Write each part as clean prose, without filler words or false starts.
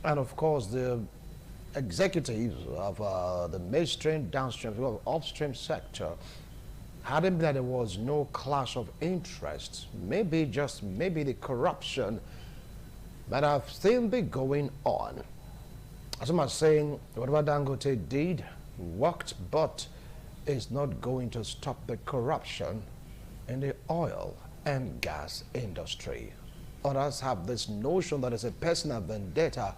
And of course, the executives of the midstream, downstream, well, upstream sector hadn't been that there was no clash of interest, maybe just maybe the corruption that have still been going on. As I'm saying, whatever Dangote did worked, but it's not going to stop the corruption in the oil and gas industry. Others have this notion that it's a personal vendetta,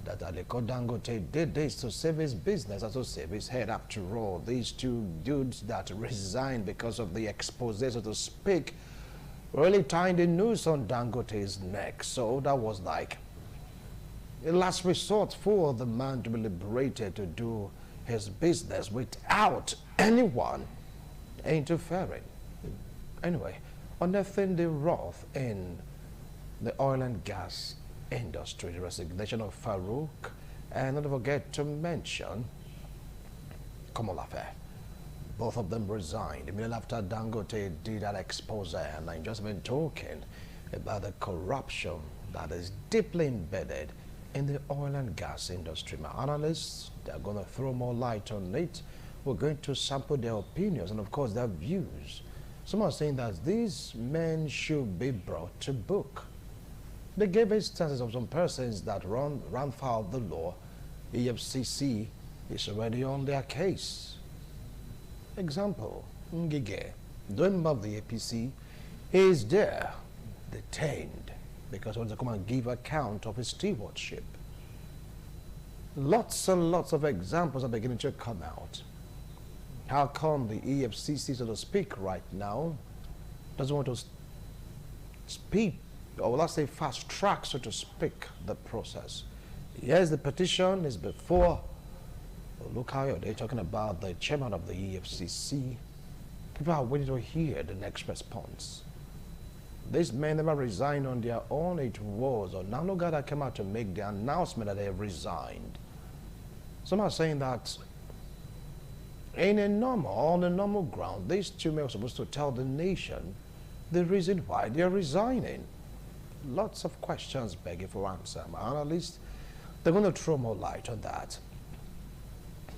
that Aliko Dangote did this to save his business and to save his head. After all, these two dudes that resigned because of the expose, so to speak, really tying the noose on Dangote's neck. So that was like a last resort for the man to be liberated to do his business without anyone interfering. Anyway, unearthing the wrath in the oil and gas industry, the resignation of Farouk, and not to forget to mention Komolafe. Both of them resigned immediately after Dangote did that expose, and I've just been talking about the corruption that is deeply embedded in the oil and gas industry. My analysts, they're going to throw more light on it. We're going to sample their opinions and, of course, their views. Some are saying that these men should be brought to book. They gave instances of some persons that ran foul of the law. EFCC is already on their case. Example, Ngige, the member of the APC, is there, detained, because he wants to come and give account of his stewardship. Lots and lots of examples are beginning to come out. How come the EFCC, so to speak, right now, doesn't want to speed, or let's say fast track, so to speak, the process? Yes, the petition is before. Look how they're talking about the chairman of the EFCC. People are waiting to hear the next response. These men never resigned on their own. It was Onanuga that came out to make the announcement that they have resigned. Some are saying that on a normal ground, these two men are supposed to tell the nation the reason why they are resigning. Lots of questions begging for answer. At least they're going to throw more light on that.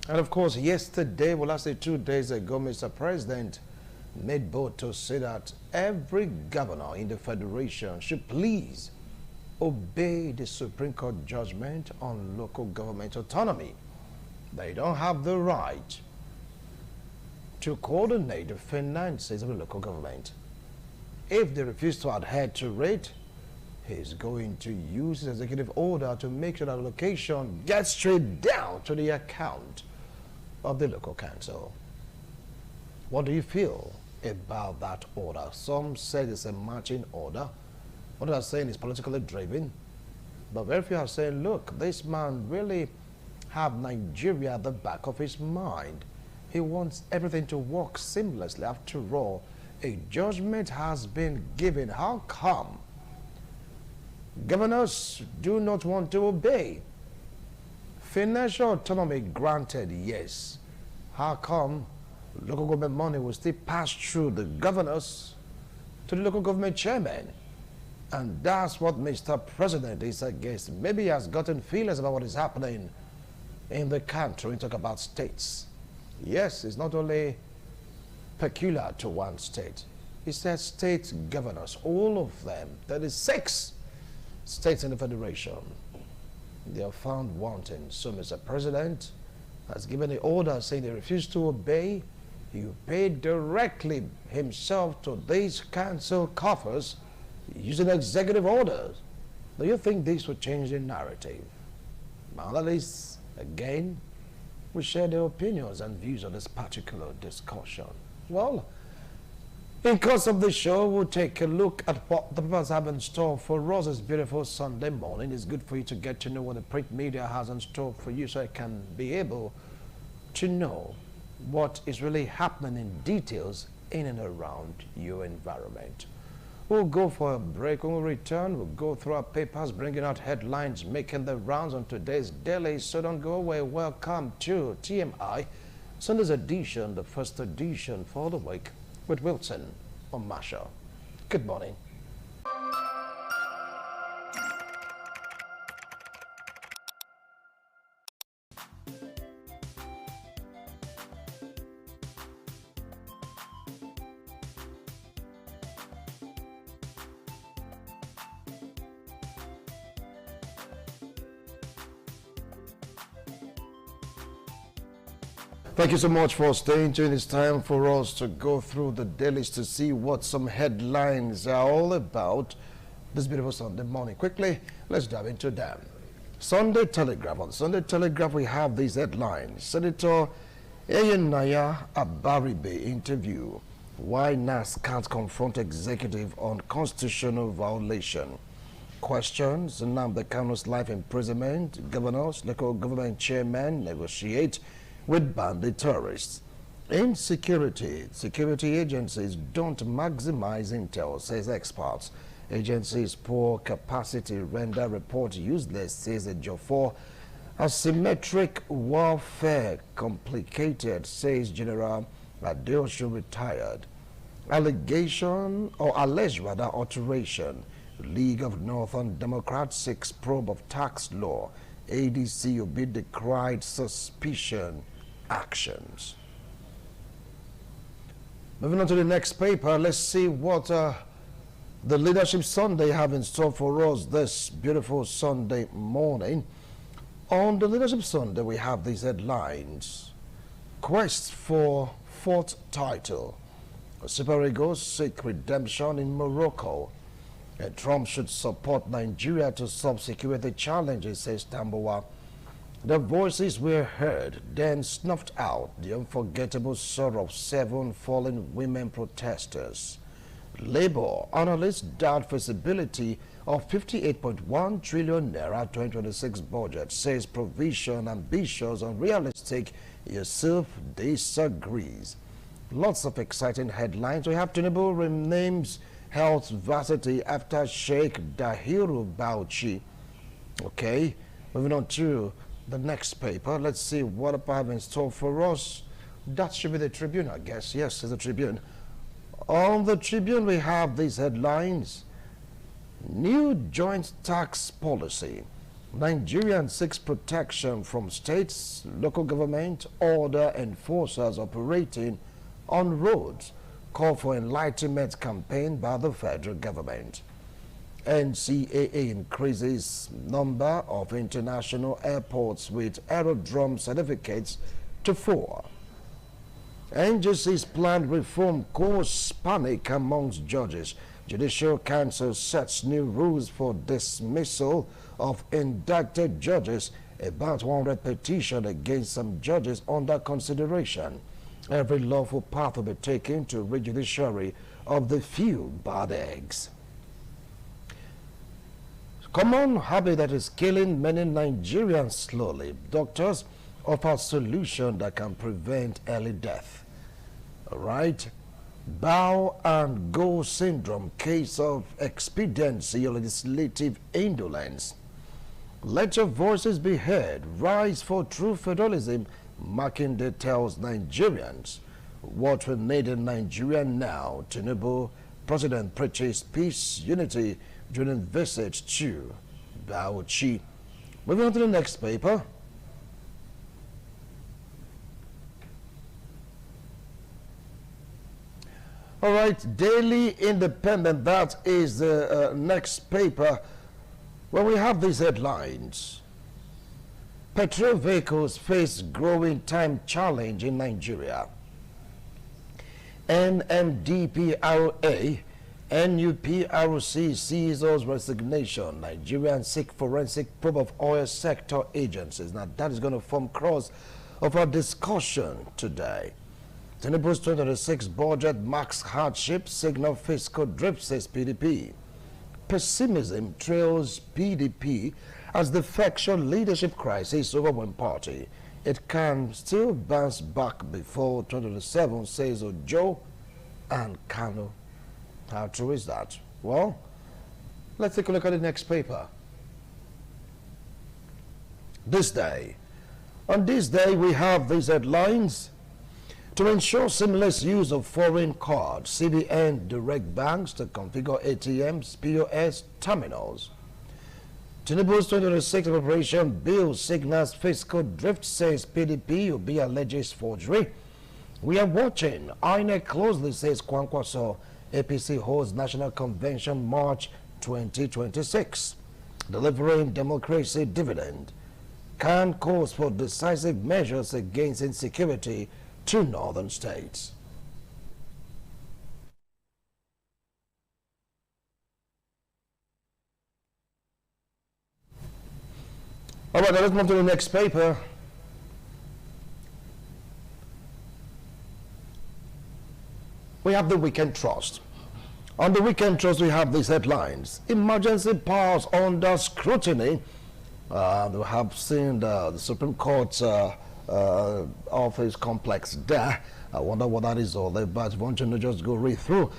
And of course, yesterday, well, I say 2 days ago, Mr. President made bold to say that every governor in the Federation should please obey the Supreme Court judgment on local government autonomy. They don't have the right to coordinate the finances of the local government. If they refuse to adhere to it, he's going to use his executive order to make sure that allocation gets straight down to the account of the local council. What do you feel about that order? Some say it's a marching order. What they are saying is politically driven. But very few are saying, look, this man really have Nigeria at the back of his mind. He wants everything to work seamlessly. After all, a judgment has been given. How come governors do not want to obey? Financial autonomy granted, yes. How come local government money will still pass through the governors to the local government chairman? And that's what Mr. President is against. Maybe he has gotten feelings about what is happening in the country. We talk about states. Yes, it's not only peculiar to one state. He said state governors, all of them, 36 states in the Federation, they are found wanting. So Mr. President has given the order saying they refuse to obey. He paid directly himself to these council coffers using executive orders. Do you think this would change the narrative? Analysts, again, we share their opinions and views on this particular discussion. Well, in course of the show, we'll take a look at what the papers have in store for us this beautiful Sunday morning. It's good for you to get to know what the print media has in store for you, so you can be able to know what is really happening in details in and around your environment. We'll go for a break. When we return, we'll go through our papers, bringing out headlines, making the rounds on today's daily. So don't go away. Welcome to TMI, Sunday's edition, the first edition for the week, with Wilson on Masha. Good morning. Thank you so much for staying tuned. It's time for us to go through the dailies to see what some headlines are all about this beautiful Sunday morning. Quickly, let's dive into them. Sunday Telegraph. On Sunday Telegraph, we have these headlines. Senator Eyenaya Abaribe interview. Why NAS can't confront executive on constitutional violation. Questions. Nnamdi Kanu's life imprisonment. Governors, local government chairmen negotiate with bandit terrorists. Insecurity. Security agencies don't maximize intel, says experts. Agencies' poor capacity render report useless, says Ejiofor. Asymmetric warfare complicated, says General Adeosun retired. Allegation, or alleged rather, alteration. League of Northern Democrats seeks probe of tax law. ADC Obi decried suspicion actions. Moving on to the next paper, let's see what the Leadership Sunday have in store for us this beautiful Sunday morning. On the Leadership Sunday, we have these headlines. Quest for fourth title. Super Eagles seek redemption in Morocco. And Trump should support Nigeria to solve security challenges, says Tambuwa. The voices were heard, then snuffed out the unforgettable sorrow of 7 fallen women protesters. Labour analysts doubt feasibility of 58.1 trillion naira 2026 budget, says provision ambitious, unrealistic. Yusuf disagrees. Lots of exciting headlines. We have Tinubu renames health varsity after Sheikh Dahiru Bauchi. Okay, moving on to the next paper. Let's see what I have in store for us. That should be the Tribune, I guess. Yes, it's the Tribune. On the Tribune, we have these headlines. New joint tax policy. Nigerian seeks protection from states, local government, order enforcers operating on roads. Call for enlightenment campaign by the federal government. NCAA increases number of international airports with aerodrome certificates to 4. NGC's planned reform causes panic amongst judges. Judicial Council sets new rules for dismissal of indicted judges. About 100 petitions against some judges under consideration. Every lawful path will be taken to rid judiciary of the few bad eggs. Common habit that is killing many Nigerians slowly. Doctors offer solution that can prevent early death. All right. Bow and go syndrome, case of expediency or legislative indolence. Let your voices be heard. Rise for true federalism. Makinde tells Nigerians what we need in Nigeria now. Tinubu, President preaches peace, unity during visit to Bauchi. Moving on to the next paper. All right, Daily Independent, that is the next paper where we have these headlines. Petrol vehicles face growing time challenge in Nigeria. NMDPRA, NUPRC CEO's resignation. Nigerians seek forensic probe of oil sector agencies. Now that is going to form cross of our discussion today. Tinubu's 2026 budget marks hardship, signal fiscal drift, says PDP. Pessimism trails PDP as the faction leadership crisis overwhelms party. It can still bounce back before 2027, says Ojo and Kanu. How true is that? Well, let's take a look at the next paper. This day. On this day, we have these headlines. To ensure seamless use of foreign cards, CBN direct banks to configure ATMs, POS terminals. Tinubu's 2026 appropriation bill signals fiscal drift, says PDP will be alleged forgery. We are watching INEC closely, says Kwankwaso. APC holds National Convention March 2026. Delivering democracy dividend. Khan calls for decisive measures against insecurity to northern states. All right, let's move to the next paper. We have the Weekend Trust. On the Weekend Trust, we have these headlines. Emergency powers under scrutiny. We have seen the Supreme Court's office complex there. I wonder what that is all about. Want to just go read through.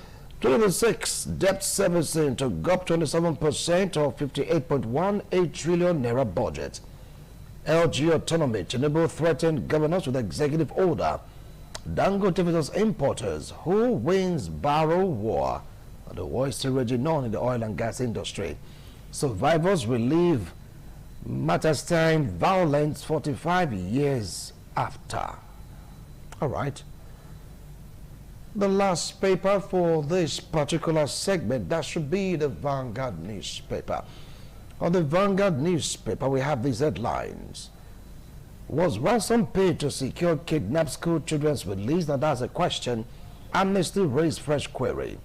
2026 debt servicing to go up 27% of 58.18 trillion naira budget. LG autonomy. Tinubu threatened governors with executive order. Dangote versus importers. Who wins barrel war? The war is still raging on in the oil and gas industry. Survivors relieve Matterstein violence 45 years after. All right. The last paper for this particular segment, that should be the Vanguard newspaper. On the Vanguard newspaper, we have these headlines. Was ransom paid to secure kidnapped school children's release? Now that's a question. Amnesty raised fresh query.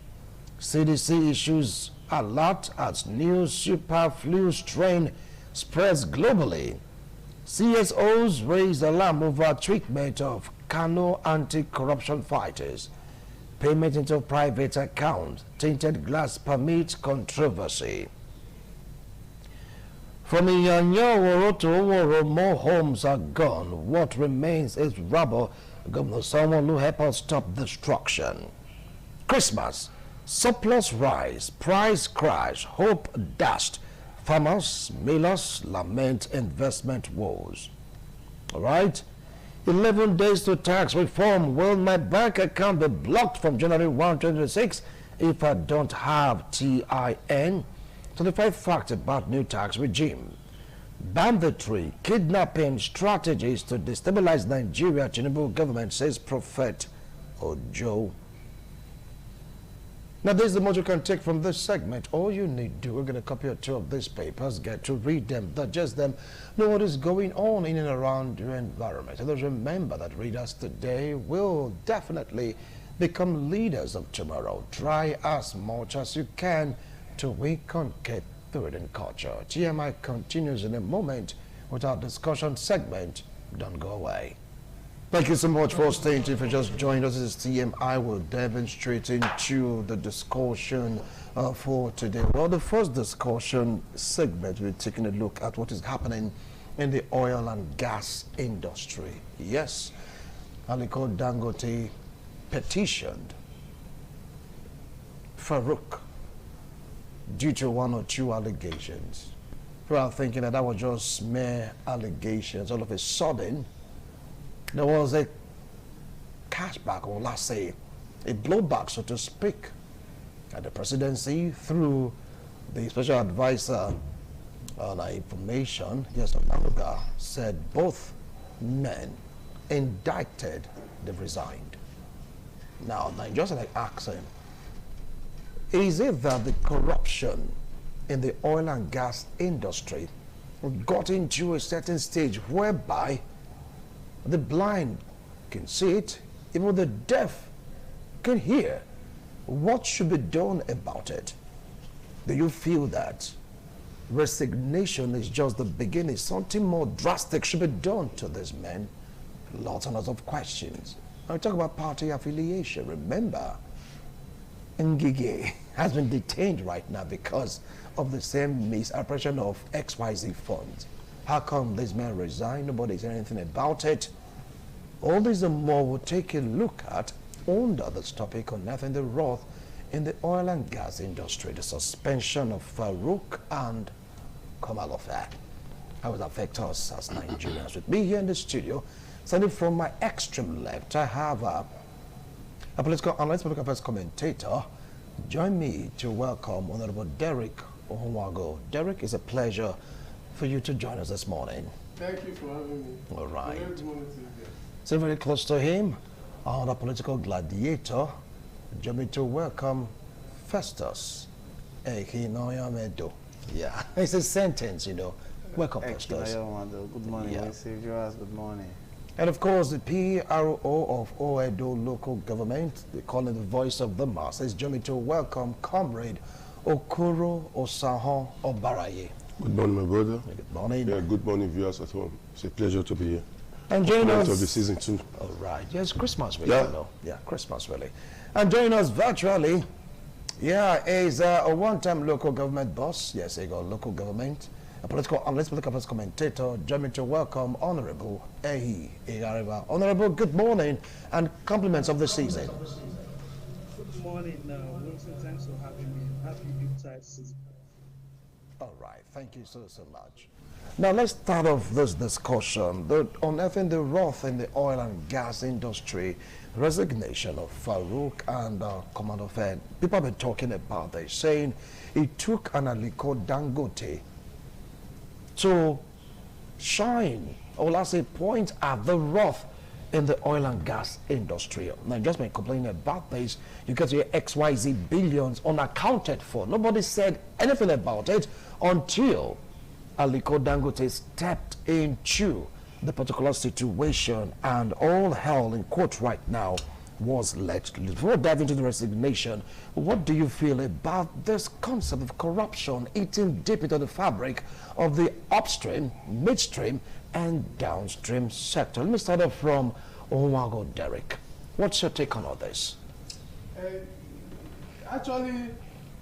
CDC issues alert as new super flu strain spreads globally. CSOs raise alarm over treatment of Kano anti-corruption fighters. Payment into private account. Tinted glass permit controversy. From Iyanyaworo to Oworo, more homes are gone. What remains is rubble. Governor Sanwo-Olu help us stop destruction. Christmas. Surplus rise, price crash, hope dashed. Farmers, millers lament investment woes. All right. 11 days to tax reform. Will my bank account be blocked from January 1, 2026 if I don't have TIN? 25 facts about new tax regime. Banditry, kidnapping strategies to destabilize Nigeria. Tinubu government says Prophet Ojo. Now, this is the most you can take from this segment. All you need to do, we're going to copy or two of these papers, get to read them, digest them, know what is going on in and around your environment. And just remember that readers today will definitely become leaders of tomorrow. Try as much as you can to inculcate the reading culture. TMI continues in a moment with our discussion segment. Don't go away. Thank you so much for staying tuned. If you just joined us, this is TMI. We'll demonstrate into the discussion for today. Well, the first discussion segment, we're taking a look at what is happening in the oil and gas industry. Yes, Aliko Dangote petitioned Farouk due to one or two allegations. People are thinking that was just mere allegations. All of a sudden, there was a cashback, or let's say a blowback, so to speak, at the presidency through the special advisor on information, yes, Onanuga, said both men indicted, they've resigned. Now, just like asking, is it that the corruption in the oil and gas industry got into a certain stage whereby the blind can see it, even the deaf can hear? What should be done about it? Do you feel that resignation is just the beginning? Something more drastic should be done to these men? Lots and lots of questions. Now we talk about party affiliation. Remember, Ngige has been detained right now because of the same misappropriation of XYZ funds. How come these men resign? Nobody said anything about it. All this and more we'll take a look at under this topic on Nathan the Roth in the oil and gas industry, the suspension of Farouk and Komalofe. How will it affect us as Nigerians? With me here in the studio, standing from my extreme left, I have a political analyst, political affairs commentator. Join me to welcome Honorable Derek Ohunwago. Derek, it's a pleasure for you to join us this morning. Thank you for having me. All right. Good morning to you. So very close to him, our political gladiator. Join me to welcome Festus Ehinoyamedo. Yeah, it's a sentence, you know. Welcome, Festus. Good morning, viewers. Good morning. And of course, the PRO of Oedo local government, they call it the voice of the masses. Join me to welcome Comrade Okoro Osaho Obaraye. Good morning, my brother. Good morning. Yeah, good morning, viewers at home. It's a pleasure to be here. And join us of the season 2. All right. Yes, Christmas, really. Yeah. You know. Yeah, Christmas, really. And join us virtually. Yeah, is a one-time local government boss. Yes, he got local government. A political analyst, political affairs commentator. Join me to welcome Honorable Ehi Igariba. Honorable, good morning and compliments of the season. Good morning. Wilson, thanks for having me. Happy Yuletide season. All right, thank you so much. Now let's start off this discussion unearthing the wrath in the oil and gas industry, resignation of Farouk and Commander Fen. People have been talking about this, saying it took an Aliko Dangote to shine, or let's say point at the wrath in the oil and gas industry. Now, just been complaining about this. You get your XYZ billions unaccounted for. Nobody said anything about it until Aliko Dangote stepped into the particular situation, and all hell in court right now was let. Before we dive into the resignation, what do you feel about this concept of corruption eating deep into the fabric of the upstream, midstream, and downstream sector? Let me start off from Owago Derek. What's your take on all this? Actually,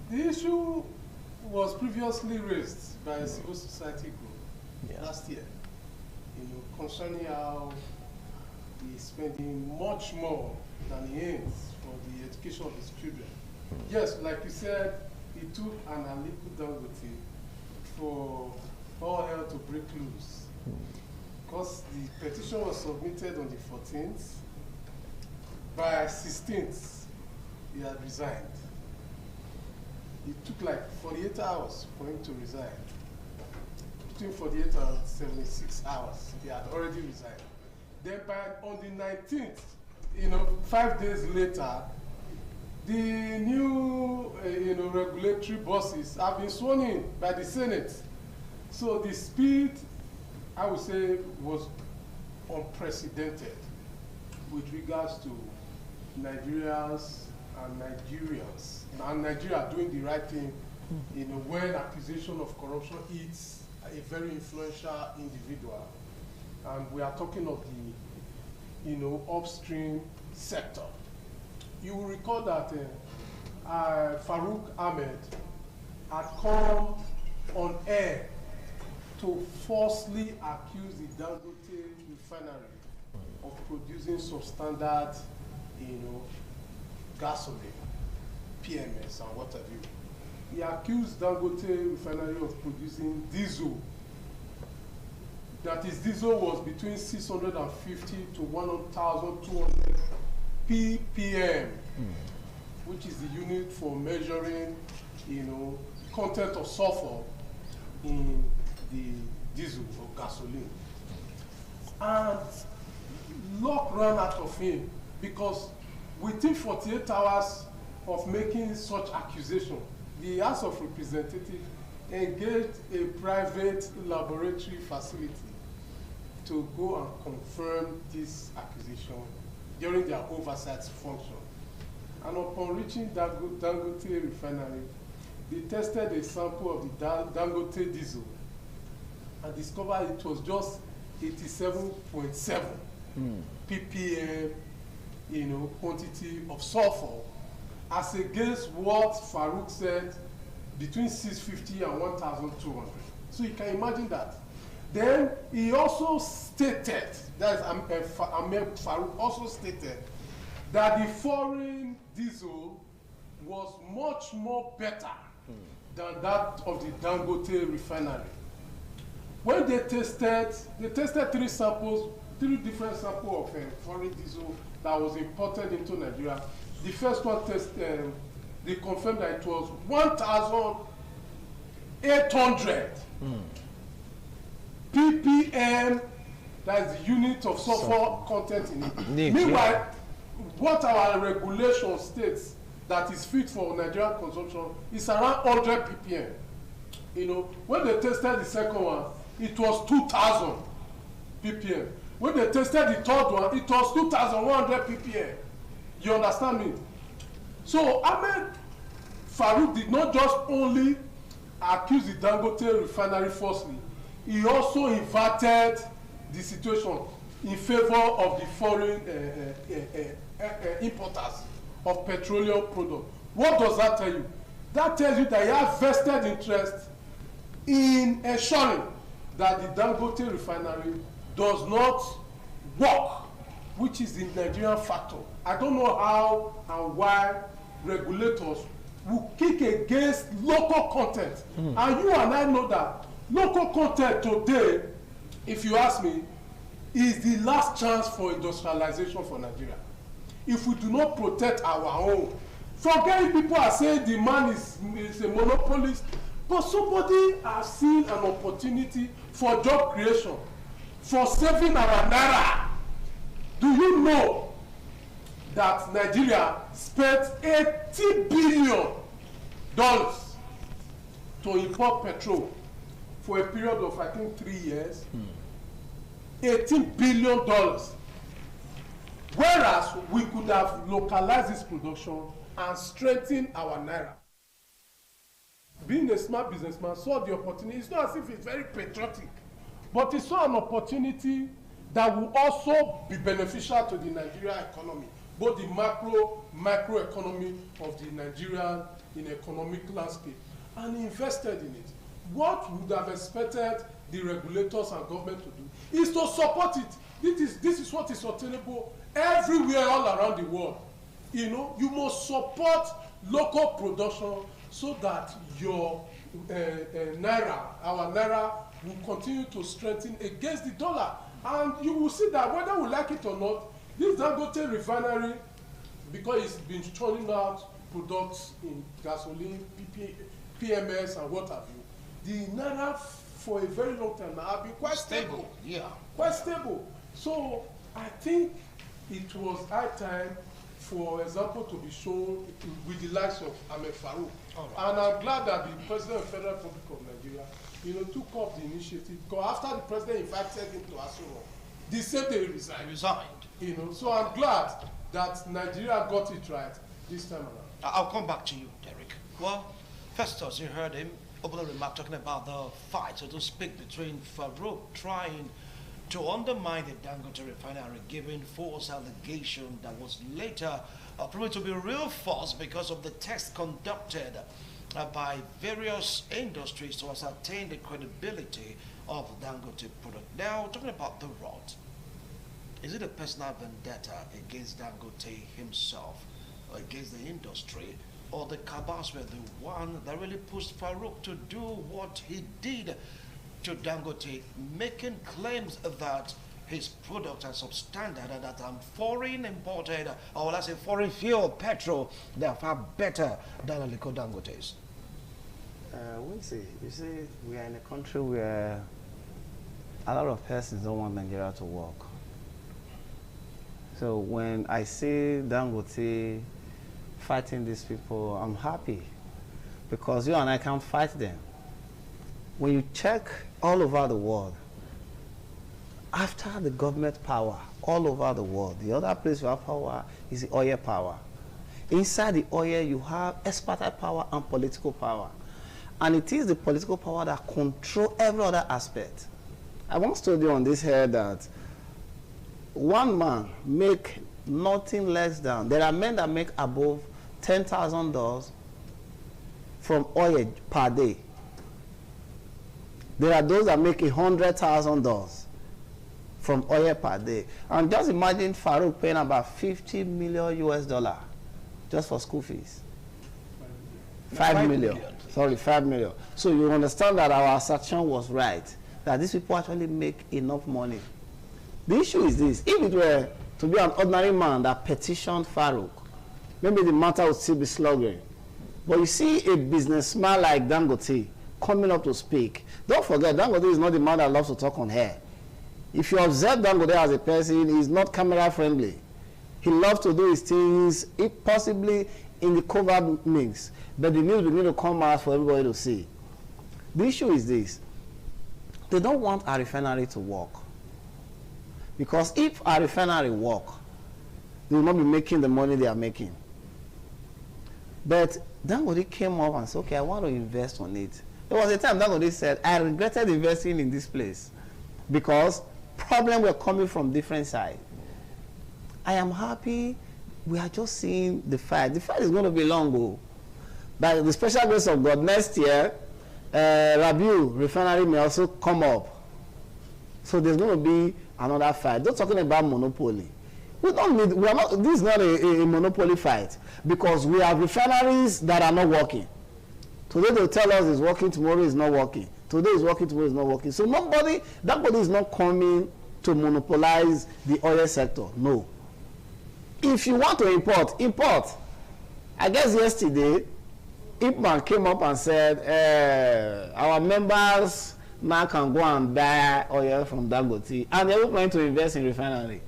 the issue was previously raised by a civil society group last year, concerning how he is spending much more than he earns for the education of his children. Yes, like you said, it took an Aliko Dangote for all hell to break loose. Because the petition was submitted on the 14th, by 16th, he had resigned. It took like 48 hours for him to resign. Between 48 and 76 hours, he had already resigned. Then on the 19th, 5 days later, the new regulatory bosses have been sworn in by the Senate. So the speed, I would say, was unprecedented with regards to Nigerians and Nigerians. And Nigeria doing the right thing, when accusation of corruption hits a very influential individual. And we are talking of the, upstream sector. You will recall that Farouk Ahmed had come on air to falsely accuse the Dangote refinery of producing substandard, gasoline, PMS, and what have you. He accused Dangote refinery of producing diesel. That is, diesel was between 650 to 1,200 ppm, which is the unit for measuring, content of sulfur in the diesel or gasoline. And luck ran out of him, because within 48 hours of making such accusation, the House of Representatives engaged a private laboratory facility to go and confirm this accusation during their oversight function. And upon reaching Dangote refinery, they tested a sample of the Dangote diesel and discovered it was just 87.7 ppm, quantity of sulfur, as against what Farouk said between 650 and 1,200. So you can imagine that. Then he also stated, that is, Ahmed Farouk also stated that the foreign diesel was much more better than that of the Dangote refinery. When they tested three different samples of foreign diesel that was imported into Nigeria. The first one tested, they confirmed that it was 1,800 ppm, that's the unit of sulfur content in it. Meanwhile, what our regulation states that is fit for Nigerian consumption is around 100 ppm. When they tested the second one, it was 2,000 ppm. When they tested the third one, it was 2,100 ppm. You understand me? So Ahmed Farouk did not just only accuse the Dangote refinery falsely, he also inverted the situation in favor of the foreign importers of petroleum products. What does that tell you? That tells you that he has vested interest in ensuring that the Dangote refinery does not work, which is the Nigerian factor. I don't know how and why regulators will kick against local content. And you and I know that local content today, if you ask me, is the last chance for industrialization for Nigeria. If we do not protect our own, forget if people are saying the man is a monopolist, but somebody has seen an opportunity for job creation, for saving our naira. Do you know that Nigeria spent $80 billion to import petrol for a period of, I think, 3 years? $18 billion. Whereas we could have localized this production and strengthened our naira. Being a smart businessman, saw the opportunity. It's not as if it's very patriotic, but he saw an opportunity that will also be beneficial to the Nigerian economy, both the micro economy of the Nigerian economic landscape, and he invested in it. What would have expected the regulators and government to do is to support it. This is what is sustainable everywhere all around the world. You know, you must support local production so that your naira, our naira, will continue to strengthen against the dollar. And you will see that whether we like it or not, this Dangote refinery, because it's been churning out products in gasoline, PMS, and what have you, the naira for a very long time now have been quite stable. Yeah. Quite stable. So I think it was high time, for example, to be shown with the likes of Ahmed Farouk. Right. And I'm glad that the President of the Federal Republic of Nigeria, took up the initiative. Because after the President invited him to Asoro, the same day he resigned. He resigned. So I'm glad that Nigeria got it right this time around. I'll come back to you, Derek. Well, Festus, you heard him openly remark talking about the fight, so to speak, between Farouk trying to undermine the Dangote refinery, giving false allegation that was later proven to be real false because of the tests conducted by various industries to ascertain the credibility of Dangote product. Now, talking about the rot, is it a personal vendetta against Dangote himself, or against the industry, or the cabals were the one that really pushed Farouk to do what he did to Dangote, making claims that his products are substandard and that foreign imported, or let's say foreign fuel, petrol, they are far better than Aliko Dangote's? We'll see. You see, we are in a country where a lot of persons don't want Nigeria to work. So when I see Dangote fighting these people, I'm happy, because you and I can't fight them. When you check all over the world, after the government power, all over the world, the other place you have power is the oil power. Inside the oil, you have expertise power and political power. And it is the political power that control every other aspect. I once told you on this here that one man make nothing less than, there are men that make above $10,000 from oil per day. There are those that make $100,000 from oil per day. And just imagine Farouk paying about $50 million US just for school fees. 5 million. Sorry, 5 million. So you understand that our assertion was right, that these people actually make enough money. The issue is this: if it were to be an ordinary man that petitioned Farouk, maybe the matter would still be slugging. But you see a businessman like Dangote coming up to speak. Don't forget, Dangote is not the man that loves to talk on air. If you observe Dangote as a person, he's not camera friendly. He loves to do his things, if possibly in the covert mix. But the news will need to come out for everybody to see. The issue is this: They don't want a refinery to work. Because if a refinery work, they will not be making the money they are making. But Dangote came up and said, okay, I want to invest on it. There was a time Dangote said, I regretted investing in this place because problems were coming from different sides. I am happy we are just seeing the fight. The fight is going to be long, though. By the special grace of God, next year, Rabiu refinery may also come up. So there's going to be another fight. They're talking about monopoly. We don't need, we are not, this is not a monopoly fight because we have refineries that are not working. Today they'll tell us it's working, tomorrow it's not working. Today is working, tomorrow is not working. So nobody is not coming to monopolize the oil sector. No. If you want to import, import. I guess yesterday, Ipman came up and said, our members now can go and buy oil from Dangote, and they're going to invest in refinery.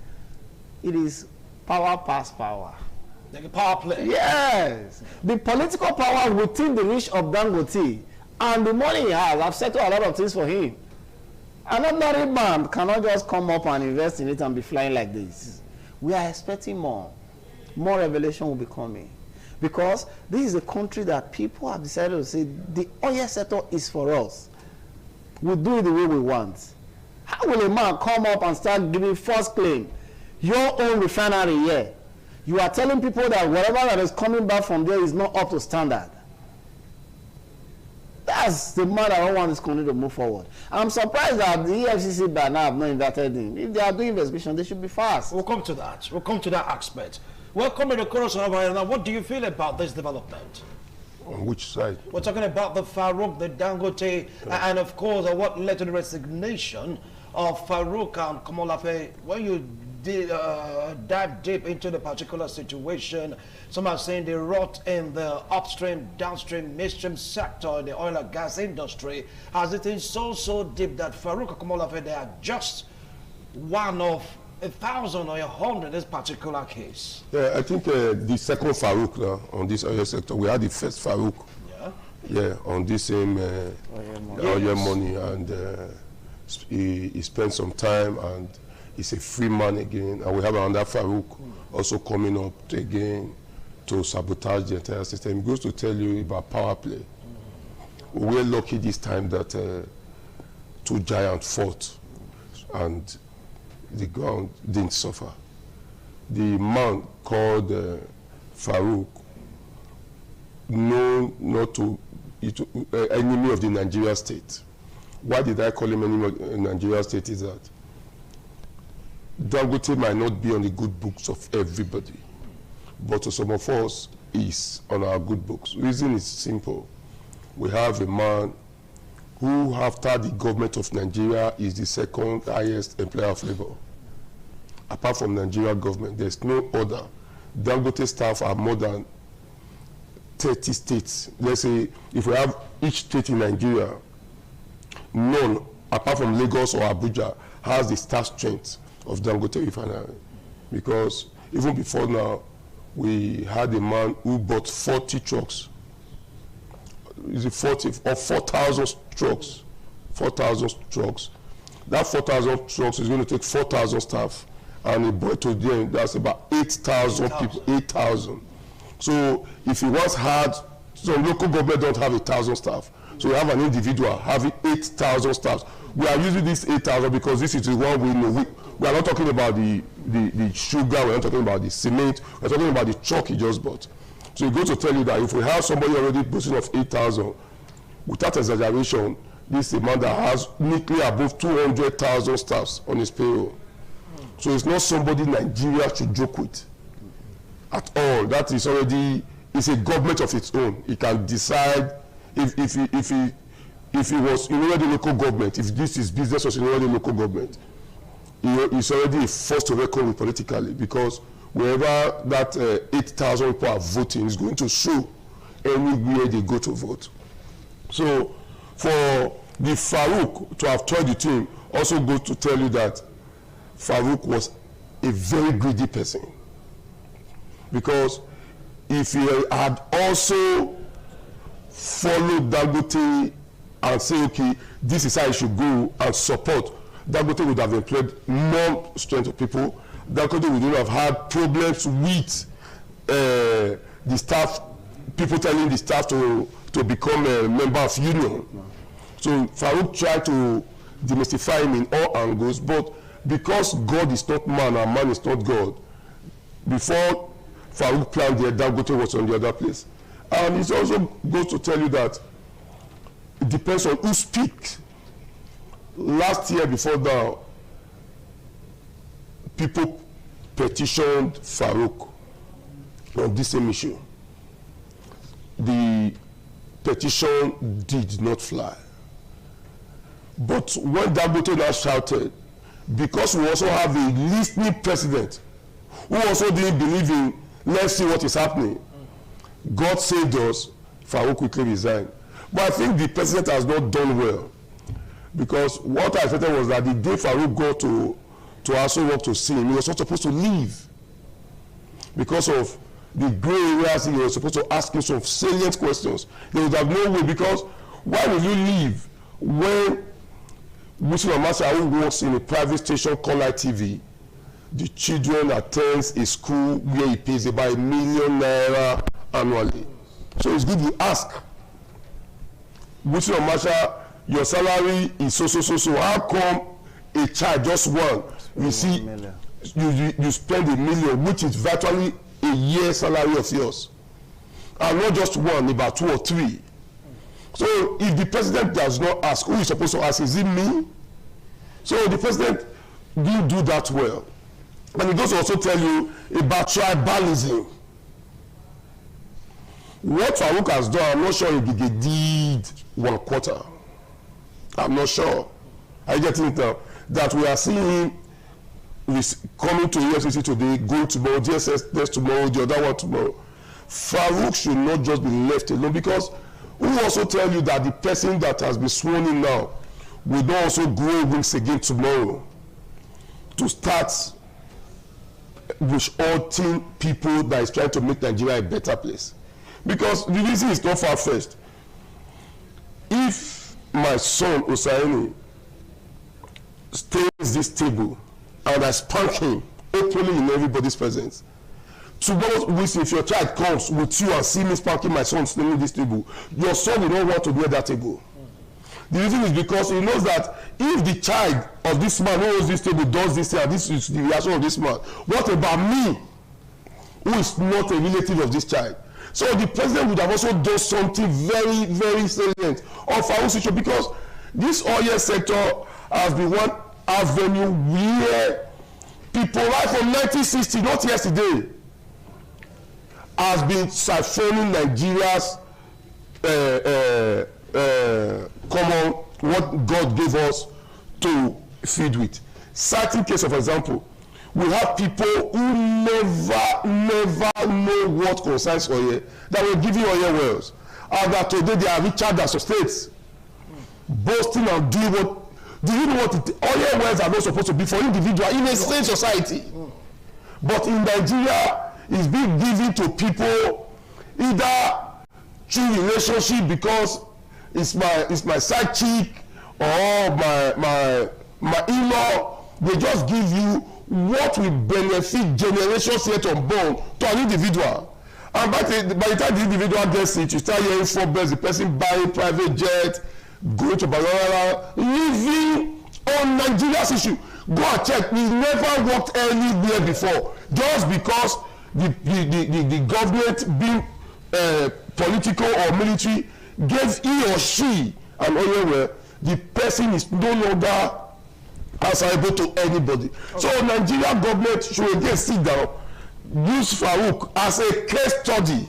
It is power past power. Like a power play. Yes. The political power within the reach of Dangote and the money he has have settled a lot of things for him. An ordinary man cannot just come up and invest in it and be flying like this. We are expecting more. More revelation will be coming. Because this is a country that people have decided to say the oil sector is for us. We do it the way we want. How will a man come up and start giving false claim? Your own refinery here. You are telling people that whatever that is coming back from there is not up to standard. That's the man that don't want this country to move forward. I'm surprised that the EFCC by now have not invited him. If they are doing investigation, they should be fast. We'll come to that. We'll come to that aspect. Welcome to the chorus of now. What do you feel about this development? On which side? We're talking about the Farouk, the Dangote, and of course, what led to the resignation of Farouk and Komolafe. When you dive deep into the particular situation, some are saying they rot in the upstream, downstream, midstream sector in the oil and gas industry, as it is so deep that Farouk and Komolafe, they are just one of 1,000 or 100 in this particular case. Yeah, I think the second Farouk now on this oil sector, we had the first Farouk. Yeah, on this same oil money, and he spent some time, and he's a free man again. And we have another Farouk also coming up again to sabotage the entire system. It goes to tell you about power play. We're lucky this time that two giants fought, and the ground didn't suffer. The man called Farouk, known not to enemy of the Nigeria state. Why did I call him enemy of the Nigeria state is that Dangote might not be on the good books of everybody, but to some of us is on our good books. Reason is simple. We have a man who, after the government of Nigeria, is the second highest employer of labor. Apart from Nigeria government, there's no other. Dangote staff are more than 30 states. Let's say if we have each state in Nigeria, none, apart from Lagos or Abuja, has the staff strength of Dangote refinery. Because even before now, we had a man who bought 40 trucks. Is it 40 or 4,000 trucks? 4,000 trucks. That 4,000 trucks is going to take 4,000 staff, and he bought to them. That's about 8,000 people. 8,000. So if he once had, some local government don't have 1,000 staff. So we have an individual having 8,000 staff. We are using this 8,000 because this is the one we know. We are not talking about the sugar. We're not talking about the cement. We're talking about the truck he just bought. So it goes to tell you that if we have somebody already boasting of 8,000, without exaggeration, this is a man that has neatly above 200,000 staffs on his payroll. So it's not somebody Nigeria should joke with at all. That is already, it's a government of its own. It can decide if he was in the local government, if this is business was in the local government, it's already a force to reckon with politically, because wherever that 8,000 people are voting is going to show anywhere they go to vote. So for the Farouk to have told the team also goes to tell you that Farouk was a very greedy person. Because if he had also followed Dangote and say, okay, this is how it should go and support, Dangote would have employed more strength of people. Dangote would not have had problems with the staff, people telling the staff to become a member of union. So Farouk tried to demystify him in all angles, but because God is not man and man is not God, before Farouk planned there, Dangote was on the other place. And it also goes to tell you that it depends on who speaks. Last year, before now, people petitioned Farouk on this same issue. The petition did not fly. But when Dangote now shouted, because we also have a listening president who also didn't believe in, let's see what is happening, God saved us, Farouk quickly resigned. But I think the president has not done well, because what I expected was that the day Farouk got to Aso Rock to see him, he was not supposed to leave because of the gray areas. He was supposed to ask him some salient questions. They would have no way, because why will you leave when Muslim Amasa, who works in a private station called ITV, the children attends a school where he pays about ₦1 million annually. So it's good you ask. Muslim Amasa, your salary is so. How come a child, just one, you see, you spend $1 million, which is virtually a year's salary of yours, and not just one, about 2 or 3. So if the president does not ask, who is supposed to ask? Is it me? So the president didn't do that well. And he goes to also tell you about tribalism. What Farouk has done, I'm not sure if he did 1/4. I'm not sure. I get it now. That we are seeing him coming to EFCC today, going tomorrow, DSS next tomorrow, the other one tomorrow. Farouk should not just be left alone, because who also tell you that the person that has been sworn in now will not also grow wings again tomorrow to start wishing people that is trying to make Nigeria a better place? Because the reason is not far-fetched. If my son Osaini stays this table and I spank him openly in everybody's presence, tomorrow, if your child comes with you and see me spanking my son staying this table, your son will not want to be at that table. The reason is because he knows that if the child of this man who owns this table does this thing, and this is the reaction of this man, what about me, who is not a relative of this child? So the president would have also done something very, very salient of our situation, because this oil sector has been one avenue where people right from 1960, not yesterday, has been siphoning Nigeria's common, what God gave us to feed with. Certain case of example, we have people who never know what concerns oil, that were giving oil wells, and that today they are richer than some states, boasting and doing what. Do you know what oil wells are not supposed to be for individual in a state society? But in Nigeria, it's being given to people either through relationship, because it's my side chick or my in-law. They just give you what will benefit generations yet unborn to an individual. And by the time the individual gets it, you start hearing forebears, the person buying private jet, going to Banana, living on Nigeria's issue. Go and check. We never worked anywhere before. Just because the government, being political or military, gave he or she an oil well, the person is no longer answerable to anybody. Okay. So Nigerian government should again sit down, use Farouk as a case study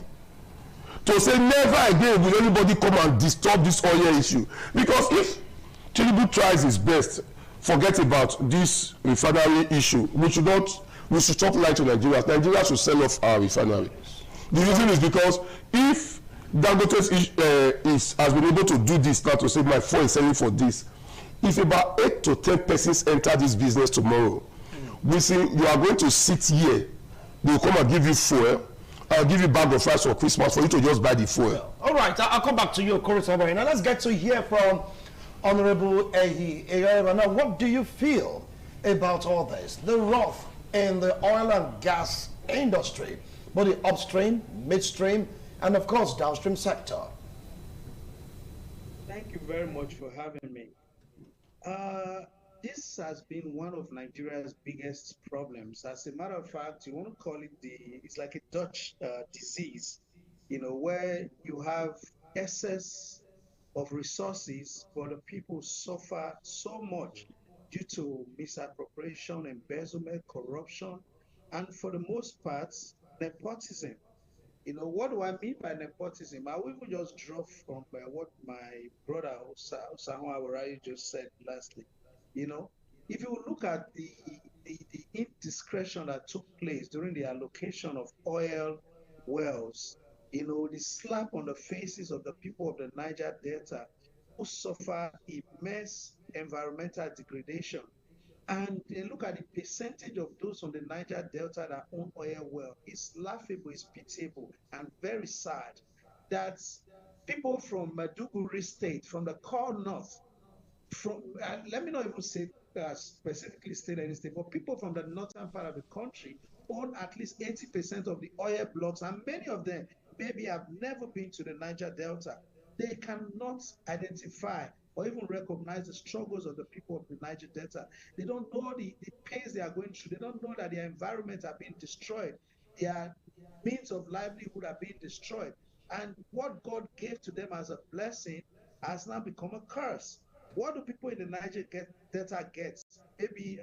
to say never again will anybody come and disturb this oil issue. Because if Tinubu tries his best, forget about this refinery issue. We should stop lying to Nigerians. Nigeria should sell off our refinery. The reason is because if Dangote has been able to do this now, to say my phone is selling for this, if about 8 to 10 persons enter this business tomorrow, we see you are going to sit here, they will come and give you fuel, I'll give you a bag of rice for Christmas for you to just buy the fuel. All right, I'll come back to you, Korisabari. Now let's get to hear from Honorable Ehi. Now, what do you feel about all this? The wrath in the oil and gas industry, both the upstream, midstream, and of course downstream sector. Thank you very much for having me. This has been one of Nigeria's biggest problems. As a matter of fact, you want to call it it's like a Dutch disease, where you have excess of resources, but the people suffer so much due to misappropriation, embezzlement, corruption, and for the most part, nepotism. What do I mean by nepotism? I will even just draw from what my brother Osamu Awarayi just said lastly. If you look at the indiscretion that took place during the allocation of oil wells, the slap on the faces of the people of the Niger Delta who suffer immense environmental degradation. And look at the percentage of those on the Niger Delta that own oil well. It's laughable, it's pitiable, and very sad that people from Maiduguri State, from the core north, let me not even say specifically state any state, but people from the northern part of the country own at least 80% of the oil blocks, and many of them maybe have never been to the Niger Delta. They cannot identify or even recognize the struggles of the people of the Niger Delta. They don't know the pains they are going through. They don't know that their environments are being destroyed. Their means of livelihood are being destroyed. And what God gave to them as a blessing has now become a curse. What do people in the Niger Delta get? Maybe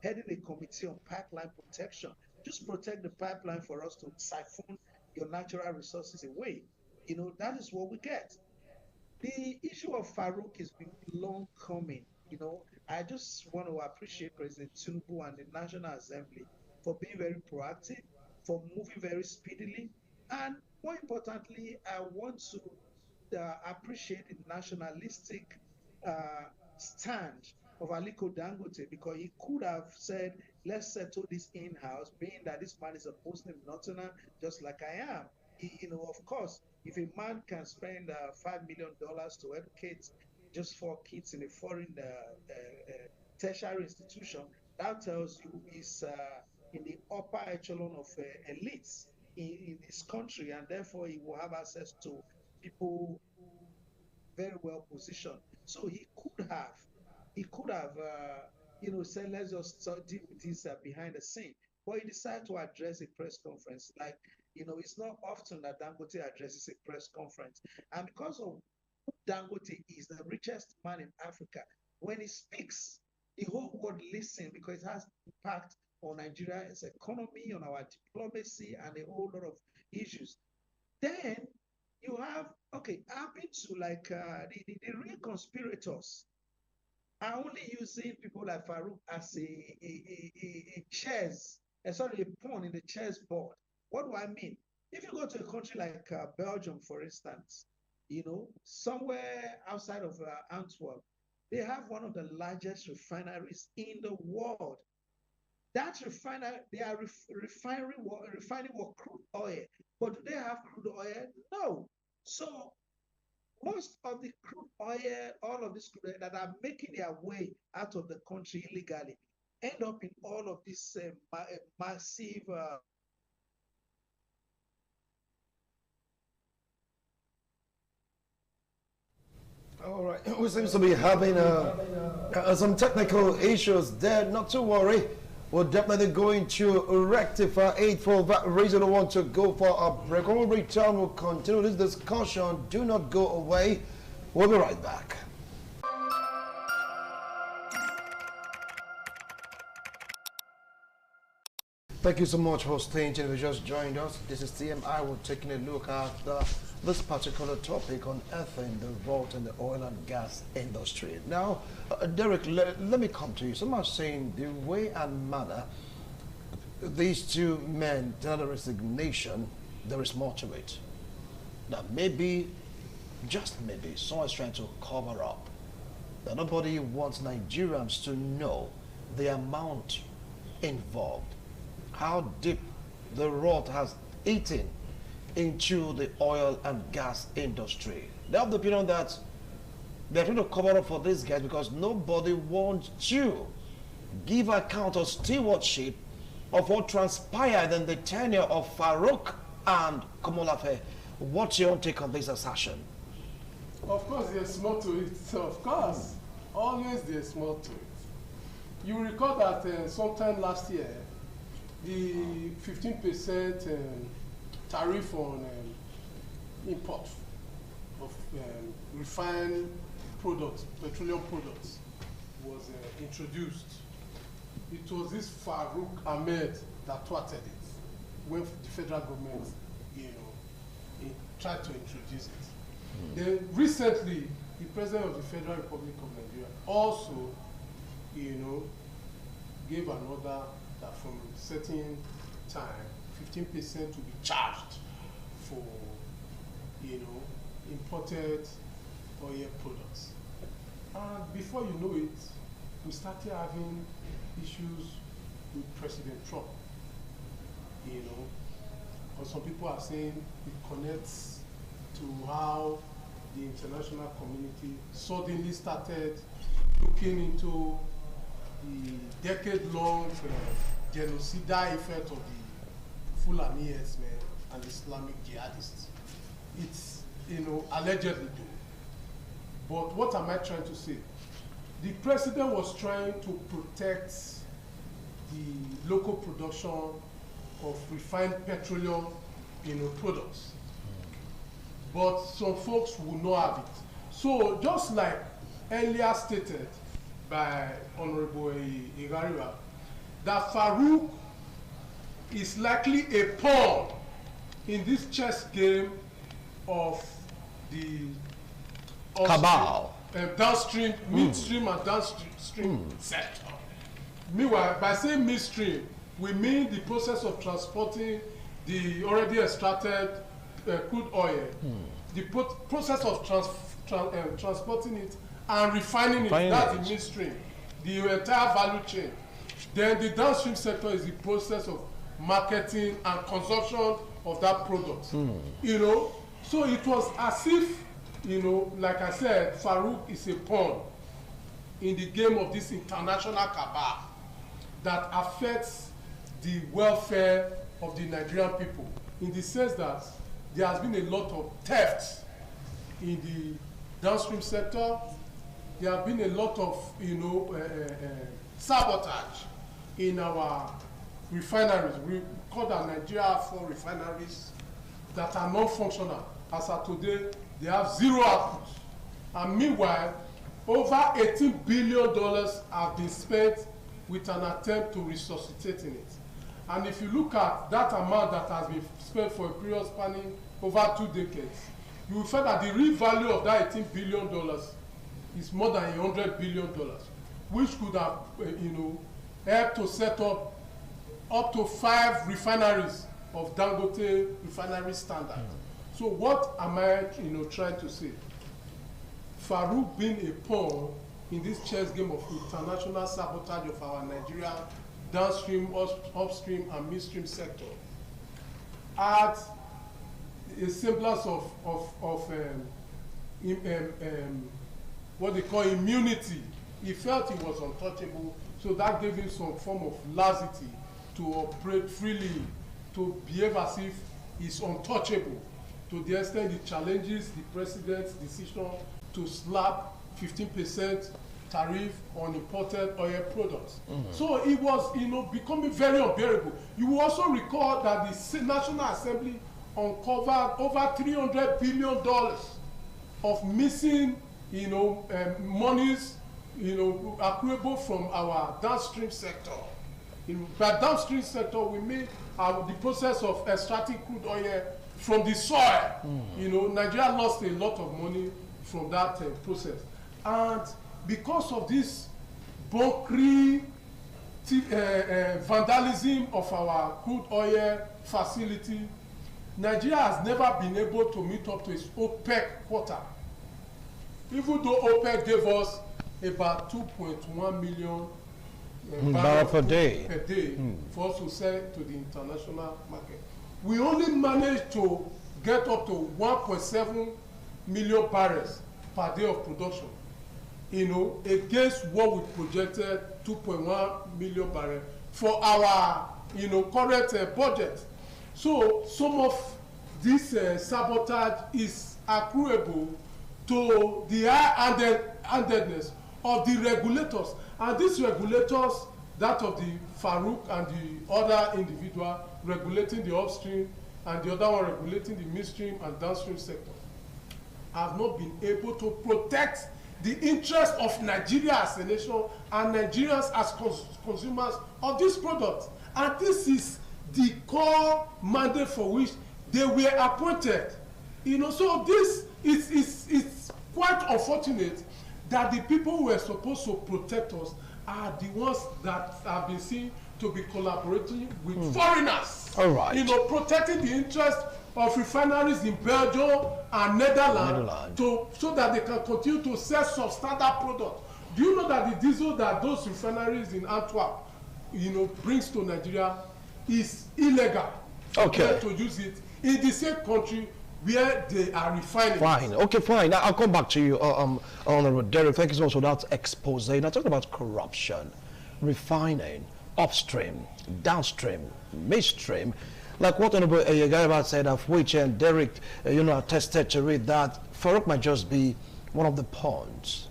heading a committee on pipeline protection. Just protect the pipeline for us to siphon your natural resources away. That is what we get. The issue of Farouk has been long coming. I just want to appreciate President Tinubu and the National Assembly for being very proactive, for moving very speedily, and more importantly, I want to appreciate the nationalistic stand of Aliko Dangote, because he could have said, let's settle this in-house, being that this man is a Muslim Northerner, just like I am. Of course, if a man can spend $5 million to educate just 4 kids in a foreign tertiary institution, that tells you he's in the upper echelon of elites in this country, and therefore he will have access to people very well positioned. So he could have, said, let's just deal with this behind the scene. But he decided to address a press conference. It's not often that Dangote addresses a press conference. And because of who Dangote is, the richest man in Africa, when he speaks, the whole world listens because it has impact on Nigeria's economy, on our diplomacy, and a whole lot of issues. Then you have, I've been to the real conspirators are only using people like Farouk as a pawn in the chess board. What do I mean? If you go to a country like Belgium, for instance, somewhere outside of Antwerp, they have one of the largest refineries in the world. That refinery, they are refining crude oil. But do they have crude oil? No. So most of the crude oil, all of this crude oil that are making their way out of the country illegally, end up in all of this massive all right, we seem to be having some technical issues there. Not to worry, we're definitely going to rectify it. For that reason, I want to go for a break. When we return, we'll continue this discussion. Do not go away. We'll be right back. Thank you so much for staying tuned. If you just joined us, this is TMI. We're taking a look at this particular topic on ethane, the vault in the oil and gas industry. Now, Derek, let me come to you. Some are saying the way and manner these two men did a resignation, there is more to it. Now, maybe, just maybe, someone's trying to cover up. That nobody wants Nigerians to know the amount involved, how deep the rot has eating into the oil and gas industry. They have the opinion that they're trying to cover up for these guys because nobody wants to give account of stewardship of what transpired in the tenure of Farouk and Komolafe. What's your take on this assertion? Of course, there's more to it. So of course, always there's more to it. You recall that sometime last year, the 15% tariff on import of refined products, petroleum products, was introduced. It was this Farouk Ahmed that thwarted it when the federal government, tried to introduce it. Then recently, the President of the Federal Republic of Nigeria also, gave an order that from a certain time, 15% to be charged for, imported oil products. And before you know it, we started having issues with President Trump. Or some people are saying it connects to how the international community suddenly started looking into the decade-long genocidal effect of the Fulani herdsmen and Islamic jihadists. It's, allegedly do. But what am I trying to say? The president was trying to protect the local production of refined petroleum, products. But some folks will not have it. So just like earlier stated by Honorable Igariwa, that Farouk is likely a pawn in this chess game of the cabal, downstream, midstream and downstream sector. Meanwhile, by saying midstream, we mean the process of transporting the already extracted crude oil, the process of transporting it and refining it, that's the midstream, the entire value chain. Then the downstream sector is the process of marketing and consumption of that product. So it was as if, like I said, Farouk is a pawn in the game of this international cabal that affects the welfare of the Nigerian people, in the sense that there has been a lot of theft in the downstream sector. There have been a lot of sabotage in our refineries. We call that Nigeria have 4 refineries that are non-functional. As of today, they have 0 output. And meanwhile, over $18 billion have been spent with an attempt to resuscitating it. And if you look at that amount that has been spent for a period spanning over 2 decades, you will find that the real value of that $18 billion is more than $100 billion, which could have, helped to set up to 5 refineries of Dangote refinery standard. So what am I, trying to say? Farouk being a pawn in this chess game of international sabotage of our Nigeria downstream, upstream, and midstream sector adds a semblance of what they call immunity. He felt he was untouchable, so that gave him some form of laxity to operate freely, to behave as if he's untouchable, to the extent he challenges the president's decision to slap 15% tariff on imported oil products. So it was, becoming very unbearable. You will also recall that the National Assembly uncovered over $300 billion of missing, monies, accruable from our downstream sector. By downstream sector, we mean the process of extracting crude oil from the soil. Nigeria lost a lot of money from that process. And because of this bunkering vandalism of our crude oil facility, Nigeria has never been able to meet up to its OPEC quota. Even though OPEC gave us about 2.1 million barrels per day for us to sell to the international market. we only managed to get up to 1.7 million barrels per day of production, against what we projected 2.1 million barrels for our, current budget. So some of this sabotage is accruable to the high-handedness of the regulators, and these regulators, that of the Farouk and the other individual regulating the upstream and the other one regulating the midstream and downstream sector, have not been able to protect the interest of Nigeria as a nation and Nigerians as consumers of this product. And this is the core mandate for which they were appointed. So this is quite unfortunate that the people who were supposed to protect us are the ones that have been seen to be collaborating with foreigners. All right. Protecting the interest of refineries in Belgium and Netherlands. So that they can continue to sell substandard products. Do you know that the diesel that those refineries in Antwerp, brings to Nigeria is illegal? Okay. To use it in the same country where they are refining. Fine. Okay, fine. Now, I'll come back to you, Honorable Derek. Thank you so much for that expose. Now, talking about corruption, refining, upstream, downstream, midstream, like what Honorable Yegariba said, of which Derek, attested to it, that Farouk might just be one of the pawns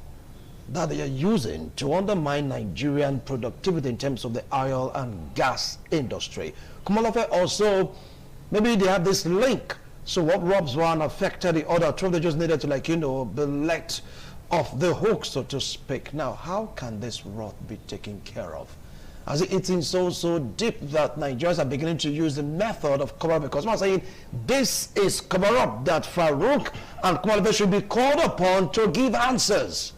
that they are using to undermine Nigerian productivity in terms of the oil and gas industry. Komolafe also, maybe they have this link. So what robs one affected the other. They just needed to, be let off the hook, so to speak. Now, how can this rot be taken care of? As it's in so deep that Nigerians are beginning to use the method of cover-up, because I'm saying this is cover-up that Farouk and Komolafe should be called upon to give answers.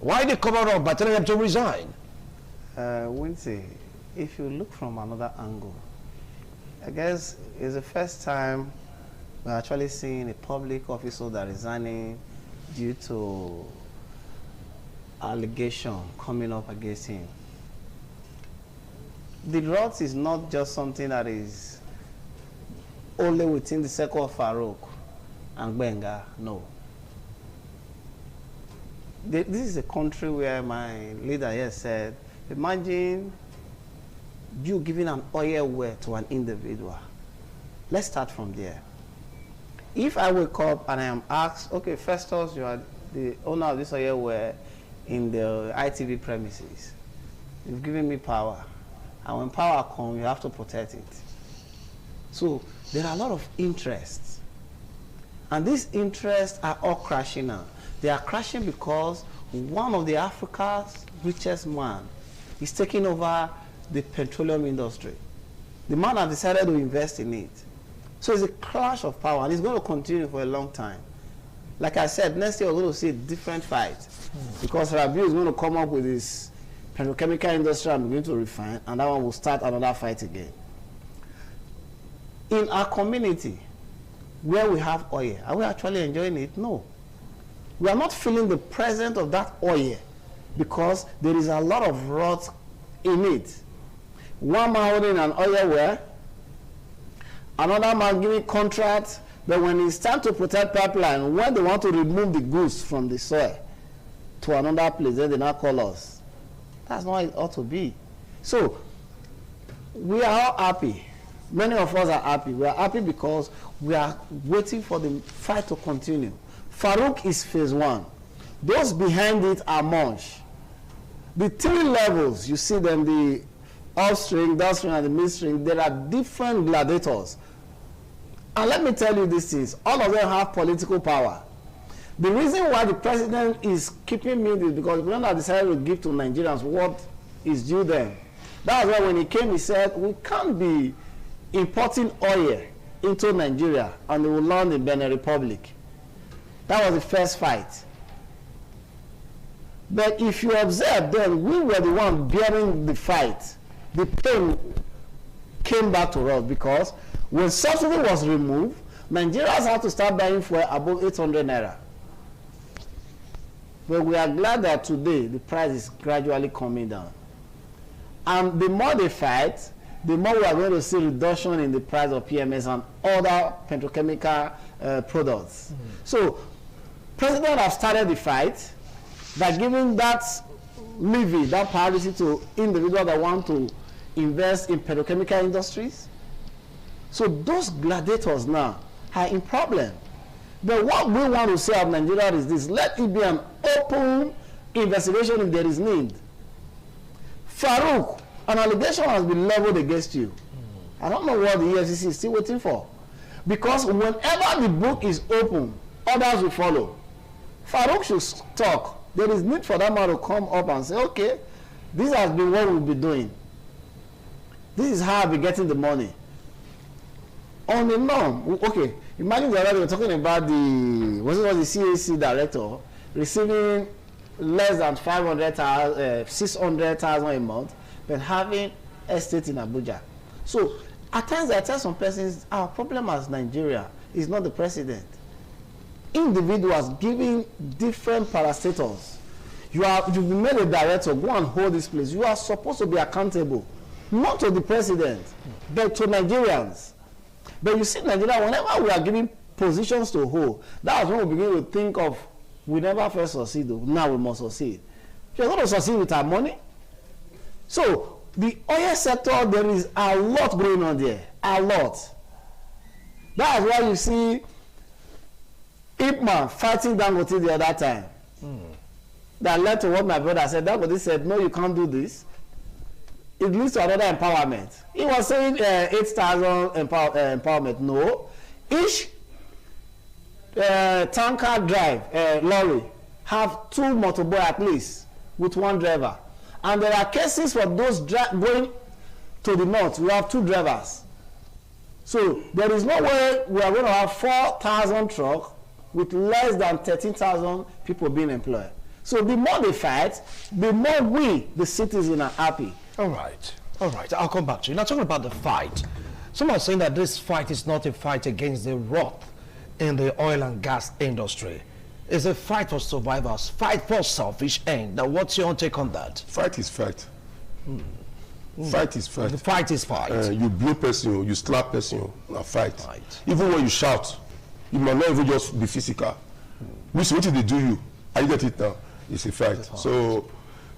Why they cover up by telling them to resign? Wincy, if you look from another angle, I guess it's the first time we're actually seeing a public officer that is resigning due to allegation coming up against him. The rot is not just something that is only within the circle of Farouk and Gbenga, no. This is a country where my leader here said, imagine you giving an oil well to an individual. Let's start from there. If I wake up and I am asked, okay, Festus, you are the owner of this oil well in the ITV premises. You've given me power. And when power comes, you have to protect it. So there are a lot of interests. And these interests are all crashing now. They are crashing because one of the Africa's richest man is taking over the petroleum industry. The man has decided to invest in it. So it's a clash of power, and it's going to continue for a long time. Like I said, next year we're going to see a different fight, because Rabiu is going to come up with his petrochemical industry and begin to refine, and that one will start another fight again. In our community, where we have oil, are we actually enjoying it? No. We are not feeling the presence of that oil because there is a lot of rot in it. One man holding an oil well, another man giving contracts, but when it's time to protect pipeline, when they want to remove the goods from the soil to another place, then they now call us. That's not how it ought to be. So we are all happy. Many of us are happy. We are happy because we are waiting for the fight to continue. Farouk is phase one. Those behind it are much. The three levels, you see them, the upstream, downstream, and the midstream, there are different gladiators. And let me tell you these things, all of them have political power. The reason why the president is keeping me is because the president has decided to give to Nigerians what is due them. That's why when he came, he said, we can't be importing oil into Nigeria and they will land in Benin Republic. That was the first fight. But if you observe, then we were the one bearing the fight. The pain came back to us because when subsidy was removed, Nigerians had to start buying fuel above 800 naira. But we are glad that today the price is gradually coming down. And the more they fight, the more we are going to see reduction in the price of PMS and other petrochemical products. So, President has started the fight by giving that levy, that priority to individuals that want to invest in petrochemical industries. So those gladiators now are in problem. But what we want to say of Nigeria is this: let it be an open investigation if there is need. Farouk, an allegation has been leveled against you. I don't know what the EFCC is still waiting for. Because whenever the book is open, others will follow. Farouk should talk. There is need for that man to come up and say, okay, this has been what we'll be doing. This is how I'll be getting the money. On the norm, okay, imagine the other day we're talking about the CAC director receiving less than 600,000 a month, but having estate in Abuja. So at times I tell some persons, our problem as Nigeria is not the president. Individuals giving different parastatals. You've been made a director, go and hold this place. You are supposed to be accountable, not to the president, but to Nigerians. But you see, Nigeria, whenever we are giving positions to hold, that's when we begin to think of, we never first succeed, now we must succeed. We're going to succeed with our money. So, the oil sector, there is a lot going on there, a lot. That's why you see Ipman fighting Dangote the other time. That led to what my brother said. Dangote said, no, you can't do this. It leads to another empowerment. He was saying 8,000 empowerment. No. Each tanker drive, lorry, have 2 motorboy at least, with 1 driver. And there are cases for those going to the north, we have 2 drivers. So there is no way we are going to have 4,000 trucks with less than 13,000 people being employed. So the more they fight, the more we, the citizens, are happy. All right. I'll come back to you. Now, talking about the fight, someone saying that this fight is not a fight against the rot in the oil and gas industry. It's a fight for survivors, fight for selfish end. Now, what's your take on that? Fight is fight. Fight is fight. The fight is fight. You blow person, you slap person, a fight. Even when you shout, you might not even just be physical. Which what did they do you? I get it now. It's a fight. So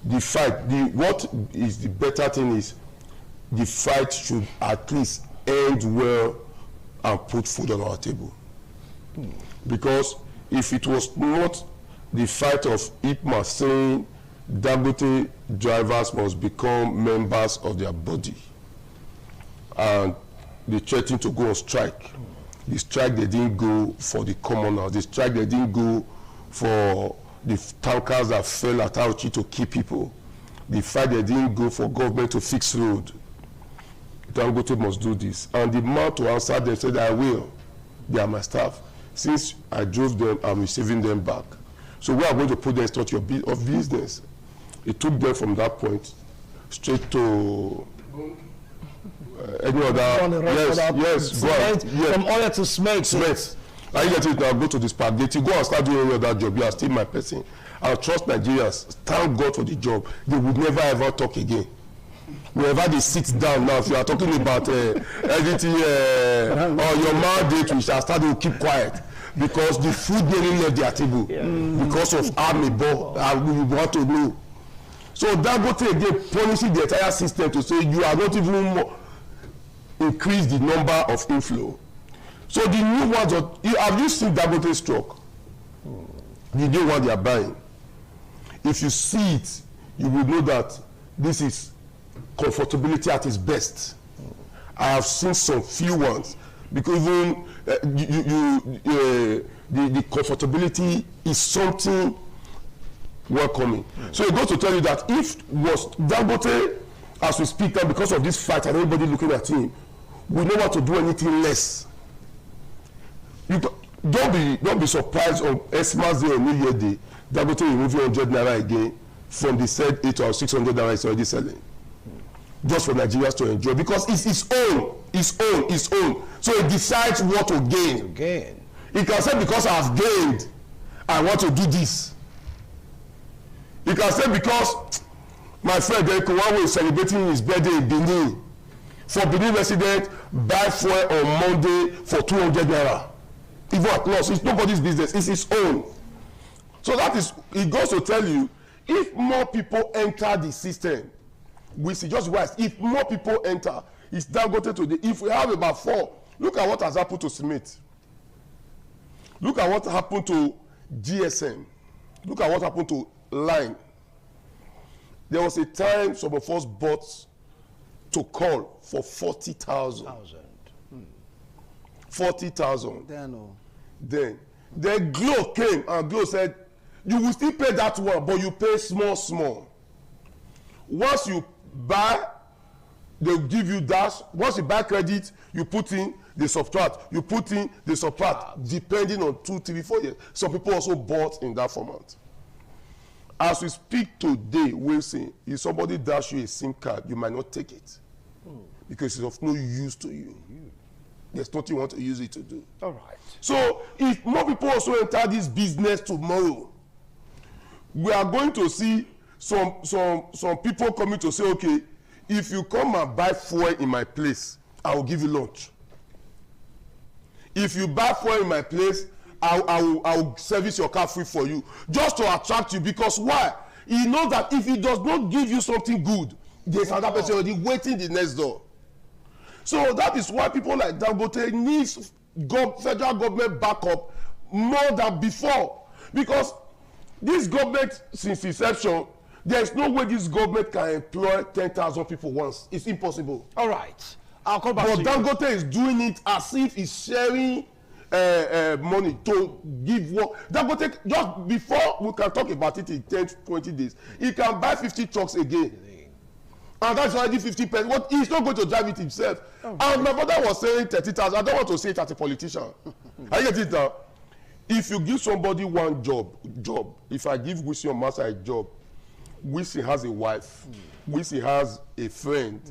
the fight, what is the better thing is the fight should at least end well and put food on our table. Because if it was not the fight of Ipman saying Dangote drivers must become members of their body and they threatened to go on strike. The strike they didn't go for the commoners. The strike they didn't go for the tankers that fell at Auchi to kill people. The fight they didn't go for government to fix road. Dangote must do this. And the man to answer them said, I will. They are my staff. Since I drove them, I'm receiving them back. So we are going to put them in your business. It took them from that point straight to any other. Yes. From oil to smoke. I get it now, go to the spaghetti, go and start doing any other job. You are still my person. I trust Nigerians. Thank God for the job. They would never ever talk again. Whenever they sit down now, if you are talking about anything or your mandate, we shall start to keep quiet. Because the food nearly left their table. Because of Amebo, we want to know. So Dangote again punishing the entire system to say you are not even more increase the number of inflow. So the new ones, have you seen Dangote's truck? The new one they are buying. If you see it, you will know that this is comfortability at its best. I have seen some few ones because even the comfortability is something welcoming. So it goes to tell you that if was Dangote, as we speak now, because of this fight and everybody looking at him, we know what to do anything less. Don't be surprised on Xmas Day or New Year Day, Dangote removing 100 naira again from the said 8 or 600 naira it's already selling. Just for Nigerians to enjoy, because it's its own. So it decides what to gain. It can say because I've gained, I want to do this. It can say because my friend Derek Owawe is celebrating his birthday in Benin. for Benin resident buy fuel on Monday for 200 naira. Even at loss, it's nobody's business, it's his own. So that is, it goes to tell you, if more people enter the system, we see just wise, if more people enter, it's Dangote today. If we have about 4, look at what has happened to Smith. Look at what happened to GSM. Look at what happened to Line. There was a time some of us bought to call for 40,000. 40,000. Then Glo came and Glo said, you will still pay that one, but you pay small. Once you buy, they'll give you dash. Once you buy credit, you put in, they subtract. You put in, they subtract, depending on 2, 3, 4 years. Some people also bought in that format. As we speak today, Wilson, if somebody dash you a SIM card, you might not take it because it's of no use to you. There's nothing you want to use it to do. All right. So if more people also enter this business tomorrow, we are going to see some people coming to say, okay, if you come and buy fuel in my place, I will give you lunch. If you buy fuel in my place, I will service your car free for you, just to attract you. Because why? He knows that if he does not give you something good, there's another person already waiting the next door. So that is why people like Dangote needs federal government backup more than before. Because this government, since inception, there is no way this government can employ 10,000 people once. It's impossible. All right. I'll come back but to Dangote is doing it as if he's sharing money to give work. Dangote, just before we can talk about it in 10, 20 days, he can buy 50 trucks again. And that's already 50%. What, he's not going to drive it himself. And my brother was saying 30,000. I don't want to say it as a politician. I get it now. If you give somebody one job, if I give Wilson or Master a job, Wilson has a wife, Wilson has a friend,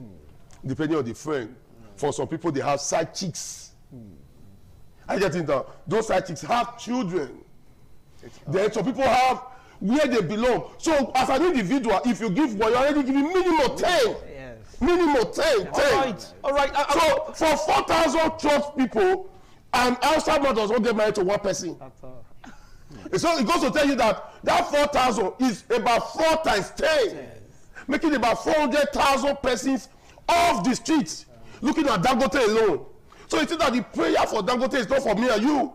depending on the friend. For some people, they have side chicks. I get it now. Those side chicks have children. Then some people have where they belong. So as an individual, if you give one, you're already giving minimum 10. Yes. Minimum 10. All right. So for 4,000 church people, an outside man does not get married to one person. That's all. So it goes to tell you that 4,000 is about 4 times 10, making about 400,000 persons off the streets, looking at Dangote alone. So you see that the prayer for Dangote is not for me and you.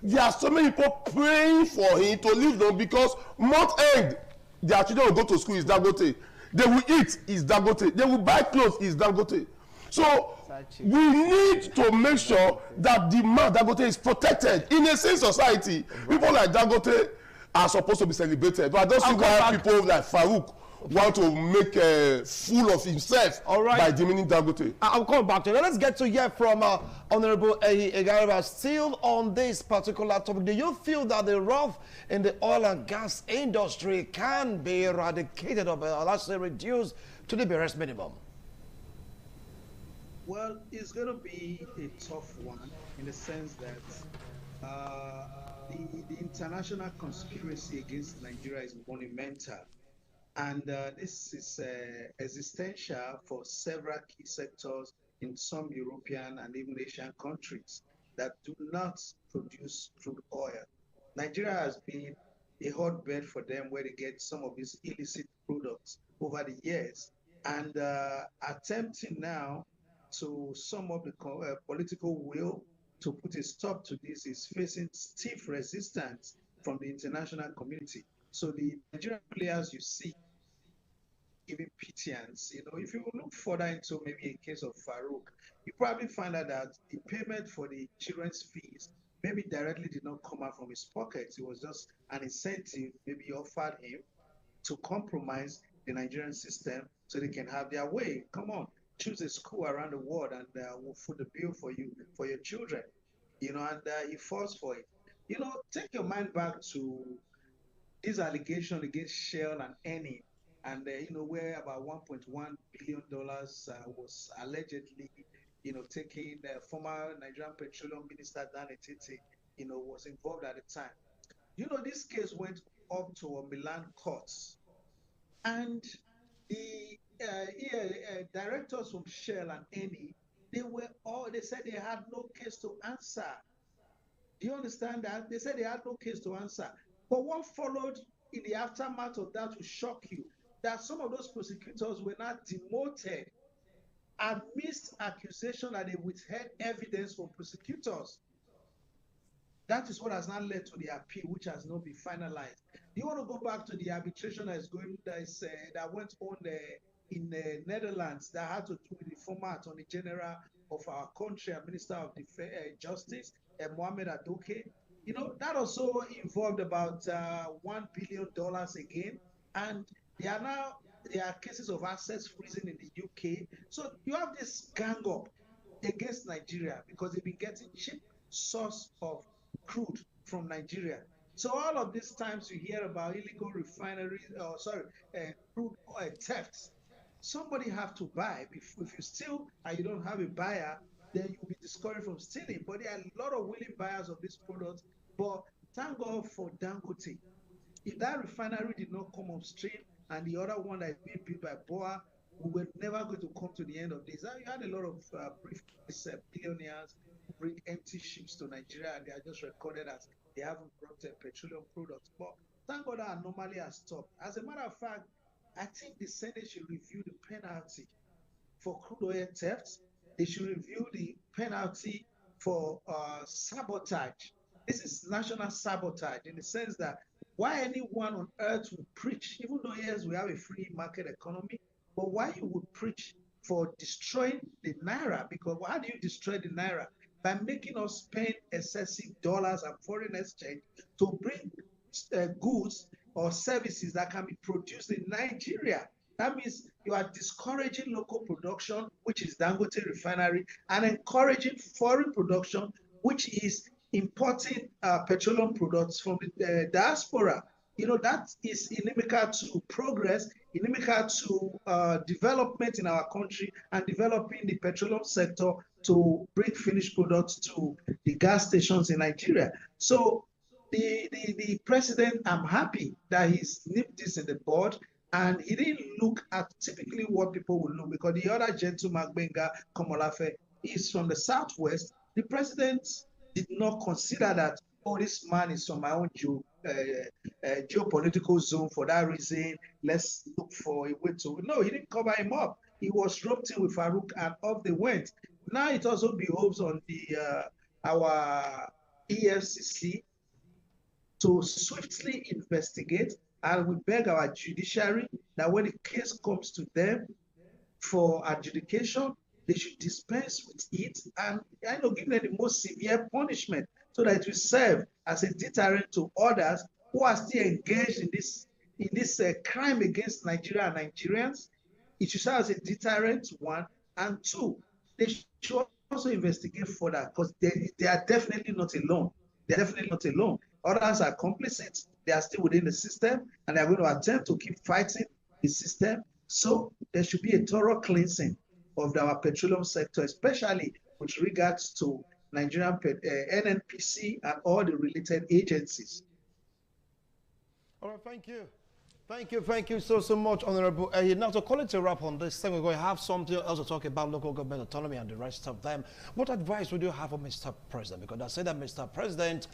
There are so many people praying for him to leave them because month end, their children will go to school, is Dangote. They will eat, is Dangote. They will buy clothes, is Dangote. So we need to make sure that the man Dangote is protected. In a sane society, people like Dangote are supposed to be celebrated. But I don't see why people like Farouk want to make a fool of himself by demeaning Dangote. I'll come back to it. Let's get to hear from Honorable Egareva. Still on this particular topic, do you feel that the rough in the oil and gas industry can be eradicated or let's say reduced to the barest minimum? Well, it's going to be a tough one in the sense that the international conspiracy against Nigeria is monumental. And this is existential for several key sectors in some European and even Asian countries that do not produce crude oil. Nigeria has been a hotbed for them where they get some of these illicit products over the years. And attempting now to sum up the political will to put a stop to this is facing stiff resistance from the international community. So the Nigerian players you see giving pittance, if you look further into maybe a case of Farouk, you probably find out that the payment for the children's fees maybe directly did not come out from his pockets. It was just an incentive maybe offered him to compromise the Nigerian system so they can have their way. Come on, choose a school around the world and we'll foot the bill for you, for your children, and he falls for it. Take your mind back to this allegation against Shell and Eni, and where about $1.1 billion was allegedly, taking the former Nigerian Petroleum Minister Dan Etete, was involved at the time. This case went up to a Milan court, and the directors from Shell and Eni, they said they had no case to answer. Do you understand that? They said they had no case to answer. But what followed in the aftermath of that will shock you. That some of those prosecutors were not demoted amidst accusation that they withheld evidence from prosecutors. That is what has now led to the appeal, which has not been finalized. You want to go back to the arbitration that went on in the Netherlands that had to do with the former Attorney General of our country and Minister of Justice, Mohamed Adoke. You know, that also involved about $1 billion again. And there are cases of assets freezing in the UK. So you have this gang up against Nigeria because they've been getting cheap source of crude from Nigeria. So all of these times you hear about illegal refineries, crude oil thefts. Somebody have to buy. If you steal and you don't have a buyer, then you'll be discouraged from stealing. But there are a lot of willing buyers of these products. But thank God for Dangote. If that refinery did not come up stream and the other one that is being built by BOA, we were never going to come to the end of this. You had a lot of billionaires who bring empty ships to Nigeria and they are just recorded as they haven't brought petroleum products. But thank God that anomaly has stopped. As a matter of fact, I think the Senate should review the penalty for crude oil theft. They should review the penalty for sabotage. This is national sabotage in the sense that why anyone on earth would preach, even though yes, we have a free market economy, but why you would preach for destroying the Naira? Because how do you destroy the Naira? By making us spend excessive dollars and foreign exchange to bring goods or services that can be produced in Nigeria. That means you are discouraging local production, which is Dangote refinery, and encouraging foreign production, which is importing petroleum products from the diaspora. You know, that is inimical to progress, inimical to development in our country and developing the petroleum sector to bring finished products to the gas stations in Nigeria. So the president, I'm happy that he's nipped this in the bud and he didn't look at typically what people would look, because the other gentleman, Gbenga Komolafe, is from the Southwest. The president did not consider that, oh, this man is from my own geopolitical zone. For that reason, let's look for a way to. No, he didn't cover him up. He was roped in with Farouk and off they went. Now it also behoves on our EFCC to swiftly investigate, and we beg our judiciary that when the case comes to them for adjudication, they should dispense with it and give them the most severe punishment so that it will serve as a deterrent to others who are still engaged in this crime against Nigeria and Nigerians. It should serve as a deterrent, one, and two, they should also investigate further because they are definitely not alone. They are definitely not alone. Others are complicit. They are still within the system, and they are going to attempt to keep fighting the system. So there should be a thorough cleansing of our petroleum sector, especially with regards to Nigerian NNPC and all the related agencies. All right, thank you. Thank you so much, Honorable. Now, to call it a wrap on this thing, we're going to have something else to talk about local government autonomy and the rest of them. What advice would you have for Mr. President? Because I say that Mr. President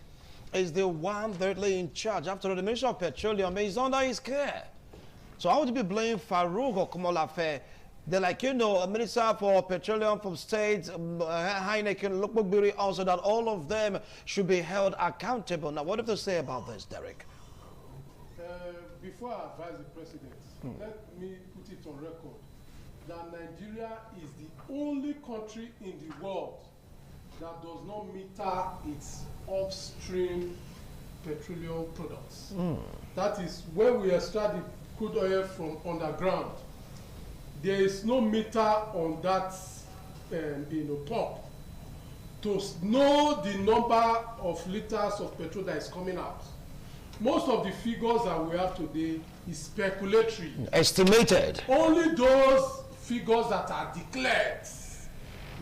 is the one directly in charge. After all, the Minister of Petroleum is under his care. So how would you be blaming Farouk or Komolafe? They're like, you know, a Minister for Petroleum from State, Heineken, Lukbukbiri, also that all of them should be held accountable. Now, what have to say about this, Derek? Before I advise the president, let me put it on record that Nigeria is the only country in the world that does not meter its upstream petroleum products. That is when we extract the crude oil from underground. There is no meter on that pump to know the number of liters of petrol that is coming out. Most of the figures that we have today is speculatory. Estimated. Only those figures that are declared,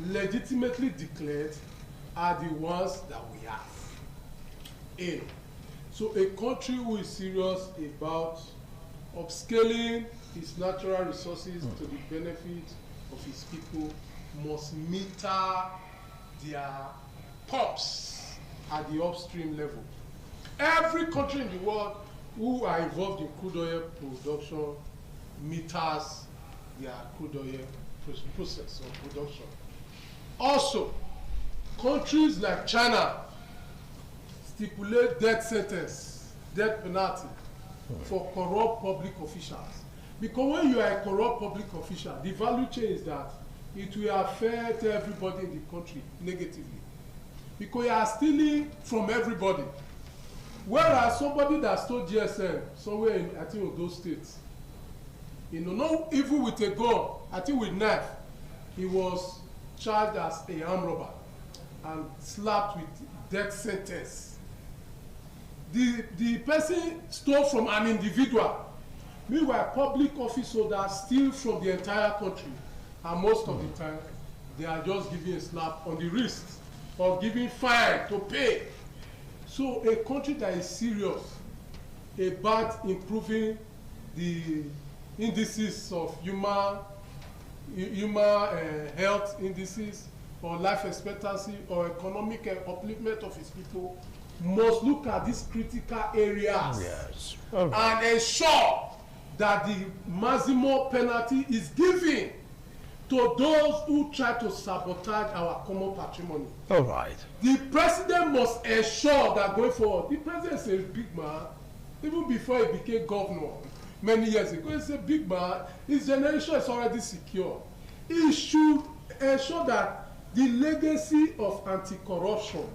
legitimately declared, are the ones that we have. So a country who is serious about upscaling its natural resources to the benefit of its people must meter their pumps at the upstream level. Every country in the world who are involved in crude oil production meters their crude oil process of production. Also, countries like China stipulate death sentence, death penalty for corrupt public officials. Because when you are a corrupt public official, the value chain is that it will affect everybody in the country negatively. Because you are stealing from everybody. Whereas somebody that stole GSM somewhere in, I think, in those states, you know, not even with a gun, I think with knife, he was charged as a armed robber and slapped with death sentence. The person stole from an individual. Meanwhile, public office holders steal from the entire country, and most of the time, they are just giving a slap on the wrist or giving fine to pay. So a country that is serious about improving the indices of human health indices or life expectancy or economic upliftment of its people must look at these critical areas. Yes. And ensure that the maximum penalty is given to those who try to sabotage our common patrimony. All right. The president must ensure that going forward, the president is a big man, even before he became governor many years ago, he's a big man, his generation is already secure. He should ensure that the legacy of anti-corruption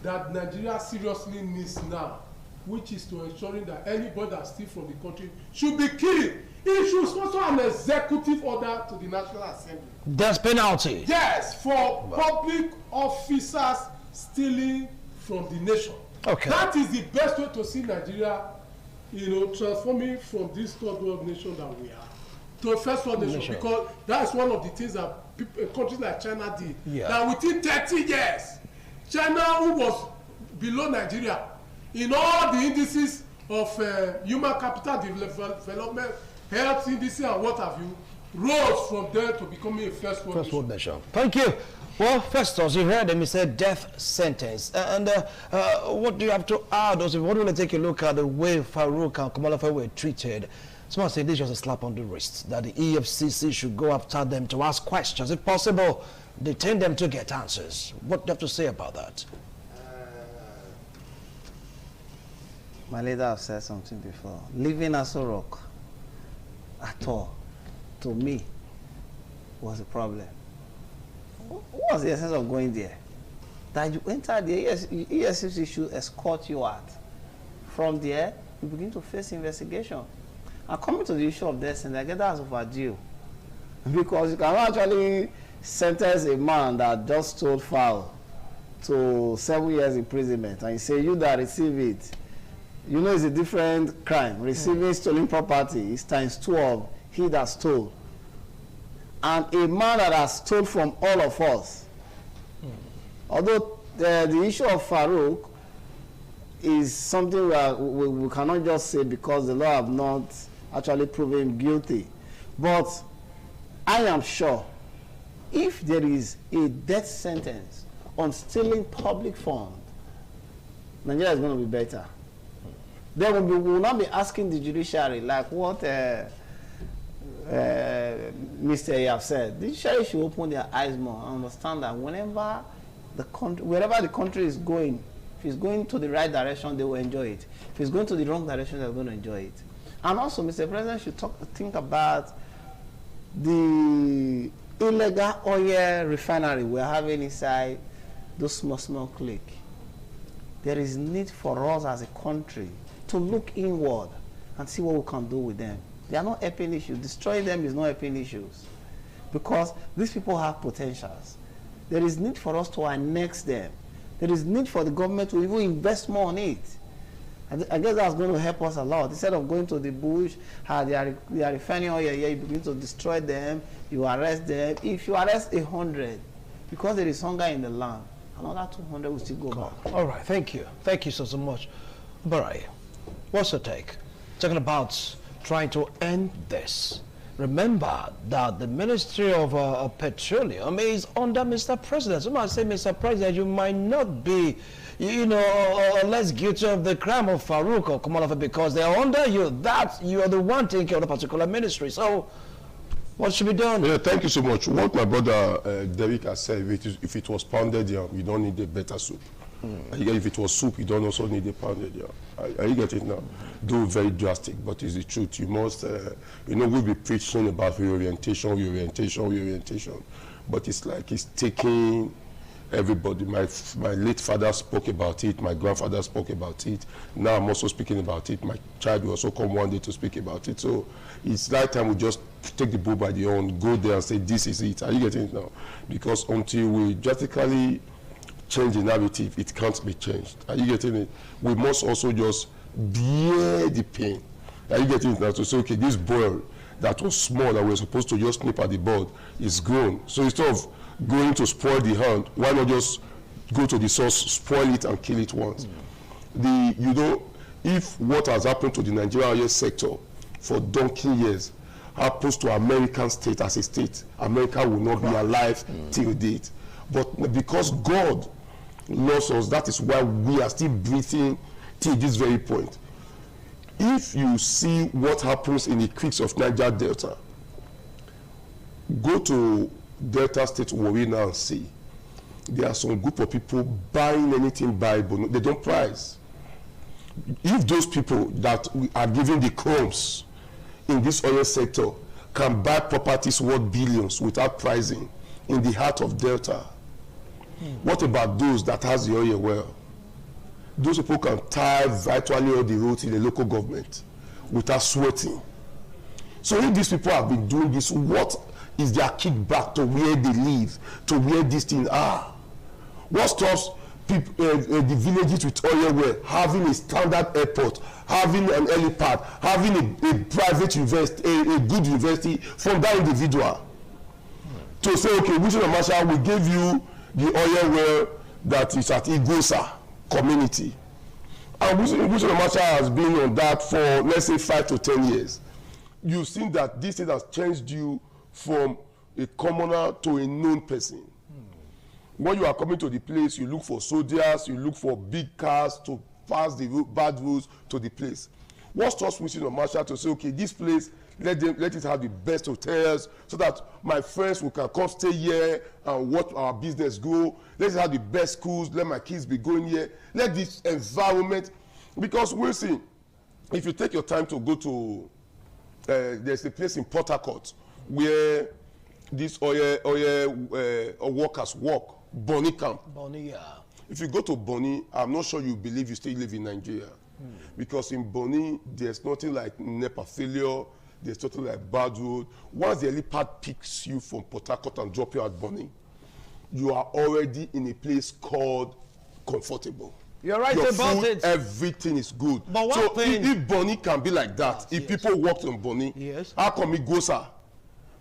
that Nigeria seriously needs now, which is to ensuring that anybody that steals from the country should be killed. He should sponsor an executive order to the National Assembly. Death penalty. Yes, for public officers stealing from the nation. Okay. That is the best way to see Nigeria, you know, transforming from this third world nation that we are to a first world nation. Because that's one of the things that people, countries like China did. Yeah. That within 30 years, China, who was below Nigeria in all the indices of human capital development, health indices and what have you, rose from there to becoming a first world nation. Thank you. Well, Festus, you heard him, he said death sentence. And what do you have to add? Also, what do you want to take a look at the way Farouk and Komolafe were treated? Someone said this was a slap on the wrist, that the EFCC should go after them to ask questions, if possible, detain them to get answers. What do you have to say about that? My leader have said something before. Leaving Aso Rock at all, to me, was a problem. What was the essence of going there? That you enter the EFCC should escort you out. From there, you begin to face investigation. And coming to the issue of death sentence, I get that as overdue. Because you cannot actually sentence a man that just stole fowl to 7 years imprisonment, and you say you that receive it, you know it's a different crime. Receiving stolen property is ×2 of he that stole. And a man that has stolen from all of us. Although the issue of Farouk is something where we cannot just say because the law have not actually proven him guilty. But I am sure if there is a death sentence on stealing public funds, Nigeria is going to be better. Then we will not be asking the judiciary like what Mr. Yaf said. The judiciary should open their eyes more and understand that whenever wherever the country is going, if it's going to the right direction, they will enjoy it. If it's going to the wrong direction, they're going to enjoy it. And also, Mr. President should think about the illegal oil refinery we're having inside those small cliques. There is need for us as a country to look inward and see what we can do with them. They are not helping issues. Destroying them is not helping issues. Because these people have potentials. There is need for us to annex them. There is need for the government to even invest more on it. I guess that's going to help us a lot. Instead of going to the bush, they are refining oil here, you begin to destroy them, you arrest them. If you arrest 100, because there is hunger in the land, another 200 will still go back. All right, thank you. Thank you so much. Barai, what's your take? Talking about trying to end this. Remember that the Ministry of Petroleum is under Mr. President. So I say, Mr. President, you might not be, less guilty of the crime of Farouk or Komalafa because they are under you. That you are the one taking care of the particular ministry. So what should be done? Yeah, thank you so much. What my brother Derek has said, if it was pounded yam, you don't need a better soup. If it was soup, you don't also need a pounded yam. Are you getting it now? Though very drastic, but it's the truth. You must, we'll be preaching about reorientation, but it's like it's taking everybody. My late father spoke about it, my grandfather spoke about it. Now I'm also speaking about it. My child will also come one day to speak about it. So it's like time we just take the bull by the horn, go there and say, this is it. Are you getting it now? Because until we drastically change the narrative, it can't be changed. Are you getting it? We must also just bear the pain. Are you getting it now? To say, okay, this boil that was small that we're supposed to just snip at the bud is grown. So instead of going to spoil the hand, why not just go to the source, spoil it and kill it once? If what has happened to the Nigerian oil sector for donkey years happens to American state as a state, America will not be alive till date. But because God loves us, that is why we are still breathing till this very point. If you see what happens in the creeks of Niger Delta, go to Delta State Warri now and see. There are some group of people buying anything buyable. They don't price. If those people that are giving the crumbs in this oil sector can buy properties worth billions without pricing in the heart of Delta, what about those that has the oil well? Those people can tie virtually all the roads in the local government without sweating. So if these people have been doing this, what is their kickback to where they live, to where these things are? What stops people, the villages with oil well having a standard airport, having an helipad, having a private university, a good university from that individual? To say, okay, Wisdom Marshal, we gave you the oil well that is at Igosa community. And Wisdom Marshal has been on that for, let's say, 5 to 10 years. You've seen that this thing has changed you from a commoner to a known person. When you are coming to the place, you look for soldiers, you look for big cars to pass the bad roads to the place. What stops Wisdom Marshal to say, okay, this place, let it have the best hotels so that my friends who can come stay here and watch our business grow. Let it have the best schools. Let my kids be going here. Let this environment, because we'll see, if you take your time to go to, there's a place in Port Harcourt where these oil workers work, Bonny Camp. Bonny, yeah. If you go to Bonny, I'm not sure you believe you still live in Nigeria. Because in Bonny, there's nothing like NEPA failure. There's nothing like bad road. Once the helipad picks you from Port Harcourt and drop you at Bonny, you are already in a place called comfortable. You're right Your about food, it. Everything is good. But one so thing, if Bonny can be like that, if yes. people walked on Bonny, yes. how come Igosa?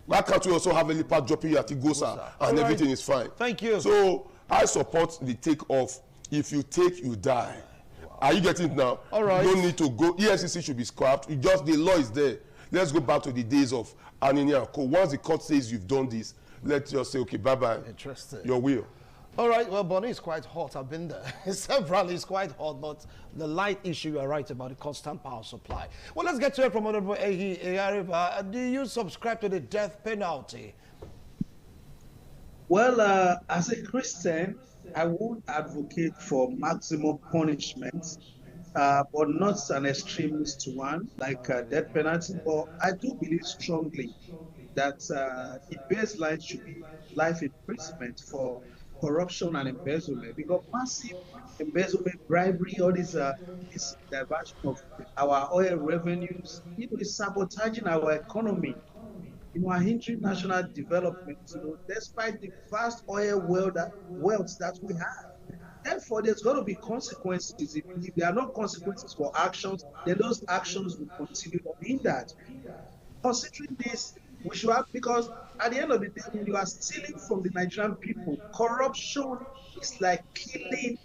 Why can't we also have a helipad dropping you at Igosa and everything is fine? Thank you. So I support the take off. If you take, you die. Wow. Are you getting it now? All right. You don't need to go. EFCC should be scrapped. It just, the law is there. Let's go back to the days of Anini and Co. Once the court says you've done this, let's just say, okay, bye-bye. Interesting. Your will. All right, well, Bonny is quite hot. I've been there. Several is quite hot, but the light issue, you are right about the constant power supply. Well, let's get to it from Honorable Ehi Eyariba. Do you subscribe to the death penalty? Well, as a Christian, I won't advocate for maximum punishment, but not an extremist one like death penalty. But I do believe strongly that the baseline should be life imprisonment for corruption and embezzlement, because massive embezzlement, bribery, all this diversion of our oil revenues, is sabotaging our economy, are hindering national development, despite the vast oil wealth that we have. Therefore, there's going to be consequences. If there are no consequences for actions, then those actions will continue to be that. Considering this, we should have, because at the end of the day, when you are stealing from the Nigerian people, corruption is like killing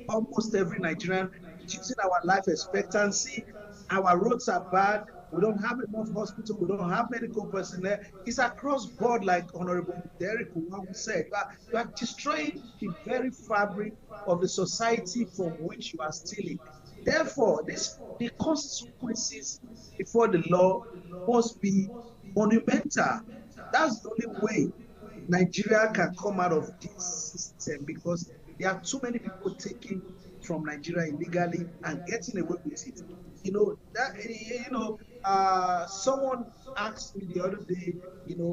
almost every Nigerian, reducing our life expectancy. Our roads are bad, We don't have enough hospital. We don't have medical personnel. It's across board, like Honorable Derek Uwamu said. You are destroying the very fabric of the society from which you are stealing. Therefore, the consequences before the law must be monumental. That's the only way Nigeria can come out of this system, because there are too many people taking from Nigeria illegally and getting away with it. Someone asked me the other day,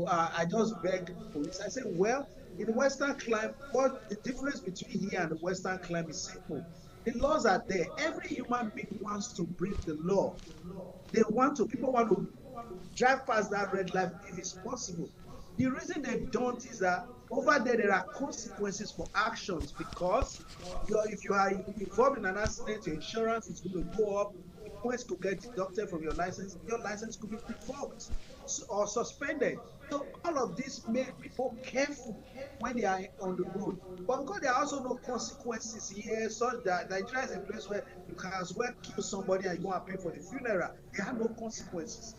I just begged police. I said, well, in the Western climb, what the difference between here and the Western climb is simple. The laws are there. Every human being wants to break the law. People want to drive past that red light if it's possible. The reason they don't is that over there are consequences for actions, because if you are involved in an accident, your insurance is going to go up, points could get deducted from your license could be revoked or suspended. So all of this make people careful when they are on the road. But because there are also no consequences here, such that Nigeria is a place where you can as well kill somebody and you go and pay for the funeral. There are no consequences.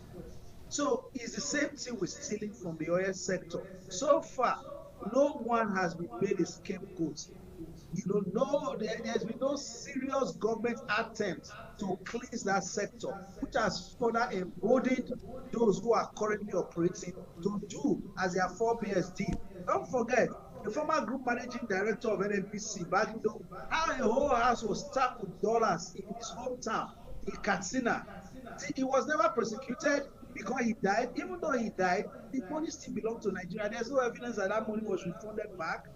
So it's the same thing with stealing from the oil sector. So far, no one has been made a scapegoat. There's been no serious government attempt to cleanse that sector, which has further emboldened those who are currently operating to do as their forebears did. Don't forget, the former group managing director of NNPC, Bagindo, how a whole house was stacked with dollars in his hometown, in Katsina. He was never prosecuted because he died. Even though he died, the money still belonged to Nigeria. There's no evidence that money was refunded back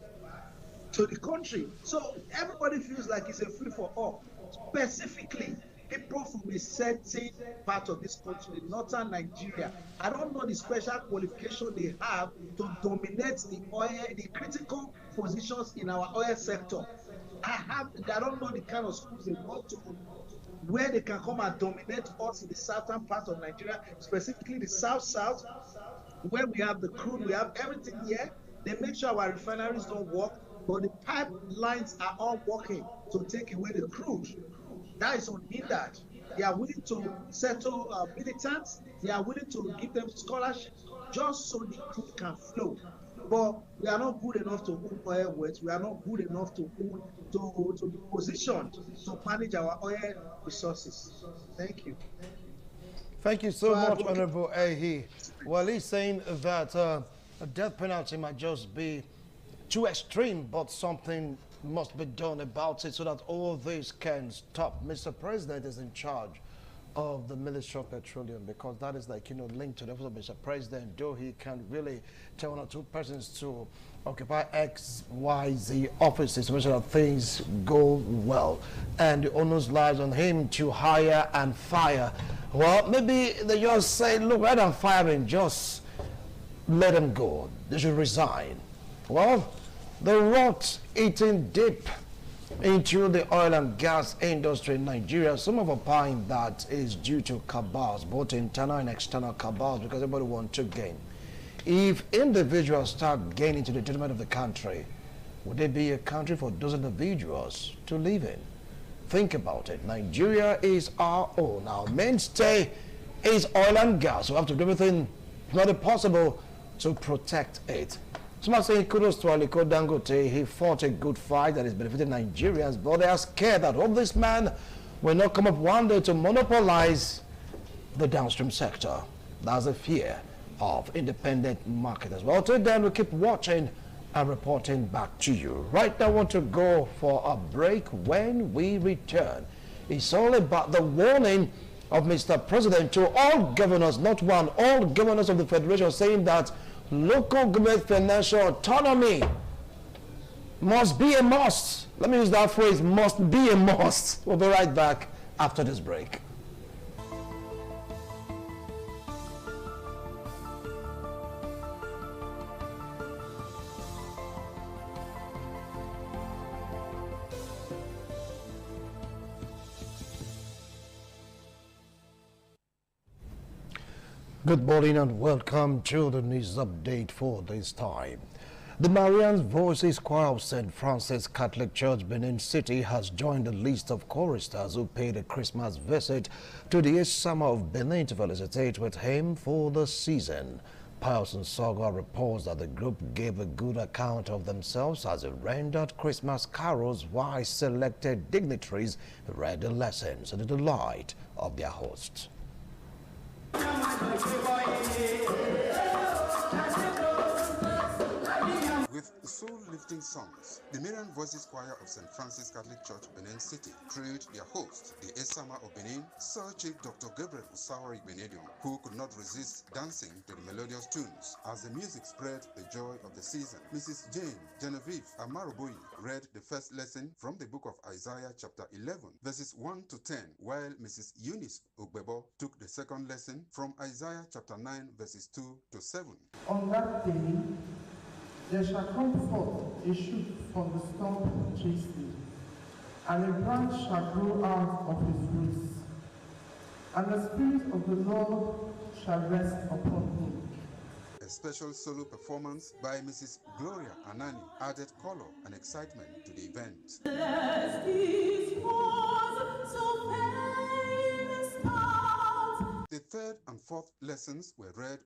to the country. So everybody feels like it's a free for all. Specifically, people from a certain part of this country, northern Nigeria, I don't know the special qualification they have to dominate the critical positions in our oil sector. I don't know the kind of schools they go to where they can come and dominate us in the southern part of Nigeria, specifically the south, where we have the crude, we have everything here. They make sure our refineries don't work, but the pipelines are all working to take away the crude. That is unhindered. They are willing to settle militants. They are willing to give them scholarships just so the crude can flow. But we are not good enough to own oil wells. We are not good enough to be positioned to manage our oil resources. Thank you. Thank you so much, Honorable Ehi. Well, he's saying that a death penalty might just be too extreme, but something must be done about it so that all this can stop. Mr. President is in charge of the Ministry of Petroleum, because that is linked to the office of Mr. President, though he can really tell one or two persons to occupy X, Y, Z offices to make sure that things go well. And the onus lies on him to hire and fire. Well, maybe they just say, look, rather than firing, just let them go. They should resign. Well, the rot eating deep into the oil and gas industry in Nigeria. Some of opine that is due to cabals, both internal and external cabals, because everybody wants to gain. If individuals start gaining to the detriment of the country, would there be a country for those individuals to live in? Think about it. Nigeria is our own. Our mainstay is oil and gas. We have to do everything not possible to protect it. Some are saying kudos to Aliko Dangote. He fought a good fight that has benefited Nigerians, but they are scared that all this man will not come up one day to monopolize the downstream sector. That's a fear of independent marketers. Well, till then, we'll keep watching and reporting back to you. Right now, I want to go for a break. When we return, it's all about the warning of Mr. President to all governors, not one, all governors of the Federation, saying that local government financial autonomy must be a must. Let me use that phrase, must be a must. We'll be right back after this break. Good morning and welcome to the news update for this time. The Marian Voices Choir of St. Francis Catholic Church, Benin City, has joined the list of choristers who paid a Christmas visit to the East Summer of Benin to felicitate with him for the season. Pius Nsoga reports that the group gave a good account of themselves as they rendered Christmas carols while selected dignitaries read the lessons to the delight of their hosts. With soul-lifting songs, the Marian Voices Choir of St. Francis Catholic Church, Benin City, crowed their host, the Esama of Benin, Sir Chief Dr. Gabriel Usawari Benedium, who could not resist dancing to the melodious tunes. As the music spread the joy of the season, Mrs. Jane Genevieve Amaroboyi read the first lesson from the book of Isaiah chapter 11, verses 1 to 10, while Mrs. Eunice Ogbebo took the second lesson from Isaiah chapter 9, verses 2 to 7. On that day, there shall come forth a shoot from the stump chastely, and a branch shall grow out of his roots, and the Spirit of the Lord shall rest upon him. A special solo performance by Mrs. Gloria Anani added color and excitement to the event. The third and fourth lessons were read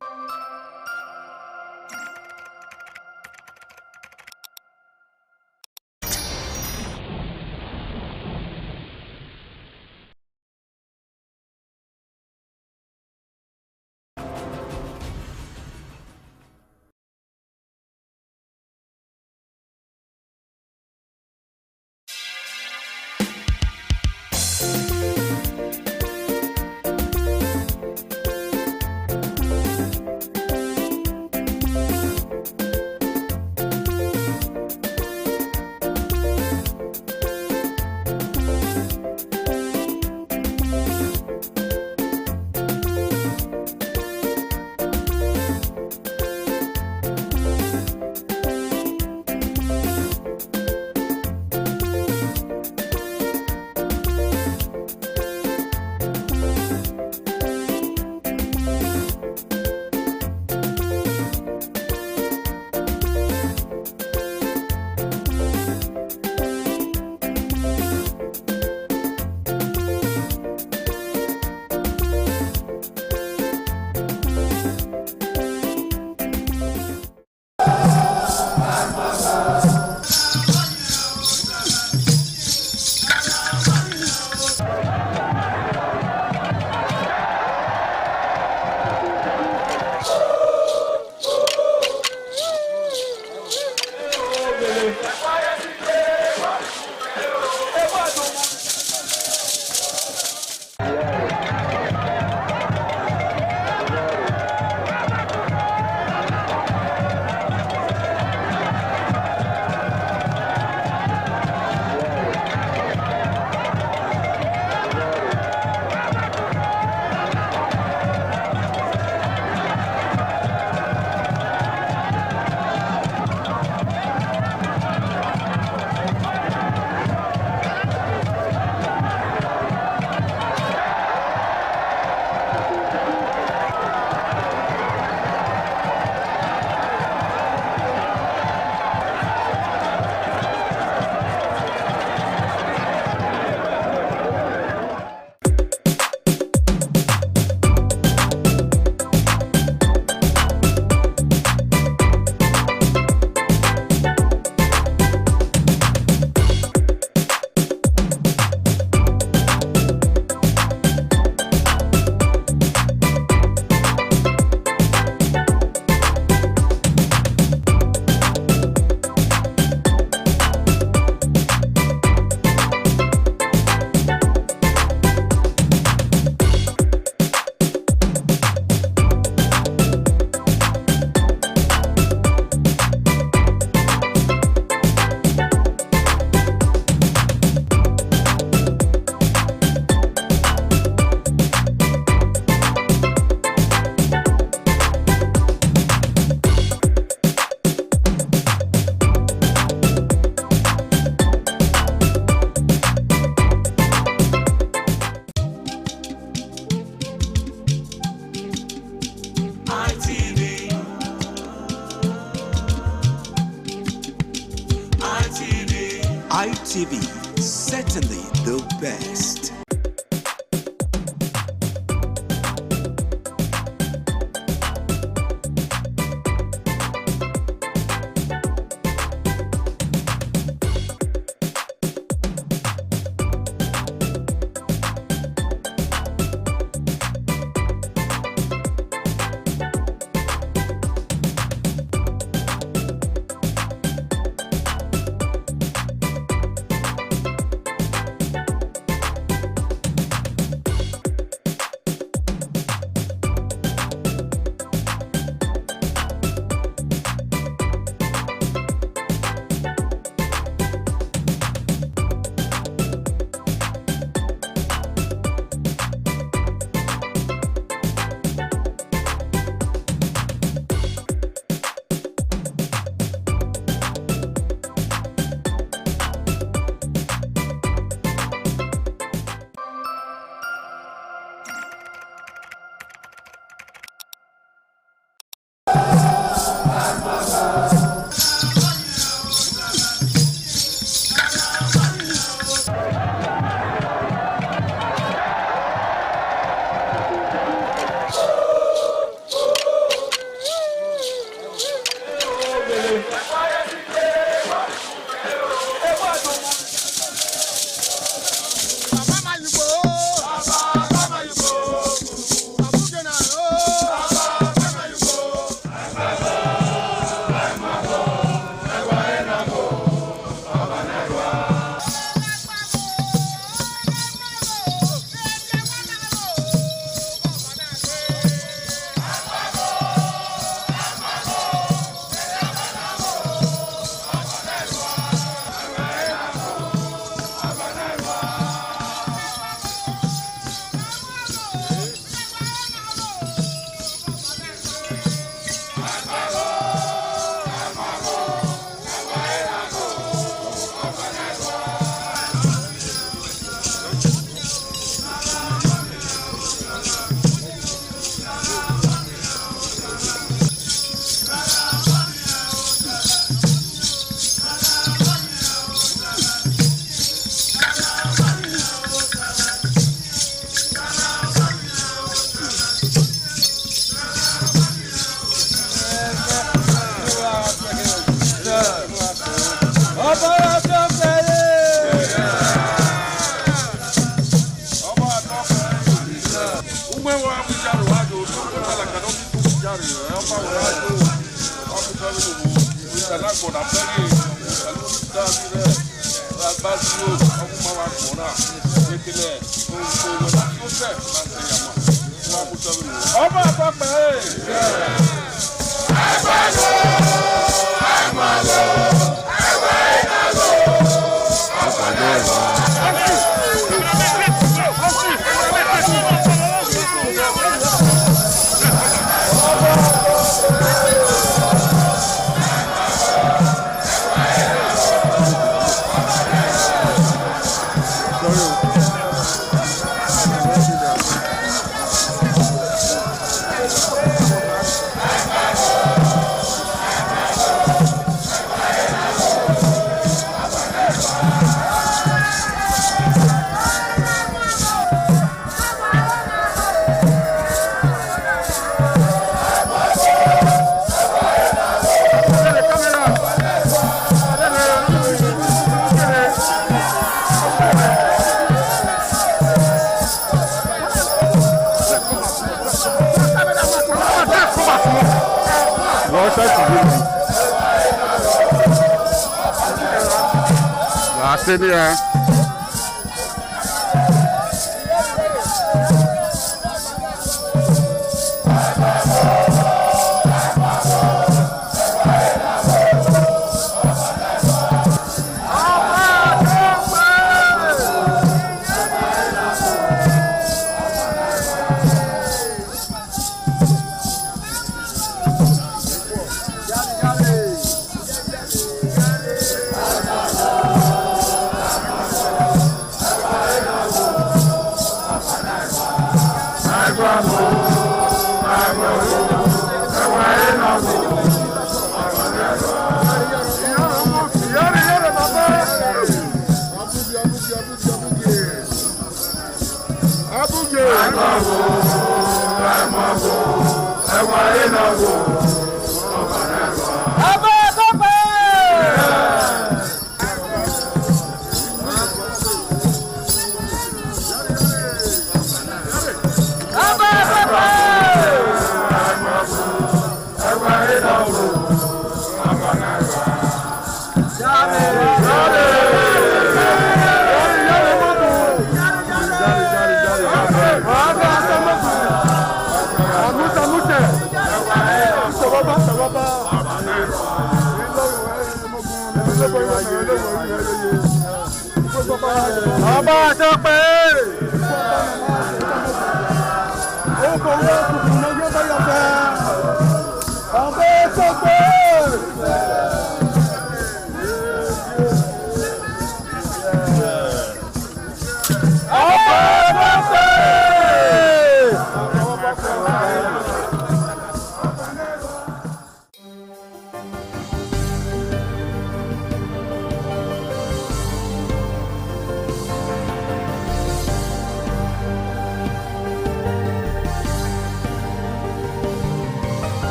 ITV, certainly the best.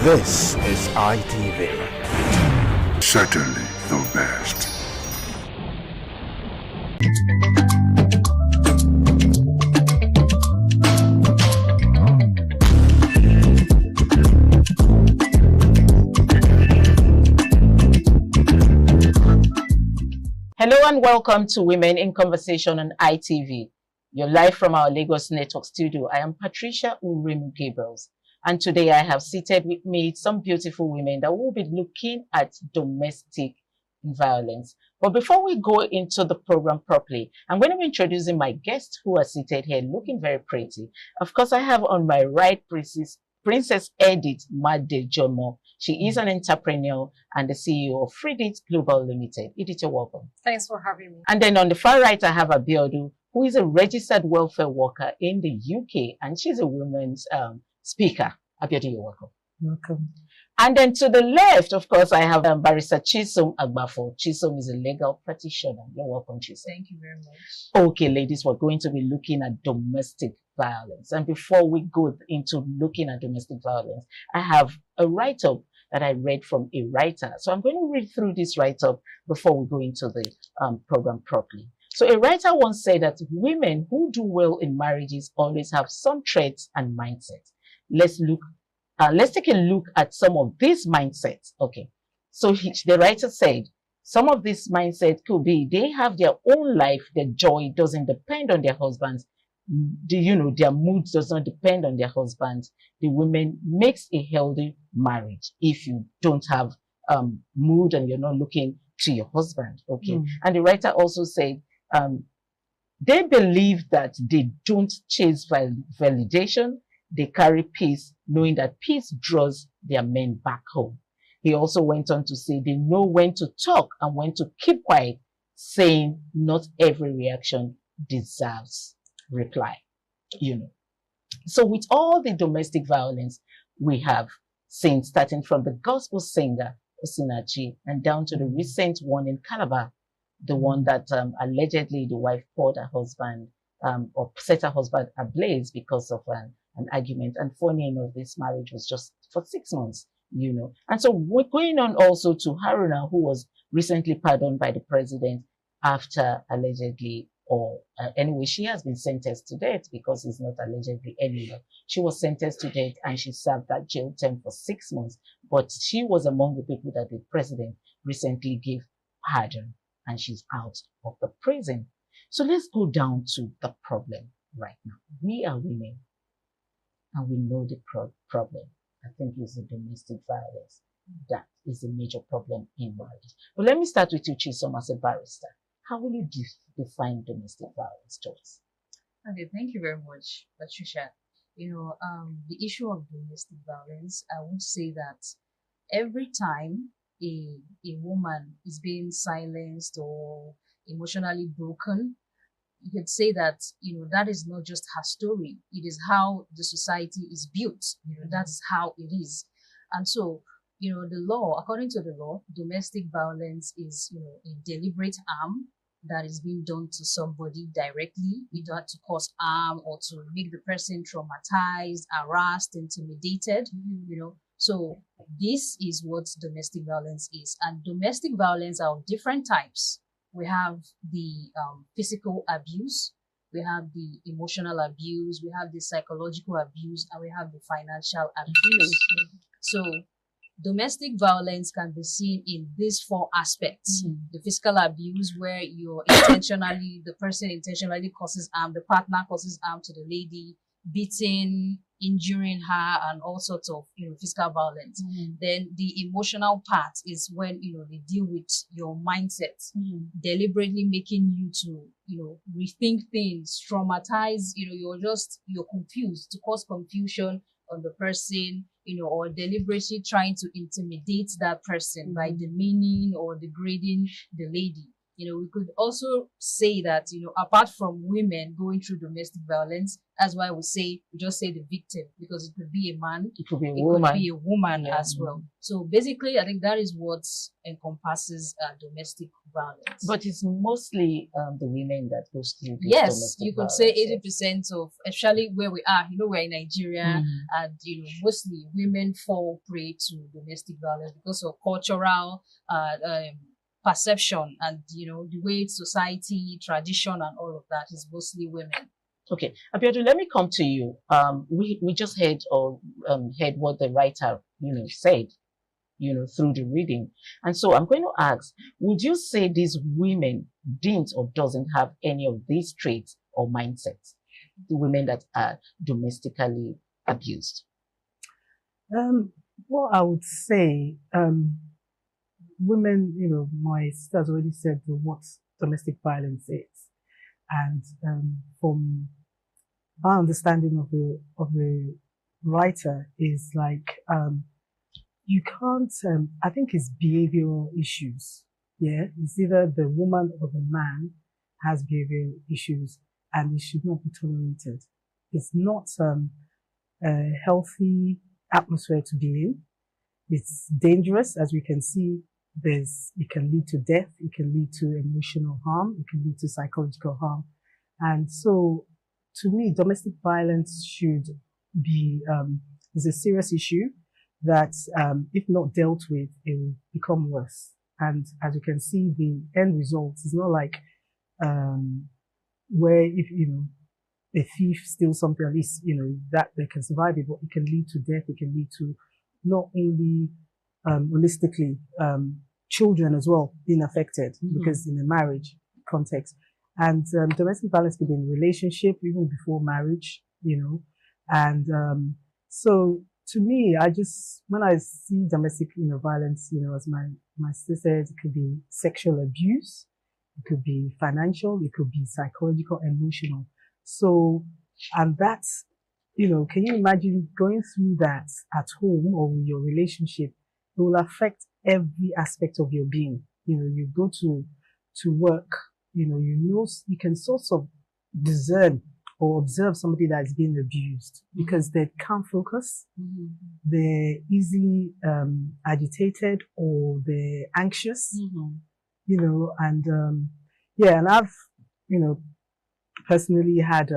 This is ITV. Certainly the best. Hello and welcome to Women in Conversation on ITV. You're live from our Lagos Network studio. I am Patricia Uremu Gabriels. And today I have seated with me some beautiful women that will be looking at domestic violence. But before we go into the program properly, I'm going to be introducing my guests who are seated here looking very pretty. Of course, I have on my right Princess Edith Madejomo. She is an entrepreneur and the CEO of Freedit Global Limited. Edith, you're welcome. Thanks for having me. And then on the far right, I have Abiodun, who is a registered welfare worker in the UK, and she's a women's speaker. Abiodun, you're welcome. Welcome. And then to the left, of course, I have Barrister Chisom Agbafo. Chisom is a legal practitioner. You're welcome, Chisom. Thank you very much. Okay, ladies, we're going to be looking at domestic violence. And before we go into looking at domestic violence, I have a write-up that I read from a writer. So I'm going to read through this write-up before we go into the program properly. So a writer once said that women who do well in marriages always have some traits and mindsets. Let's take a look at some of these mindsets. Okay. So the writer said, some of these mindsets could be they have their own life, their joy doesn't depend on their husbands. Their mood does not depend on their husbands. The women makes a healthy marriage if you don't have mood and you're not looking to your husband. Okay. And the writer also said, they believe that they don't chase validation. They carry peace, knowing that peace draws their men back home. He also went on to say they know when to talk and when to keep quiet, saying not every reaction deserves reply. So with all the domestic violence we have seen, starting from the gospel singer Osinachi and down to the recent one in Calabar, the one that allegedly the wife poured her husband or set her husband ablaze because of an argument. And funny enough, this marriage was just for 6 months, And so we're going on also to Haruna, who was recently pardoned by the president after allegedly, anyway, she has been sentenced to death because it's not allegedly anymore. She was sentenced to death and she served that jail term for 6 months. But she was among the people that the president recently gave pardon and she's out of the prison. So let's go down to the problem right now. We are women. And we know the problem. I think it's the domestic violence. That is a major problem in marriage. But let me start with you, Chisom, as a barrister. How will you define domestic violence to us? Okay, thank you very much, Patricia. The issue of domestic violence, I would say that every time a woman is being silenced or emotionally broken, you could say that, that is not just her story. It is how the society is built. That's how it is. And so, the law, according to the law, domestic violence is, a deliberate harm that is being done to somebody directly, either to cause harm or to make the person traumatized, harassed, intimidated, So this is what domestic violence is. And domestic violence are of different types. We have the physical abuse, we have the emotional abuse, we have the psychological abuse, and we have the financial abuse. So domestic violence can be seen in these four aspects. The physical abuse, where the person intentionally causes harm, the partner causes harm to the lady, beating, injuring her, and all sorts of physical violence. Then the emotional part is when they deal with your mindset, deliberately making you to rethink things, traumatize. You're confused, to cause confusion on the person, or deliberately trying to intimidate that person by demeaning or degrading the lady. We could also say that, apart from women going through domestic violence, that's why we just say the victim, because it could be a man, it could be a woman as well. So basically, I think that is what encompasses domestic violence. But it's mostly the women that goes through this. Yes, you could say 80% of, especially where we are, we're in Nigeria, and mostly women fall prey to domestic violence because of cultural perception and the way society, tradition, and all of that is mostly women. Okay, Abiodun, let me come to you. We just heard what the writer said through the reading, and so I'm going to ask: would you say these women didn't or doesn't have any of these traits or mindsets? The women that are domestically abused. Well, I would say. Women, my sister has already said what domestic violence is, and from our understanding of the writer is like you can't. I think it's behavioral issues. Yeah, it's either the woman or the man has behavioral issues, and it should not be tolerated. It's not a healthy atmosphere to be in. It's dangerous, as we can see. It can lead to death, it can lead to emotional harm, it can lead to psychological harm. And so, to me, domestic violence should be, is a serious issue that, if not dealt with, it will become worse. And as you can see, the end result is not like, where if, a thief steals something, at least, that they can survive it, but it can lead to death, it can lead to not only holistically, children as well being affected because in a marriage context. And domestic violence could be in a relationship even before marriage, And so to me, when I see domestic violence, as my sister said, it could be sexual abuse, it could be financial, it could be psychological, emotional. So, and that's, can you imagine going through that at home or in your relationship? It will affect every aspect of your being. You go to work, you can sort of discern or observe somebody that is being abused because they can't focus. They're easily agitated or they're anxious, and and I've, personally had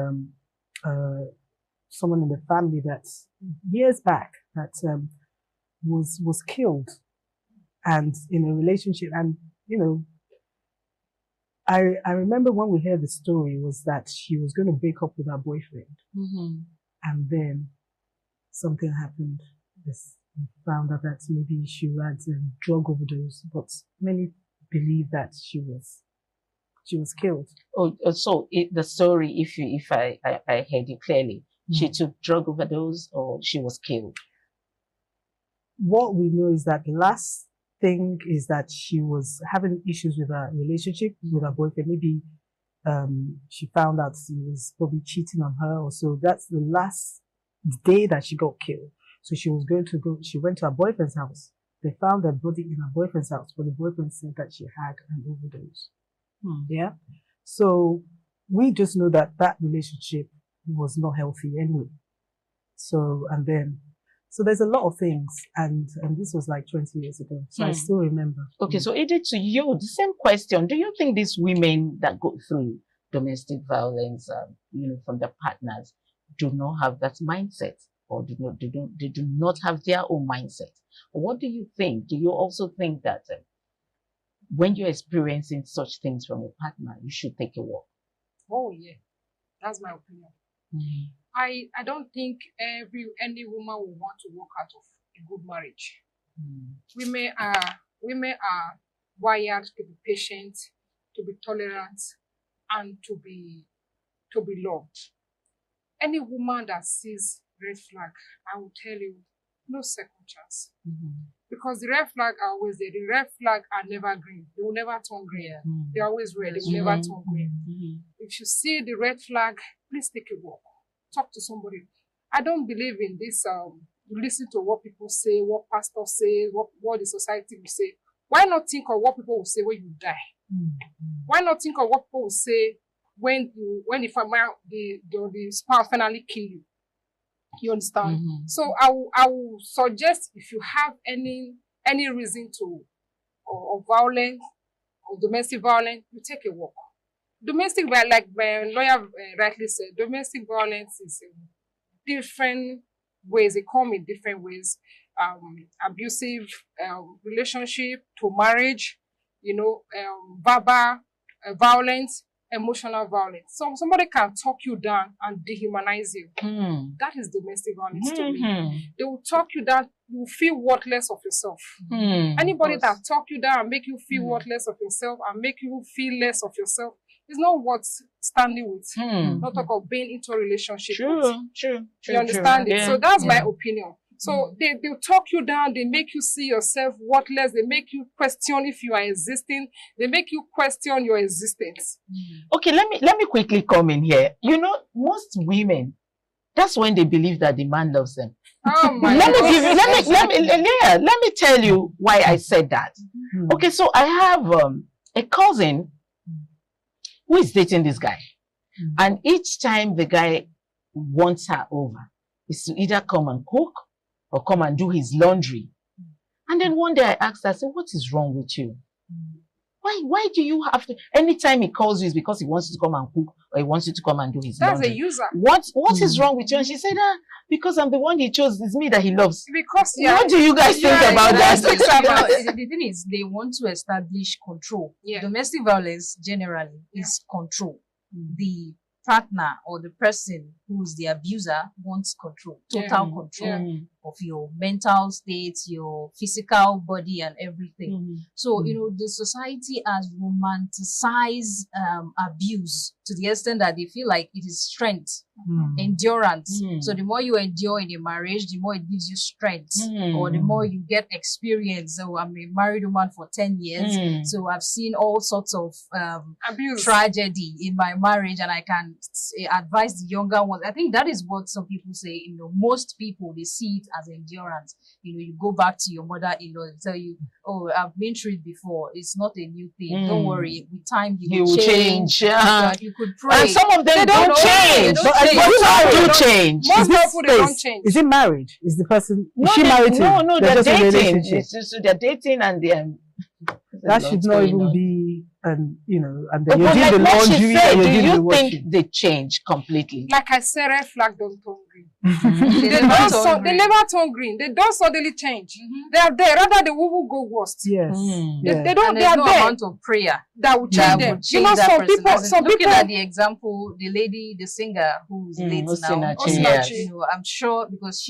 someone in the family that years back that was killed, and in a relationship, and I remember when we heard the story was that she was going to break up with her boyfriend, and then something happened. We found out that maybe she had a drug overdose, but many believe that she was killed. Oh, so the story, if I heard you clearly, she took drug overdose or she was killed. What we know is that the last thing is that she was having issues with her relationship with her boyfriend. Maybe she found out he was probably cheating on her, or so. That's the last day that she got killed. So she went to her boyfriend's house. They found her body in her boyfriend's house, but the boyfriend said that she had an overdose. Yeah. So we just know that relationship was not healthy anyway. So, So there's a lot of things, and this was like 20 years ago, so I still remember. Okay, so Edith, to you, the same question. Do you think these women that go through domestic violence, from their partners, do not have that mindset, or they do not have their own mindset? What do you think? Do you also think that when you're experiencing such things from a partner, you should take a walk? Oh yeah, that's my opinion. I don't think any woman will want to walk out of a good marriage. Women are wired to be patient, to be tolerant, and to be loved. Any woman that sees red flag, I will tell you, no second chance. Because the red flag are always there. The red flag are never green. They will never turn green. They're always red. They will never turn green. If you see the red flag, please take a walk. Talk to somebody. I don't believe in this. You listen to what people say, what pastors say, what the society will say. Why not think of what people will say when you die? Why not think of what people will say when the spouse finally kill you? You understand? So I will suggest, if you have any reason to or violence or domestic violence, you take a walk. Domestic violence, like my lawyer rightly said, domestic violence is in different ways. They come in different ways. Abusive relationship to marriage, verbal violence, emotional violence. So somebody can talk you down and dehumanize you. That is domestic violence to me. They will talk you down. You feel worthless of yourself. Anybody that talk you down and make you feel worthless of yourself and make you feel less of yourself is not worth standing with. Not talk of being into a relationship. True. You understand it? So that's my opinion. So they'll talk you down, they make you see yourself worthless, they make you question if you are existing, they make you question your existence. Okay, let me quickly come in here. Most women, that's when they believe that the man loves them. Oh my let me tell you why I said that. Okay, so I have a cousin who is dating this guy. And each time the guy wants her over, is to either come and cook or come and do his laundry. And then one day I asked her, I said, what is wrong with you? Why do you have to, anytime he calls you, it's because he wants you to come and cook or he wants you to come and do his laundry. That's a user. What is wrong with you? And she said, because I'm the one he chose, it's me that he loves. Because what do you guys think about that? The thing is, they want to establish control. Domestic violence generally is control. The partner or the person who is the abuser wants control, total control of your mental state, your physical body and everything. So, the society has romanticized abuse to the extent that they feel like it is strength, endurance. So the more you endure in a marriage, the more it gives you strength, or the more you get experience. So I'm a married woman for 10 years, so I've seen all sorts of abuse, tragedy in my marriage, and I can advise the younger ones. I think that is what some people say. Most people, they see it as endurance. You go back to your mother-in-law and tell you, oh, I've been through it before. It's not a new thing. Don't worry. With time, he will change. You could pray. And some of them don't change. But some do change. Most people, they don't change. Is it marriage? Is the person, is she married to? No, they're dating. So they're dating and they're... That should not even be, and then you're doing the laundry and you're doing the washing. Do you think they change completely? Like I said, red flag don't turn green. They never turn green. They don't suddenly change. They are there. Rather, they will go worst. Yes. They don't. And they are no there. amount of prayer that will change them. Some people. Looking at the example, the lady, the singer who's late now. I'm sure because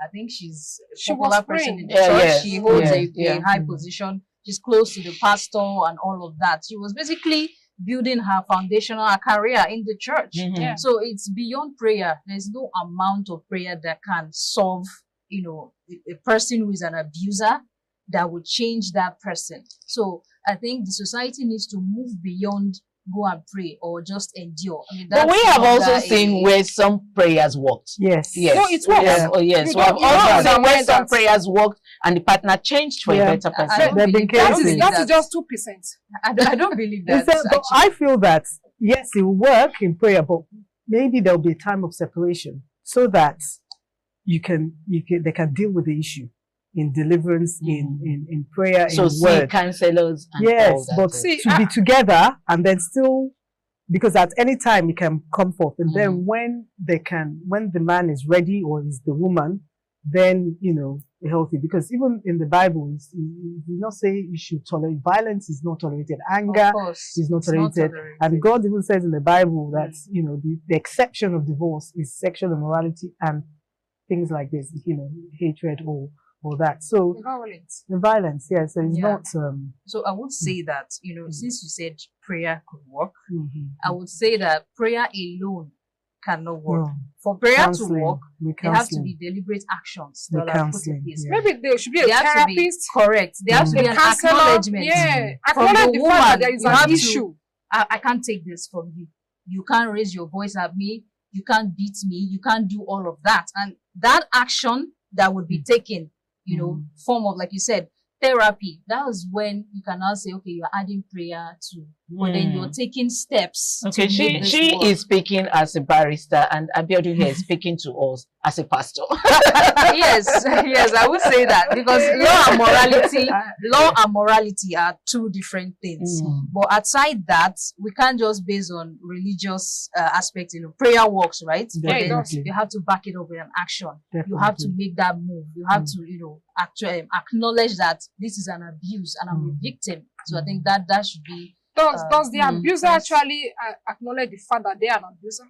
I think she's a popular person in the church. She holds a high position. She's close to the pastor and all of that. She was basically building her foundational career in the church. So it's beyond prayer. There's no amount of prayer that can solve, a person who is an abuser that would change that person. So I think the society needs to move beyond go and pray or just endure. But we have also seen where some prayers worked. Yes. No, it works. Yes. We have also seen where some prayers worked and the partner changed for a better person. That is just 2%. I don't believe that. But I feel that, yes, it will work in prayer, but maybe there will be a time of separation so that they can deal with the issue in deliverance, in prayer, so in word. counselors and yes, all that. but to be together and then still, because at any time it can come forth, and then when the man is ready or is the woman, then healthy. Because even in the Bible, it does not say you should tolerate violence. Is not tolerated. Anger is not tolerated. And God even says in the Bible that the exception of divorce is sexual immorality and things like this. Hatred or that. So the violence, yeah. So it's not. So I would say that since you said prayer could work, I would say that prayer alone cannot work. For prayer to work, there have to be deliberate actions that are put in place. Maybe there should be a therapist. Correct. There has to be an acknowledgement. Acknowledge the fact that there is an issue. I can't take this from you. You can't raise your voice at me. You can't beat me. You can't do all of that. And that action that would be taken, form of, like you said, therapy. That was when you can now say, okay, you're adding prayer to, but then you're taking steps. Okay, she is speaking as a barrister, and Abiodun here is speaking to us as a pastor. yes, I would say that, because law and morality are two different things. But outside that, we can't just base on religious aspects. Prayer works, right? But you have to back it up with an action. You have to make that move. You have to, actually acknowledge that this is an abuse and I'm a victim. So I think that should be. Does the abuser actually acknowledge the fact that they are an abuser?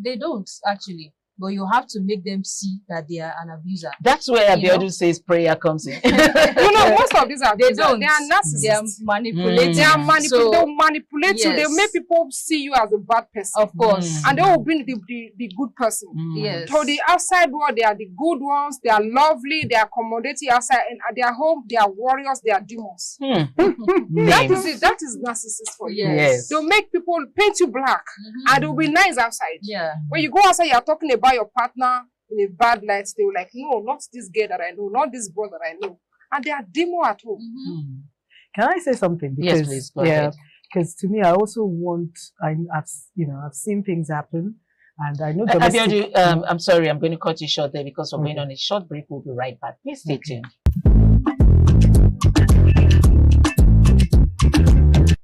They don't actually, but you have to make them see that they are an abuser. That's where Abiodun says prayer comes in. Most of these abusers, they are narcissists. They are manipulating. They'll manipulate you. They'll make people see you as a bad person. Of course. And they will bring the good person. Yes. So the outside world, they are the good ones. They are lovely. They are accommodating outside. And at their home, they are warriors. They are demons. That is narcissist for you. Yes. They'll make people paint you black. And they'll be nice outside. Yeah. When you go outside, you're talking about your partner in a bad light. They were like, no, not this girl that I know, not this boy that I know. And they are demo at home. Can I say something? Because, yes, please. Go ahead. Because to me, I also want. I've seen things happen, and I know. I'm sorry, I'm going to cut you short there because we're going on a short break. We'll be right back. Please stay tuned.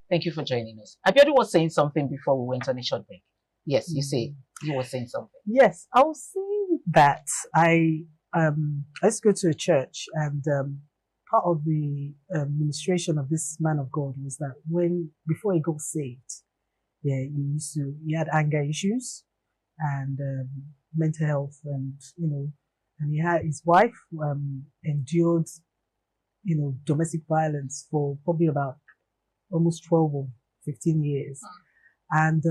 Thank you for joining us. Abiodun was saying something before we went on a short break. Yes, you were saying something. Yes, I was saying that I used to go to a church, and part of the administration of this man of God was that before he got saved, he had anger issues and mental health, and he had his wife endured domestic violence for probably about almost 12 or 15 years, and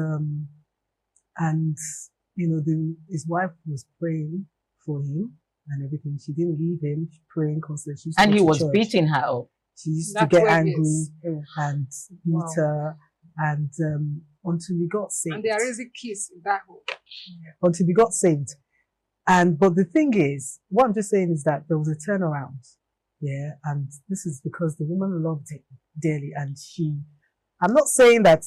his wife was praying for him and everything. She didn't leave him, praying constantly. And he was beating her up. She used to get angry and beat her, and until he got saved. And they are raising kids in that home. Until he got saved. But the thing is, what I'm just saying is that there was a turnaround. Yeah, and this is because the woman loved him dearly, and I'm not saying that,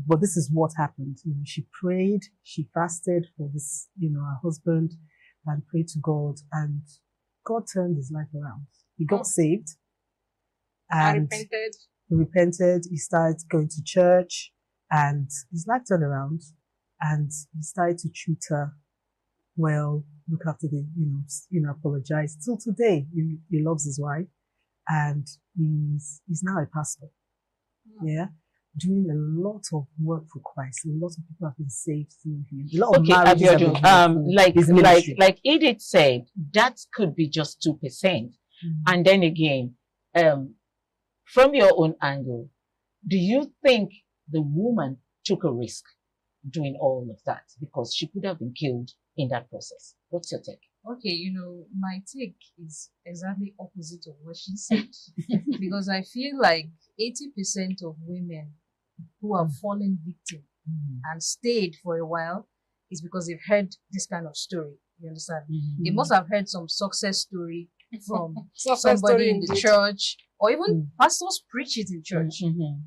but this is what happened. She prayed, she fasted for this, her husband, and prayed to God, and God turned his life around. He got saved, and he repented. He started going to church, and his life turned around, and he started to treat her well, look after apologize. Till today, he loves his wife, and he's now a pastor. Yeah, doing a lot of work for Christ. A lot of people have been saved through him. A lot of marriages have been like Edith said, that could be just 2%. And then again, from your own angle, do you think the woman took a risk doing all of that because she could have been killed in that process? What's your take? Okay, my take is exactly opposite of what she said. Because I feel like 80% of women who have fallen victim and stayed for a while is because they've heard this kind of story. You understand? They must have heard some success story from somebody in the church, or even pastors preach it in church.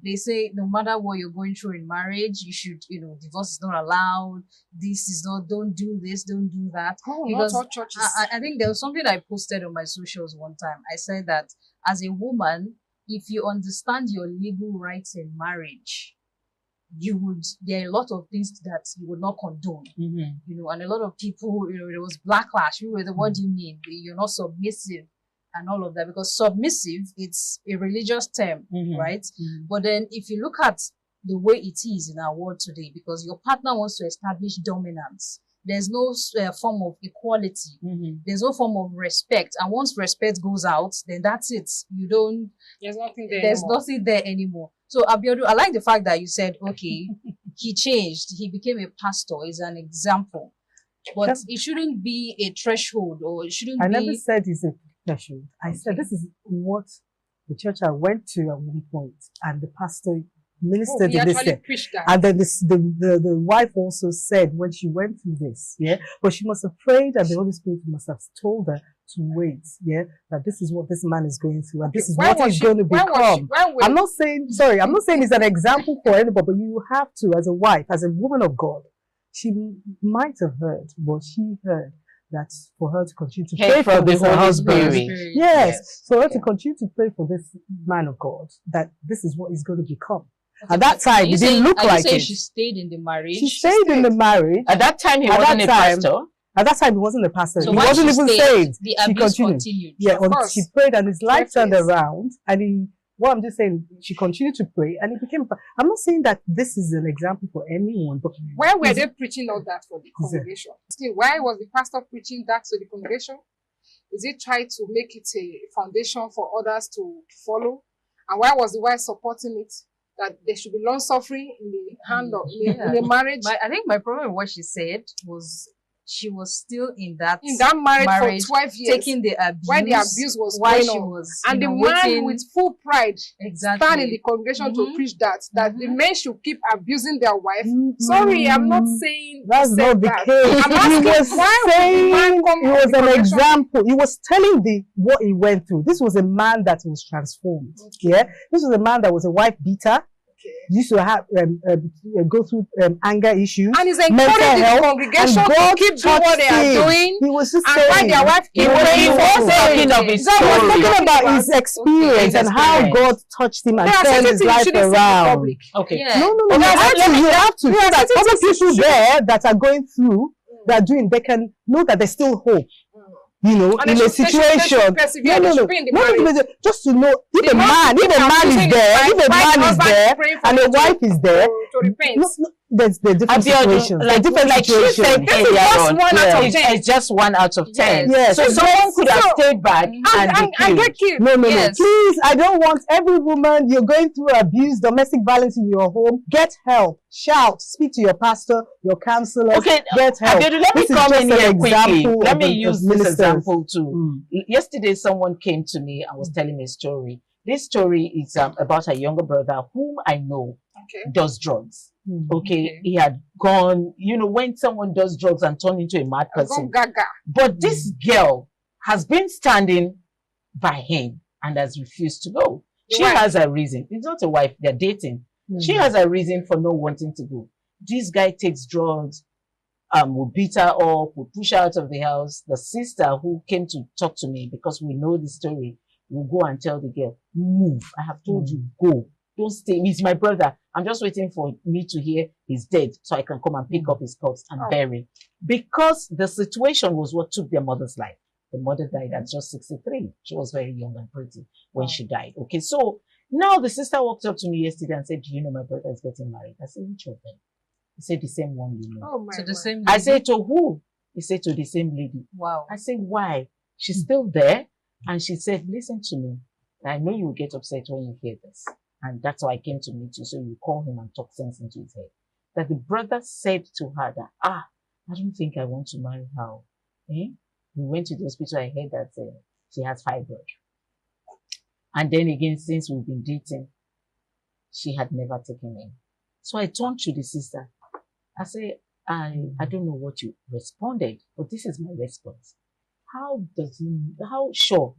They say no matter what you're going through in marriage, you should, divorce is not allowed. This is not, don't do this, don't do that. Oh, because not all churches. I think there was something I posted on my socials one time. I said that as a woman, if you understand your legal rights in marriage, there are a lot of things that you would not condone, and a lot of people, there was backlash. What do you mean? You're not submissive and all of that, because submissive, it's a religious term, right? But then if you look at the way it is in our world today, because your partner wants to establish dominance, there's no form of equality. There's no form of respect. And once respect goes out, then that's it. There's nothing there There's anymore. nothing there anymore. So Abiodun, I like the fact that you said, okay, he changed. He became a pastor. Is an example. But it shouldn't be a threshold, or it shouldn't I be... never said it's a threshold. I said this is what the church I went to at one point, and the pastor ministered he in this actually thing. preached that. And then the wife also said when she went through this, but she must have prayed, and the Holy Spirit must have told her to wait, that this is what this man is going through, and this is what he's going to become. I'm not saying it's an example for anybody, but you have to, as a wife, as a woman of God, she might have heard what she heard, that for her to continue to pray for this husband. Yes, for her to continue to pray for this man of God, that this is what he's going to become. At that time, it didn't look like it. She stayed in the marriage. She stayed in the marriage. At that time, he wasn't a pastor. At that time, he wasn't a pastor. So he wasn't even saved. The abuse continued. Yeah, she prayed, and his life turned around. And I'm just saying, she continued to pray, and it became. I'm not saying that this is an example for anyone, but why were they preaching all that for the congregation? Still, why was the pastor preaching that to the congregation? Is he trying to make it a foundation for others to follow? And why was the wife supporting it? That there should be long suffering in the hand of in a marriage. I think my problem with what she said was she was still in that marriage for 12 years, taking the abuse while the abuse was while going she on. was and the man with full pride stand in the congregation to preach that the men should keep abusing their wife. Sorry, I'm not saying that's not the case. I'm asking, he was saying it was an example. He was telling what he went through. This was a man that was transformed. This was a man that was a wife beater. Used to have go through anger issues, and he's encouraging the congregation to keep doing what they are doing. He was just saying, their wife he was talking of his story. He was talking about his experience and how God touched him and turned his life around. Okay. No. You have to. So that other people there that are going through, they can know that there's still hope. In a situation. Just to know if a man is there, and a wife is there, there's the different situations. Like she said earlier, it's just 1 out of 10. Yes. So someone could have stayed back and get killed. No. Please, I don't want every woman you're going through abuse, domestic violence in your home. Get help. Shout. Speak to your pastor, your counselor. Okay, get help. Let me come in here quickly. Let me use this ministers. example too. Yesterday, someone came to me and was telling me a story. This story is about a younger brother whom I know does drugs. Okay, he had gone, when someone does drugs and turn into a mad person. But this girl has been standing by him and has refused to go. She has a reason. It's not a wife, they're dating. She has a reason for not wanting to go. This guy takes drugs, will beat her up, will push her out of the house. The sister who came to talk to me, because we know the story, will go and tell the girl, move. I have told you, go. Don't stay. He's my brother. I'm just waiting for me to hear he's dead so I can come and pick up his corpse and bury. Because the situation was what took their mother's life. The mother died at just 63. She was very young and pretty when she died. Okay, so now the sister walked up to me yesterday and said, do you know my brother is getting married? I said, which of them? He said, the same one you know. So the same lady? I said, to who? He said, to the same lady. Wow. I said, why? She's still there. And she said, listen to me. I know you will get upset when you hear this. And that's why I came to meet you. So you call him and talk sense into his head. That the brother said to her that, I don't think I want to marry her. We went to the hospital. I heard that she has fibroid. And then again, since we've been dating, she had never taken him. So I turned to the sister. I said, I don't know what you responded, but this is my response. How sure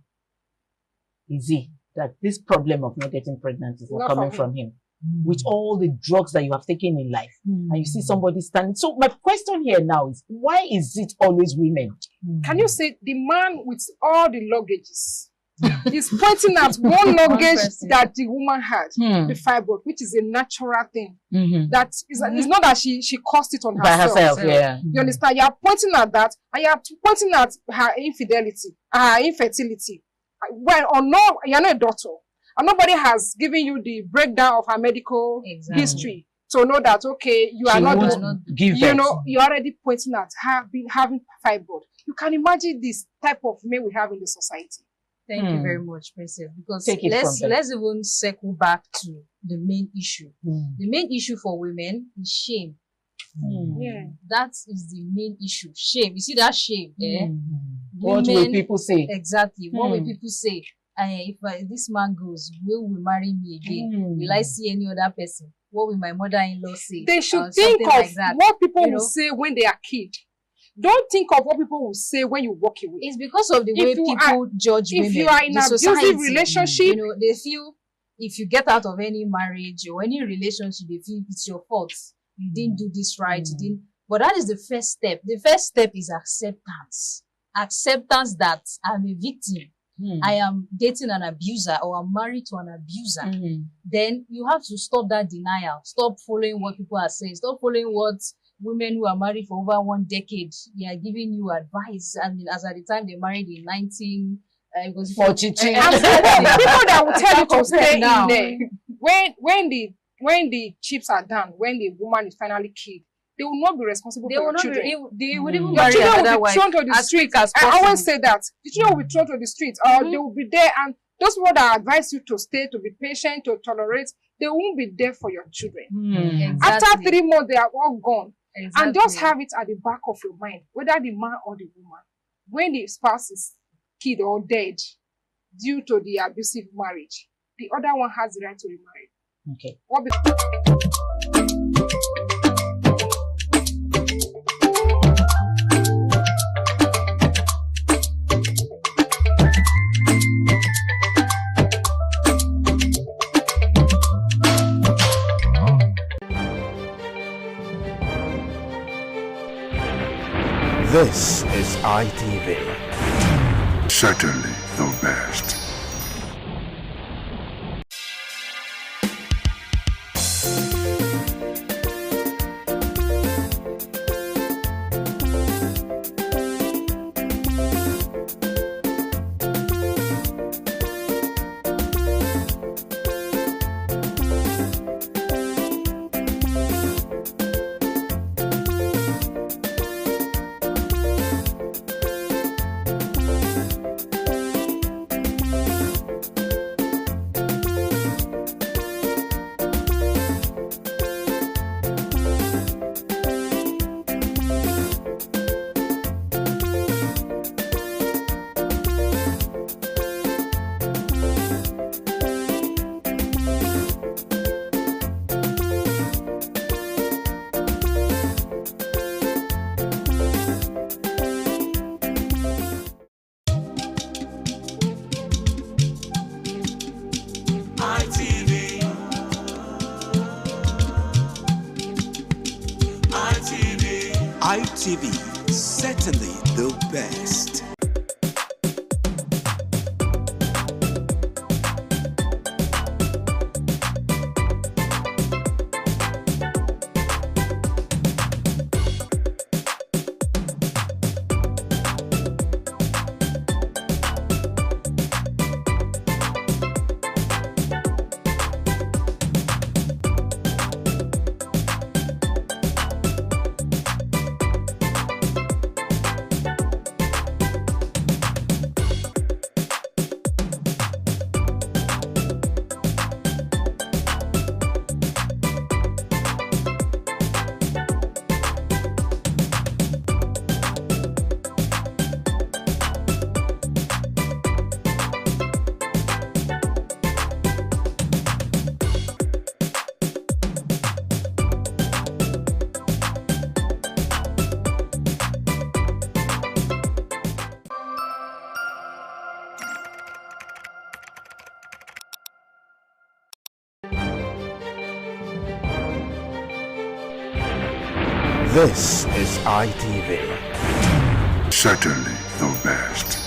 is he that this problem of not getting pregnant is not Not coming from from him. With all the drugs that you have taken in life, and you see somebody standing. So my question here now is, why is it always women? Can you say the man with all the luggages is pointing at one luggage that the woman had, the fibroid, which is a natural thing. That is, it's not that she caused it on By herself, yeah. You understand? You are pointing at that, and you are pointing at her infidelity, her infertility. Well, or no, you're not a doctor, and nobody has given you the breakdown of her medical history to know that, okay, you are not give you birth. know, you're already pointing at her having fibroid. You can imagine this type of men we have in the society. Thank you very much, Princess. Because Take it from let's even circle back to the main issue. The main issue for women is shame. Yeah. That is the main issue. Shame. You see that shame? What will people say? Exactly. What will people say? If this man goes, will marry me again? Will I see any other person? What will my mother-in-law say? They should think of what people will say when they are kid. Don't think of what people will say when you walk away. It's because of the way people judge women. If you are in an abusive relationship, you know, they feel if you get out of any marriage or any relationship, they feel it's your fault. You didn't do this right. You didn't. But that is the first step. The first step is acceptance. Acceptance that I'm a victim. I am dating an abuser or I'm married to an abuser. Then you have to stop that denial. Stop following what people are saying. Stop following what women who are married for over 1 decade, they are giving you advice. I mean, as at the time they married in 1942. People that will tell you to stay in there. When the chips are done, when the woman is finally killed, they will not be responsible for your children. They would even Your marry children another will be wife thrown to the as street. quick as I possible. always say that. The children will be thrown to the street, or they will be there, and those people that advise you to stay, to be patient, to tolerate, they won't be there for your children. After 3 months, they are all gone. And just have it at the back of your mind, whether the man or the woman, when the spouse is killed or dead due to the abusive marriage, the other one has the right to remarry. Okay. This is ITV. Certainly the best. ITV, certainly the best. This is ITV. Certainly the best.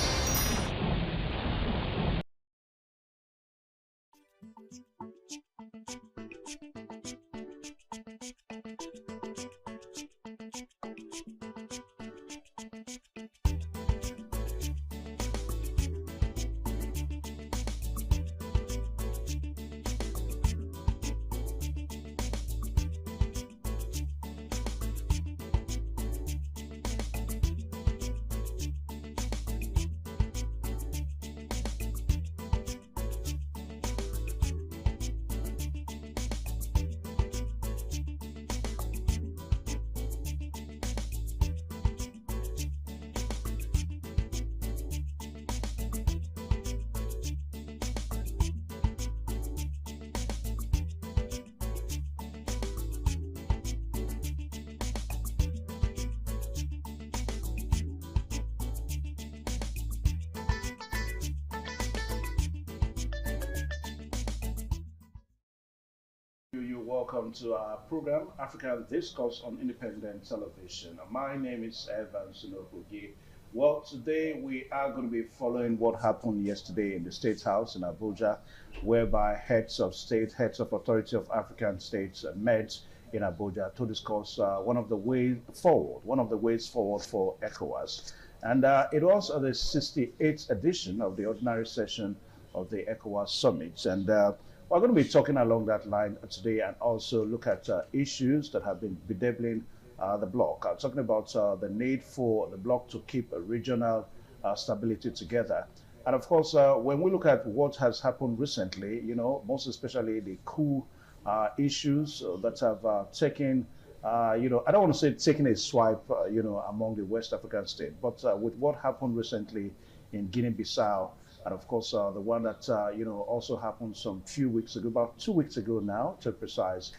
Welcome to our program, African Discourse on Independent Television. My name is Evan Sunokogi. Well, today we are going to be following what happened yesterday in the State House in Abuja, whereby heads of state, heads of authority of African states met in Abuja to discuss one of the ways forward for ECOWAS. And it was the 68th edition of the ordinary session of the ECOWAS Summit. And we're going to be talking along that line today and also look at issues that have been bedeviling the bloc. Talking about the need for the bloc to keep a regional stability together. And of course, when we look at what has happened recently, you know, most especially the coup issues that have taken, you know, I don't want to say taking a swipe, you know, among the West African states, but with what happened recently in Guinea-Bissau, and of course, the one that, you know, also happened some few weeks ago, about 2 weeks ago now, to be precise,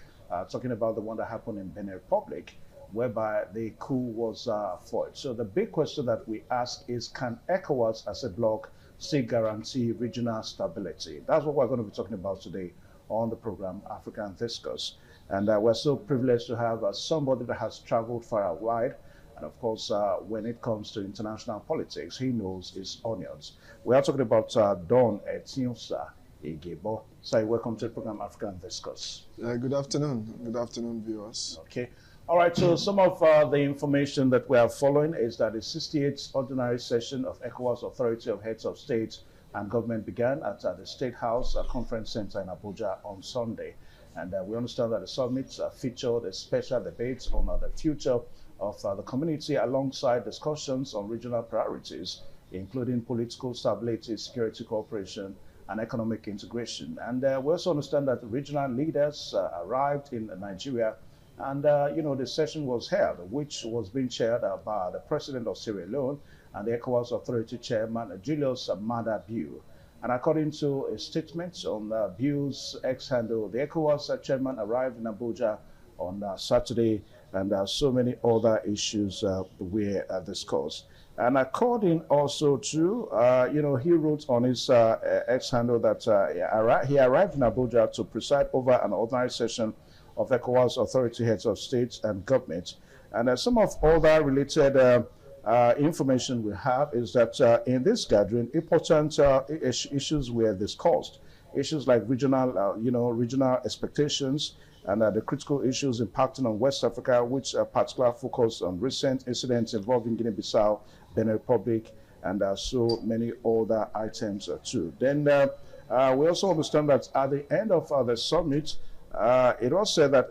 talking about the one that happened in Benin Republic, whereby the coup was fought. So the big question that we ask is, can ECOWAS as a bloc still guarantee regional stability? That's what we're going to be talking about today on the program, African Discourse. And we're so privileged to have somebody that has traveled far and wide. And of course, when it comes to international politics, he knows his onions. We are talking about Don Etionsa Igebo. So welcome to the program, African Discourse. Good afternoon. Good afternoon, viewers. Okay. All right, so some of the information that we are following is that the 68th ordinary session of ECOWAS Authority of Heads of State and Government began at the State House Conference Center in Abuja on Sunday. And we understand that the summit featured a special debate on the future of the community alongside discussions on regional priorities, including political stability, security cooperation, and economic integration. And we also understand that regional leaders arrived in Nigeria, and you know, the session was held, which was being chaired by the president of Sierra Leone and the ECOWAS Authority Chairman, Julius Maada Bio. And according to a statement on Bio's X-handle, the ECOWAS chairman arrived in Abuja on Saturday, and so many other issues were discussed. And according also to, you know, he wrote on his X-handle that he arrived in Abuja to preside over an ordinary session of ECOWAS Authority Heads of States and Government. And some of other related information we have is that in this gathering, important issues were discussed. Issues like regional, you know, regional expectations, and the critical issues impacting on West Africa, which particular focus on recent incidents involving Guinea-Bissau, Benin Republic, and so many other items too. Then we also understand that at the end of the summit, it was said that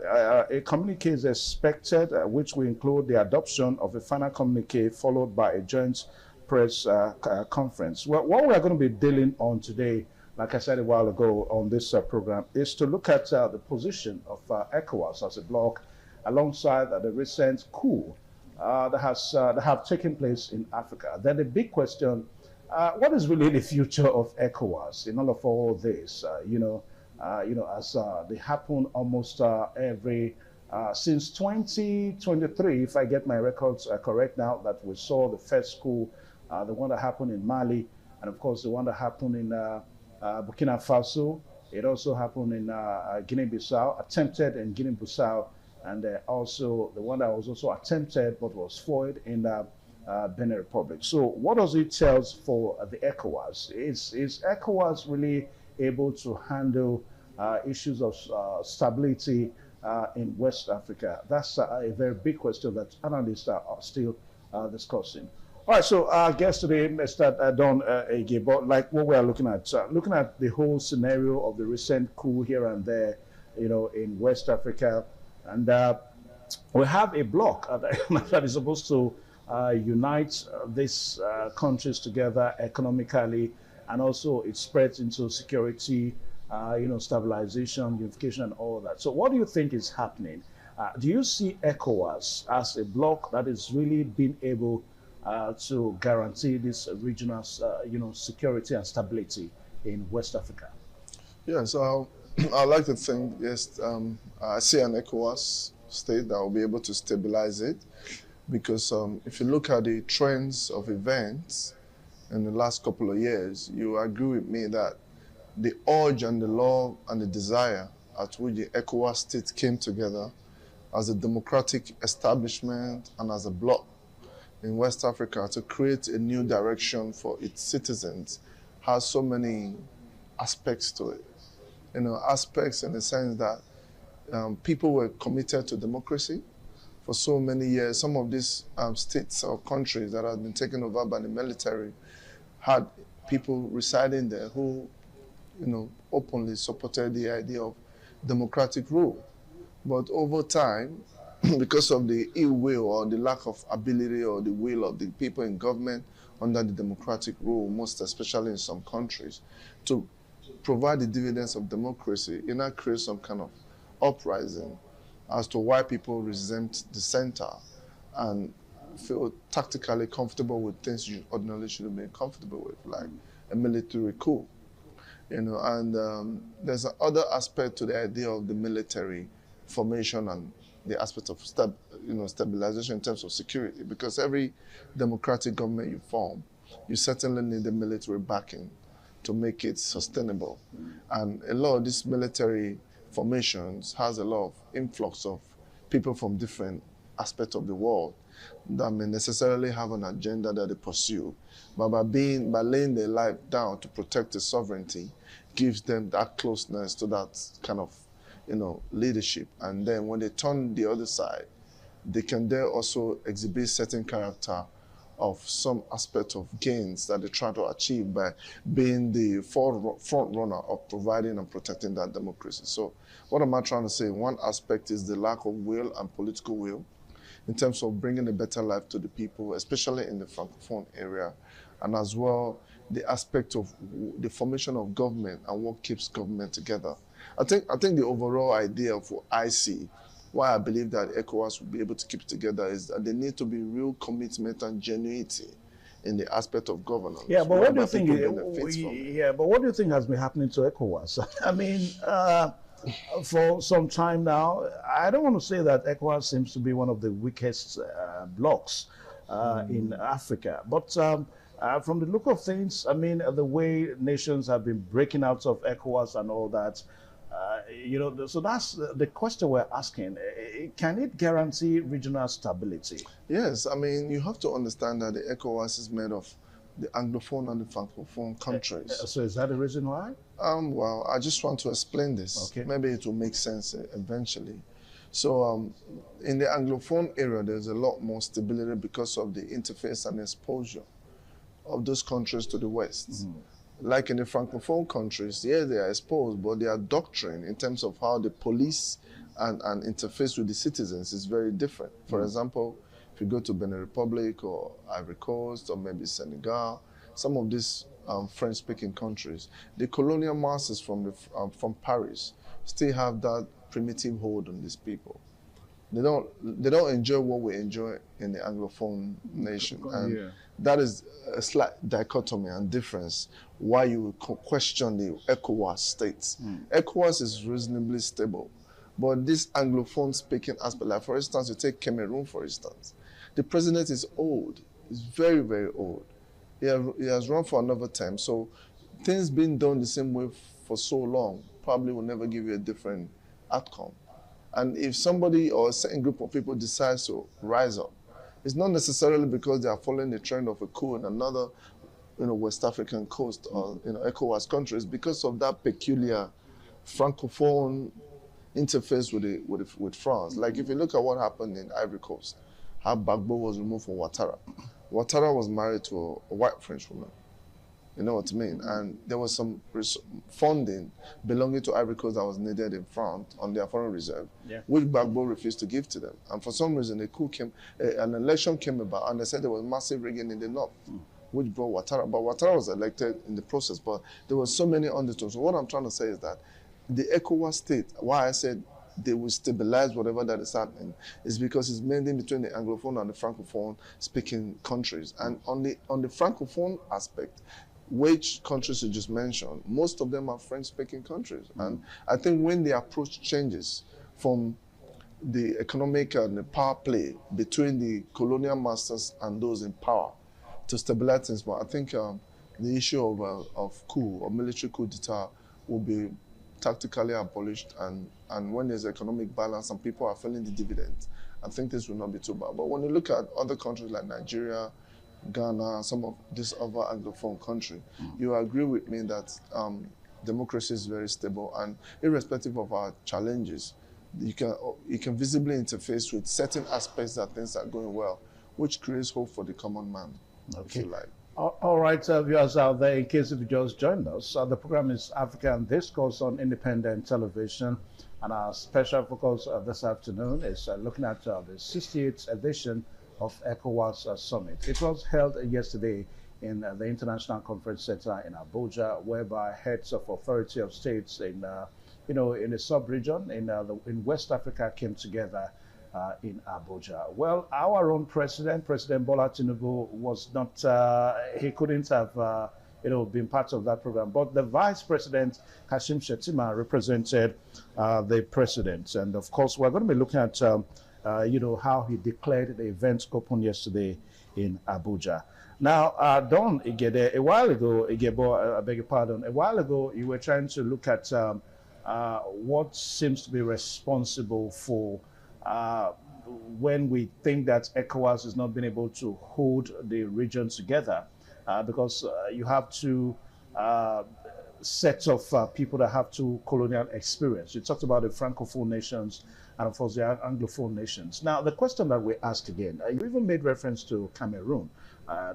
a communique is expected, which will include the adoption of a final communique followed by a joint press conference. Well, what we are going to be dealing on today, like I said a while ago on this program, is to look at the position of ECOWAS as a bloc alongside the recent coup that have taken place in Africa. Then the big question, what is really the future of ECOWAS in all of this? You know, as they happen almost since 2023, if I get my records correct now, that we saw the first coup, the one that happened in Mali, and of course the one that happened in Burkina Faso. It also happened in Guinea-Bissau, attempted in Guinea-Bissau, and also the one that was also attempted but was foiled in Benin Republic. So what does it tell us for the ECOWAS? Is ECOWAS really able to handle issues of stability in West Africa? That's a very big question that analysts are still discussing. All right, so our guest today, Mr. Don Ege, but like what we are looking at the whole scenario of the recent coup here and there, you know, in West Africa, and we have a bloc that is supposed to unite these countries together economically, and also it spreads into security, you know, stabilization, unification, and all that. So what do you think is happening? Do you see ECOWAS as a bloc that is really being able to guarantee this regional, you know, security and stability in West Africa? Yeah, so I like to think, yes, I see an ECOWAS state that will be able to stabilize it, because if you look at the trends of events in the last couple of years, you agree with me that the urge and the love and the desire at which the ECOWAS states came together as a democratic establishment and as a bloc in West Africa to create a new direction for its citizens has so many aspects to it. You know, aspects in the sense that people were committed to democracy for so many years. Some of these states or countries that have been taken over by the military had people residing there who, you know, openly supported the idea of democratic rule. But over time, because of the ill will or the lack of ability or the will of the people in government under the democratic rule, most especially in some countries, to provide the dividends of democracy, it now creates some kind of uprising as to why people resent the center and feel tactically comfortable with things you ordinarily shouldn't be comfortable with, like a military coup. You know, and there's another aspect to the idea of the military formation and the aspect of stabilization in terms of security, because every democratic government you form, you certainly need the military backing to make it sustainable. And a lot of these military formations has a lot of influx of people from different aspects of the world that may necessarily have an agenda that they pursue, but by laying their life down to protect the sovereignty, gives them that closeness to that kind of, you know, leadership. And then when they turn the other side, they can there also exhibit certain character of some aspect of gains that they try to achieve by being the front runner of providing and protecting that democracy. So what am I trying to say? One aspect is the lack of will and political will in terms of bringing a better life to the people, especially in the Francophone area, and as well the aspect of the formation of government and what keeps government together. I think the overall idea of what I see, why I believe that ECOWAS will be able to keep it together, is that there need to be real commitment and genuinity in the aspect of governance. Yeah, but what do you think? But what do you think has been happening to ECOWAS? I mean, for some time now, I don't want to say that ECOWAS seems to be one of the weakest blocs in Africa, but from the look of things, I mean, the way nations have been breaking out of ECOWAS and all that, you know, so that's the question we're asking. Can it guarantee regional stability? Yes, I mean, you have to understand that the ECOWAS is made of the Anglophone and the Francophone countries. So is that the reason why? Well, I just want to explain this. Okay. Maybe it will make sense eventually. So in the Anglophone area, there's a lot more stability because of the interface and exposure of those countries to the West. Mm-hmm. Like in the Francophone countries, yeah, they are exposed, but their doctrine in terms of how they police and interface with the citizens is very different. For example, if you go to Benin Republic or Ivory Coast or maybe Senegal, some of these French-speaking countries, the colonial masters from Paris still have that primitive hold on these people. They don't enjoy what we enjoy in the Anglophone nation, and that is a slight dichotomy and difference why you question the ECOWAS states. ECOWAS is reasonably stable, but this Anglophone speaking aspect, like for instance, you take Cameroon for instance, the president is old, he's very, very old. He has run for another term, so things being done the same way for so long probably will never give you a different outcome. And if somebody or a certain group of people decides to rise up, it's not necessarily because they are following the trend of a coup in another, West African coast or, ECOWAS countries, because of that peculiar francophone interface with France. Like if you look at what happened in Ivory Coast, how Gbagbo was removed from Ouattara. Ouattara was married to a white French woman. You know what I mean? And there was some funding belonging to Ivory Coast that was needed in France on their foreign reserve, which Gbagbo refused to give to them. And for some reason, an election came about, and they said there was massive rigging in the north, which brought Ouattara. But Ouattara was elected in the process, but there were so many undertones. So what I'm trying to say is that the ECOWAS state, why I said they will stabilize whatever that is happening, is because it's mainly between the Anglophone and the Francophone speaking countries. And on the Francophone aspect, which countries you just mentioned, most of them are French-speaking countries. And I think when the approach changes from the economic and the power play between the colonial masters and those in power to stabilize things, I think the issue of coup or military coup d'etat will be tactically abolished, and when there's economic balance and people are feeling the dividends, I think this will not be too bad. But when you look at other countries like Nigeria, Ghana, some of these other Anglophone countries, you agree with me that democracy is very stable, and irrespective of our challenges, you can visibly interface with certain aspects that things are going well, which creates hope for the common man, if you like. All right, viewers out there, in case if you just joined us, the program is African Discourse on Independent Television, and our special focus this afternoon is looking at the 68th edition of ECOWAS Summit. It was held yesterday in the International Conference Center in Abuja, whereby heads of authority of states in, in the sub-region in West Africa came together in Abuja. Well, our own President Bola Tinubu was not, he couldn't have, been part of that program, but the Vice President, Kashim Shettima, represented the President. And of course, we're going to be looking at, how he declared the event open yesterday in Abuja. Now, Don Igede, a while ago, Igebo, I beg your pardon, a while ago, you were trying to look at what seems to be responsible for when we think that ECOWAS has not been able to hold the region together, because you have two sets of people that have two colonial experience. You talked about the Francophone nations and, of course, the Anglophone nations. Now, the question that we ask again, you even made reference to Cameroon.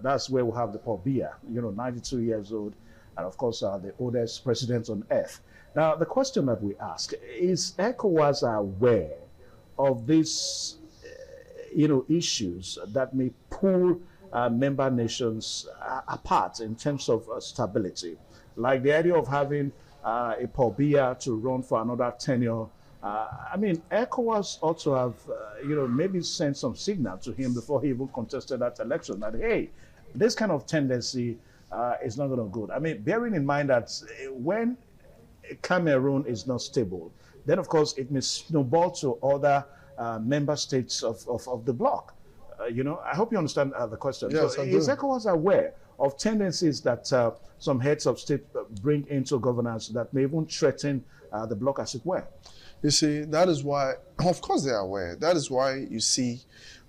That's where we have the Paul Biya, 92 years old, and, of course, the oldest president on earth. Now, the question that we ask, is ECOWAS aware of these, issues that may pull member nations apart in terms of stability, like the idea of having a Paul Biya to run for another tenure? ECOWAS ought to have, maybe sent some signal to him before he even contested that election that, hey, this kind of tendency is not going to go good. Bearing in mind that when Cameroon is not stable, then, of course, it may snowball to other member states of the bloc. I hope you understand the question. Yes, so is ECOWAS aware of tendencies that some heads of state bring into governance that may even threaten the bloc, as it were? You see, that is why, of course they are aware. That is why you see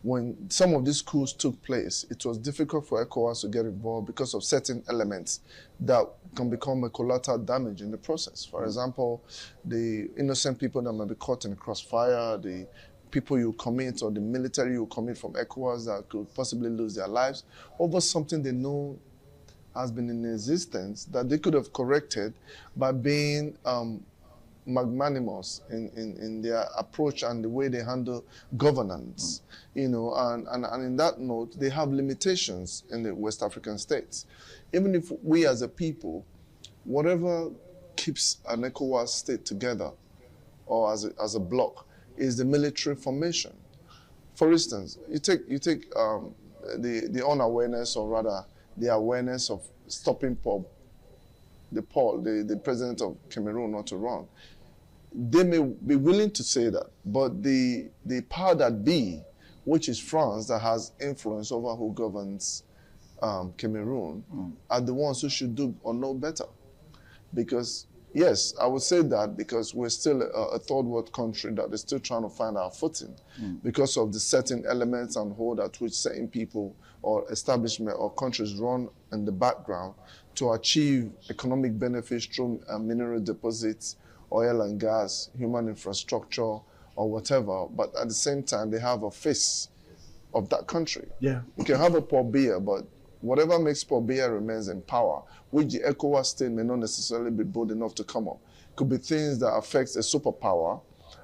when some of these coups took place, it was difficult for ECOWAS to get involved because of certain elements that can become a collateral damage in the process. For example, the innocent people that may be caught in the crossfire, the people you commit or the military you commit from ECOWAS that could possibly lose their lives over something they know has been in existence that they could have corrected by being magnanimous in their approach and the way they handle governance, and in that note, they have limitations in the West African states. Even if we as a people, whatever keeps an ECOWAS state together or as a bloc is the military formation. For instance, you take the unawareness, or rather the awareness of stopping the president of Cameroon not to run. They may be willing to say that, but the power that be, which is France, that has influence over who governs Cameroon, are the ones who should do or know better. Because Yes, I would say that because we're still a third world country that is still trying to find our footing because of the certain elements and hold at which certain people or establishment or countries run in the background to achieve economic benefits through mineral deposits, oil and gas, human infrastructure, or whatever. But at the same time, they have a face of that country. Yeah. You can have a Paul Biya, but whatever makes Paul Biya remains in power, which the ECOWAS state may not necessarily be bold enough to come up. Could be things that affects a superpower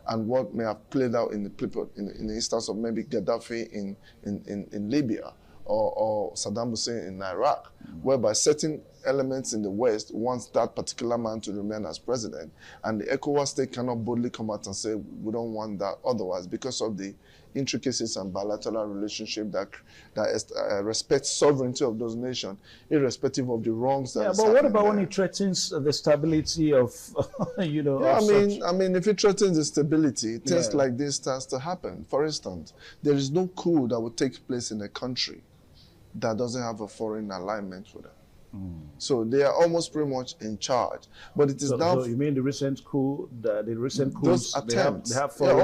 and what may have played out in the instance of maybe Gaddafi in Libya or Saddam Hussein in Iraq, whereby certain elements in the West wants that particular man to remain as president, and the ECOWAS state cannot boldly come out and say, we don't want that otherwise, because of the intricacies and bilateral relationship that respects sovereignty of those nations, irrespective of the wrongs that. Yeah, but what about when it threatens the stability of, you know? Yeah, I mean, if it threatens the stability, things like this starts to happen. For instance, there is no coup that would take place in a country that doesn't have a foreign alignment with it. So they are almost pretty much in charge. But it is now. So you mean the recent coup, the recent coups? Those attempts. They have foreign,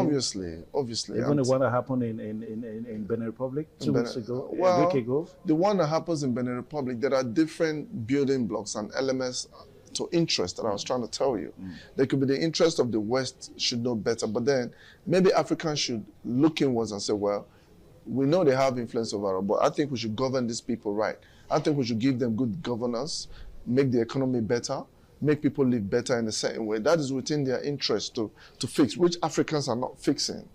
obviously. Even the one that happened in Benin Republic 2 weeks ago, well, a week ago. The one that happens in Benin Republic, there are different building blocks and elements to interest that I was trying to tell you. There could be the interest of the West should know better, but then maybe Africans should look inwards and say, well, we know they have influence over us, but I think we should govern these people right. I think we should give them good governance, make the economy better, make people live better in a certain way. That is within their interest to fix, which Africans are not fixing.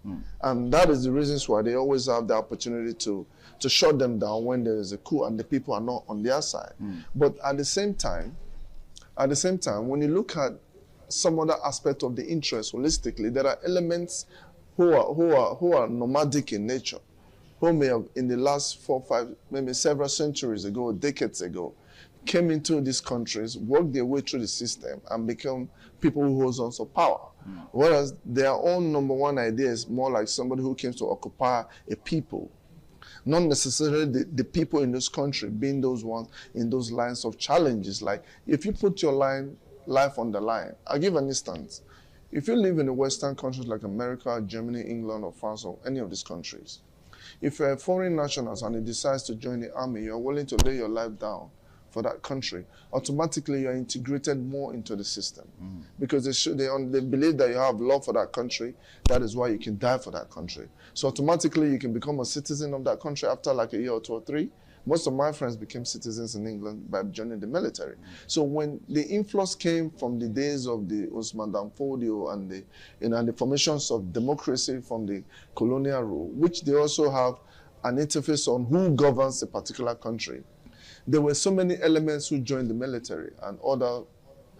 And that is the reasons why they always have the opportunity to shut them down when there is a coup and the people are not on their side. But at the same time, when you look at some other aspect of the interest holistically, there are elements who are nomadic in nature, who may have in the last 4, 5, maybe several centuries ago, decades ago, came into these countries, worked their way through the system, and become people who hold on to power. Whereas their own number one idea is more like somebody who came to occupy a people, not necessarily the people in this country being those ones in those lines of challenges. Like if you put your life on the line, I'll give an instance. If you live in the Western countries like America, Germany, England, or France, or any of these countries, if you're a foreign national and it decides to join the army, you're willing to lay your life down for that country, automatically you're integrated more into the system. Because they believe that you have love for that country, that is why you can die for that country. So automatically you can become a citizen of that country after like a year or 2 or 3. Most of my friends became citizens in England by joining the military. So when the influx came from the days of the Usman Dan Fodio and the formations of democracy from the colonial rule, which they also have an interface on who governs a particular country, there were so many elements who joined the military and other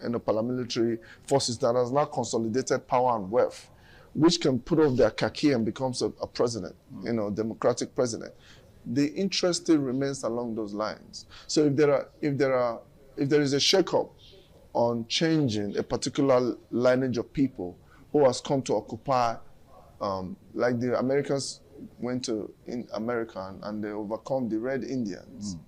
paramilitary forces that has now consolidated power and wealth, which can put off their khaki and becomes a president, democratic president. The interest still remains along those lines. So if there is a shakeup on changing a particular lineage of people who has come to occupy, like the Americans went to in America and they overcome the Red Indians.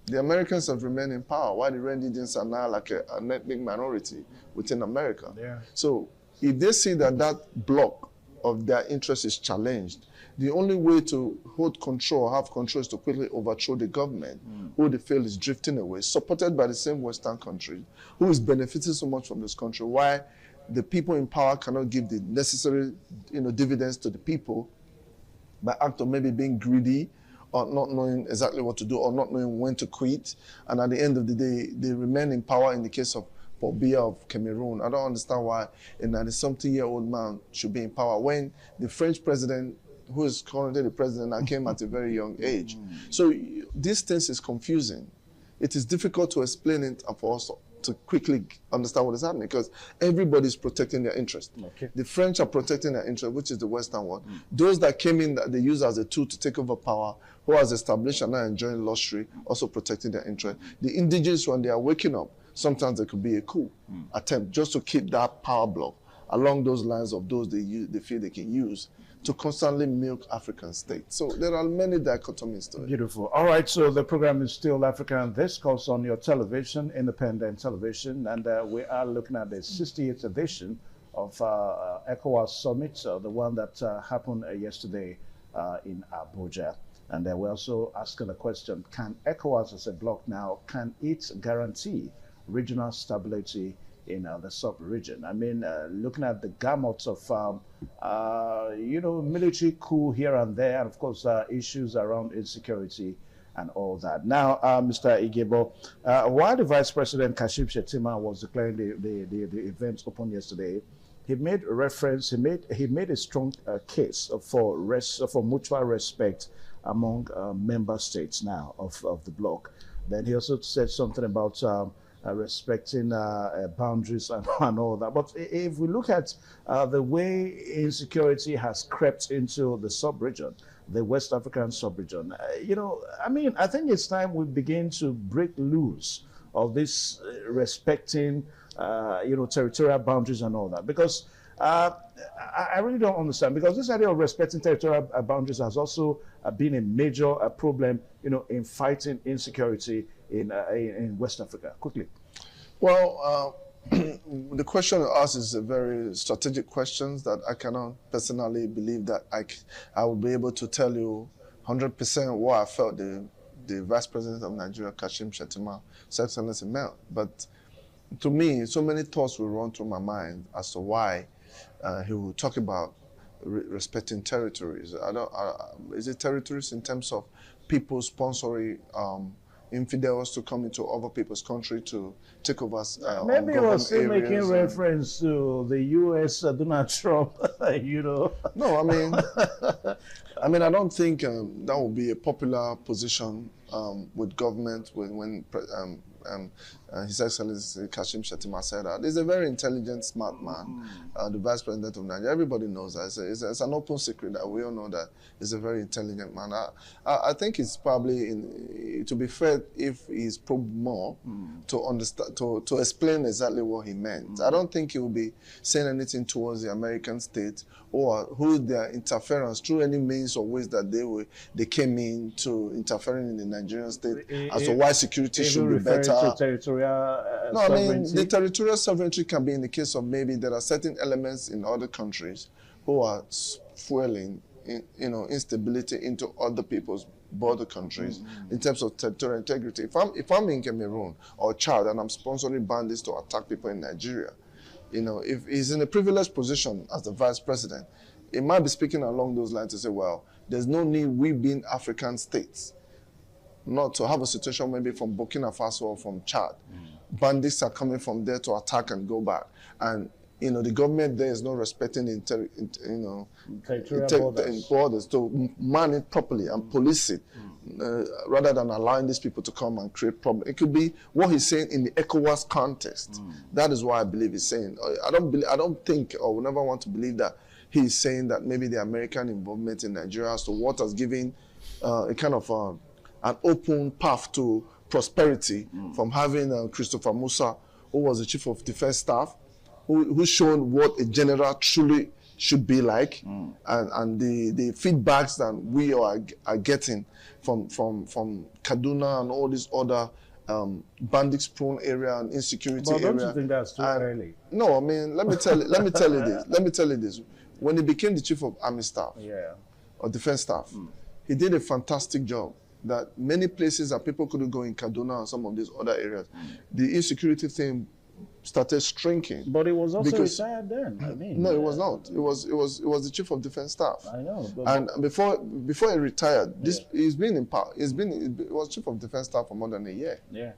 The Americans have remained in power, while the Red Indians are now like an ethnic minority within America. So if they see that block of their interest is challenged, the only way to hold control, have control, is to quickly overthrow the government, who they feel is drifting away, supported by the same Western country, who is benefiting so much from this country. Why the people in power cannot give the necessary, dividends to the people by act of maybe being greedy, or not knowing exactly what to do, or not knowing when to quit. And at the end of the day, they remain in power. In the case of Paul Biya of Cameroon, I don't understand why a 90-something-year-old man should be in power when the French president, who is currently the president, came at a very young age. So these things is confusing. It is difficult to explain it and for us to quickly understand what is happening, because everybody is protecting their interest. The French are protecting their interest, which is the Western world. Those that came in that they use as a tool to take over power, who has established and are enjoying luxury, also protecting their interest. The indigenous, when they are waking up, sometimes there could be a coup attempt just to keep that power block along those lines of those they feel they can use to constantly milk African states. So there are many dichotomies to it. Beautiful. All right, so the program is still Africa and This Course on your television, independent television, and we are looking at the 68th edition of ECOWAS Summit, the one that happened yesterday in Abuja. And we're also asking the question, can ECOWAS as a bloc now, can it guarantee regional stability in the sub-region? I mean, looking at the gamut of, military coup here and there, and of course, issues around insecurity and all that. Now, Mr. Igebo, while the Vice President Kashim Shettima was declaring the event open yesterday, he made a reference, he made a strong case for mutual respect among member states now of the bloc. Then he also said something about respecting boundaries and all that. But if we look at the way insecurity has crept into the sub-region, the West African sub-region, I think it's time we begin to break loose of this respecting, territorial boundaries and all that. Because I really don't understand, because this idea of respecting territorial boundaries has also been a major problem, in fighting insecurity in West Africa. Quickly. Well, the question you asked is a very strategic question that I cannot personally believe that I will be able to tell you 100% what I felt the Vice President of Nigeria, Kashim Shettima, His Excellency meant. But to me, so many thoughts will run through my mind as to why he will talk about respecting territories. Is it territories in terms of people sponsoring infidels to come into other people's country to take over? Maybe he was still making reference to the U.S. Donald Trump, No, I don't think that would be a popular position with government when His Excellency Kashim Shettima said that. He's a very intelligent, smart man, the Vice President of Nigeria. Everybody knows that. It's an open secret that we all know that he's a very intelligent man. I think it's probably, to be fair, if he's probed more to understand, to explain exactly what he meant. I don't think he will be saying anything towards the American state or who their interference through any means or ways that they came in to interfering in the Nigerian state as to why security should be better. To territorial sovereignty? The territorial sovereignty can be in the case of maybe there are certain elements in other countries who are fueling instability into other people's border countries in terms of territorial integrity. If I'm in Cameroon or Chad and I'm sponsoring bandits to attack people in Nigeria, if he's in a privileged position as the Vice President, he might be speaking along those lines to say, well, there's no need, we being African states, not to have a situation maybe from Burkina Faso or from Chad. Bandits are coming from there to attack and go back. And, the government there is not respecting borders to man it properly and police it, rather than allowing these people to come and create problems. It could be what he's saying in the ECOWAS context. That is what I believe he's saying. I don't think, or will never want to believe that he's saying that maybe the American involvement in Nigeria as to what has given a kind of an open path to prosperity from having Christopher Musa, who was the Chief of Defense Staff, who showed what a general truly should be like, and the feedbacks that we are getting from Kaduna and all these other bandits-prone area and insecurity area. Don't you think that's too early? No, let me tell you this. When he became the Chief of Army Staff or Defense Staff, he did a fantastic job. That many places that people couldn't go in Kaduna and some of these other areas, the insecurity thing started shrinking. But it was also retired then. No, it was not. It was the Chief of Defense Staff. I know. And before he retired, he's been in power. He was Chief of Defense Staff for more than a year. Yeah.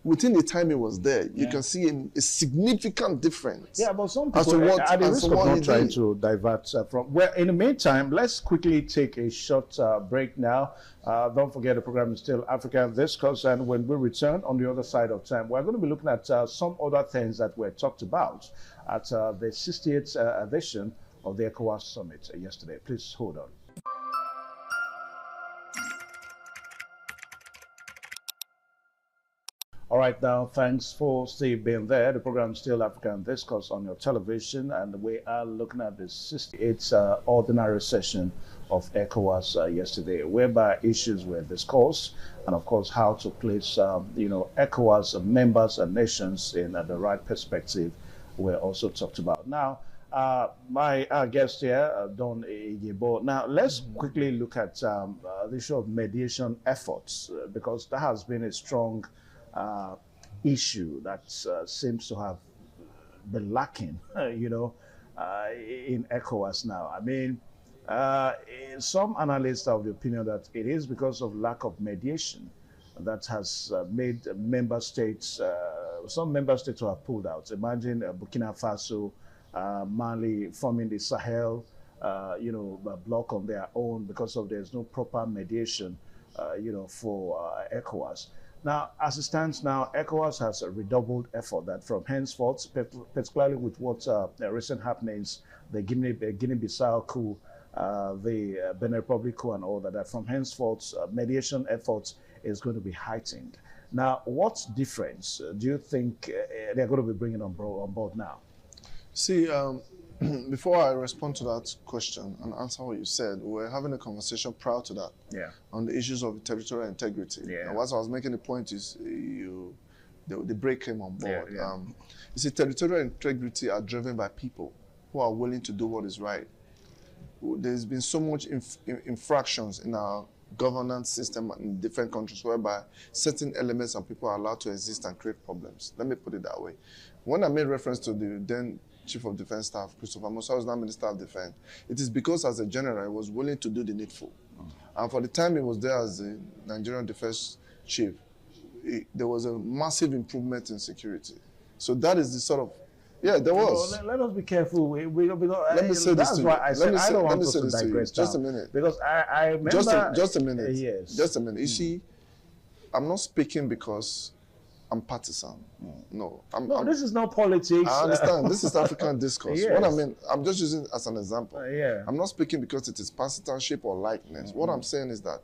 Within the time he was there, you can see a significant difference. Yeah, but some people are the risk of not trying to divert from. Well, in the meantime, let's quickly take a short break now. Don't forget the program is still Africa This Course, and when we return on the other side of time, we're going to be looking at some other things that were talked about at the 68th edition of the ECOWAS Summit yesterday. Please hold on. All right, now, thanks for still being there. The program is still African Discourse on your television, and we are looking at the 68th ordinary session of ECOWAS yesterday, whereby issues were discussed, and of course how to place, ECOWAS members and nations in the right perspective were also talked about. Now, my guest here, Don Igbo. Now, let's quickly look at the issue of mediation efforts, because that has been a strong issue that seems to have been lacking, in ECOWAS now. I mean, some analysts are of the opinion that it is because of lack of mediation that has made member states, some member states who have pulled out. Imagine Burkina Faso, Mali forming the Sahel, block on their own because of there's no proper mediation, for ECOWAS. Now, as it stands now, ECOWAS has a redoubled effort that from henceforth, particularly with what recent happenings, the Guinea-Bissau coup, the Benin Republic coup and all that from henceforth, mediation efforts is going to be heightened. Now, what difference do you think they're going to be bringing on board now? See, before I respond to that question and answer what you said, we were having a conversation prior to that on the issues of territorial integrity. Yeah. And what I was making the point is the break came on board. You see, territorial integrity are driven by people who are willing to do what is right. There's been so much infractions in our governance system in different countries whereby certain elements and people are allowed to exist and create problems. Let me put it that way. When I made reference to the then Chief of Defense Staff, Christopher Musa, was now Minister of Defense, it is because as a general, he was willing to do the needful. And for the time he was there as the Nigerian Defense Chief, there was a massive improvement in security. So that is the sort of, there was. Let us be careful. Let me say this to you. Why I said I don't want us to digress. Just a minute. Because I remember. Just a minute. Yes. Just a minute. You see, I'm not speaking because I'm partisan. No. This is not politics. I understand. This is African discourse. Yes. What I mean, I'm just using it as an example. I'm not speaking because it is partisanship or likeness. What I'm saying is that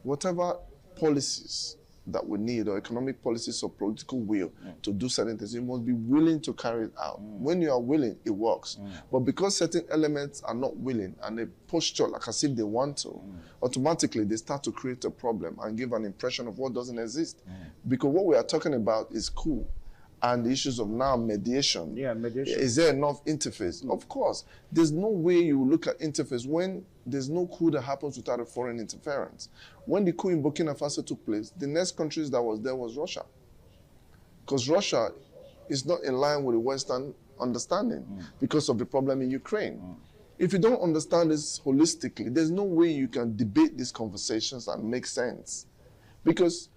whatever policies that we need, or economic policies or political will to do certain things, you must be willing to carry it out. When you are willing, it works. But because certain elements are not willing and they posture like as if they want to, automatically they start to create a problem and give an impression of what doesn't exist. Because what we are talking about is coup and the issues of now mediation. Mediation. Is there enough interface? Of course. There's no way you look at interface when there's no coup that happens without a foreign interference. When the coup in Burkina Faso took place, the next countries that was there was Russia. Because Russia is not in line with the Western understanding because of the problem in Ukraine. If you don't understand this holistically, there's no way you can debate these conversations and make sense. Because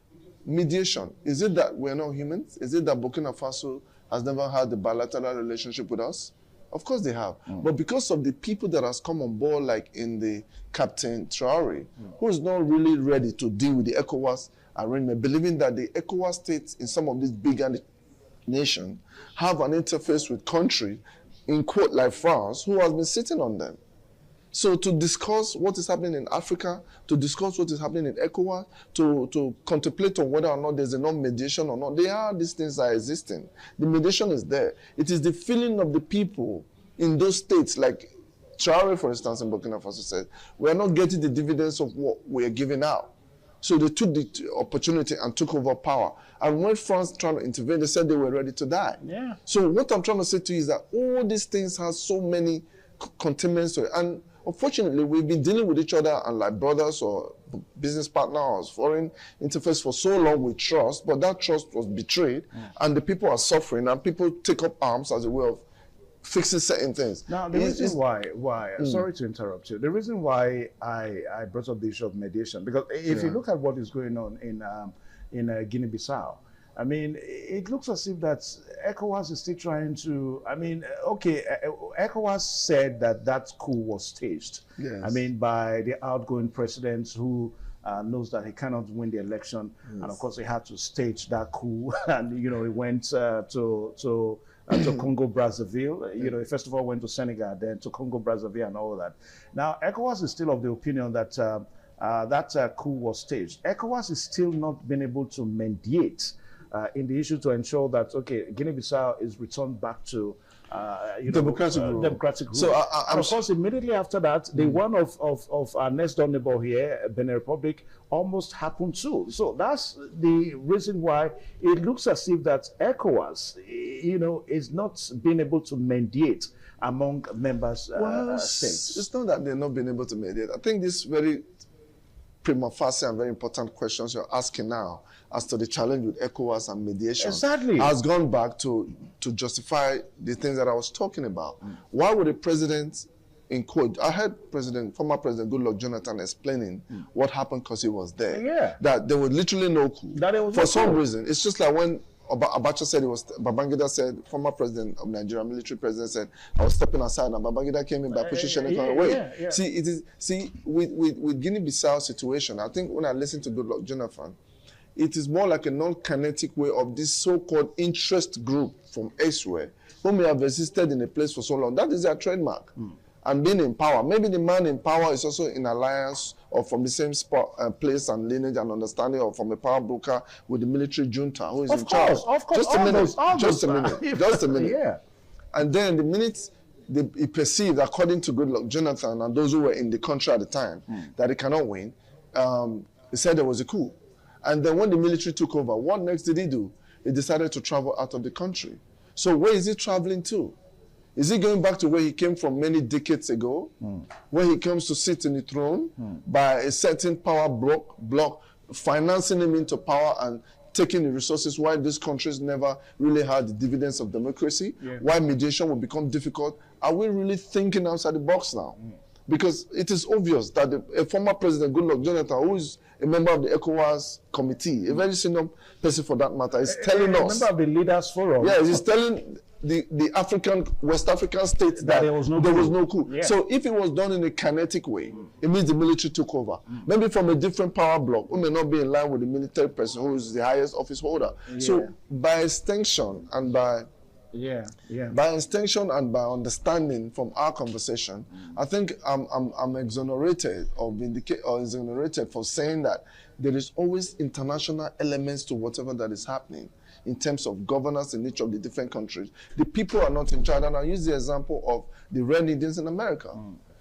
mediation, is it that we're not humans? Is it that Burkina Faso has never had a bilateral relationship with us? Of course they have. But because of the people that has come on board, like in the Captain Traore, who is not really ready to deal with the ECOWAS arrangement, believing that the ECOWAS states in some of these bigger nations have an interface with country, in quote, like France, who has been sitting on them. So to discuss what is happening in Africa, to discuss what is happening in ECOWAS, to contemplate on whether or not there's enough mediation or not, these things are existing. The mediation is there. It is the feeling of the people in those states, like Traore, for instance, in Burkina Faso said, we are not getting the dividends of what we are giving out. So they took the opportunity and took over power. And when France tried to intervene, they said they were ready to die. So what I'm trying to say to you is that all these things have so many containments to it. And unfortunately, we've been dealing with each other and like brothers or business partners or foreign interface for so long with trust, but that trust was betrayed and the people are suffering and people take up arms as a way of fixing certain things. Now, the reason why sorry to interrupt you, the reason why I brought up the issue of mediation, because if you look at what is going on in Guinea-Bissau, I mean, it looks as if that ECOWAS is still trying to, ECOWAS said that coup was staged. Yes. I mean, by the outgoing president who knows that he cannot win the election. Yes. And of course, he had to stage that coup. And, he went to Congo-Brazzaville. He first of all went to Senegal, then to Congo-Brazzaville and all that. Now, ECOWAS is still of the opinion that that coup was staged. ECOWAS is still not been able to mediate in the issue to ensure that, okay, Guinea-Bissau is returned back to democratic rule. Democratic rule. So and of course, immediately after that, the one of our next door neighbor here, Benin Republic, almost happened too. So that's the reason why it looks as if that ECOWAS, is not being able to mediate among members states. It's not that they're not being able to mediate. I think this very prima facie and very important questions you're asking now as to the challenge with ECOWAS and mediation has gone back to justify the things that I was talking about. Why would the president, in quote, I heard former President Goodluck Jonathan explaining what happened because he was there. Yeah. That there was literally no coup. For some reason. It's just like when Abacha said Babangida said, former president of Nigeria, military president said, I was stepping aside and Babangida came in by pushing Seneca away. See, with Guinea-Bissau situation, I think when I listen to Goodluck Jonathan, it is more like a non-kinetic way of this so-called interest group from elsewhere who may have existed in a place for so long. That is their trademark. And being in power. Maybe the man in power is also in alliance or from the same spot, place and lineage and understanding, or from a power broker with the military junta who is in charge. Of course, just a minute. Yeah. And then the minute he perceived, according to Goodluck Jonathan and those who were in the country at the time, that he cannot win, he said there was a coup. And then when the military took over, what next did he do? He decided to travel out of the country. So where is he traveling to? Is he going back to where he came from many decades ago, where he comes to sit in the throne by a certain power block, financing him into power and taking the resources, why these countries never really had the dividends of democracy, why mediation will become difficult? Are we really thinking outside the box now? Because it is obvious that a former president, Goodluck Jonathan, who is a member of the ECOWAS committee, a very senior person for that matter, is telling us. A member of the Leaders Forum. Yeah, he's telling the West African states that there was no coup. Yeah. So if it was done in a kinetic way, it means the military took over. Maybe from a different power block, who may not be in line with the military person who is the highest office holder. So by extension and by understanding from our conversation, I think I'm exonerated or exonerated for saying that there is always international elements to whatever that is happening in terms of governance in each of the different countries. The people are not in charge, and I use the example of the Red Indians in America.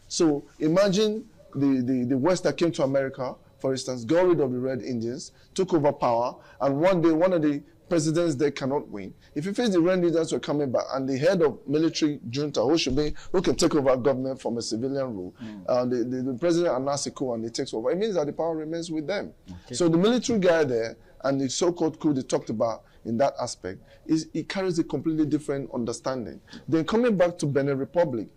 So imagine the West that came to America, for instance, got rid of the Red Indians, took over power, and one day one of the presidents there cannot win. If you face the Red Indians were coming back and the head of military junta, who can take over government from a civilian rule, the president announces a coup and he takes over, it means that the power remains with them. So the military guy there and the so-called coup they talked about in that aspect, it carries a completely different understanding. Then coming back to Benin Republic,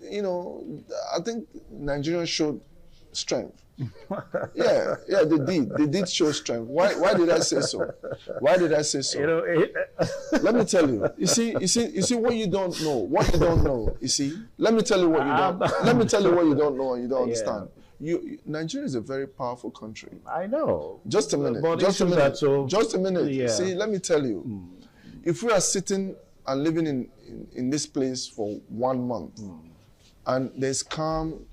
I think Nigerians showed strength. yeah, they did. They did show strength. Why did I say so? Why did I say so? Let me tell you. You see what you don't know. What you don't know. You see. Let me tell you what you don't. Let me tell you what you don't know and you don't understand. Nigeria is a very powerful country. I know. Just a minute. Just a minute. Yeah. See, let me tell you. If we are sitting and living in this place for 1 month, and there's calm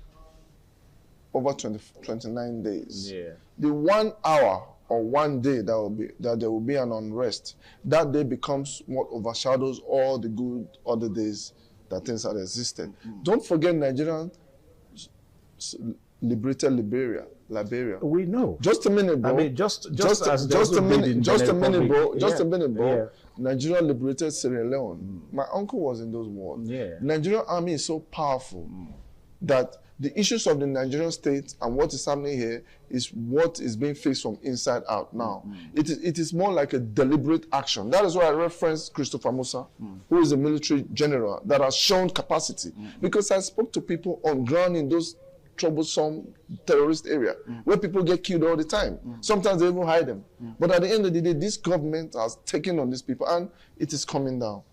over 29 days, the 1 hour or 1 day that there will be an unrest, that day becomes what overshadows all the good other days that things had existed. Don't forget Nigeria liberated Liberia. We know. Just a minute, bro. I mean, just a minute, bro. Nigeria liberated Sierra Leone. My uncle was in those wars. Nigerian army is so powerful that the issues of the Nigerian state and what is happening here is what is being fixed from inside out now. It is more like a deliberate action. That is why I referenced Christopher Musa, who is a military general that has shown capacity. Because I spoke to people on ground in those troublesome terrorist area where people get killed all the time. Sometimes they even hide them. But at the end of the day, this government has taken on these people and it is coming down.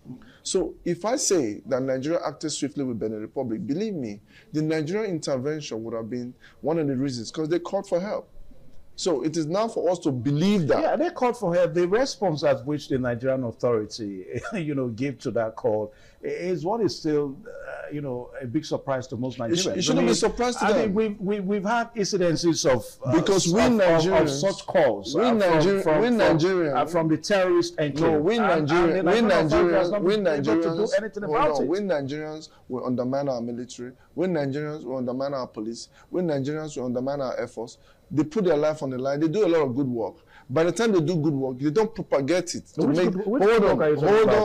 So if I say that Nigeria acted swiftly with Benin Republic, believe me, the Nigerian intervention would have been one of the reasons because they called for help. So it is now for us to believe that. Yeah, they called for help. The response at which the Nigerian authority, gave to that call is what is still, you know, a big surprise to most Nigerians. It shouldn't be a surprise to them. I mean, we've had incidences of because we Nigerians of such calls. We Nigerians from the terrorist enclave. No, we Nigerians will undermine our military. We Nigerians will undermine our police. We Nigerians will undermine our Air Force. They put their life on the line. They do a lot of good work. By the time they do good work, they don't propagate it. Hold on,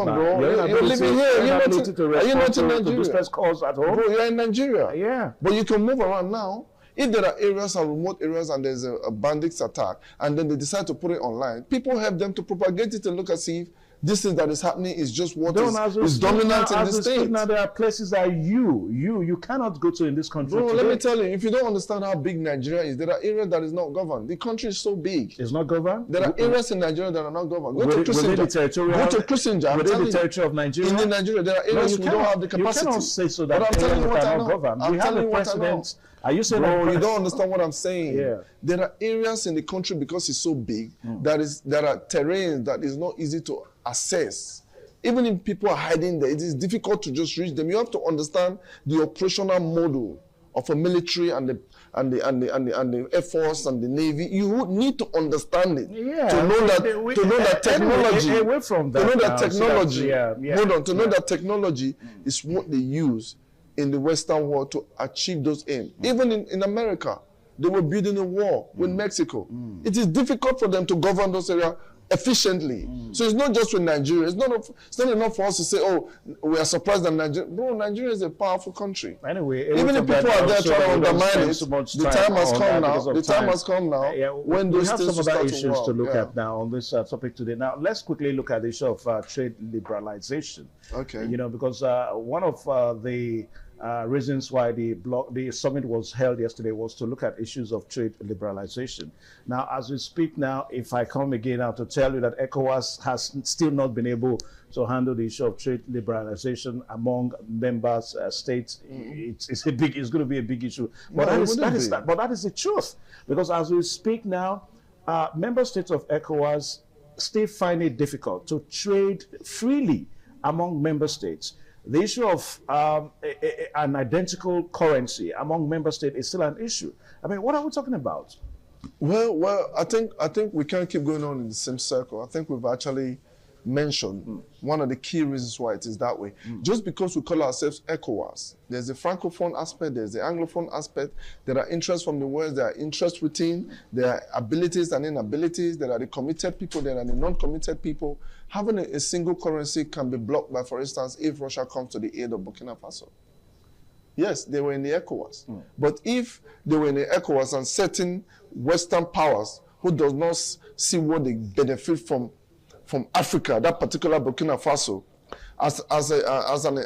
bro. You're living here. Are you not in Nigeria? Calls at home? Bro, you're in Nigeria. Yeah. But you can move around now. If there are areas and remote areas and there's a bandits attack, and then they decide to put it online, people help them to propagate it and look and see if this thing that is happening is just what is dominant in the state. Now there are places that you cannot go to in this country. Bro, let me tell you, if you don't understand how big Nigeria is, there are areas that is not governed. The country is so big. It's not governed? There are areas in Nigeria that are not governed. Go to Kissinger. Within the territory of Nigeria? In Nigeria, there are areas we don't have the capacity. You cannot say so that areas that are not governed. We have a president. Are you saying Bro, you don't understand what I'm saying. Yeah. There are areas in the country, because it's so big, there are terrains that is not easy to access. Even if people are hiding there, it is difficult to just reach them. You have to understand the operational model of a military and the Air Force and the Navy. You need to understand it to know that technology. Away from that, to know that technology. Hold on. To know that technology is what they use in the Western world to achieve those aims. Even in America, they were building a wall with Mexico. It is difficult for them to govern those areas efficiently. So it's not just with Nigeria. It's not enough for us to say, oh, we are surprised that Nigeria. Bro, Nigeria is a powerful country. Anyway, even if people are there trying to undermine it, the time has come now. The time has come now when those things will have some start other to issues work. to look at now on this topic today. Now, let's quickly look at the issue of trade liberalization. Okay. You know, because one of the reasons why the summit was held yesterday was to look at issues of trade liberalization. Now, as we speak now, if I come again now to tell you that ECOWAS has still not been able to handle the issue of trade liberalization among members states, it's going to be a big issue. But that is the truth, because as we speak now, member states of ECOWAS still find it difficult to trade freely among member states. The issue of an identical currency among member states is still an issue. I mean, what are we talking about? Well, I think we can't keep going on in the same circle. I think we've actually mentioned one of the key reasons why it is that way. Just because we call ourselves ECOWAS, there's a Francophone aspect, there's the Anglophone aspect, there are interests from the West, there are interests within, there are abilities and inabilities, there are the committed people, there are the non-committed people. Having a single currency can be blocked by, for instance, if Russia comes to the aid of Burkina Faso. Yes, they were in the ECOWAS. But if they were in the ECOWAS and certain Western powers who does not see what they benefit from Africa, that particular Burkina Faso, as an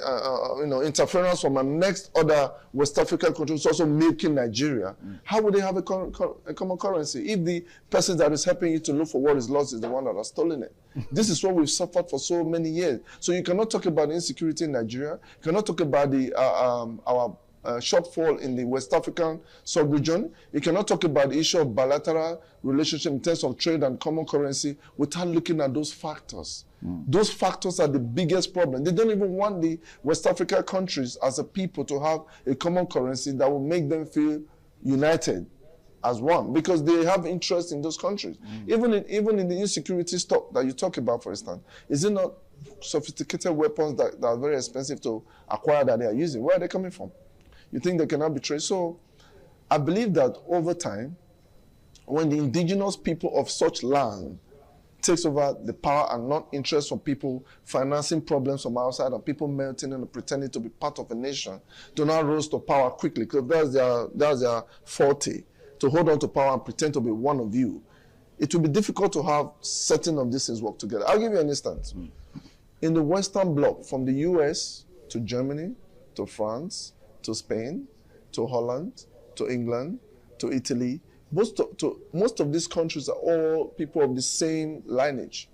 interference from a next other West African country who's also making Nigeria, how would they have a common currency if the person that is helping you to look for what is lost is the one that has stolen it? This is what we've suffered for so many years. So you cannot talk about insecurity in Nigeria. You cannot talk about our shortfall in the West African sub-region. You cannot talk about the issue of bilateral relationship in terms of trade and common currency without looking at those factors. Those factors are the biggest problem. They don't even want the West African countries as a people to have a common currency that will make them feel united as one, because they have interest in those countries. Even in the insecurity stuff that you talk about, for instance, is it not sophisticated weapons that are very expensive to acquire that they are using? Where are they coming from? You think they cannot be traced? So I believe that over time, when the indigenous people of such land takes over the power and not interest from people financing problems from outside and people melting and pretending to be part of a nation, to now rose to power quickly, because that's their forte, to hold on to power and pretend to be one of you. It will be difficult to have certain of these things work together. I'll give you an instance. In the Western Bloc, from the US to Germany, to France, to Spain, to Holland, to England, to Italy, most of these countries are all people of the same lineage.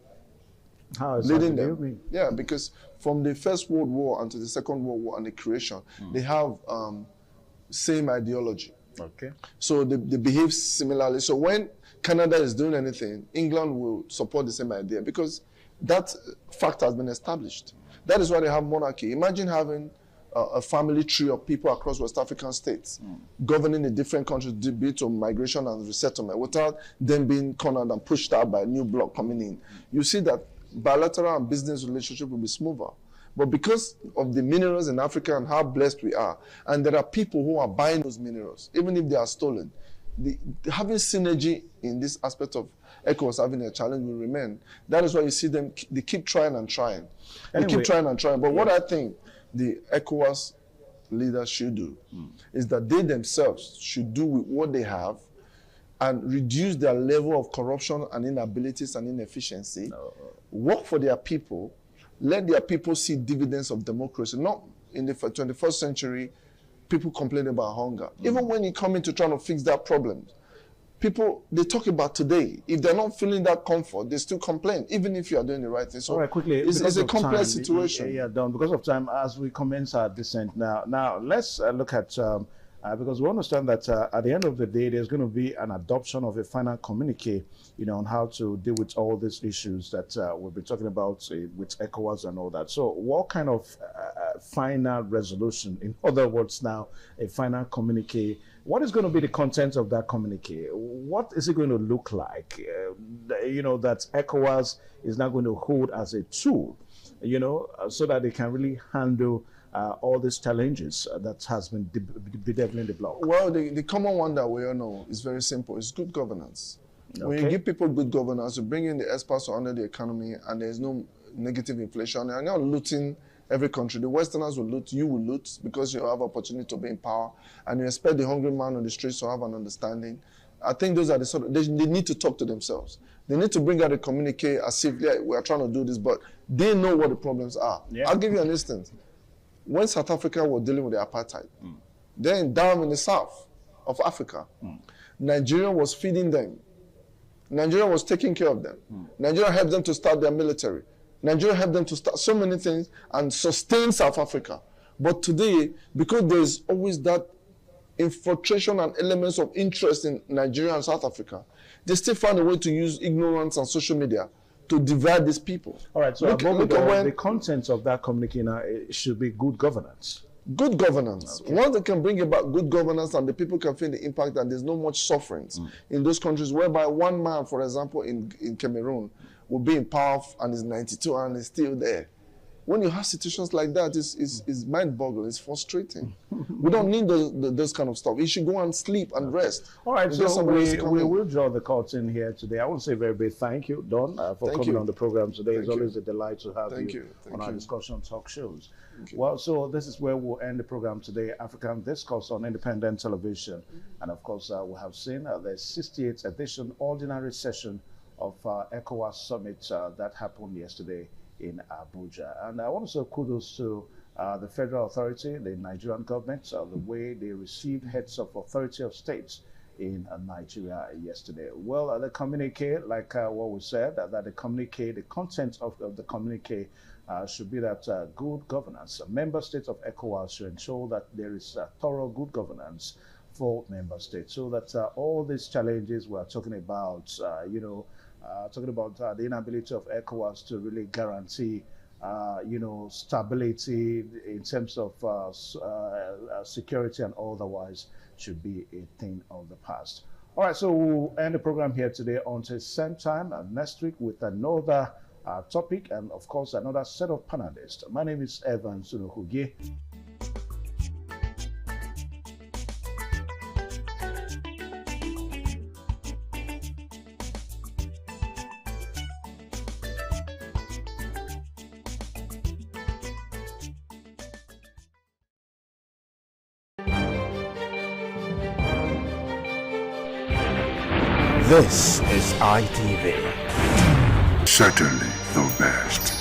How is leading that? them? Yeah, because from the First World War until the Second World War and the creation, they have same ideology. Okay. So they behave similarly. So when Canada is doing anything, England will support the same idea, because that fact has been established. That is why they have monarchy. Imagine having a family tree of people across West African states, governing the different countries, be it on migration and resettlement, without them being cornered and pushed out by a new bloc coming in. You see that bilateral and business relationship will be smoother. But because of the minerals in Africa and how blessed we are, and there are people who are buying those minerals, even if they are stolen, having synergy in this aspect of ECOWAS having a challenge will remain. That is why you see them, they keep trying and trying. They keep trying and trying. But what I think the ECOWAS leaders should do is that they themselves should do with what they have and reduce their level of corruption and inabilities and inefficiency, work for their people, let their people see dividends of democracy. Not in the 21st century, people complain about hunger. Even when you come in to try to fix that problem, people, they talk about today. If they're not feeling that comfort, they still complain, even if you are doing the right thing. So all right, quickly, it's a complex situation. Yeah, Don, because of time, as we commence our descent now let's look at, because we understand that at the end of the day, there's going to be an adoption of a final communique, on how to deal with all these issues that we'll be talking about with ECOWAS and all that. So what kind of final resolution, in other words now, a final communique, what is going to be the content of that communique? What is it going to look like? That ECOWAS is now going to hold as a tool, so that they can really handle all these challenges that has been bedeviling the bloc? Well, the common one that we all know is very simple. It's good governance. Okay. When you give people good governance, you bring in the experts under the economy, and there's no negative inflation. They're not looting every country. The Westerners will loot, you will loot, because you have opportunity to be in power, and you expect the hungry man on the streets to have an understanding. I think those are the sort of, they need to talk to themselves. They need to bring out a communique as if we are trying to do this, but they know what the problems are. Yeah. I'll give you an instance. When South Africa was dealing with the apartheid, then down in the south of Africa, Nigeria was feeding them. Nigeria was taking care of them. Nigeria helped them to start their military. Nigeria helped them to start so many things and sustain South Africa. But today, because there's always that infiltration and elements of interest in Nigeria and South Africa, they still find a way to use ignorance and social media to divide these people. All right, so the contents of that communique now should be good governance. Good governance. Okay. Once they can bring about good governance and the people can feel the impact and there's no much suffering in those countries whereby one man, for example, in Cameroon will be in power and is 92 and is still there. When you have situations like that, it's mind-boggling, it's frustrating. We don't need those kind of stuff. You should go and sleep and rest. All right, so we will draw the curtain here today. I want to say a very big thank you, Don, for coming on the program today. It's always a delight to have you on our discussion talk shows. Well, so this is where we'll end the program today, African Discourse on Independent Television. And of course, we have seen the 68th edition ordinary session of ECOWAS Summit that happened yesterday in Abuja. And I want to say kudos to the federal authority, the Nigerian government, the way they received heads of authority of states in Nigeria yesterday. Well, the communique, like what we said, that the communique, the content of the communique should be that good governance. Member states of ECOWAS should ensure that there is thorough good governance for member states, so that all these challenges we are talking about, talking about the inability of ECOWAS to really guarantee, stability in terms of security and otherwise, should be a thing of the past. All right, so we'll end the program here today until same time next week with another topic and, of course, another set of panelists. My name is Evan Sunuhugi. This is ITV. Certainly the best.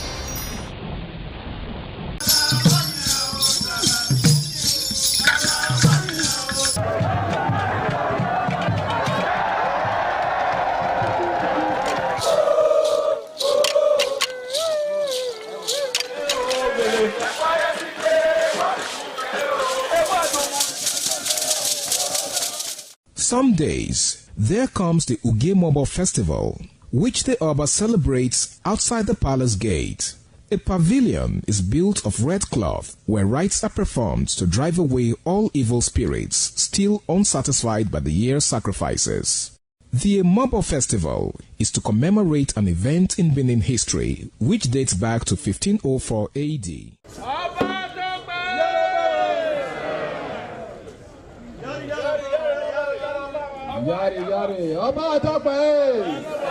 Some days, there comes the Ugemobo Festival, which the Oba celebrates outside the palace gate. A pavilion is built of red cloth where rites are performed to drive away all evil spirits still unsatisfied by the year's sacrifices. The Emobo Festival is to commemorate an event in Benin history which dates back to 1504 AD. Yari yari, Ọba Tope.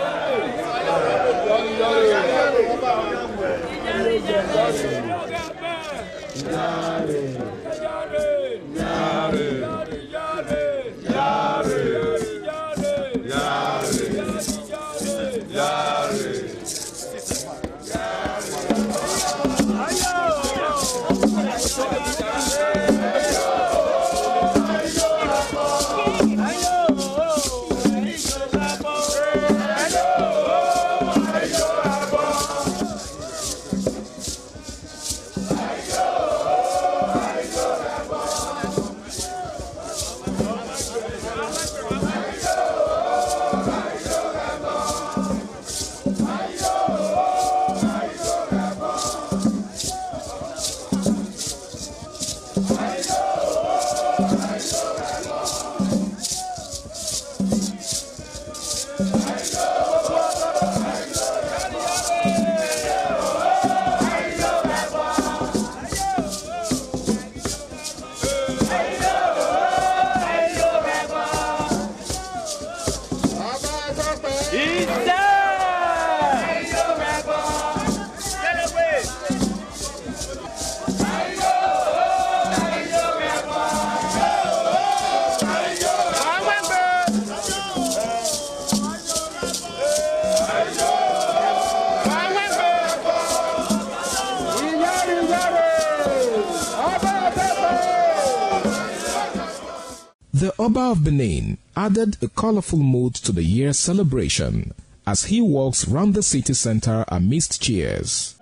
The Oba of Benin added a colorful mood to the year's celebration as he walks round the city center amidst cheers.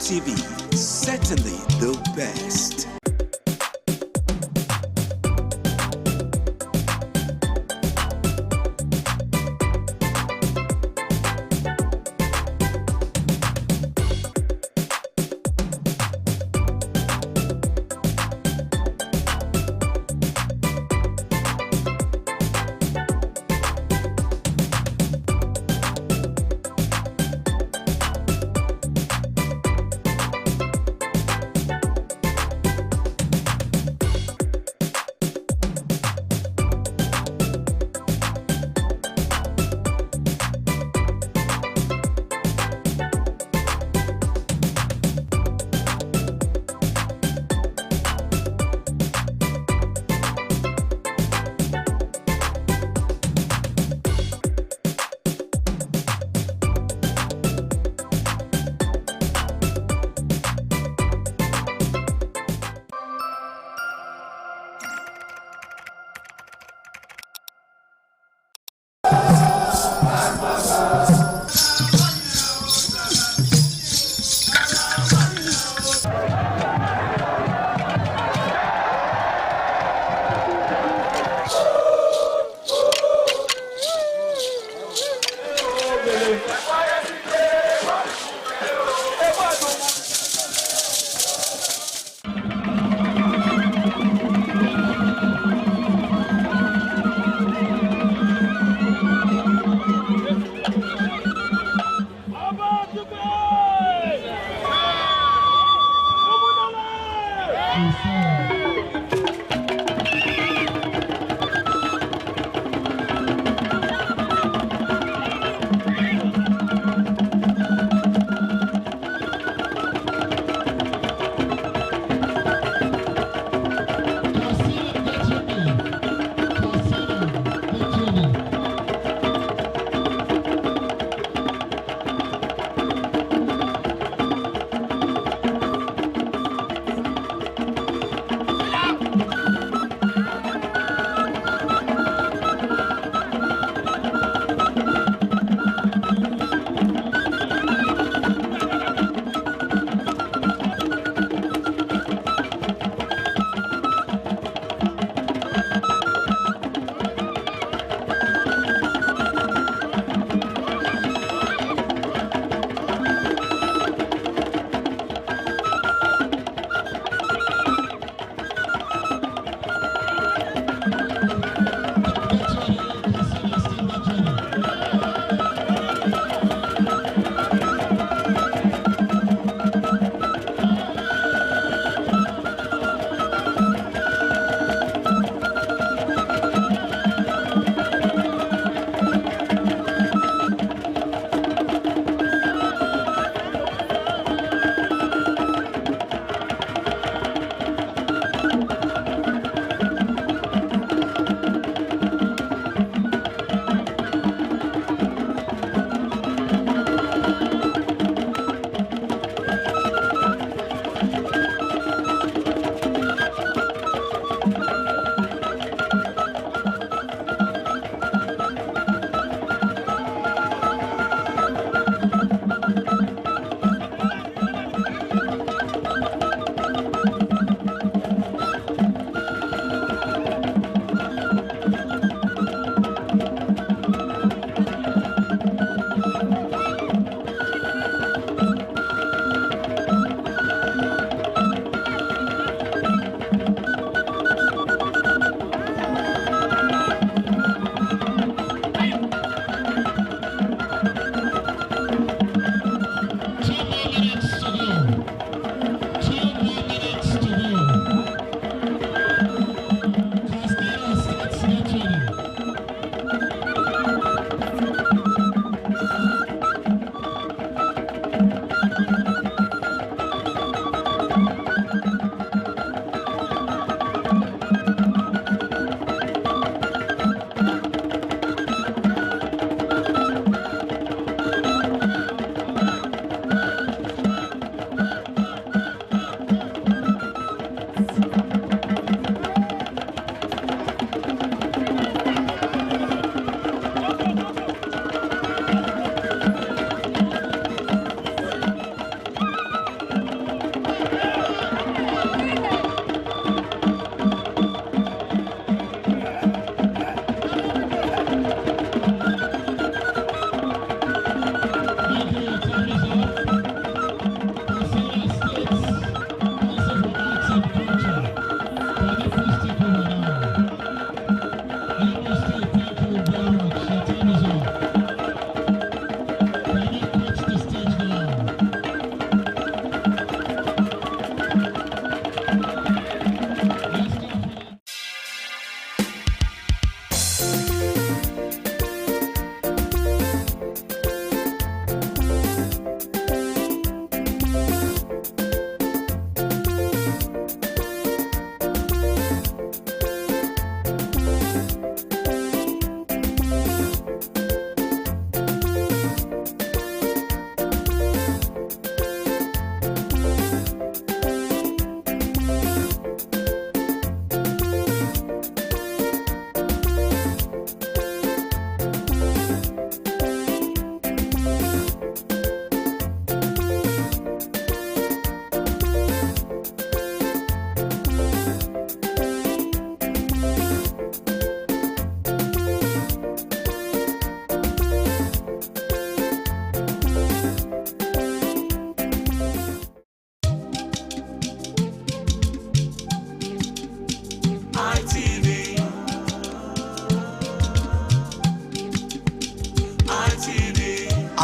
ITV, certainly the best.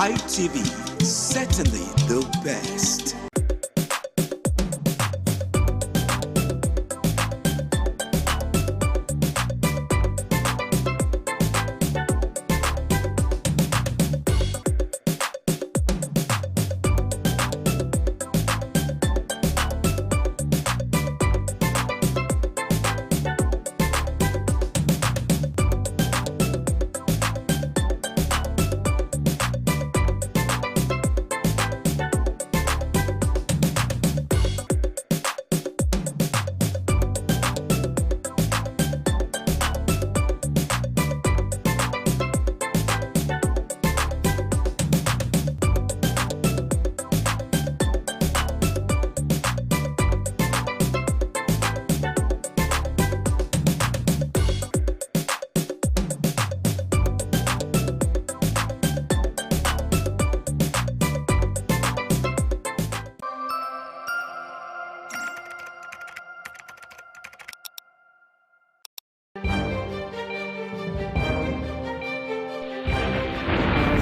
ITV, certainly the best.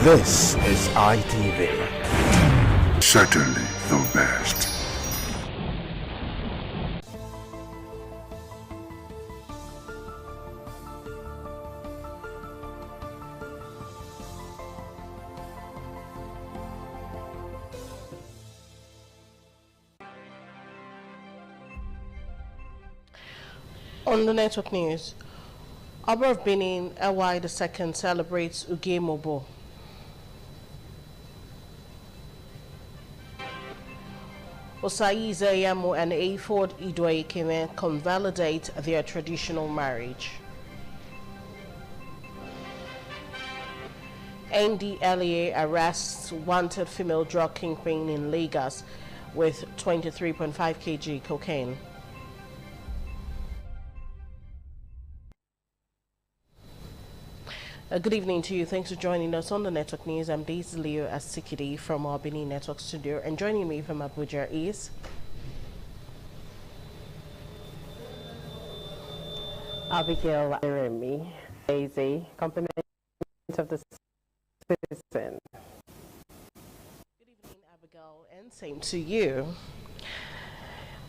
This is ITV. Certainly the best. On the network news, Oba of Benin, LY II celebrates Uge Mobo. Osai Zayamu and Aford Idwekeme convalidate their traditional marriage. NDLEA arrests wanted female drug kingpin in Lagos with 23.5 kg cocaine. Good evening to you. Thanks for joining us on the Network News. I'm Daisy Leo Asikidi from our Benin Network Studio, and joining me from Abuja is Abigail Iremi, Daisy, compliment of the citizen. Good evening, Abigail, and same to you.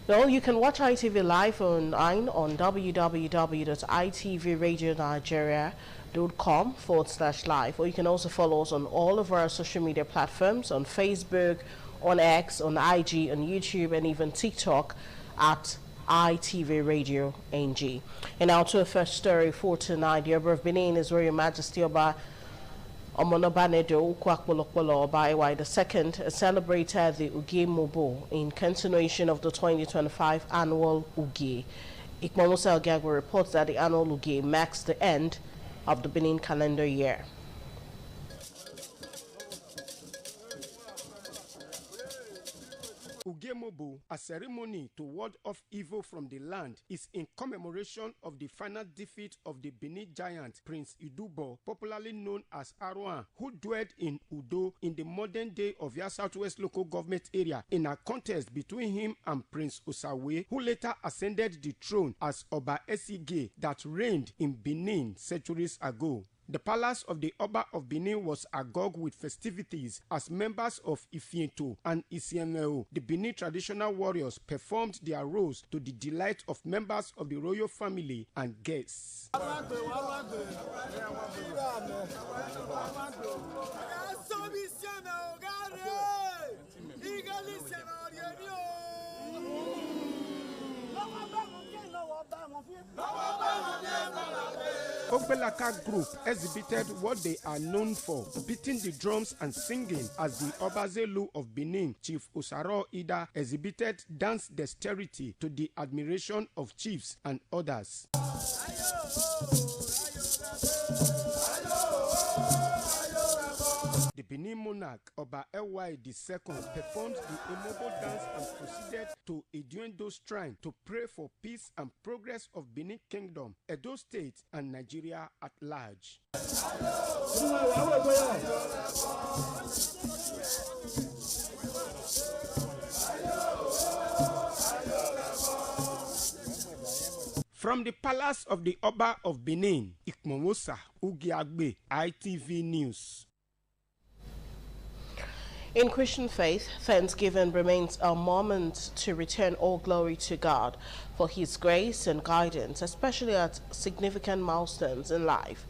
Well, you can watch ITV live online on www.itvradionnigeria.com/live, or you can also follow us on all of our social media platforms, on Facebook, on X, on IG, on YouTube, and even TikTok at ITV Radio NG. And now to a first story for tonight. The Oba of Benin, His Royal Majesty Oba Omonobanedo Ukwakpolokpolo Oba II celebrated the Uge Mobo in continuation of the 2025 annual Uge. Ikmomusa Ogiagwe reports that the annual Uge marks the end of the Benin calendar year. Ugemobo, a ceremony to ward off evil from the land, is in commemoration of the final defeat of the Benin giant Prince Idubo, popularly known as Arouan, who dwelled in Udo in the modern day of Ovia Southwest local government area in a contest between him and Prince Osawe, who later ascended the throne as Oba Esige that reigned in Benin centuries ago. The palace of the Oba of Benin was agog with festivities as members of Ifiento and Isiemeo, the Benin traditional warriors, performed their roles to the delight of members of the royal family and guests. Ogbelaka group exhibited what they are known for, beating the drums and singing, as the Obazelu of Benin, Chief Osaro Ida, exhibited dance dexterity to the admiration of chiefs and others. The Benin monarch, Oba LY II, performed the Emobo dance and proceeded to Iduendo Shrine to pray for peace and progress of Benin Kingdom, Edo State, and Nigeria at large. From the palace of the Oba of Benin, Ikmomosa Ugiagbe, ITV News. In Christian faith, Thanksgiving remains a moment to return all glory to God for His grace and guidance, especially at significant milestones in life.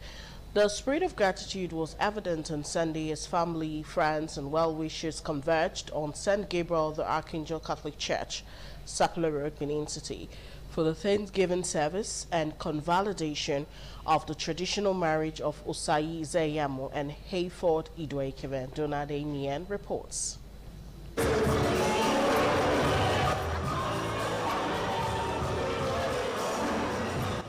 The spirit of gratitude was evident on Sunday as family, friends, and well-wishers converged on St. Gabriel the Archangel Catholic Church, Sapele Road, Benin City, for the Thanksgiving service and convalidation of the traditional marriage of Osayi Izeyamo and Hayford Idwekeve. Donade Nien reports.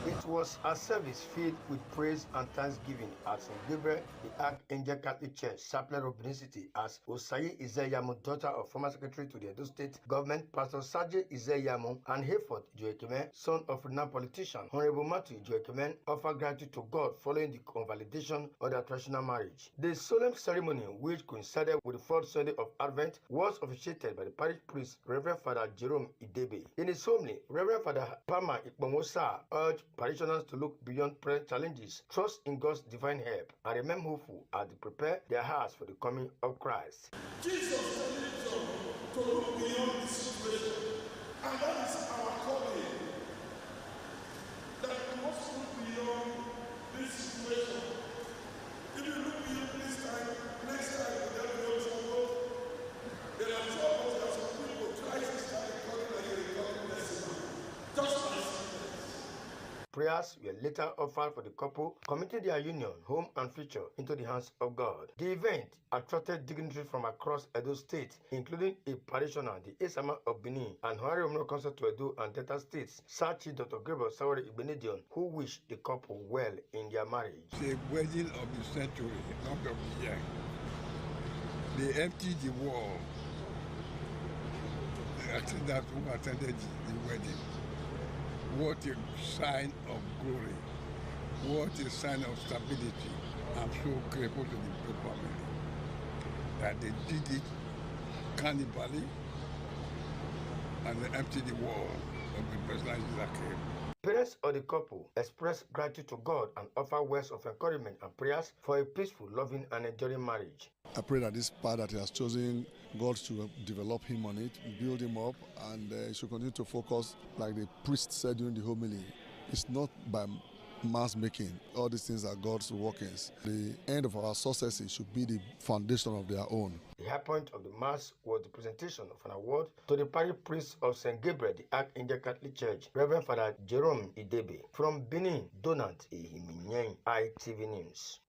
It was a service filled with praise and thanksgiving at St. Gabriel the Archangel Catholic Church, Sapele Road, Benin City, as Osayi Izeyamo, daughter of former Secretary to the Edo State Government, Pastor Saje Izeyamo, and Hayford Idwekeve, son of renowned politician Honorable Matthew Idwekeve, offered gratitude to God following the convalidation of their traditional marriage. The solemn ceremony, which coincided with the fourth Sunday of Advent, was officiated by the parish priest, Reverend Father Jerome Idebe. In his homily, Reverend Father Pama Ikpomosa urged parishioners to look beyond present challenges, trust in God's divine help, and remain hopeful as they prepare their hearts for the coming of Christ. Jesus tells us to look beyond this situation, and that is our calling. That we must look beyond this situation. If you look beyond this time, next time you will be able to go. There are troubles, there are some people, Christ is calling like a recording decimal. Just like Prayers were later offered for the couple, committing their union, home and future into the hands of God. The event attracted dignitaries from across Edo State, including a parishioner, the Esama of Benin, and Honorable Council to Edo and Delta States, Sachi Dr. Gabriel Sawari Igbenedion, who wished the couple well in their marriage. The wedding of the century, not of the year. They emptied the wall. I think that who attended the wedding. What a sign of glory. What a sign of stability. I'm so grateful to the family that they did it cannibally and they emptied the wall of the personality that came. Parents of the couple expressed gratitude to God and offer words of encouragement and prayers for a peaceful, loving, and enduring marriage. I pray that this path that He has chosen, God should develop him on it, build him up, and he should continue to focus, like the priest said during the homily. It's not by mass making. All these things are God's workings. The end of our successes should be the foundation of their own. The high point of the Mass was the presentation of an award to the parish priest of St. Gabriel, the Archangel Catholic Church, Reverend Father Jerome Idebe. From Benin, Donat Ehiminyen, ITV News.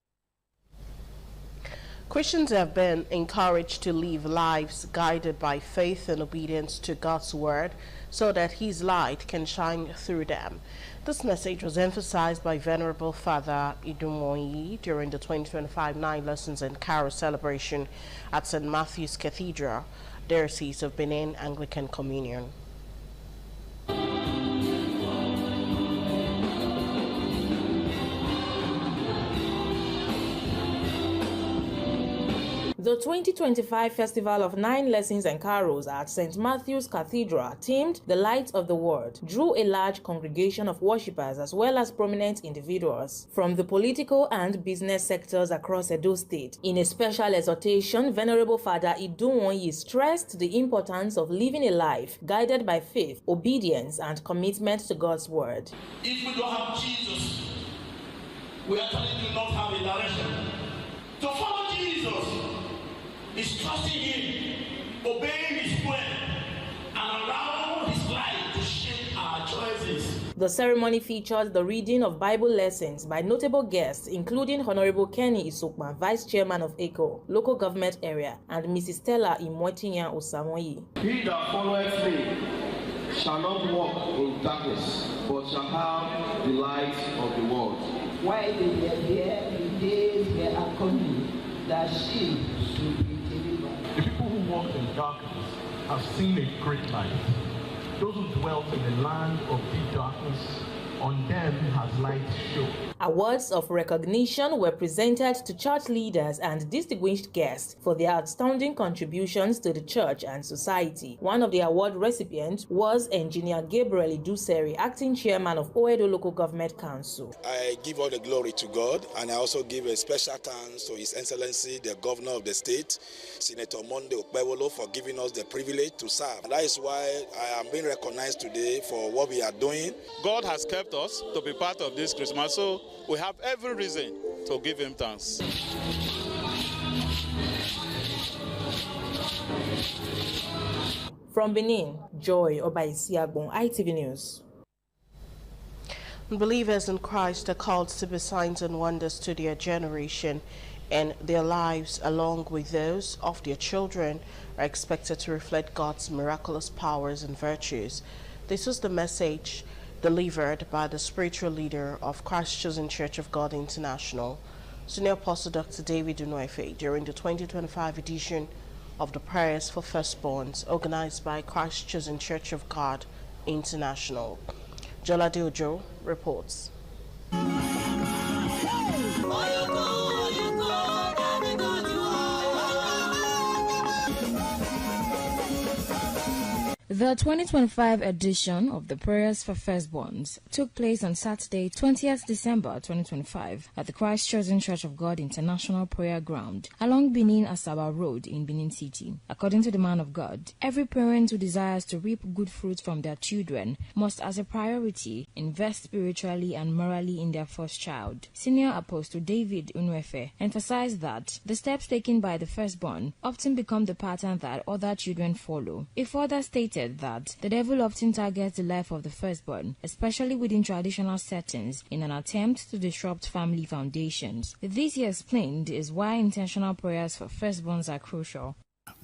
Christians have been encouraged to live lives guided by faith and obedience to God's word so that His light can shine through them. This message was emphasized by Venerable Father Idumoyi during the 2025 9 Lessons and Carol celebration at St. Matthew's Cathedral, Diocese of Benin Anglican Communion. The 2025 Festival of 9 Lessons and Carols at St. Matthew's Cathedral, themed The Light of the World, drew a large congregation of worshippers as well as prominent individuals from the political and business sectors across Edo State. In a special exhortation, Venerable Father Idumoyi stressed the importance of living a life guided by faith, obedience, and commitment to God's word. If we don't have Jesus, we actually do not have a direction. To follow Jesus is trusting Him, obeying His word, and allow His light to shape our choices. The ceremony featured the reading of Bible lessons by notable guests, including Honorable Kenny Isokma, Vice Chairman of ECHO, Local Government Area, and Mrs. Stella Imwetinya Osamoyi. He that followeth me shall not walk in darkness, but shall have the light of the world. While they were there, the days were coming, that she should be delivered. The people who walk in darkness have seen a great light. Those who dwelt in the land of deep darkness, on them has light shone. Awards of recognition were presented to church leaders and distinguished guests for their outstanding contributions to the church and society. One of the award recipients was Engineer Gabriel Iduseri, acting chairman of Oedo Local Government Council. I give all the glory to God, and I also give a special thanks to His Excellency, the Governor of the state, Senator Monday Okpebholo, for giving us the privilege to serve. And that is why I am being recognized today for what we are doing. God has kept us to be part of this Christmas, so we have every reason to give Him thanks. From Benin, Joy Obaisiagbon, ITV News. Believers in Christ are called to be signs and wonders to their generation, and their lives, along with those of their children, are expected to reflect God's miraculous powers and virtues. This was the message delivered by the spiritual leader of Christ Chosen Church of God International, Senior Apostle Dr. David Unuefe, during the 2025 edition of the Prayers for Firstborns, organized by Christ Chosen Church of God International. Jola Diojo reports. The 2025 edition of the Prayers for Firstborns took place on Saturday, 20th December 2025 at the Christ Chosen Church of God International Prayer Ground along Benin Asaba Road in Benin City. According to the man of God, every parent who desires to reap good fruit from their children must, as a priority, invest spiritually and morally in their first child. Senior Apostle David Unuefe emphasized that the steps taken by the firstborn often become the pattern that other children follow. He further stated that the devil often targets the life of the firstborn, especially within traditional settings, in an attempt to disrupt family foundations. This, he explained, is why intentional prayers for firstborns are crucial.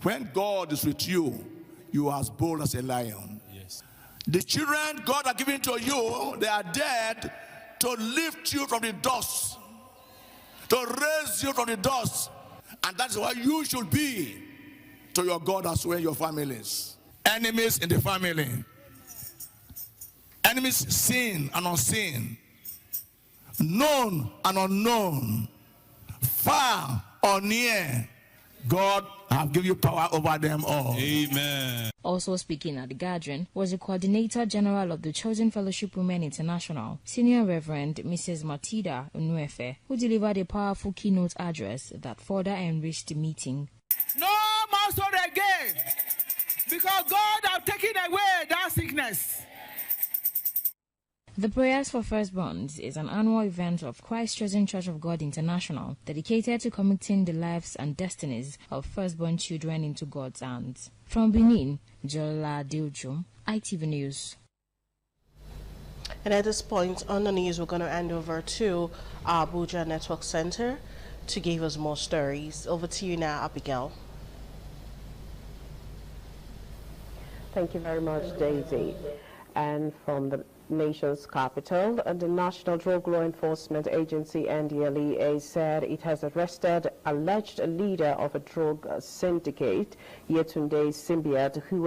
When God is with you, you are as bold as a lion. Yes. The children God has given to you, they are dead to lift you from the dust, to raise you from the dust. And that's why you should be to your God as well, your families. Enemies in the family, enemies seen and unseen, known and unknown, far or near, God have given you power over them all. Amen. Also speaking at the gathering was the Coordinator General of the Chosen Fellowship Women International, Senior Reverend Mrs. Matilda Unuefe, who delivered a powerful keynote address that further enriched the meeting. No more so again, because God has taken away that sickness. The Prayers for Firstborns is an annual event of Christ Chosen Church of God International dedicated to committing the lives and destinies of firstborn children into God's hands. From Benin, Jola Diojo, ITV News. And at this point on the news, we're going to hand over to our Abuja Network Center to give us more stories. Over to you now, Abigail. Thank you very much, Daisy. And from the nation's capital, the National Drug Law Enforcement Agency, NDLEA, said it has arrested alleged leader of a drug syndicate, Yetunde Simbiat, who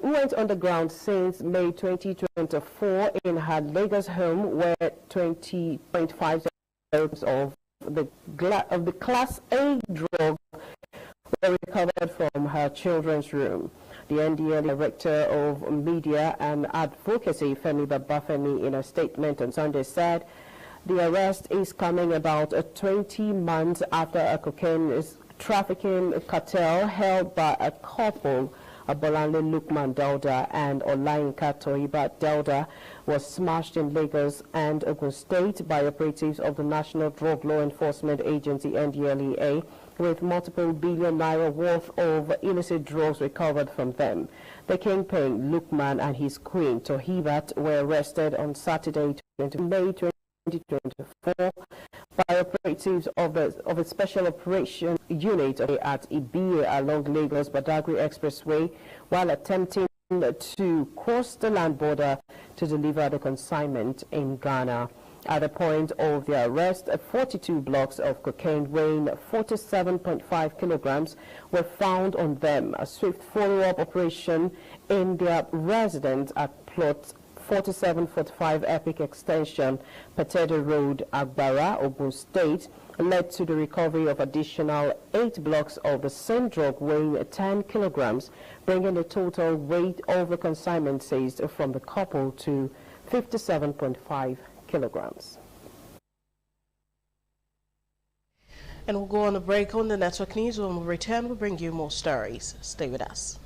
went underground since May 2024 in her Lagos home, where 20.5 grams of the Class A drug were recovered from her children's room. The NDLEA Director of Media and Advocacy, Femi Babafemi, in a statement on Sunday said the arrest is coming about 20 months after a cocaine trafficking cartel held by a couple, Bolanle Lukman Dauda and Olayinka Toyiba Dauda, was smashed in Lagos and Ogun State by operatives of the National Drug Law Enforcement Agency, NDLEA, with multiple billion naira worth of illicit drugs recovered from them. The kingpin, Lukman, and his queen, Tohibat, were arrested on Saturday, May 2024 by operatives of a special operation unit at Ibiye along Lagos-Badagry Expressway while attempting to cross the land border to deliver the consignment in Ghana. At the point of their arrest, 42 blocks of cocaine weighing 47.5 kilograms were found on them. A swift follow-up operation in their residence at plot 4745 Epic Extension, Patedo Road, Agbara, Ogun State, led to the recovery of additional 8 blocks of the same drug weighing 10 kilograms, bringing the total weight of the consignment seized from the couple to 57.5 kilograms. And we'll go on a break on the network news. When we return, we'll bring you more stories. Stay with us.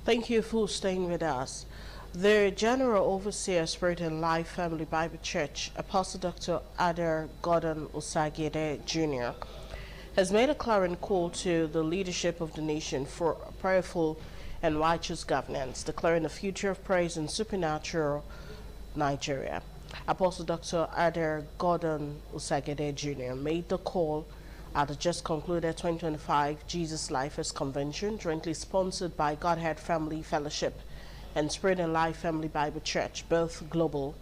Thank you for staying with us. The General Overseer, Spirit and Life Family Bible Church, Apostle Dr. Adair Gordon Usagede Jr., has made a clarion call to the leadership of the nation for prayerful and righteous governance, declaring a future of praise in supernatural Nigeria. Apostle Dr. Adair Gordon Usagede Jr. made the call at the just concluded 2025 Jesus Lifers Convention, jointly sponsored by Godhead Family Fellowship and Spirit and Life Family Bible Church, both global.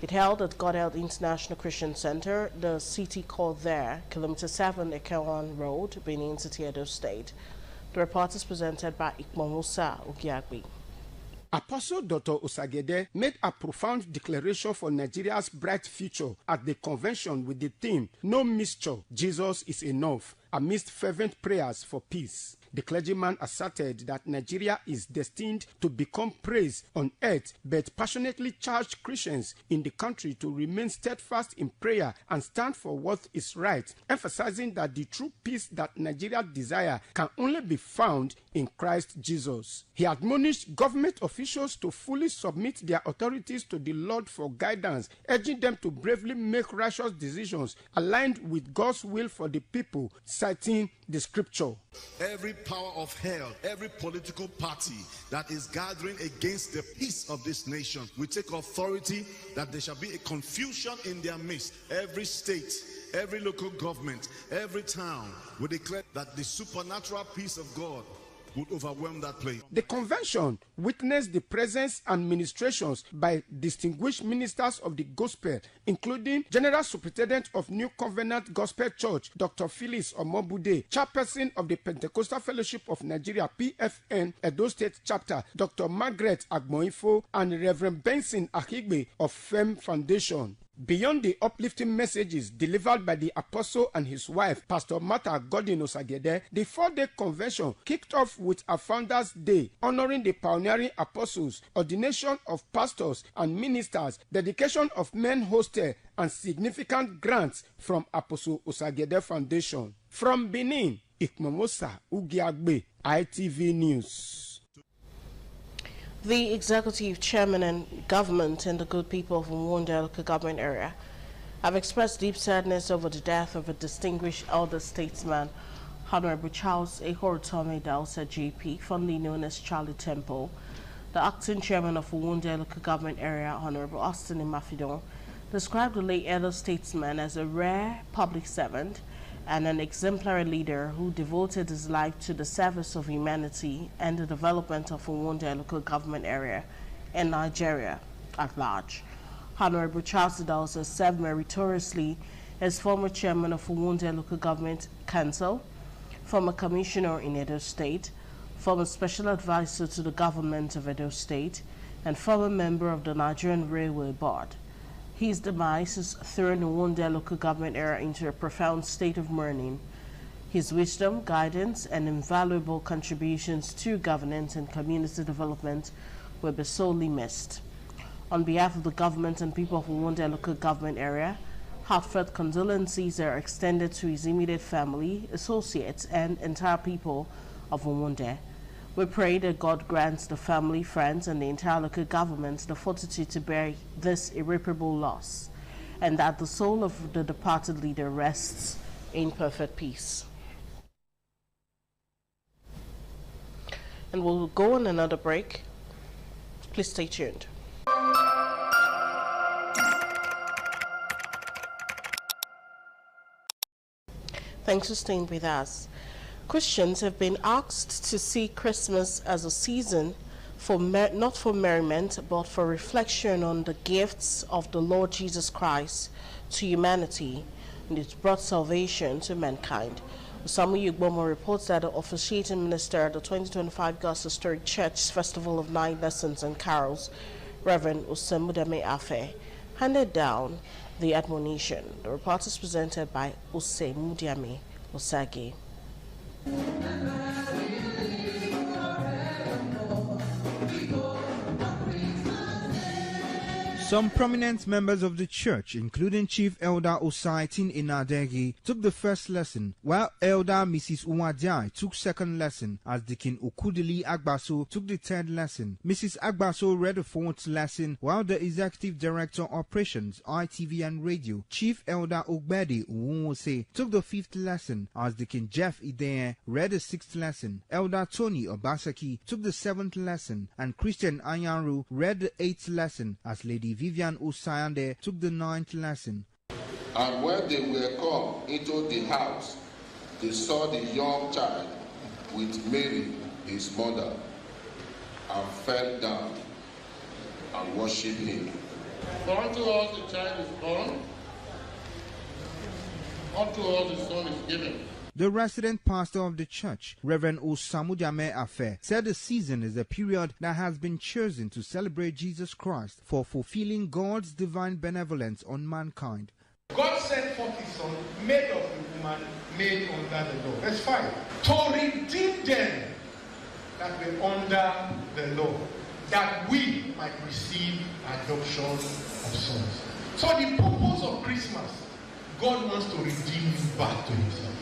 It held at Godhead International Christian Center, the city called there, Kilometer 7, Ekewan Road, Benin City, Edo State. The report is presented by Ikmomusa Ugiagbi. Apostle Dr. Usagede made a profound declaration for Nigeria's bright future at the convention with the theme, No Mixture, Jesus is Enough, amidst fervent prayers for peace. The clergyman asserted that Nigeria is destined to become praise on earth, but passionately charged Christians in the country to remain steadfast in prayer and stand for what is right, emphasizing that the true peace that Nigeria desires can only be found in Christ Jesus. He admonished government officials to fully submit their authorities to the Lord for guidance, urging them to bravely make righteous decisions aligned with God's will for the people, citing the scripture. Every power of hell, every political party that is gathering against the peace of this nation, we take authority that there shall be a confusion in their midst. Every state, every local government, every town, we declare that the supernatural peace of God would overwhelm that place. The convention witnessed the presence and ministrations by distinguished ministers of the gospel, including General Superintendent of New Covenant Gospel Church, Dr. Phyllis Omobude, Chairperson of the Pentecostal Fellowship of Nigeria, PFN, Edo State Chapter, Dr. Margaret Agmoifo, and Reverend Benson Ahigbe of FEM Foundation. Beyond the uplifting messages delivered by the apostle and his wife, Pastor Martha Gordon Usagede, the 4-day convention kicked off with a Founders' Day, honoring the pioneering apostles, ordination of pastors and ministers, dedication of men hostel, and significant grants from Apostle Usagede Foundation. From Benin, Ikmomosa Ugiagbe, ITV News. The executive chairman and government and the good people of Uwunde local government area have expressed deep sadness over the death of a distinguished elder statesman, Honorable Charles Ehortome Dausa JP, fondly known as Charlie Temple. The acting chairman of Uwunde local government area, Honorable Austin Imafidon, described the late elder statesman as a rare public servant and an exemplary leader who devoted his life to the service of humanity and the development of Uwunde local government area and Nigeria at large. Honorable Charles Dausa served meritoriously as former chairman of Uwunde Local Government Council, former commissioner in Edo State, former special advisor to the government of Edo State, and former member of the Nigerian Railway Board. His demise has thrown Uwunde local government area into a profound state of mourning. His wisdom, guidance, and invaluable contributions to governance and community development will be sorely missed. On behalf of the government and people of Uwunde local government area, heartfelt condolences are extended to his immediate family, associates, and entire people of Uwunde. We pray that God grants the family, friends, and the entire local government the fortitude to bear this irreparable loss, and that the soul of the departed leader rests in perfect peace. And we'll go on another break. Please stay tuned. Thanks for staying with us. Christians have been asked to see Christmas as a season not for merriment, but for reflection on the gifts of the Lord Jesus Christ to humanity, and it brought salvation to mankind. Samuel Yugbomo reports that the officiating minister at the 2025 God's Historic Church Festival of 9 Lessons and Carols, Reverend Usemudame Afe, handed down the admonition. The report is presented by Usemudame Osage. Some prominent members of the church, including Chief Elder Osaitin Inadegi, took the first lesson, while Elder Mrs. Uwadiai took second lesson, as Deacon Okudili Agbaso took the third lesson. Mrs. Agbaso read the fourth lesson, while the Executive Director Operations, ITV and Radio, Chief Elder Ogbedi Uwose, took the fifth lesson, as Deacon Jeff Ideye read the sixth lesson. Elder Tony Obasaki took the seventh lesson, and Christian Anyanru read the eighth lesson, as Lady Vivian Usayande took the ninth lesson. And when they were come into the house, they saw the young child with Mary, his mother, and fell down and worshipped him. For unto us the child is born, unto us the son is given. The resident pastor of the church, Reverend Osamudame Afe, said the season is a period that has been chosen to celebrate Jesus Christ for fulfilling God's divine benevolence on mankind. God sent forth his son, made of a woman, made under the law. Verse 5. To redeem them that were under the law, that we might receive adoption of sons. So the purpose of Christmas, God wants to redeem you back to himself.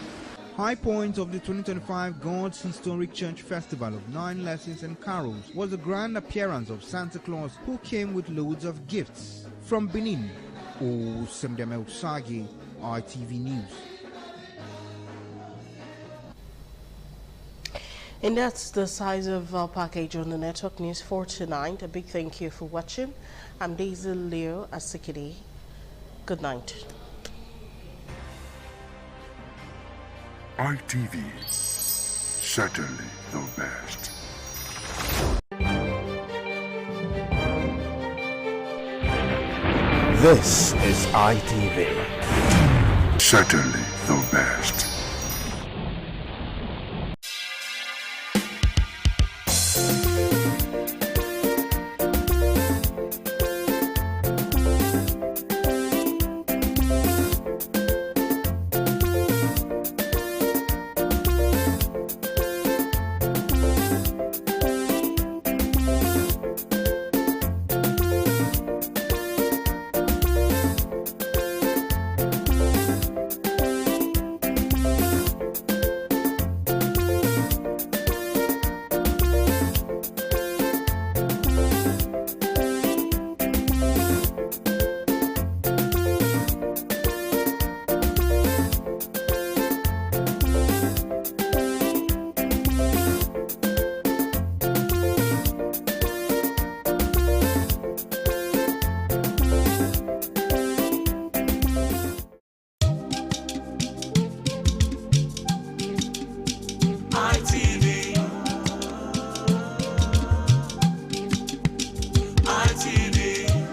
High point of the 2025 God's Historic Church Festival of 9 Lessons and Carols was the grand appearance of Santa Claus, who came with loads of gifts. From Benin, Osemudame Osage, ITV News. And that's the size of our package on the network news for tonight. A big thank you for watching. I'm Daisy Leo Asikidi. Good night. ITV, certainly the best. This is ITV. Certainly the best.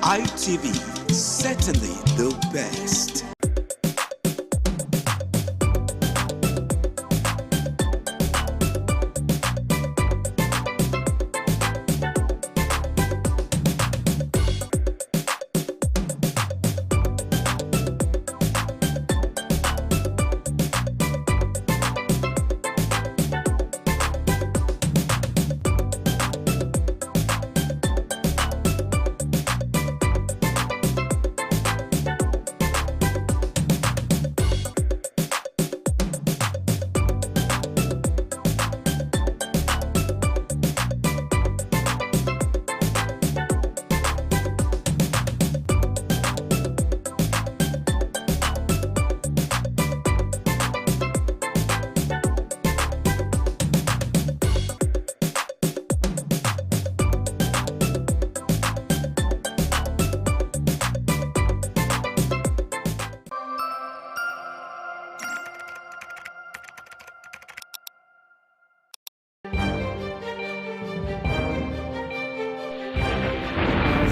ITV, certainly the best.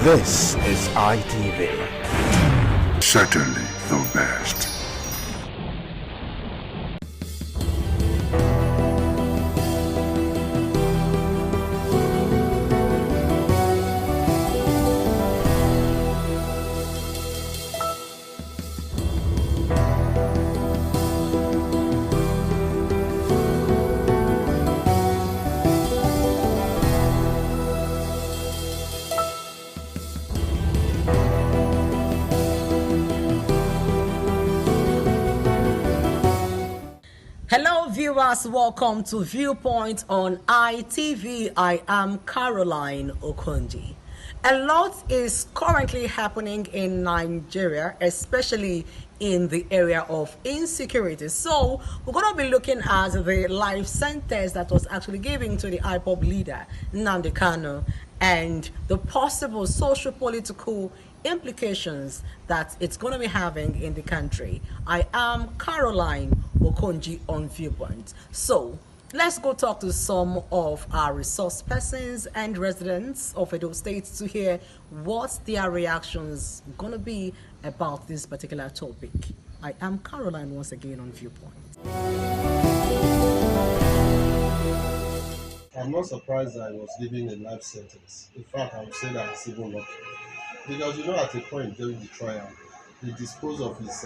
This is ITV. Certainly the best. Hello viewers, welcome to Viewpoint on ITV. I am Caroline Okonji. A lot is currently happening in Nigeria, especially in the area of insecurity. So we're going to be looking at the life sentence that was actually given to the IPOB leader, Nnamdi Kanu, and the possible socio-political implications that it's going to be having in the country. I am Caroline Okonji on Viewpoint. So let's go talk to some of our resource persons and residents of Edo State to hear what their reactions going to be about this particular topic. I am Caroline once again on Viewpoint. I'm not surprised I was given a life sentence. In fact, I would say that it's even lucky. Because you know, at a point during the trial, he disposed of his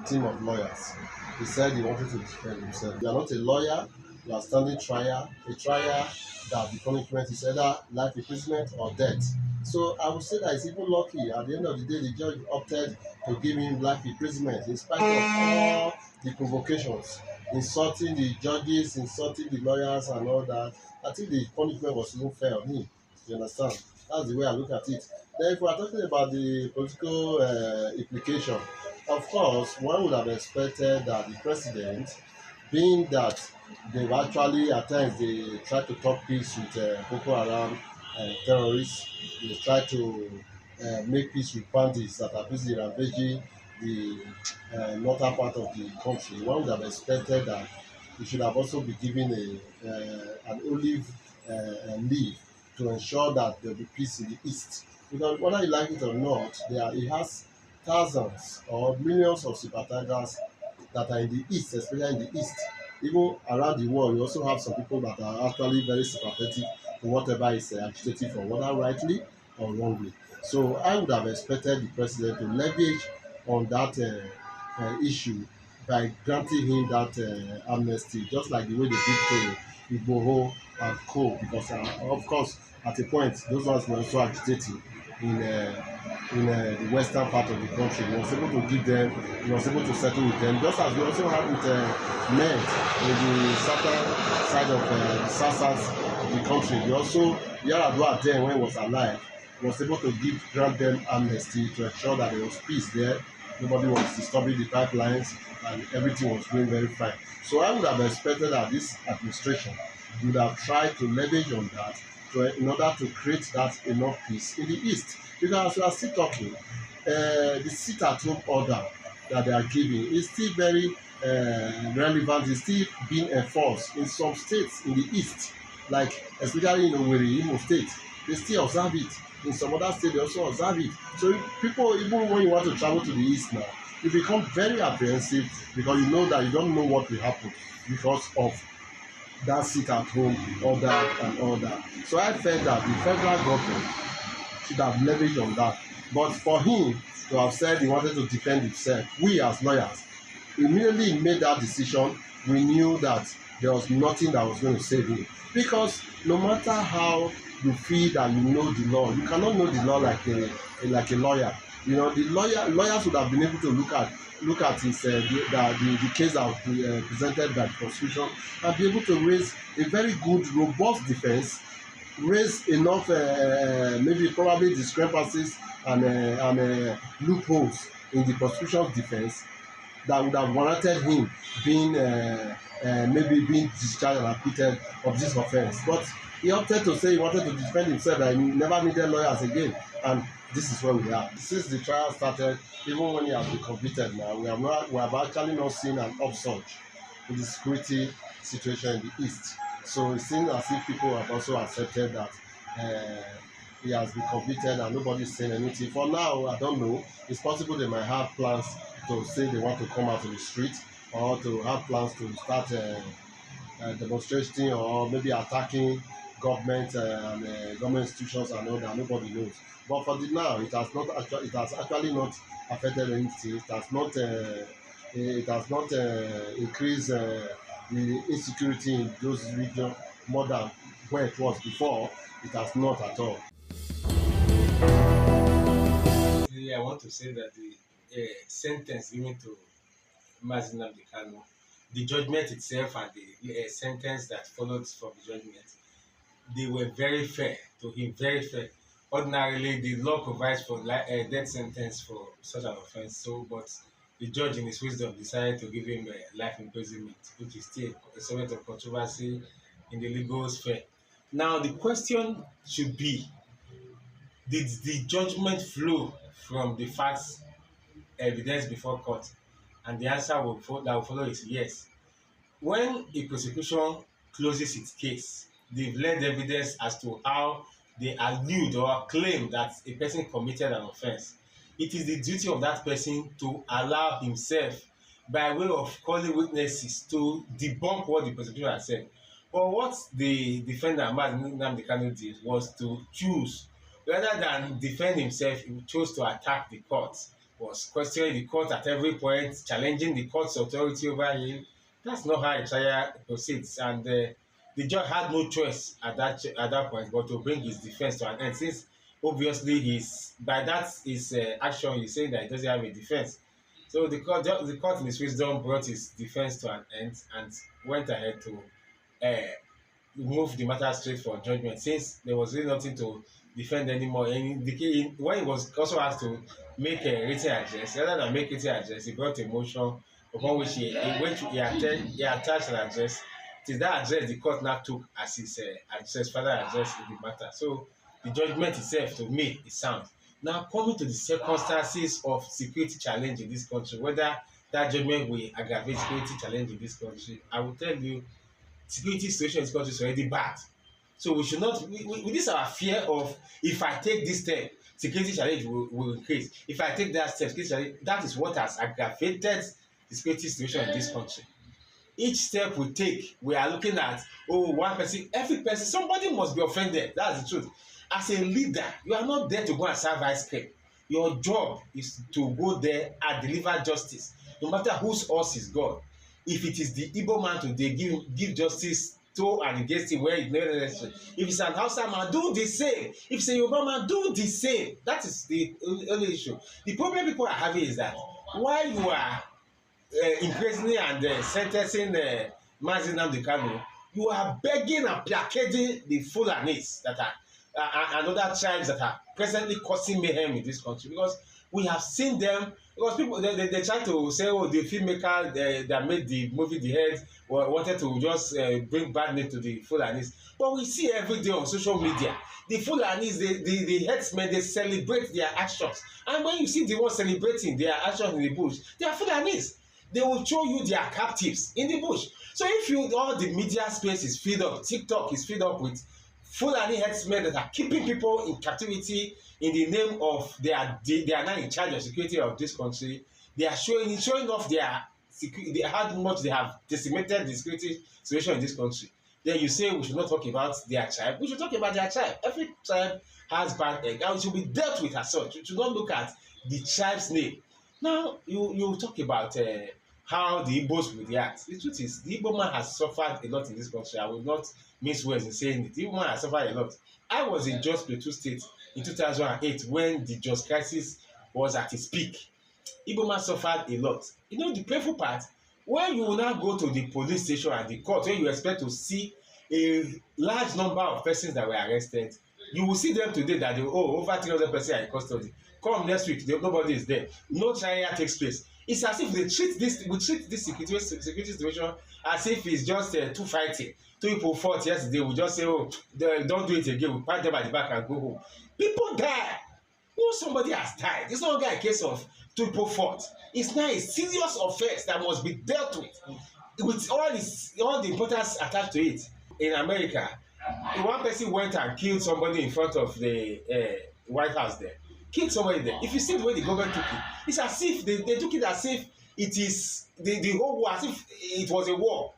team of lawyers. He said he wanted to defend himself. You are not a lawyer, you are standing trial, a trial that the punishment is either life imprisonment or death. So I would say that it's even lucky. At the end of the day, the judge opted to give him life imprisonment in spite of all the provocations, insulting the judges, insulting the lawyers and all that. I think the punishment was even fair on him. You understand? That's the way I look at it. Then if we are talking about the political implication, of course, one would have expected that the president, being that they've actually, at times, they try to talk peace with Boko Haram terrorists, they try to make peace with bandits that are busy ravaging the northern part of the country. One would have expected that he should have also been given an olive leaf to ensure that there will be peace in the east. Because whether you like it or not, he has thousands or millions of sympathizers that are in the east, especially in the east. Even around the world, you also have some people that are actually very sympathetic to whatever is agitating for, whether rightly or wrongly. So I would have expected the president to leverage on that issue by granting him that amnesty, just like the way they did to Igboho and co. Because of course, at a point, those ones were also agitating in the western part of the country. He was able to give them, he was able to settle with them, just as we also had with men in the southern side of the south of the country. We also, Yaradua then, when he was alive, was able to grant them amnesty to ensure that there was peace there. Nobody was disturbing the pipelines and everything was going very fine. So I would have expected that this administration would have tried to leverage on that in order to create that enough peace in the east. Because as we are still talking, the sit-at-home order that they are giving is still very relevant, is still being enforced in some states in the east, like especially in Owerri, Imo State. They still observe it. In some other states, they also observe it. So people, even when you want to travel to the east now, you become very apprehensive because you know that you don't know what will happen because of that sit-at-home order and all that. So I felt that the federal government should have leveraged on that. But for him to have said he wanted to defend himself, we as lawyers, immediately he made that decision, we knew that there was nothing that was going to save him. Because no matter how you feel that you know the law, you cannot know the law like a lawyer. You know, the lawyers would have been able to look at his the case that was presented by the prosecution and be able to raise a very good, robust defense, raise enough maybe probably discrepancies and loopholes in the prosecution's defense that would have warranted him being maybe being discharged and acquitted of this offense. But he opted to say he wanted to defend himself and he never needed lawyers again. And this is where we are. Since the trial started, even when he has been convicted now, we have actually not seen an upsurge in the security situation in the east. So it seems as if people have also accepted that he has been convicted and nobody's saying anything. For now, I don't know. It's possible they might have plans to say they want to come out to the street, or to have plans to start demonstrating, or maybe attacking government and government institutions and all that. Nobody knows. But for the now, it has actually not affected anything. It has not increased the insecurity in those regions more than where it was before. It has not at all. I want to say that the sentence given to Mazi Nnamdi Kanu, the judgment itself and the sentence that followed from the judgment, they were very fair to him, very fair. Ordinarily, the law provides for a death sentence for such an offense, but the judge in his wisdom decided to give him life imprisonment, which is still a subject of controversy in the legal sphere. Now, the question should be, did the judgment flow from the facts, evidence before court? And the answer that will follow is yes. When a prosecution closes its case, they've led evidence as to how they allude or claim that a person committed an offense. It is the duty of that person to allow himself, by way of calling witnesses, to debunk what the prosecutor has said. But what the defendant, Mazi Nnamdi Kanu, did was to choose, rather than defend himself, he chose to attack the court, was questioning the court at every point, challenging the court's authority over him. That's not how a trial proceeds, and the judge had no choice at that point but to bring his defense to an end, since obviously his action, he's saying that he doesn't have a defense. So the court in his wisdom brought his defense to an end and went ahead to move the matter straight for judgment, since there was really nothing to defend anymore. And when he was also asked to make a written address, rather than make written address, he brought a motion upon which he attached an address. It is that address the court now took as his further address in the matter. So the judgment itself, to me, is sound. Now, coming to the circumstances of security challenge in this country, whether that judgment will aggravate security challenge in this country, I will tell you, security situation in this country is already bad. So we should not, with this our fear of, if I take this step, security challenge will increase. If I take that step, security challenge, that is what has aggravated the security situation in this country. Each step we take, we are looking at, one person, every person, somebody must be offended. That's the truth. As a leader, you are not there to go and serve ice cream. Your job is to go there and deliver justice, no matter whose horse is God. If it is the Igbo man today, give justice to and against him where it's not necessary. If it's an Hausa man, do the same. If it's a Yoruba man, do the same. That is the only issue. The problem people are having is that while you are imprisoning and sentencing Mazi Nnamdi Kanu, you are begging and placarding the Fulanis that are and other tribes that are presently causing mayhem in this country, because we have seen them. Because people they try to say, the filmmaker that made the movie The Head wanted to just bring bad name to the Fulanis. But we see every day on social media, the Fulanis, the headsmen, they celebrate their actions. And when you see the ones celebrating their actions in the bush, they are Fulanis. They will show you their captives in the bush. So if all the media space is filled up, TikTok is filled up with Fulani headsmen that are keeping people in captivity in the name of they are now in charge of security of this country. They are showing off how much they have decimated the security situation in this country. Then you say we should not talk about their tribe. We should talk about their tribe. Every tribe has bad egg, and it should be dealt with as such. You should not look at the tribe's name. Now you talk about how the Igbos will react. The truth is, the Igbo man has suffered a lot in this country. I will not mince words in saying it. The Igbo man has suffered a lot. I was in Jos Plateau State in 2008 when the Jos crisis was at its peak. Igbo man suffered a lot. You know the painful part? When you now go to the police station and the court, where you expect to see a large number of persons that were arrested, you will see them today that over 300 persons are in custody. Come next week, nobody is there. No trial takes place. It's as if we treat this security situation as if it's just two fighting. Two people fought yesterday. We just say, don't do it again. We pat them at the back and go home. People die. Somebody has died. It's not a case of two people fought. It's now a serious offense that must be dealt with all the importance attached to it. In America, one person went and killed somebody in front of the White House there. Killed somebody there. If you see the way the government took it, it's as if they took it as if it is the whole war, as if it was a war.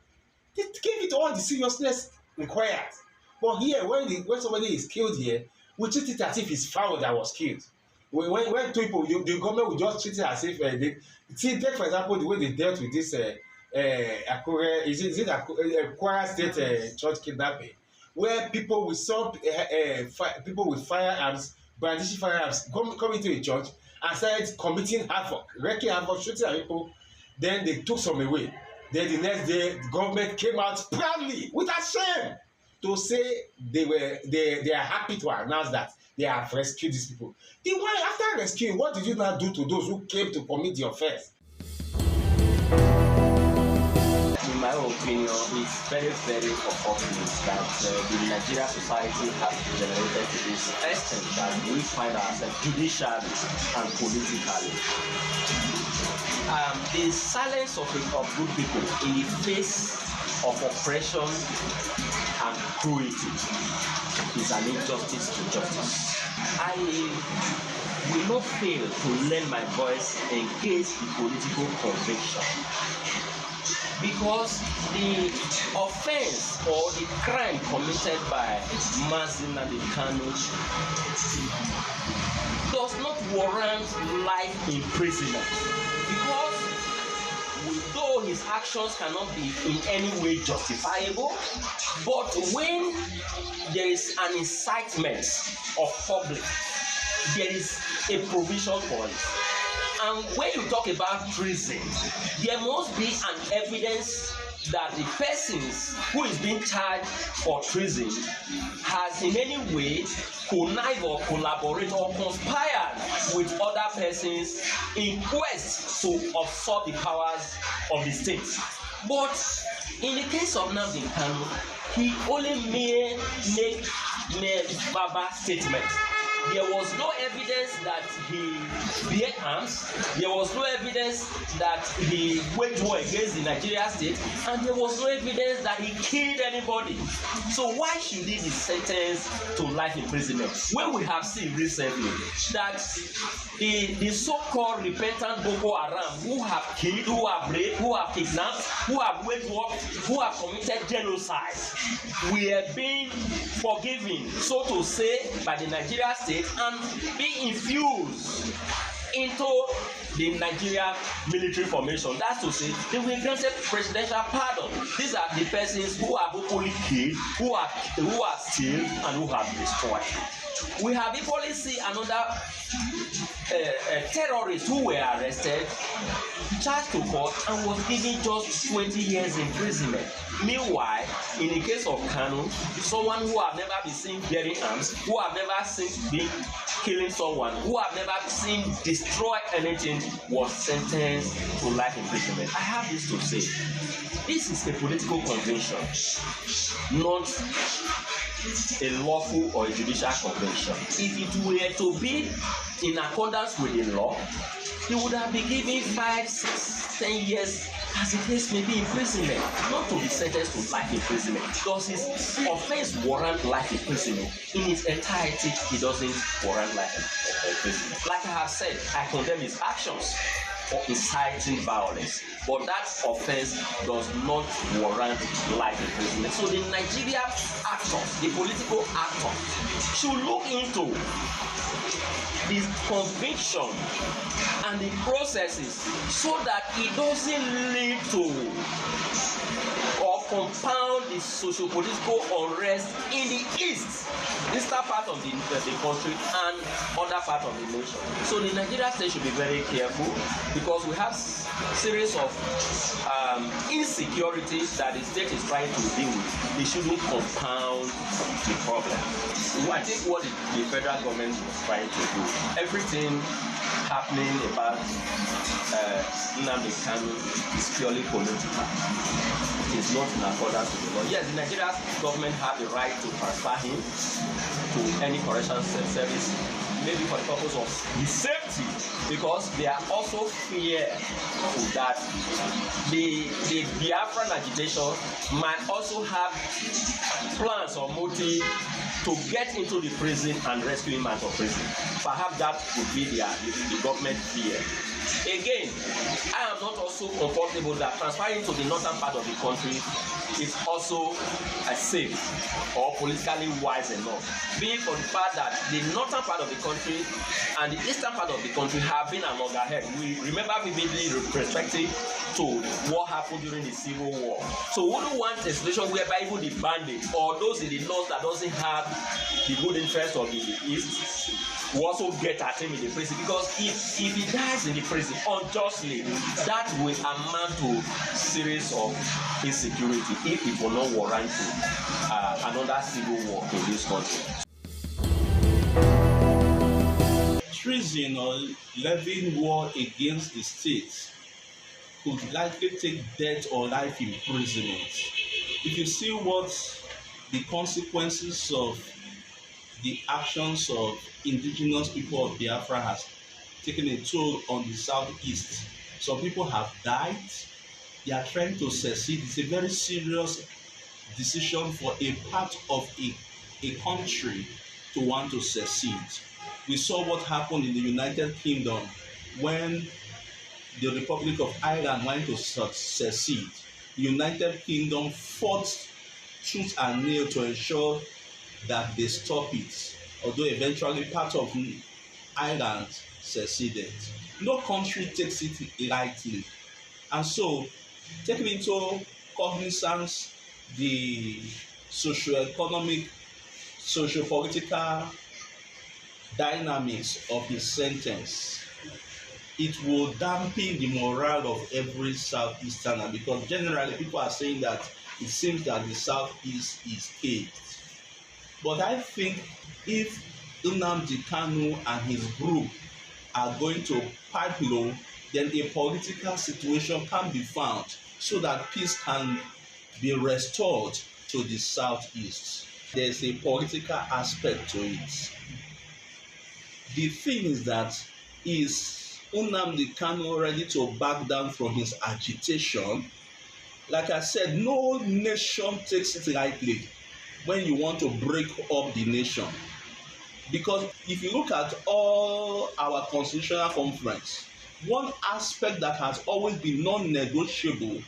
They gave it all the seriousness required. But here, when somebody is killed here, we treat it as if it's foul that was killed. When people, the government will just treat it as if take for example the way they dealt with this Akure, is it Kwara State church kidnapping, where people with people with firearms, brandishing firearms, come into a church and started committing havoc, wreaking havoc, shooting at people. Then they took some away. Then the next day, the government came out proudly, without shame, to say they are happy to announce that they have rescued these people. Then why, after rescuing, what did you now do to those who came to commit the offense? In my opinion, it's very, very unfortunate that the Nigerian society has degenerated to this extent that we find ourselves judicially and politically. The silence of good people in the face of oppression and cruelty is an injustice to justice. I will not fail to lend my voice against the political conviction, because the offense or the crime committed by Mazi Nnamdi Kanu does not warrant life imprisonment, because though his actions cannot be in any way justifiable, but when there is an incitement of public, there is a provision for it. And when you talk about treason, there must be an evidence that the persons who is being charged for treason has in any way connived or collaborated or conspired with other persons in quest to usurp the powers of the state. But in the case of Nnamdi Kanu, he only made verbal statements. There was no evidence that he bear arms. There was no evidence that he waged war against the Nigerian state, and there was no evidence that he killed anybody. So why should he be sentenced to life imprisonment when we have seen recently that the so-called repentant Boko Haram who have killed, who have raped, who have kidnapped, who have waged war, who have committed genocide, we are being forgiven, so to say, by the Nigerian state and be infused into the Nigerian military formation. That's to say, they will grant a presidential pardon. These are the persons who have openly killed, who have stealed, and who have destroyed. We have equally seen another terrorist who were arrested, charged to court, and was given just 20 years imprisonment. Meanwhile, in the case of Kanu, someone who have never been seen bearing arms, who have never seen killing someone, who have never seen destroy anything, was sentenced to life imprisonment. I have this to say. This is a political convention, not a lawful or a judicial convention. If it were to be in accordance with the law, he would have been given 5, 6, 10 years, as the case may be, imprisonment, not to be sentenced to life imprisonment. Does his offense warrant life imprisonment? In its entirety, he doesn't warrant life imprisonment. Like I have said, I condemn his actions for inciting violence, but that offense does not warrant life imprisonment. So the Nigerian actors, the political actors, should look into the conviction and the processes so that it doesn't lead to or compound the socio-political unrest in the east, eastern part of the country, and other part of the nation. So the Nigerian state should be very careful, because we have series of insecurities that the state is trying to deal with. They shouldn't compound the problem. I think what the federal government was trying to do, everything happening about Nnamdi Kanu is purely political. It is not in accordance with the law. Yes, the Nigerian government have the right to transfer him to any correctional service maybe for the purpose of his safety, because they are also fearful that the Biafran agitation might also have plans or motive to get into the prison and rescue him out of prison. Perhaps that would be the government fear. Again, I am not also comfortable that transferring to the northern part of the country is also safe or politically wise enough, being for the fact that the northern part of the country and the eastern part of the country have been at loggerhead. We remember vividly respective to what happened during the Civil War. So we don't want a situation whereby even the bandits or those in the north that doesn't have the good interest of the east will also get at him in the prison, because if he dies in the prison unjustly, that will amount to series of insecurity if it will not warrant another civil war in this country. Treason or levying war against the state could likely take death or life imprisonment. If you see what the consequences of the actions of indigenous people of Biafra has taken a toll on the southeast, some people have died. They are trying to secede. It's a very serious decision for a part of a country to want to secede. We saw what happened in the United Kingdom when the Republic of Ireland wanted to secede. The United Kingdom fought tooth and nail to ensure that they stop it, although eventually part of Ireland seceded. No country takes it lightly, and so taking into cognizance the socio-economic, socio-political dynamics of his sentence, it will dampen the morale of every Southeasterner, because generally people are saying that it seems that the Southeast is caged. But I think if Nnamdi Kanu and his group are going to pipe low, then a political situation can be found so that peace can be restored to the Southeast. There's a political aspect to it. The thing is that, is Nnamdi Kanu ready to back down from his agitation? Like I said, no nation takes it lightly when you want to break up the nation. Because if you look at all our constitutional conference, one aspect that has always been non-negotiable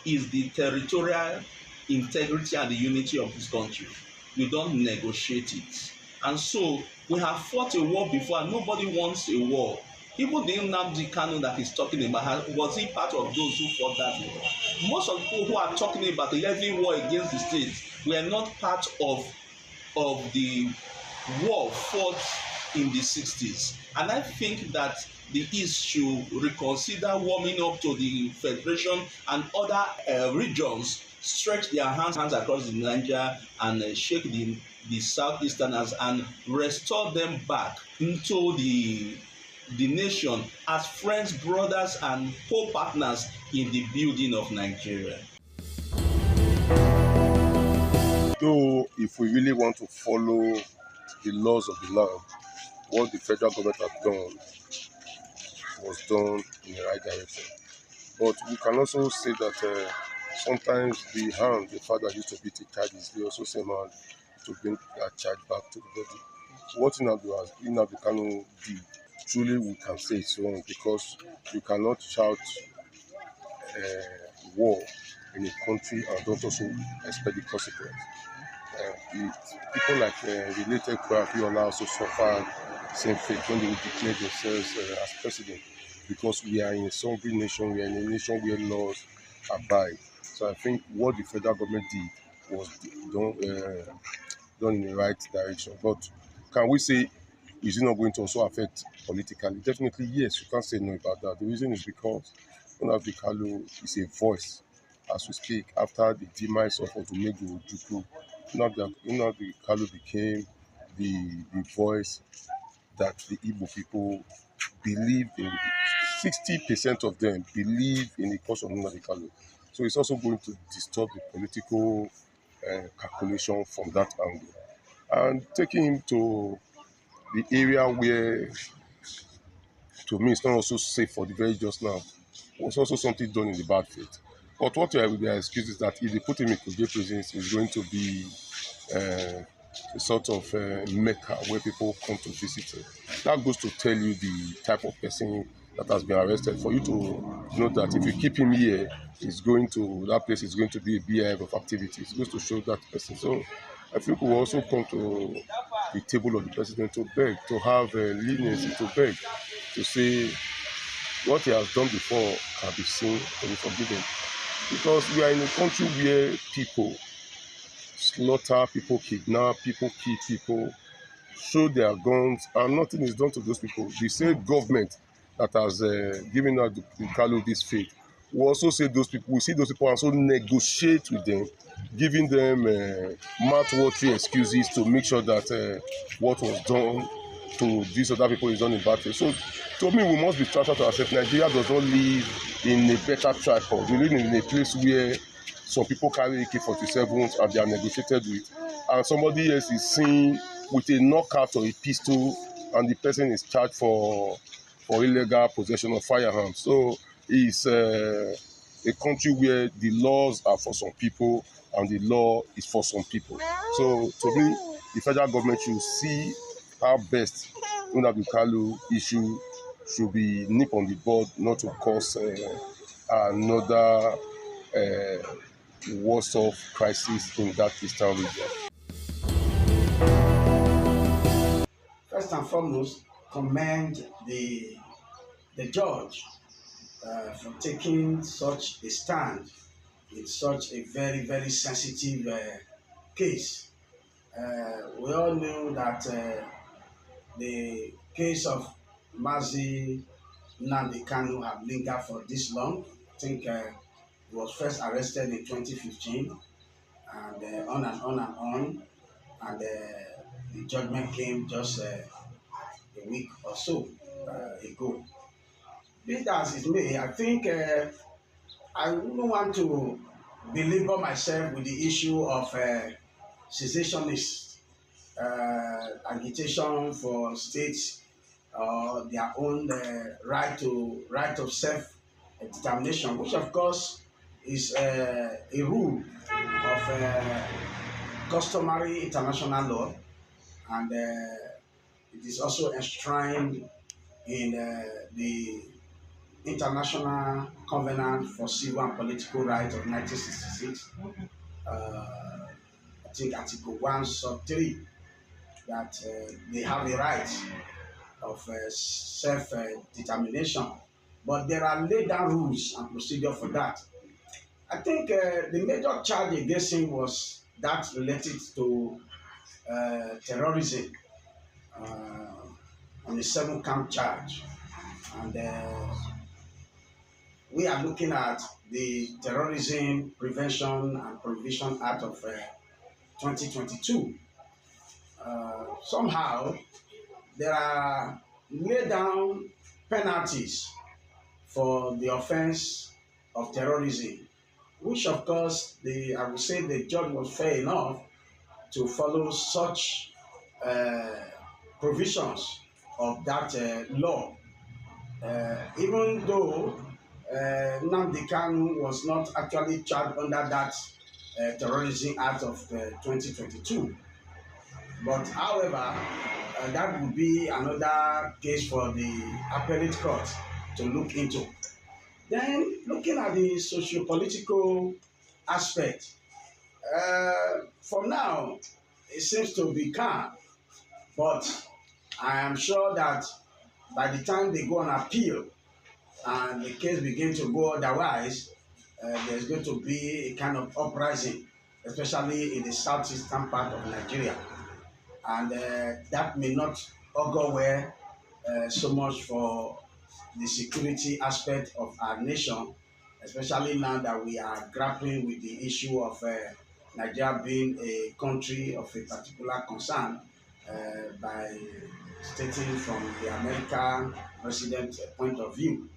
is the territorial integrity and the unity of this country. You don't negotiate it. And so we have fought a war before, and nobody wants a war. Even the Nnamdi Kanu that he's talking about, was he part of those who fought that war? Most of the people who are talking about the levying war against the state were not part of the war fought in the 60s. And I think that the East should reconsider warming up to the Federation and other regions, stretch their hands across the Niger and shake the Southeasterners and restore them back into the nation as friends, brothers, and co-partners in the building of Nigeria. Though if we really want to follow the laws of the land, what the federal government has done was done in the right direction. But we can also say that sometimes the father used to beat the child, is the also same hand to bring that child back to the body. What Nnamdi Kanu did, truly we can say it's wrong, because you cannot shout war in a country and don't also expect the consequence. People like related Abiola also suffer same fate when they declare themselves as president, because we are in a sovereign nation, we are in a nation where laws abide. So I think what the federal government did was done in the right direction. But can we say, is it not going to also affect politically? Definitely yes, you can't say no about that. The reason is because Nnamdi Kanu is a voice as we speak. After the demise of Odumegwu Ojukwu, Nnamdi Kanu became the voice that the Igbo people believe in. 60% of them believe in the cause of Nnamdi Kanu. So it's also going to disturb the political calculation from that angle. And taking him to the area where, to me, it's not also safe for the very just now, was also something done in the bad faith. But what their excuse is that if they put him in Kuje prisons, it's going to be a sort of mecca where people come to visit him. That goes to tell you the type of person that has been arrested. For you to know that if you keep him here, that place is going to be a beehive of activities. It goes to show that person. So I think we will also come to the table of the president to beg, to have leniency, to beg, to say what he has done before can be seen and be forgiven. Because we are in a country where people slaughter, people kidnap, people kill people, show their guns, and nothing is done to those people. The same government that has given out the Kalu this faith will also say those people, we see those people and also negotiate with them, giving them mouth-watering excuses to make sure that what was done to these other people is done in bad faith. So to me, we must be transparent to ourselves. Nigeria does not live in a better tripod. We live in a place where some people carry AK-47s and they are negotiated with, and somebody else is seen with a knockout or a pistol, and the person is charged for illegal possession of firearms. So it's a country where the laws are for some people and the law is for some people. So to me, the federal government should see how best Nnamdi Kanu issue should be nipped on the bud, not to cause another worse-off crisis in that eastern region. First and foremost, commend the judge for taking such a stand in such a very, very sensitive case. We all knew that the case of Mazi Nnamdi Kanu have lingered for this long. I think he was first arrested in 2015, and on and on and on, and the judgment came just a week or so ago. Be that as it may, I think I wouldn't want to belabor myself with the issue of secessionist agitation for states their own right of self-determination, which of course is a rule of customary international law, and it is also enshrined in the International Covenant for Civil and Political Rights of 1966. I think Article 1, Sub 3, that they have a right of self-determination, but there are laid down rules and procedure for that. I think the major charge against him was that related to terrorism on a 7-count charge, and we are looking at the Terrorism Prevention and Prohibition Act of 2022. Somehow, there are laid down penalties for the offense of terrorism, which of course, I would say the judge was fair enough to follow such provisions of that law. Even though Nnamdi Kanu was not actually charged under that Terrorism Act of 2022. But however, that would be another case for the appellate court to look into. Then, looking at the socio-political aspect, for now, it seems to be calm. But I am sure that by the time they go on appeal and the case begins to go otherwise, there's going to be a kind of uprising, especially in the southeastern part of Nigeria. And that may not augur well so much for the security aspect of our nation, especially now that we are grappling with the issue of Nigeria being a country of a particular concern by stating from the American president point of view.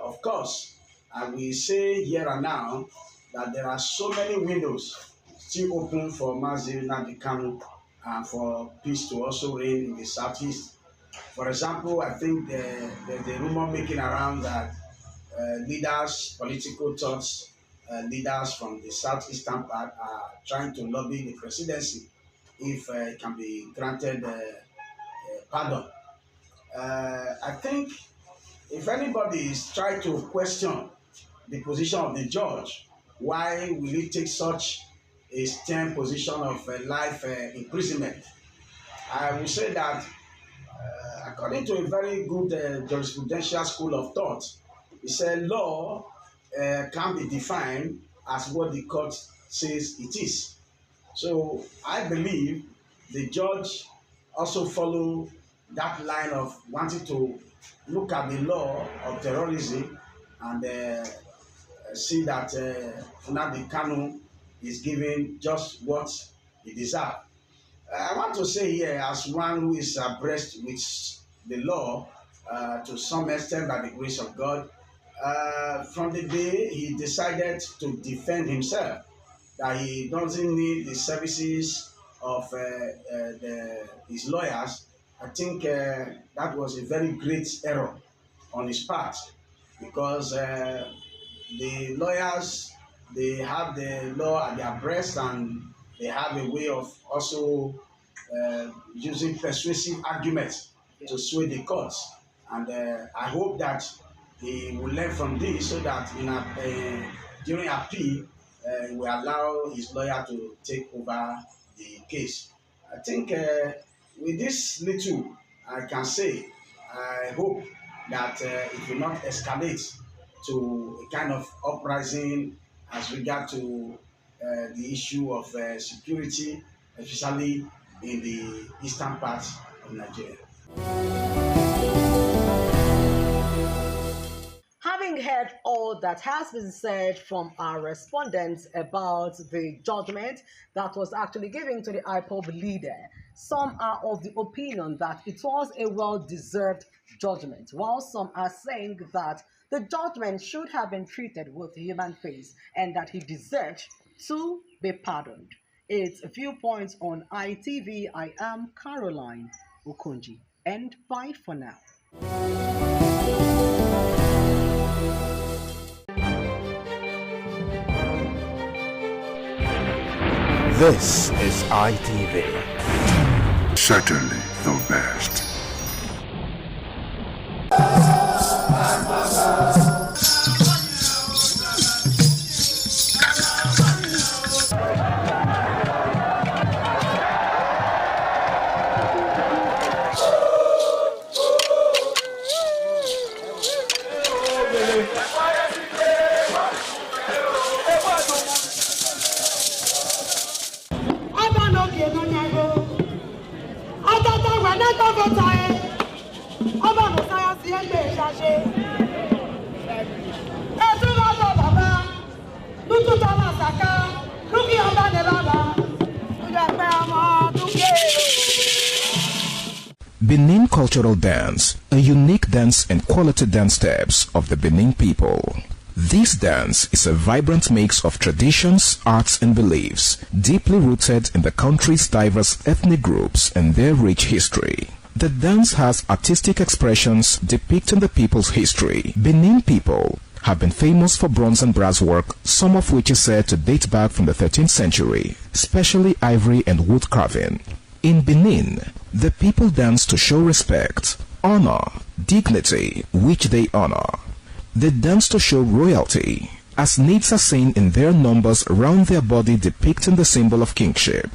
Of course, I will say here and now that there are so many windows still open for Mazi Nnamdi Kanu and for peace to also reign in the southeast. For example, I think there's a rumor making around that leaders, political thoughts, leaders from the southeastern part are trying to lobby the presidency if it can be granted pardon. I think if anybody is trying to question the position of the judge, why will he take such a stern position of life imprisonment? I will say that according to a very good jurisprudential school of thought, he said law can be defined as what the court says it is. So I believe the judge also follow that line of wanting to look at the law of terrorism and see that Nnamdi Kanu is given just what he deserves. I want to say here, as one who is abreast with the law to some extent by the grace of God, from the day he decided to defend himself, that he doesn't need the services of his lawyers, I think that was a very great error on his part, because the lawyers, they have the law at their breast and they have a way of also using persuasive arguments to sway the courts. And I hope that he will learn from this so that during appeal, he will allow his lawyer to take over the case. I think with this little, I can say, I hope that it will not escalate to a kind of uprising as regard to the issue of security, especially in the eastern part of Nigeria. Having heard all that has been said from our respondents about the judgment that was actually given to the IPOB leader, some are of the opinion that it was a well-deserved judgment, while some are saying that the judgment should have been treated with human face and that he deserved to be pardoned. It's Viewpoints on ITV. I am Caroline Okonji, and bye for now. This is ITV. Certainly the best. Benin Cultural Dance, a unique dance and quality dance steps of the Benin people. This dance is a vibrant mix of traditions, arts and beliefs, deeply rooted in the country's diverse ethnic groups and their rich history. The dance has artistic expressions depicting the people's history. Benin people have been famous for bronze and brass work, some of which is said to date back from the 13th century, especially ivory and wood carving. In Benin, the people dance to show respect, honor, dignity, which they honor. They dance to show royalty, as naids are seen in their numbers round their body depicting the symbol of kingship.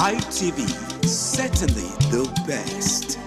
ITV, certainly the best.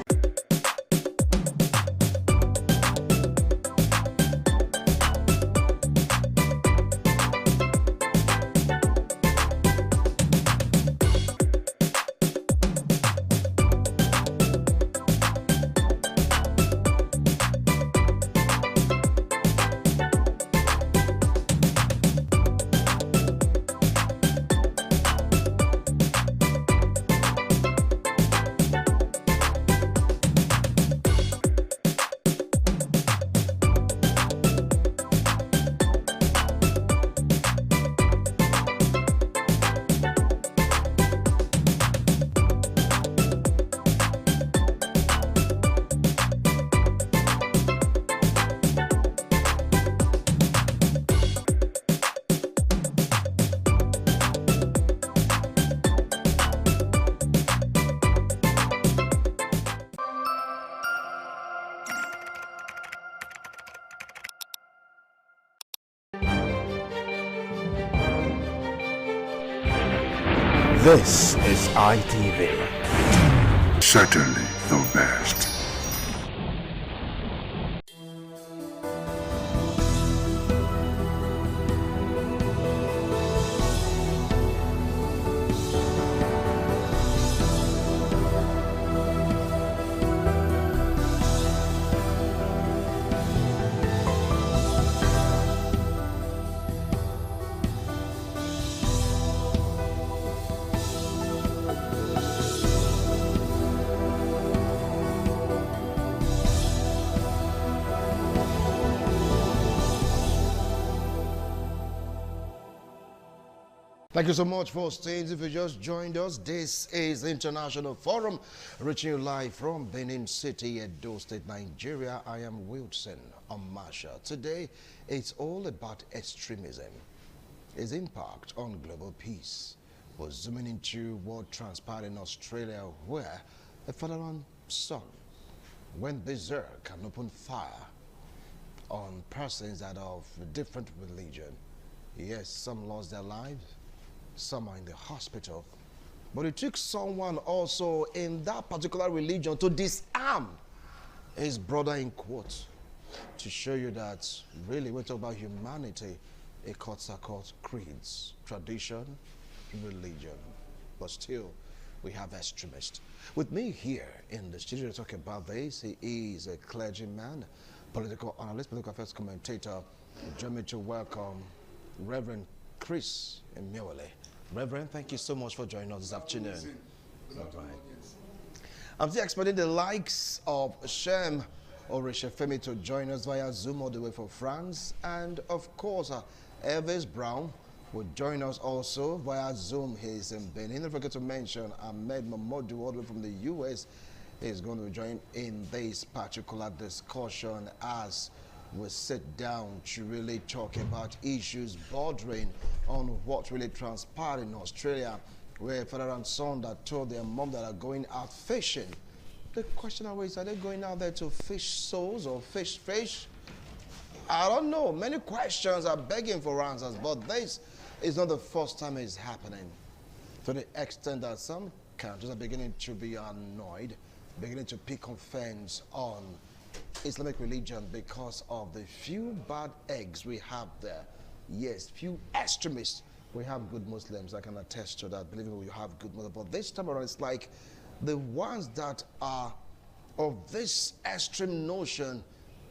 This is ITV. Certainly the best. Thank you so much for staying. If you just joined us, this is the International Forum, reaching you live from Benin City, Edo State, Nigeria. I am Wilson Amasha. Today, it's all about extremism, its impact on global peace. We're zooming into what transpired in Australia, where a father-and son went berserk and opened fire on persons that are of a different religion. Yes, some lost their lives. Some are in the hospital. But it took someone also in that particular religion to disarm his brother, in quotes, to show you that really when we talk about humanity, it cuts across creeds, tradition, religion. But still, we have extremists. With me here in the studio to talk about this, he is a clergyman, political analyst, political affairs commentator. Join me to welcome Reverend Chris Imiowale. Reverend, thank you so much for joining us this afternoon. All right. I'm still expecting the likes of Shem or Femi to join us via Zoom all the way from France. And of course, Elvis Brown will join us also via Zoom. He's in Benin. Don't forget to mention Ahmed Mamodu all the way from the US. He's going to join in this particular discussion as we sit down to really talk about issues bordering on what really transpired in Australia, where a father and son that told their mom that are going out fishing. The question always is, are they going out there to fish souls or fish fish? I don't know. Many questions are begging for answers, but this is not the first time it's happening. To the extent that some countries are beginning to be annoyed, beginning to pick offense on Islamic religion because of the few bad eggs we have there. Yes, few extremists. We have good Muslims. I can attest to that. Believe me, we have good Muslims. But this time around, it's like the ones that are of this extreme notion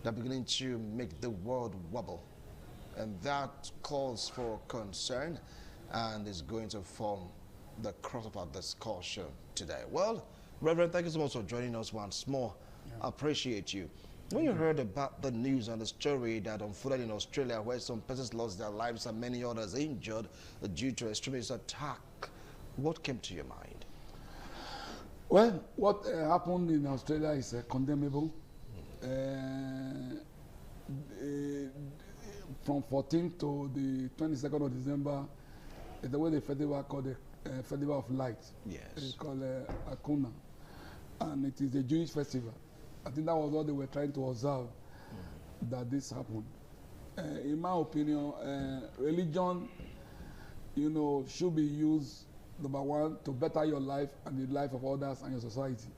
that are beginning to make the world wobble. And that calls for concern and is going to form the crux of our discussion today. Well, Reverend, thank you so much for joining us once more. I appreciate you. When you heard about the news and the story that unfolded in Australia, where some persons lost their lives and many others injured due to extremist attack, what came to your mind? Well, what happened in Australia is condemnable. From 14th to the 22nd of December, the way the festival called the Festival of Light. Yes. It's called Akuna. And it is a Jewish festival. I think that was what they were trying to observe, that this happened. In my opinion, religion, should be used Number one, to better your life and the life of others and your society.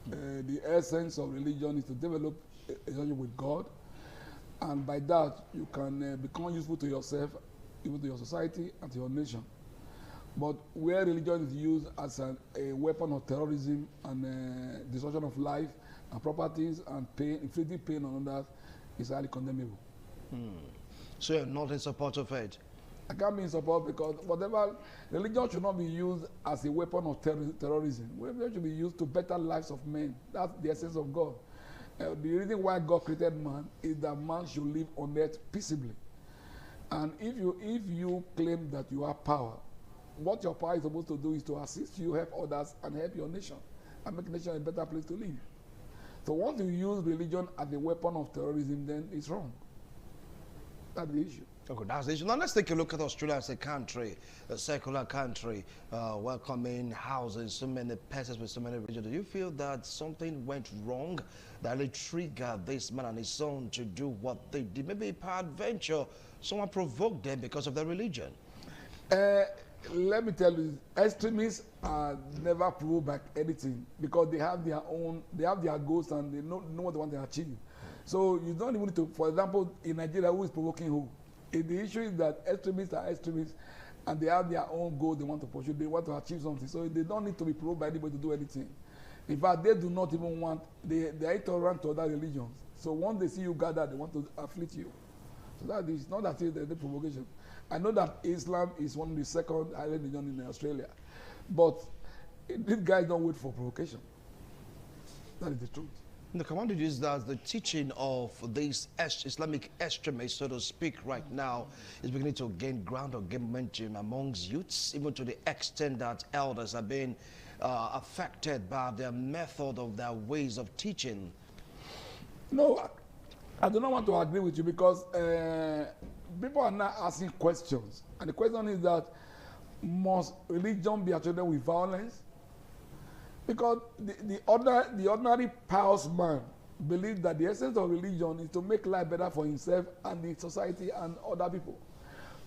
The essence of religion is to develop a relationship with God, and by that you can become useful to yourself, even to your society and to your nation. But where religion is used as a weapon of terrorism and destruction of life and properties and pain, inflicting pain on others, is highly condemnable. So you're not in support of it? I can't be in support because whatever, religion should not be used as a weapon of terrorism. Religion should be used to better lives of men. That's the essence of God. The reason why God created man is that man should live on earth peaceably. And if you claim that you have power, what your power is supposed to do is to assist you, help others, and help your nation, and make the nation a better place to live. So once you use religion as a weapon of terrorism, then it's wrong. That's the issue. Okay, that's the issue. Now let's take a look at Australia as a country, a secular country, welcoming, housing so many persons with so many religions. Do you feel that something went wrong that really triggered this man and his son to do what they did? Maybe peradventure, someone provoked them because of their religion. Let me tell you, extremists are never provoked by anything because they have their own, they have their goals and they know what they want to achieve. So you don't even need to, for example, in Nigeria, who is provoking who? The issue is that extremists are extremists and they have their own goal they want to pursue, they want to achieve something. So they don't need to be provoked by anybody to do anything. In fact, they do not even want, they are intolerant to other religions. So once they see you gather, they want to afflict you. So that is not that there's a provocation. I know that Islam is one of the second highest religion in Australia, but these guys don't wait for provocation. That is the truth. The commander is that the teaching of these Islamic extremists, so to speak, right now is beginning to gain ground or gain momentum amongst youths, even to the extent that elders are being affected by their method of their ways of teaching. No, I do not want to agree with you because people are now asking questions. And the question is that, must religion be associated with violence? Because the ordinary pious man believes that the essence of religion is to make life better for himself and the society and other people.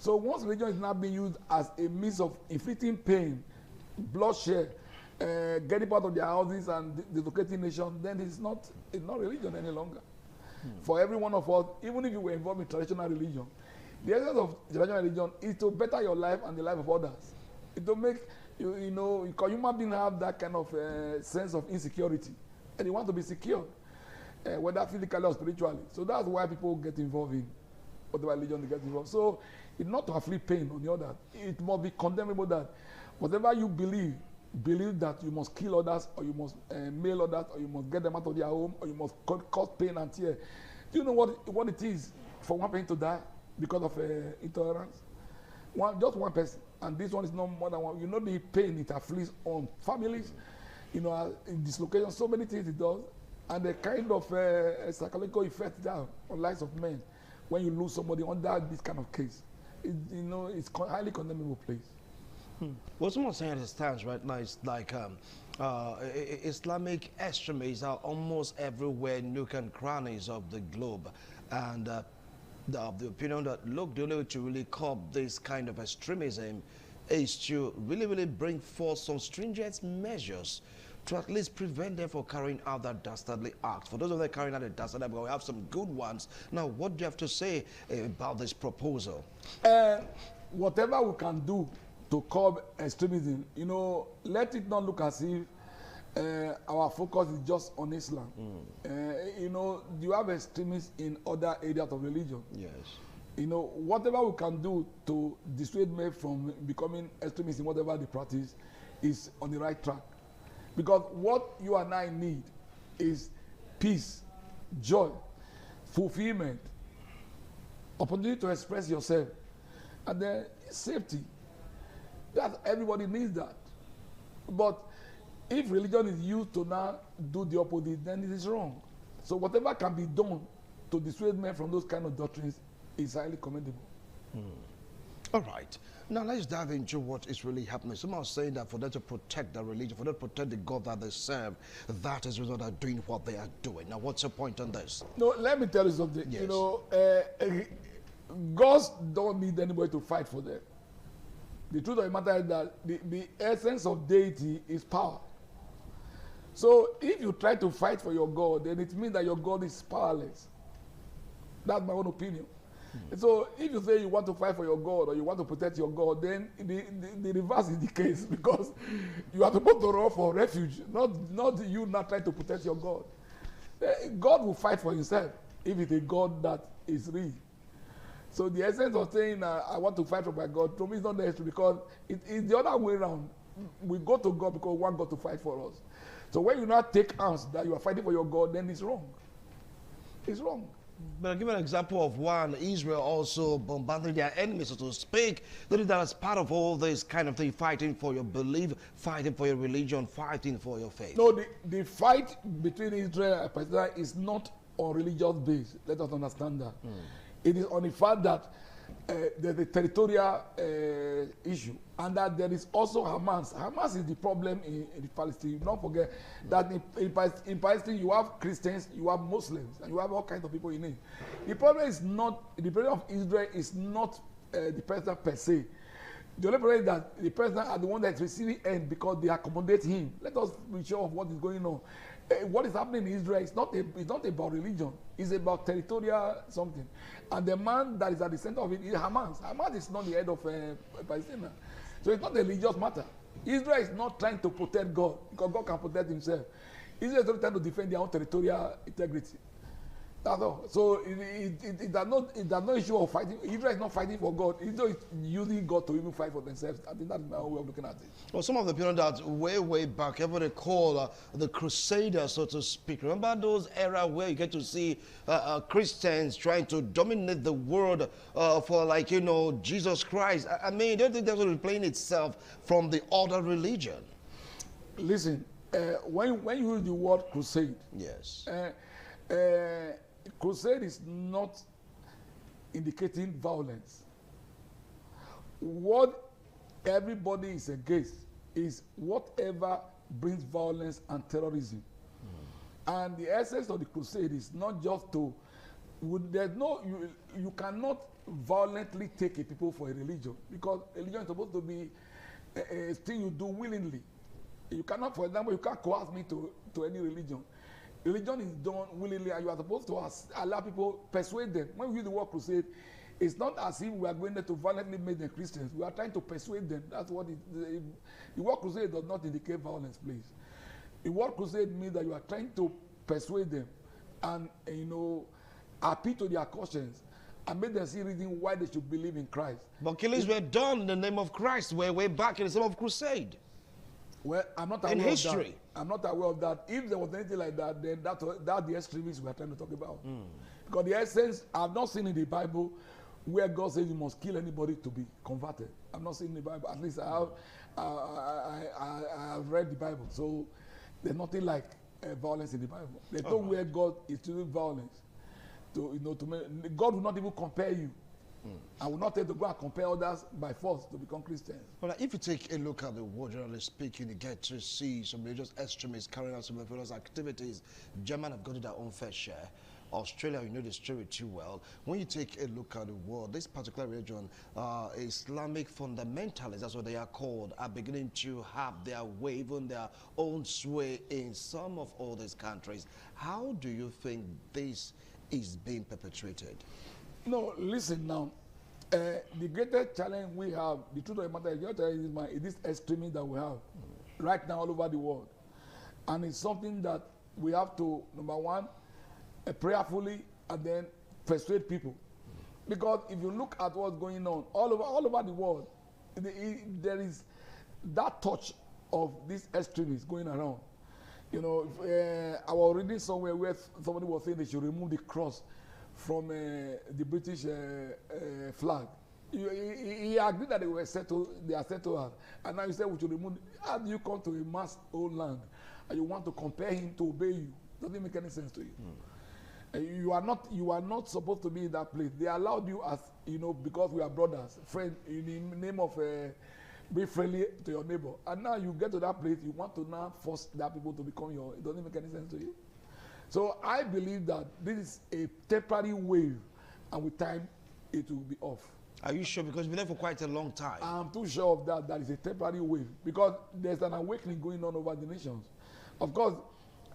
So once religion is now being used as a means of inflicting pain, bloodshed, getting out of their houses and dislocating nations, then it's not religion any longer. For every one of us, even if you were involved in traditional religion, the essence of traditional religion is to better your life and the life of others. It's to make you know, because human beings have that kind of sense of insecurity, and they want to be secure, whether physically or spiritually. So that's why people get involved in whatever religion they get involved. So it's not to afflict pain on the other. It must be condemnable that whatever you believe that you must kill others, or you must mail others, or you must get them out of their home, or you must cause pain and tear. Do you know what it is for one person to die because of intolerance? Just one person. And this one is not more than one. You know the pain it afflicts on families, you know, in dislocation, so many things it does, and the kind of psychological effect that on lives of men when you lose somebody under this kind of case. You know, it's highly condemnable place. What someone saying at the stands right now is like Islamic extremists are almost everywhere, nook and crannies of the globe, and the opinion that, look, the only way to really curb this kind of extremism is to really bring forth some stringent measures to at least prevent them from carrying out that dastardly act. For those of them carrying out the dastardly act, we have some good ones. Now, what do you have to say about this proposal? Whatever we can do to curb extremism, you know, let it not look as if our focus is just on Islam. You know, you have extremists in other areas of religion. Yes. You know, whatever we can do to dissuade men from becoming extremists in whatever they practice is on the right track. Because what you and I need is peace, joy, fulfillment, opportunity to express yourself, and then safety. That everybody needs that. But if religion is used to now do the opposite, then it is wrong. So whatever can be done to dissuade men from those kind of doctrines is highly commendable. All right. Now let's dive into what is really happening. Someone was saying that for them to protect their religion, for them to protect the God that they serve, that is why they're doing what they are doing. Now, what's your point on this? No, let me tell you something. Yes. You know, gods don't need anybody to fight for them. The truth of the matter is that the essence of deity is power. So if you try to fight for your God, then it means that your God is powerless. That's my own opinion. So if you say you want to fight for your God or you want to protect your God, then the reverse is the case, because you are supposed to run for refuge, not you not trying to protect your God. God will fight for himself if it's a God that is real. So the essence of saying I want to fight for my God, to me is not necessary, because it's the other way around. We go to God because we want God to fight for us. So when you not take arms that you are fighting for your God, then it's wrong. It's wrong. But I'll give an example of one. Israel also bombarding their enemies, so to speak. That is part of all this kind of thing, fighting for your belief, fighting for your religion, fighting for your faith. No, the fight between Israel and Palestine is not on religious base. Let us understand that. It is on the fact that there's a territorial issue, and that there is also Hamas. Hamas is the problem in Palestine. Don't forget that in Palestine you have Christians, you have Muslims, and you have all kinds of people in it. The problem of Israel is not the president per se. The only problem is that the president are the one that's receiving aid because they accommodate him. Let us be sure of what is going on. What is happening in Israel is not about religion. It's about territorial something. And the man that is at the center of it is Hamas. Hamas is not the head of Palestine. So it's not a religious matter. Israel is not trying to protect God, because God can protect himself. Israel is not trying to defend their own territorial integrity. That's all. So it does no issue of fighting. Israel is not fighting for God. Israel is using God to even fight for themselves. I think that's my own way of looking at it. Well, some of the people that way back, ever they call the Crusaders, so to speak. Remember those era where you get to see Christians trying to dominate the world for, like, you know, Jesus Christ. I mean, don't think that's replaying itself from the other religion. Listen, when you use the word crusade, yes. Crusade is not indicating violence. What everybody is against is whatever brings violence and terrorism. And the essence of the crusade is not just to, you cannot violently take a people for a religion, because religion is supposed to be a thing you do willingly. You cannot, for example, you can't coerce me to any religion. Religion is done willingly, and you are supposed to allow people, persuade them. When we use the word crusade, it's not as if we are going there to violently make them Christians. We are trying to persuade them. That's what the word crusade does not indicate violence, please. The word crusade means that you are trying to persuade them and, you know, appeal to their conscience and make them see reason why they should believe in Christ. But killings were done in the name of Christ. We're way back in the time of crusade. Well, I'm not aware in history. Of that. I'm not aware of that. If there was anything like that, then that's the extremists we are trying to talk about. Because the essence, I've not seen in the Bible where God says you must kill anybody to be converted. I've not seen in the Bible. At least I have read the Bible. So there's nothing like violence in the Bible. There's no where God is using violence to, you know, to make, God will not even compare you. I will not tell you to go and compare others by force to become Christians. Well, if you take a look at the world, generally speaking, you get to see some religious extremists carrying out some religious activities. Germany have got to their own fair share. Australia, you know the story too well. When you take a look at the world, this particular religion, Islamic fundamentalists, that's what they are called, are beginning to have their way, even their own sway in some of all these countries. How do you think this is being perpetrated? No, listen now. The greatest challenge we have, the truth of the matter is this extremism that we have right now all over the world. And it's something that we have to, number one, prayerfully and then persuade people. Because if you look at what's going on all over the world, there is that touch of this extremism going around. You know, I was reading somewhere where somebody was saying they should remove the cross from the British flag. He agreed that they are settled, and now you say we should remove. How do you come to a mass old land and you want to compare him to obey you? Doesn't make any sense to you. You are not supposed to be in that place. They allowed you, as you know, because we are brothers, friends, in the name of be friendly to your neighbor. And now you get to that place, you want to now force that people to become your. It doesn't make any sense to you. So I believe that this is a temporary wave, and with time, it will be off. Are you sure? Because you've been there for quite a long time. I'm too sure of that. That is a temporary wave because there's an awakening going on over the nations. Of course,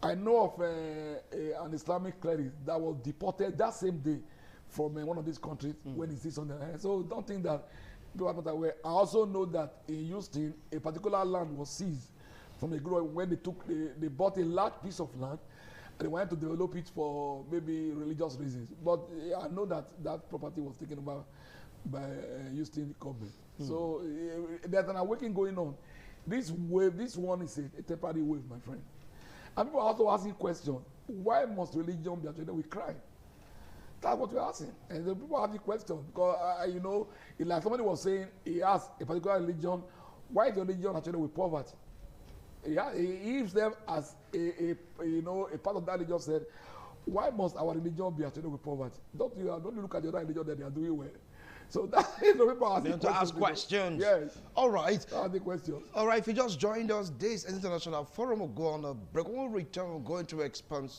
I know of an Islamic cleric that was deported that same day from one of these countries when he sees on the hand. So don't think that people are not aware. I also know that in Houston, a particular land was seized from a group when they bought a large piece of land and they wanted to develop it for maybe religious reasons. But I know that that property was taken over by Houston government. So there's an awakening going on. This wave, this one is a temporary wave, my friend. And people are also asking questions. Why must religion be associated with crime? That's what we're asking. And the people are asking questions because, you know, like somebody was saying, he asked a particular religion, why is the religion associated with poverty? Yeah, he himself as a part of that religion said, why must our religion be associated with poverty? Don't you look at the other religion that they are doing well? So that is the people asking to ask questions. Yes. All right. Ask the questions. All right. If you just joined us, this international forum will go on a break. When we return, we're going to expand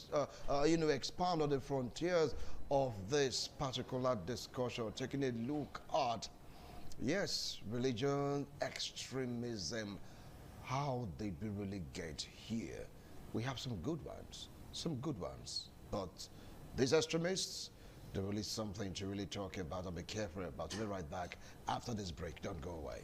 on the frontiers of this particular discussion, taking a look at, yes, religion, extremism. How did we really get here? We have some good ones, but these extremists, they're really something to really talk about and be careful about. We'll be right back after this break. Don't go away.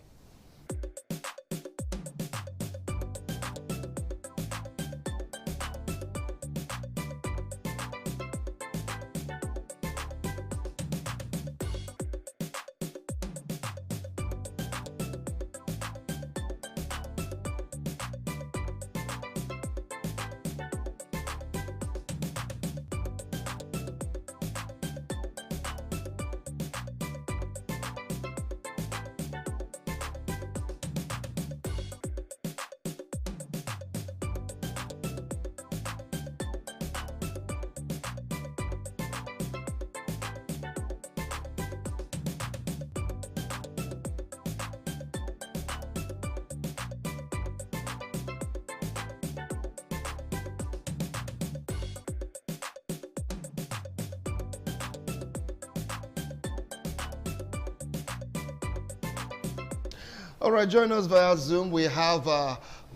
All right, join us via Zoom. We have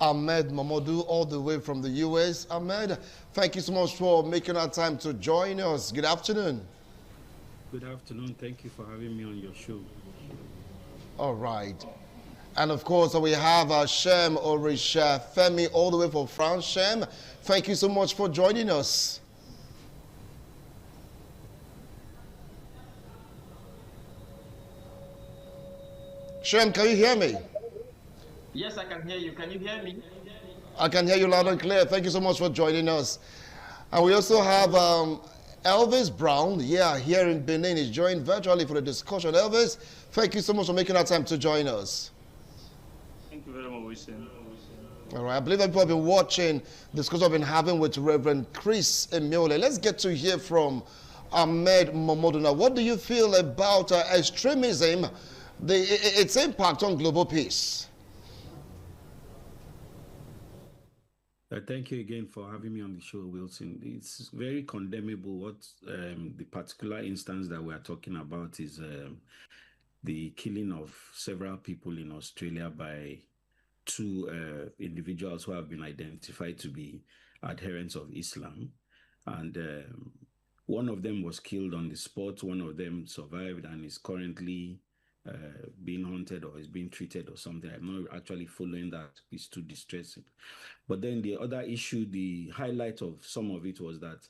Ahmed Mamadou all the way from the U.S. Ahmed, thank you so much for making our time to join us. Good afternoon. Good afternoon. Thank you for having me on your show. All right. And of course, we have Shem Orisha Femi all the way from France. Shem, thank you so much for joining us. Shem, can you hear me? Yes, I can hear you. Can you hear me? I can hear you loud and clear. Thank you so much for joining us. And we also have Elvis Brown, here in Benin. He's joined virtually for the discussion. Elvis, thank you so much for making our time to join us. Thank you very much, Wilson. All right, I believe that people have been watching the discussion I've been having with Reverend Chris Emiole. Let's get to hear from Ahmed Mamadou now. What do you feel about extremism, its impact on global peace? Thank you again for having me on the show, Wilson. It's very condemnable what the particular instance that we are talking about is the killing of several people in Australia by two individuals who have been identified to be adherents of Islam. And one of them was killed on the spot. One of them survived and is currently being haunted or is being treated or something. I'm not actually following that. It's too distressing. But then the other issue, the highlight of some of it was that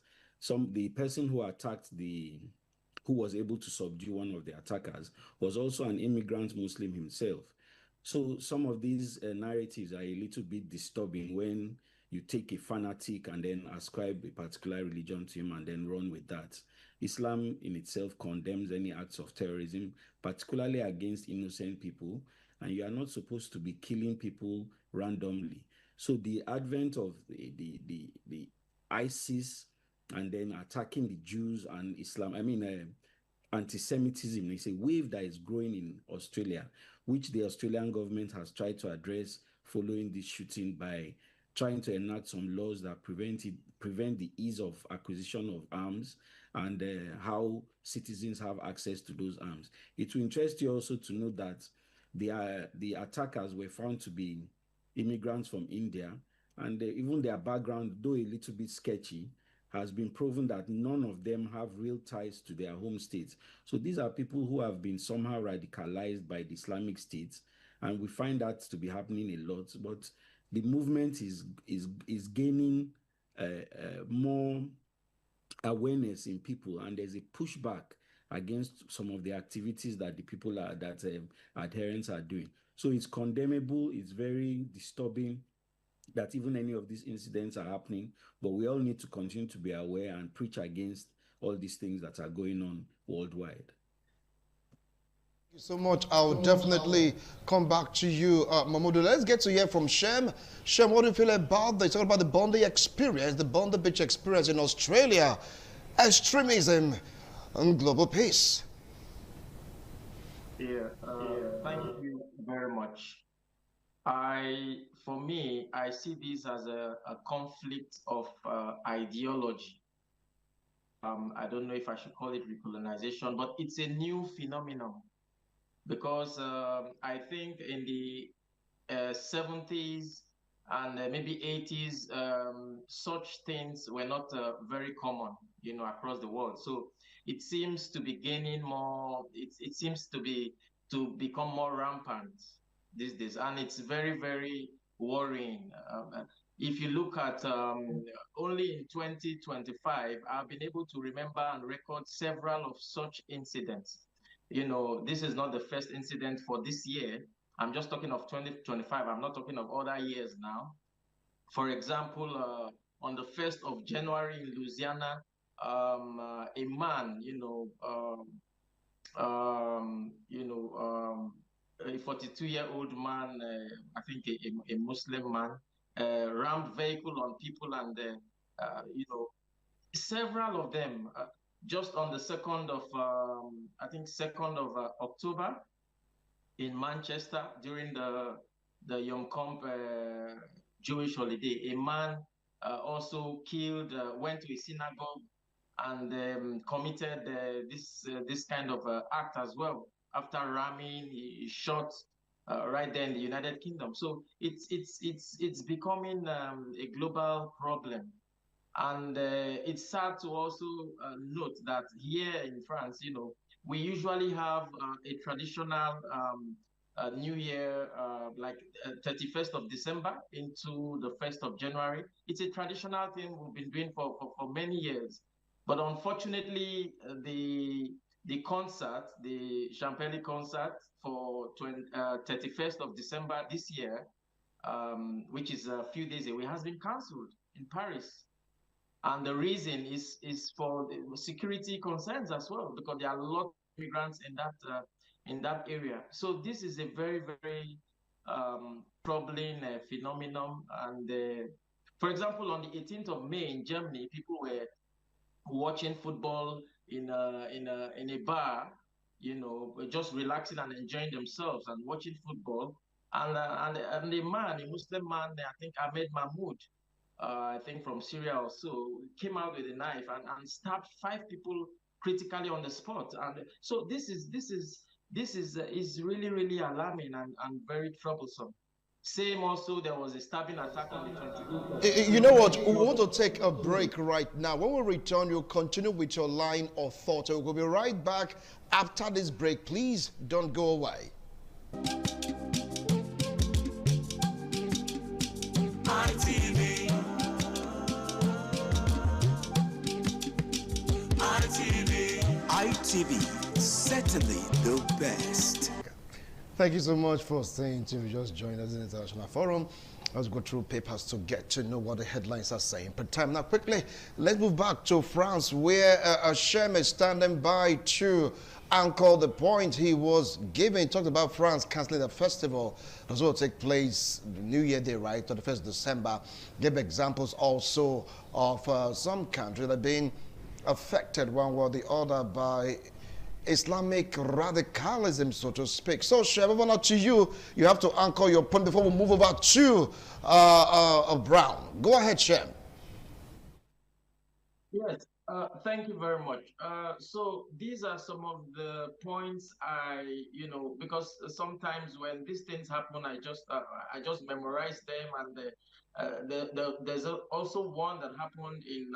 the person who attacked who was able to subdue one of the attackers was also an immigrant Muslim himself. So some of these narratives are a little bit disturbing when you take a fanatic and then ascribe a particular religion to him and then run with that. Islam in itself condemns any acts of terrorism, particularly against innocent people, and you are not supposed to be killing people randomly. So the advent of the ISIS and then attacking the Jews and Islam, anti-Semitism is a wave that is growing in Australia, which the Australian government has tried to address following this shooting by trying to enact some laws that prevent the ease of acquisition of arms and how citizens have access to those arms. It will interest you also to know that the attackers were found to be immigrants from India, and even their background, though a little bit sketchy, has been proven that none of them have real ties to their home states. So these are people who have been somehow radicalized by the Islamic State, and we find that to be happening a lot. But the movement is gaining more awareness in people, and there's a pushback against some of the activities that the people adherents are doing. So it's condemnable. It's very disturbing that even any of these incidents are happening, but we all need to continue to be aware and preach against all these things that are going on worldwide. Thank you so much. I'll definitely come back to you, Mamudu. Let's get to hear from Shem. Shem, what do you feel about this? It's all about the Bondi experience, the Bondi Beach experience in Australia, extremism and global peace. Yeah, thank you very much. For me, I see this as a conflict of ideology. I don't know if I should call it recolonization, but it's a new phenomenon because I think in the 70s and maybe 80s, such things were not very common, across the world. So it seems to be gaining more. It seems to become more rampant these days, and it's very, very worrying. If you look at only in 2025, I've been able to remember and record several of such incidents. This is not the first incident for this year. I'm just talking of 2025. I'm not talking of other years now. For example, on the 1st of January in Louisiana, a man, a 42-year-old man, I think a Muslim man, rammed vehicle on people, and several of them just on the 2nd of October in Manchester during the Yom Kippur Jewish holiday. A man also killed, went to a synagogue and committed this kind of act as well. After ramming, he shot right there in the United Kingdom. So it's becoming a global problem, and it's sad to also note that here in France, we usually have a traditional New Year, like 31st of December into the 1st of January. It's a traditional thing we've been doing for many years, but unfortunately, the concert, the Champelli concert for 31st of December this year, which is a few days away, has been cancelled in Paris. And the reason is for security concerns as well, because there are a lot of immigrants in that area. So this is a very, very troubling phenomenon. And for example, on the 18th of May in Germany, people were watching football in a bar, just relaxing and enjoying themselves and watching football. And a man, a Muslim man, I think Ahmed Mahmoud, I think from Syria or so, came out with a knife and stabbed 5 people critically on the spot. And so this is really, really alarming and very troublesome. Same also, there was a stabbing attack on the 22nd. You know what? We want to take a break right now. When we return, you'll continue with your line of thought. We'll be right back after this break. Please don't go away. ITV. ITV, certainly the best. Thank you so much for staying tuned. Just joined us in the International Forum. Let's go through papers to get to know what the headlines are saying per time. Now, quickly, let's move back to France, where Shem is standing by to anchor the point he was giving. He talked about France cancelling the festival that will take place New Year Day, right, 31st December. Gave examples also of some countries that are being affected one way or the other by Islamic radicalism, so to speak. So, Shem, over now to you. You have to anchor your point before we move over to Brown. Go ahead, Shem. Yes, Thank you very much. So these are some of the points because sometimes when these things happen, I just memorize them, and there's also one that happened in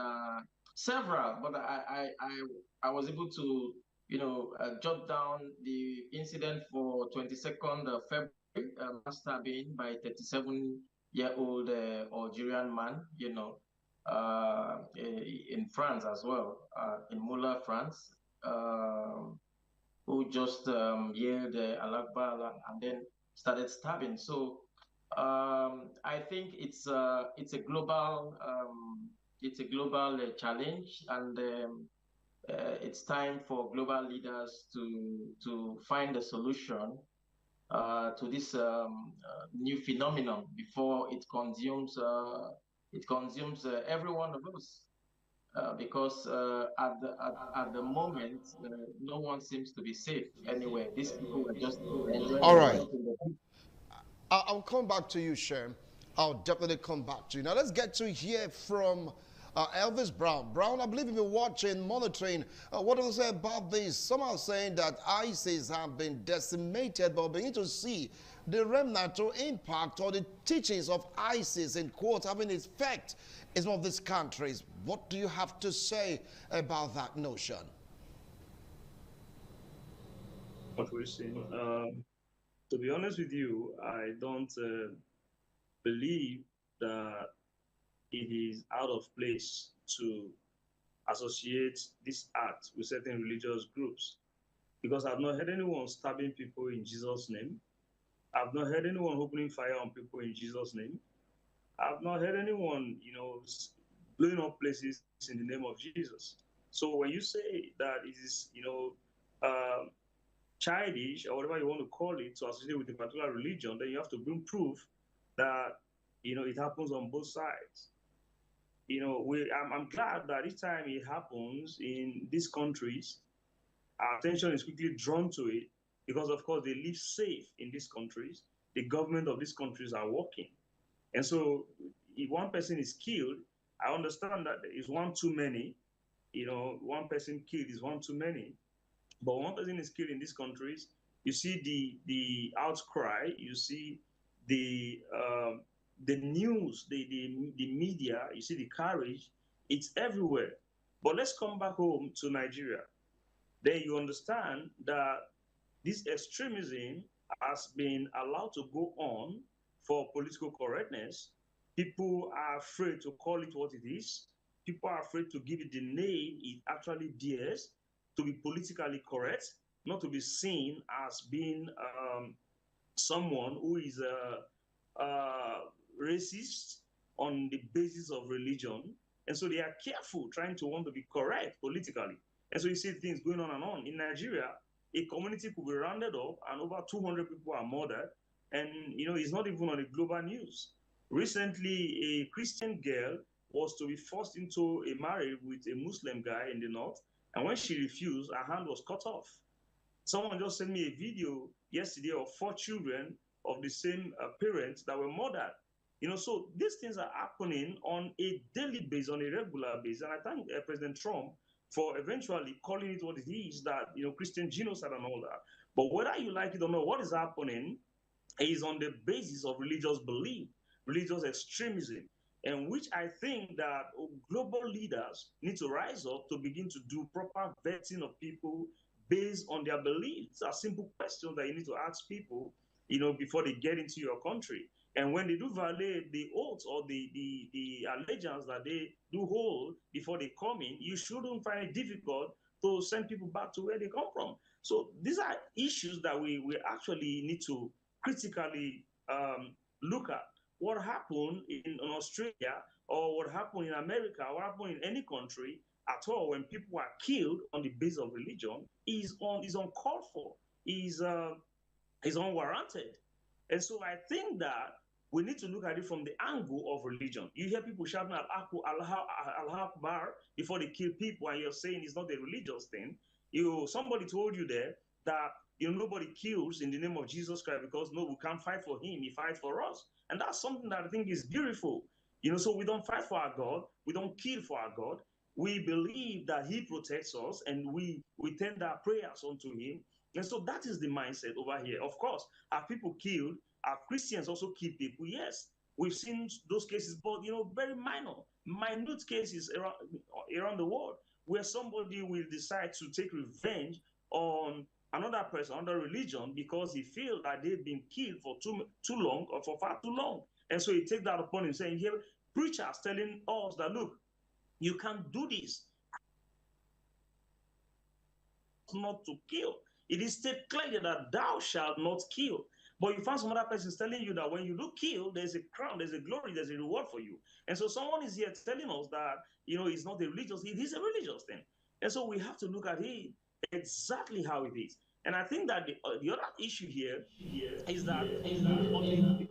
several, but I was able to jot down the incident for 22nd of February, mass stabbing by 37-year-old Algerian man, in France as well, in Moulins, France, who just yelled Allah Akbar and then started stabbing. So I think it's a global challenge, and it's time for global leaders to find a solution to this new phenomenon before it consumes every one of us. Because at the moment, no one seems to be safe anywhere. These people are just enjoying All their right. life in the I'll come back to you, Shem. I'll definitely come back to you. Now, let's get to hear from Elvis Brown. Brown, I believe you've been watching, monitoring. What do you say about this? Some are saying that ISIS have been decimated, but we begin to see the remnant or impact or the teachings of ISIS, in quotes, having effect in some of these countries. What do you have to say about that notion? What we're seeing. To be honest with you, I don't believe that it is out of place to associate this act with certain religious groups, because I've not heard anyone stabbing people in Jesus' name. I've not heard anyone opening fire on people in Jesus' name. I've not heard anyone, blowing up places in the name of Jesus. So when you say that it is, childish or whatever you want to call it to associate with a particular religion, then you have to bring proof that it happens on both sides. I'm glad that each time it happens in these countries, our attention is quickly drawn to it because, of course, they live safe in these countries. The government of these countries are working, and so if one person is killed, I understand that it's one too many. One person killed is one too many. But one person is killed in these countries, you see the outcry, you see the news, the media, you see the courage, it's everywhere. But let's come back home to Nigeria. Then you understand that this extremism has been allowed to go on for political correctness. People are afraid to call it what it is. People are afraid to give it the name it actually bears, to be politically correct, not to be seen as being someone who is racist on the basis of religion. And so they are careful trying to want to be correct politically. And so you see things going on and on. In Nigeria, a community could be rounded up and over 200 people are murdered. And, it's not even on the global news. Recently, a Christian girl was to be forced into a marriage with a Muslim guy in the north. And when she refused, her hand was cut off. Someone just sent me a video yesterday of 4 children of the same parents that were murdered. So these things are happening on a daily basis, on a regular basis. And I thank President Trump for eventually calling it what it is, that, Christian genocide and all that. But whether you like it or not, what is happening is on the basis of religious belief, religious extremism, and which I think that global leaders need to rise up to begin to do proper vetting of people based on their beliefs. Are simple questions that you need to ask people, before they get into your country. And when they do violate the oaths or the allegiance that they do hold before they come in, you shouldn't find it difficult to send people back to where they come from. So these are issues that we actually need to critically look at. What happened in Australia, or what happened in America, what happened in any country at all when people are killed on the basis of religion is uncalled for, is unwarranted. And so I think that we need to look at it from the angle of religion. You hear people shouting Allah Akbar before they kill people, and you're saying it's not a religious thing. Somebody told you there that nobody kills in the name of Jesus Christ because we can't fight for him, he fights for us. And that's something that I think is beautiful. So we don't fight for our God, we don't kill for our God. we believe that he protects us, and we tender our prayers unto him. And so that is the mindset over here. Of course, are people killed? Are Christians also kill people? Yes, we've seen those cases, but very minute cases around the world where somebody will decide to take revenge on another person, another religion, because he feels that they've been killed for too long or for far too long. And so he takes that upon him, saying, here, preachers telling us that, look, you can't do this. Not to kill. It is stated clearly that thou shalt not kill. But you find some other persons telling you that when you do kill, there's a crown, there's a glory, there's a reward for you. And so someone is here telling us that, it's not a religious, it is a religious thing. And so we have to look at it exactly how it is. And I think that the other issue here is that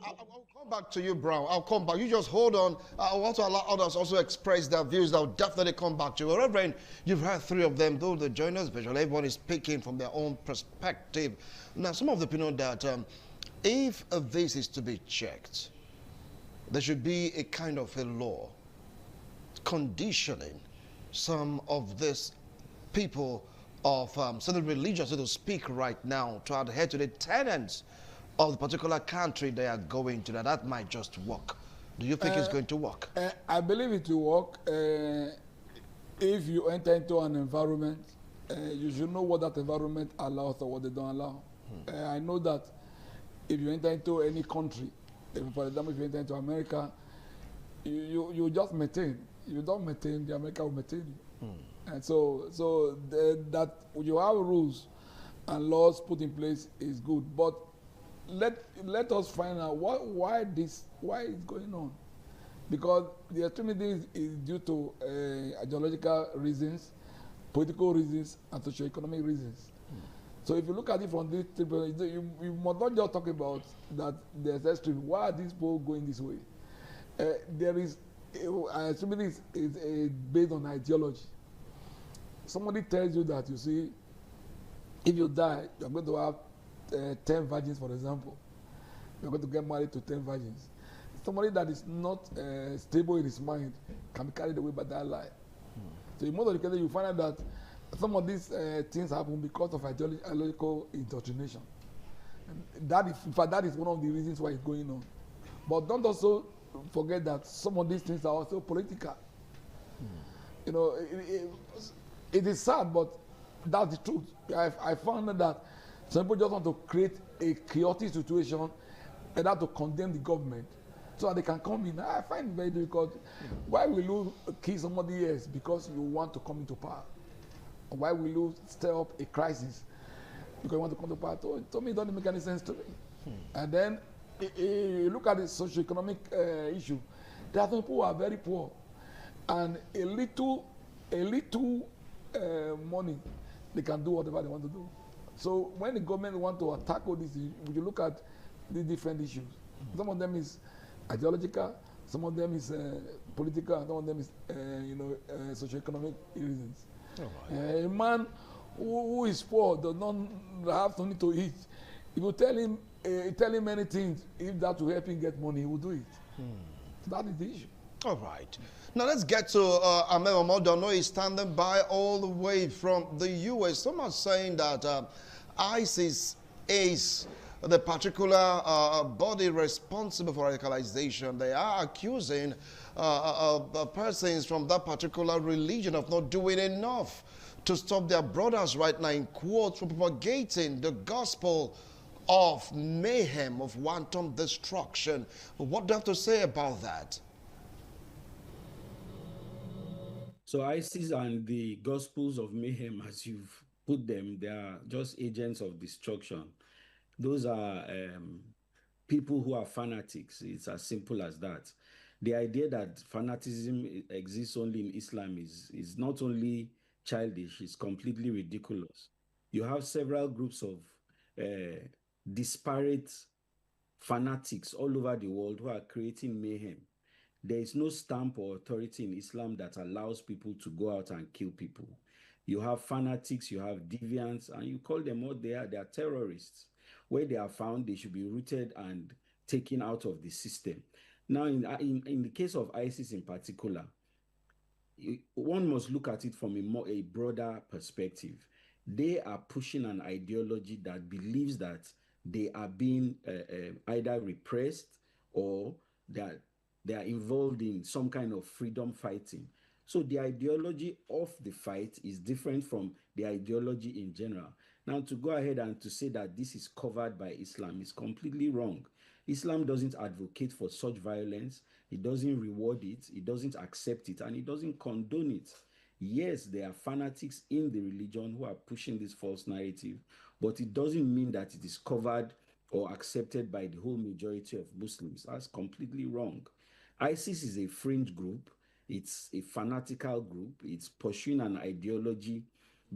I'll come back to you, Brown. I'll come back. You just hold on. I want to allow others also express their views. I'll definitely come back to you. Reverend, you've heard three of them, though the joiners visually, everyone is speaking from their own perspective. Now, some of the opinion that if this is to be checked, there should be a kind of a law conditioning some of these people of certain religions, so to speak, right now, to adhere to the tenets of the particular country they are going to. That might just work. Do you think it's going to work? I believe it will work. If you enter into an environment, you should know what that environment allows or what they don't allow. I know that if you enter into any country, for example, if you enter into America, you just maintain. You don't maintain, the America will maintain you. And so that you have rules and laws put in place is good. But let us find out why it's going on. Because the extremity is due to ideological reasons, political reasons, and socio-economic reasons. So if you look at it from this, you must not just talk about that there's extreme. Why are these people going this way? There is, extremity is based on ideology. Somebody tells you that, you see, if you die, you're going to have 10 virgins, for example. You're going to get married to 10 virgins. Somebody that is not stable in his mind can be carried away by that lie. So in most of the cases, you find out that some of these things happen because of ideological indoctrination. And that is one of the reasons why it's going on. But don't also forget that some of these things are also political. It is sad, but that's the truth. I found that some people just want to create a chaotic situation and have to condemn the government so that they can come in. I find it very difficult. Why will you kill somebody else because you want to come into power? Or why will you stir up a crisis because you want to come to power? To me, it doesn't make any sense to me. And then you look at the socio-economic issue. There are some people who are very poor, and a little money, they can do whatever they want to do. So when the government want to tackle this, you look at the different issues. Some of them is ideological, some of them is political, and some of them is socio-economic reasons. A man who is poor does not have something to eat. If you tell him many things, if that will help him get money, he will do it. So that is the issue. All right. Now let's get to Ahmed Omodono. He's standing by all the way from the U.S. Some are saying that ISIS is the particular body responsible for radicalization. They are accusing persons from that particular religion of not doing enough to stop their brothers right now, in quotes, from propagating the gospel of mayhem, of wanton destruction. What do you have to say about that? So ISIS and the Gospels of Mayhem, as you've put them, they are just agents of destruction. Those are people who are fanatics. It's as simple as that. The idea that fanaticism exists only in Islam is not only childish, it's completely ridiculous. You have several groups of disparate fanatics all over the world who are creating mayhem. There is no stamp or authority in Islam that allows people to go out and kill people. You have fanatics, you have deviants, and you call them what they are. They are terrorists. Where they are found, they should be rooted and taken out of the system. Now, in the case of ISIS in particular, one must look at it from a broader perspective. They are pushing an ideology that believes that they are being either repressed or that they are involved in some kind of freedom fighting. So the ideology of the fight is different from the ideology in general. Now, to go ahead and to say that this is covered by Islam is completely wrong. Islam doesn't advocate for such violence. It doesn't reward it. It doesn't accept it, and it doesn't condone it. Yes, there are fanatics in the religion who are pushing this false narrative, but it doesn't mean that it is covered or accepted by the whole majority of Muslims. That's completely wrong. ISIS is a fringe group. It's a fanatical group. It's pursuing an ideology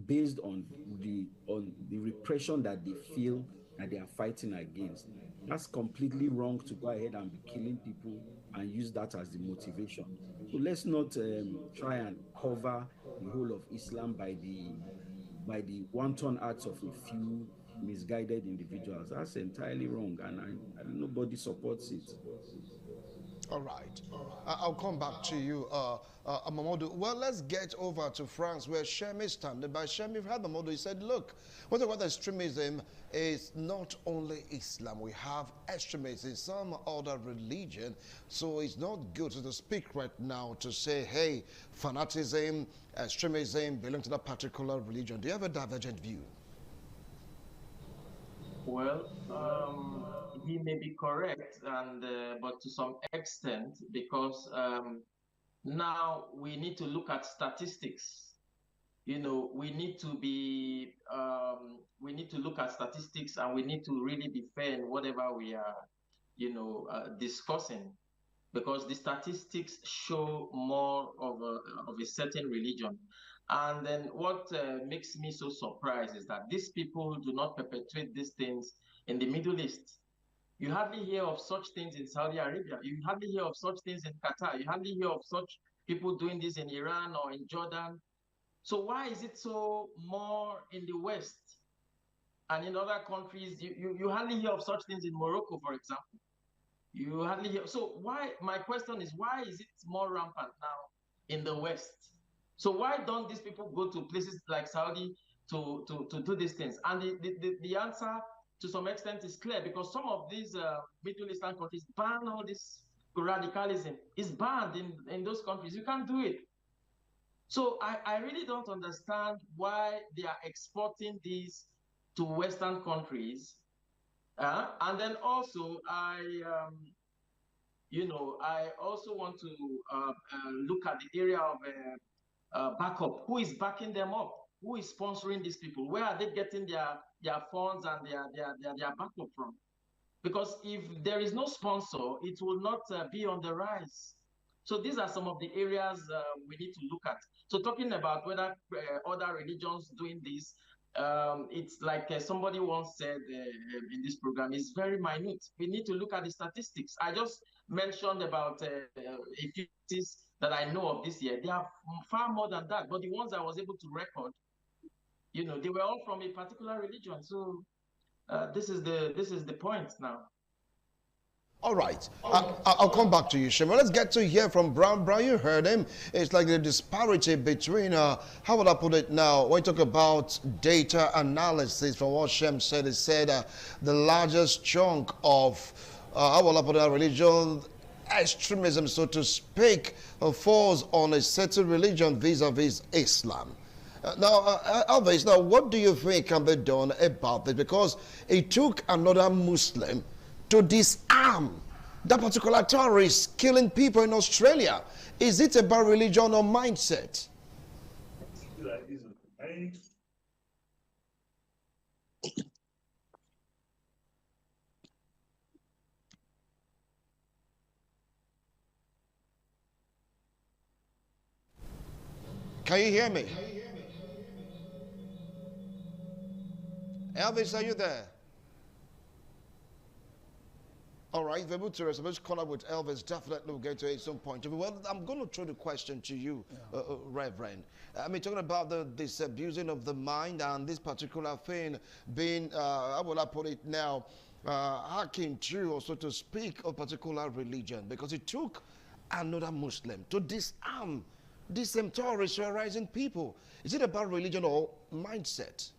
based on the repression that they feel that they are fighting against. That's completely wrong to go ahead and be killing people and use that as the motivation. So let's not try and cover the whole of Islam by the wanton acts of a few misguided individuals. That's entirely wrong, and nobody supports it. All right. I'll come back to you, Mamadou. Well, let's get over to France, where Shem is standing. By Shem, you've heard Mamadou. He said, look, what about extremism is not only Islam. We have extremists in some other religion. So it's not good to speak right now to say, hey, fanaticism, extremism belong to that particular religion. Do you have a divergent view? Well, he may be correct, and but to some extent, because now we need to look at statistics. You know, we need to look at statistics, and we need to really be fair in whatever we are, discussing, because the statistics show more of a certain religion. And then what makes me so surprised is that these people do not perpetrate these things in the Middle East. You hardly hear of such things in Saudi Arabia. You hardly hear of such things in Qatar. You hardly hear of such people doing this in Iran or in Jordan. So why is it so more in the West? And in other countries, you hardly hear of such things in Morocco, for example. You hardly hear. So my question is, why is it more rampant now in the West? So why don't these people go to places like Saudi to do these things? And the answer to some extent is clear, because some of these Middle Eastern countries ban all this radicalism. It's banned in those countries. You can't do it. So I really don't understand why they are exporting these to Western countries. And then also, I also want to look at the area of backup. Who is backing them up? Who is sponsoring these people? Where are they getting their funds and their backup from? Because if there is no sponsor, it will not be on the rise. So these are some of the areas we need to look at. So talking about whether other religions doing this, it's like somebody once said in this program, it's very minute. We need to look at the statistics. I just mentioned about a few cities that I know of this year. They are far more than that, but the ones I was able to record, they were all from a particular religion. So this is the point now. All right. I'll come back to you, Shem. Let's get to hear from Brown. Brown, you heard him. It's like the disparity between, how would I put it now? When we talk about data analysis, from what Shem said, he said the largest chunk of, how would I put it, religion extremism, so to speak, falls on a certain religion vis-a-vis Islam. Now, Elvis, now what do you think can be done about this? Because it took another Muslim to disarm that particular terrorist killing people in Australia. Is it about religion or mindset? Can you hear me? Elvis, are you there? All right, we're able to establish contact with Elvis. Definitely we'll get to it at some point. Well, I'm going to throw the question to you, Reverend. I mean, talking about this abusing of the mind and this particular thing being, how will I put it now, hacking to, or so to speak, of particular religion, because it took another Muslim to disarm these same terrorists terrorizing people? Is it about religion or mindset?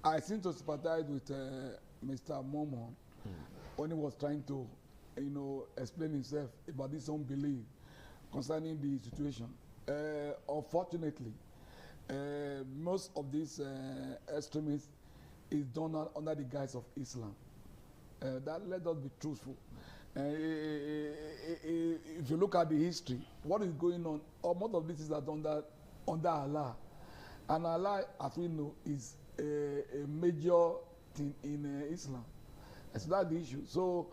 I seem to sympathize with Mr. Momo when he was trying to, explain himself about his own belief concerning the situation. Unfortunately, most of these extremists is done under the guise of Islam. That let us be truthful. If you look at the history, what is going on, most of this is under Allah. And Allah, as we know, is a major thing in Islam. And so that's the issue. So,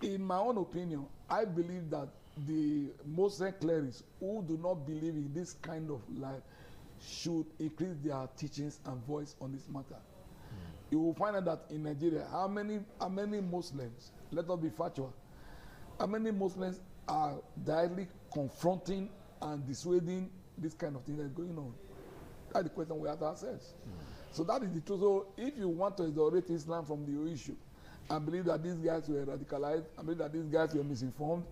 in my own opinion, I believe that the Muslim clerics who do not believe in this kind of life should increase their teachings and voice on this matter. You will find out that in Nigeria, how many Muslims, let us be factual, how many Muslims are directly confronting and dissuading this kind of thing that's going on? That's the question we have to ourselves. So that is the truth. So if you want to isolate Islam from the issue and believe that these guys were radicalized, I believe that these guys were misinformed,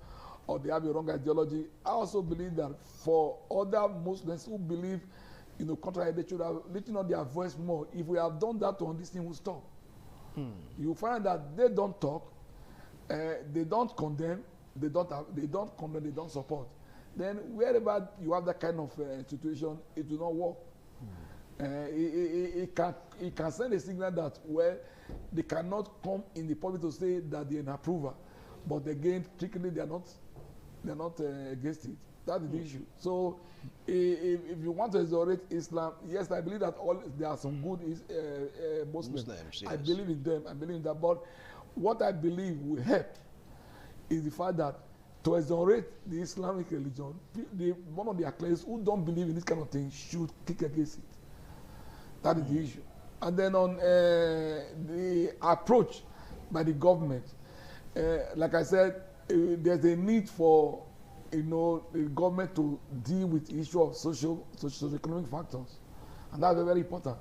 or they have a wrong ideology, I also believe that for other Muslims who believe, contrary, they should have written on their voice more. If we have done that, this thing will stop. You find that they don't talk, they don't condemn, they don't condemn, they don't support. Then wherever you have that kind of situation, it will not work. It can send a signal that, well, they cannot come in the public to say that they're an approver, but again, strictly they're not against it. That's the issue. So, if you want to isolate Islam, yes, I believe that there are some good Muslims. Yes. I believe in them. I believe in that. But what I believe will help is the fact that to exonerate the Islamic religion, one of their clerics who don't believe in this kind of thing should kick against it. That is the issue. And then on the approach by the government, like I said, there's a need for the government to deal with the issue of socio-economic factors. And that's very important.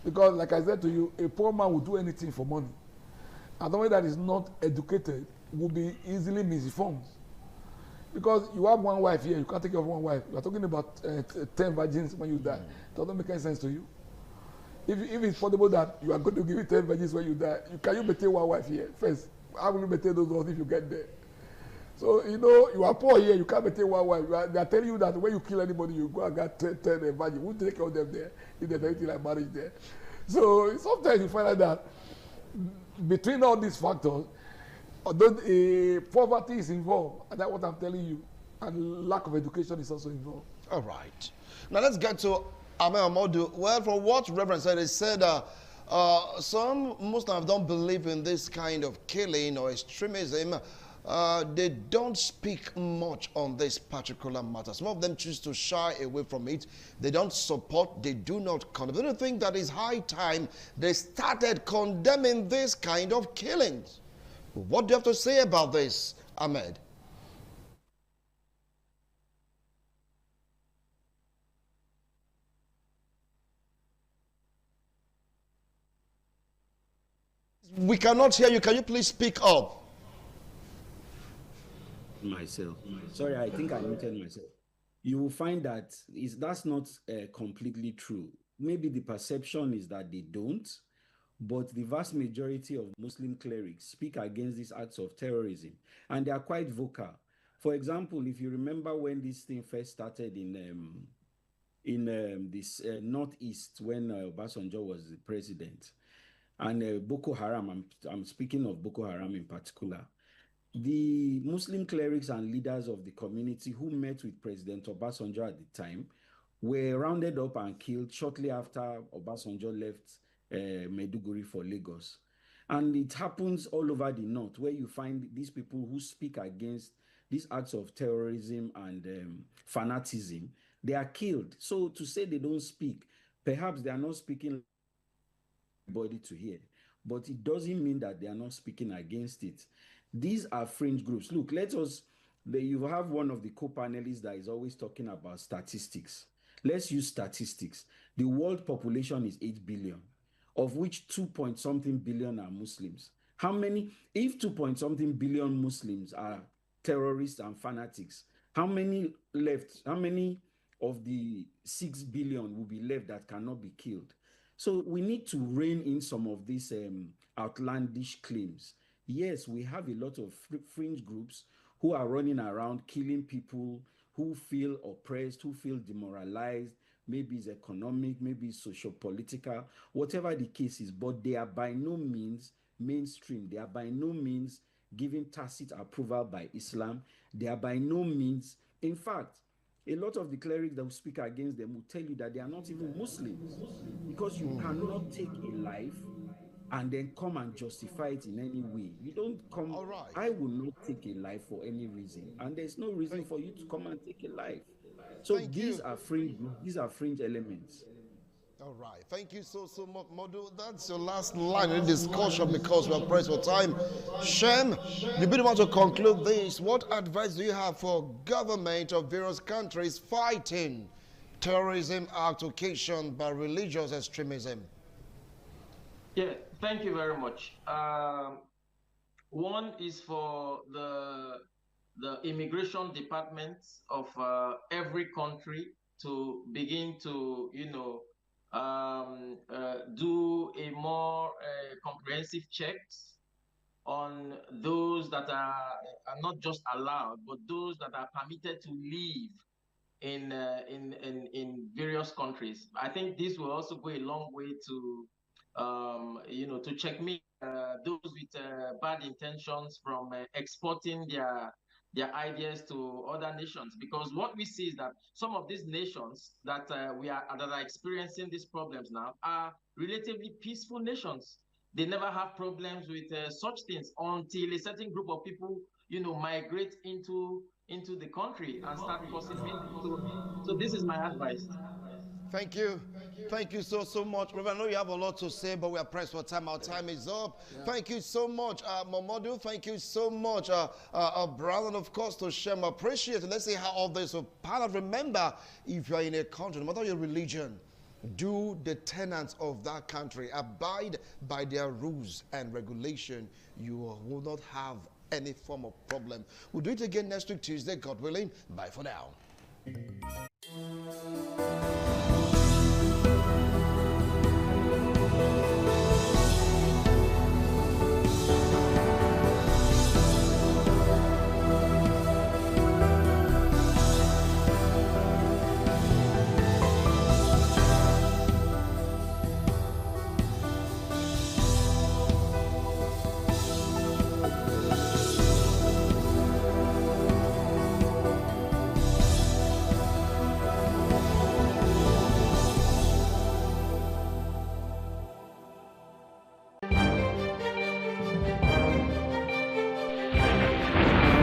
Because like I said to you, a poor man will do anything for money. And somebody that is not educated will be easily misinformed. Because you have one wife here, you can't take care of one wife. You are talking about 10 virgins when you die. It doesn't make any sense to you. If it's possible that you are going to give it 10 virgins when you die, can you maintain one wife here first? How will you maintain those ones if you get there? So, you are poor here, you can't maintain one wife. They are telling you that when you kill anybody, you go and get 10 virgins. Who take care of them there? If there's anything like marriage there. So, sometimes you find out that between all these factors, poverty is involved. And that's what I'm telling you. And lack of education is also involved. All right. Now, let's get to Ahmed Amodu. Well, from what Reverend said, he said some Muslims don't believe in this kind of killing or extremism. They don't speak much on this particular matter. Some of them choose to shy away from it. They don't support, they do not condemn. They don't think that it's high time they started condemning this kind of killings. What do you have to say about this, Ahmed? We cannot hear you. Can you please speak up? Myself. Sorry, I think I muted myself. You will find that that's not completely true. Maybe the perception is that they don't, but the vast majority of Muslim clerics speak against these acts of terrorism, and they are quite vocal. For example, if you remember when this thing first started in this northeast, when Obasanjo was the president, and Boko Haram, I'm speaking of Boko Haram in particular, the Muslim clerics and leaders of the community who met with President Obasanjo at the time were rounded up and killed shortly after Obasanjo left Maiduguri for Lagos. And it happens all over the north, where you find these people who speak against these acts of terrorism and fanaticism, they are killed. So to say they don't speak, perhaps they are not speaking body to hear, but it doesn't mean that they are not speaking against it. These are fringe groups. Look, you have one of the co-panelists that is always talking about statistics. Let's use statistics. The world population is 8 billion, of which 2-point-something billion are Muslims. How many, if 2-point-something billion Muslims are terrorists and fanatics. How many left? How many of the 6 billion will be left that cannot be killed? So we need to rein in some of these outlandish claims. Yes, we have a lot of fringe groups who are running around killing people who feel oppressed, who feel demoralized. Maybe it's economic, maybe it's socio-political, whatever the case is, but they are by no means mainstream. They are by no means giving tacit approval by Islam. They are by no means, in fact, a lot of the clerics that will speak against them will tell you that they are not even Muslims, because you cannot take a life and then come and justify it in any way. You don't come. All right. I will not take a life for any reason, and there's no reason for you to come and take a life. So these are fringe elements. All right. Thank you so much, Modu. That's your last line in discussion because we are pressed for time. Shem, you really want to conclude this. What advice do you have for government of various countries fighting terrorism occasioned by religious extremism? Yeah, thank you very much. One is for the immigration departments of every country to begin to, do a more comprehensive checks on those that are not just allowed, but those that are permitted to live in various countries. I think this will also go a long way to to checkmate those with bad intentions from exporting their ideas to other nations, because what we see is that some of these nations that are experiencing these problems now are relatively peaceful nations. They never have problems with such things until a certain group of people, migrate into the country and start causing it. So this is my advice. Thank you. Thank you so much. I know you have a lot to say, but we are pressed for time. Our time is up. Yeah. Thank you so much, Momodu. Thank you so much, Brown, and of course to Shem. Appreciate it. Let's see how all this will pan out. Remember, if you are in a country, no matter your religion, do the tenets of that country, abide by their rules and regulation. You will not have any form of problem. We'll do it again next week, Tuesday, God willing. Bye for now.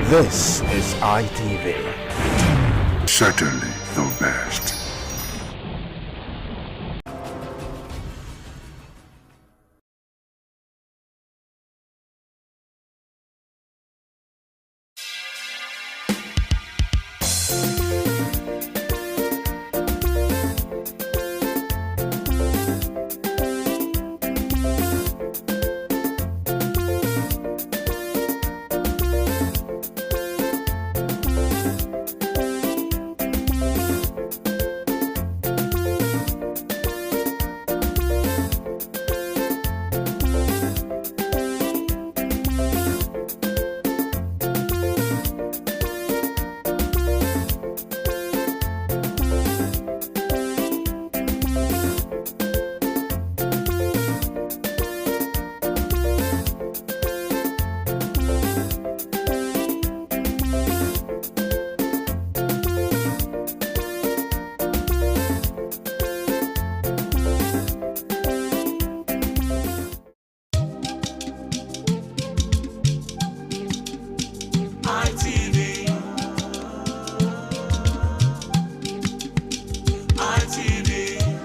This is ITV. Certainly the best.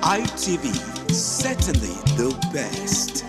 ITV, certainly the best.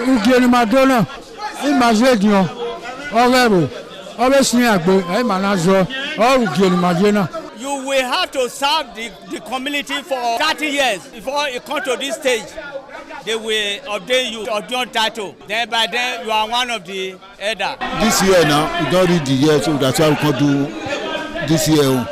Ugieni Madonna, imagine Orero, always near Agbo, Manazo, or Ugieni Madonna. You will have to serve the community for 30 years before you come to this stage. They will ordain you ordain title. Then by then you are one of the elder. This year now, we don't read the year, so that's why we can do this year.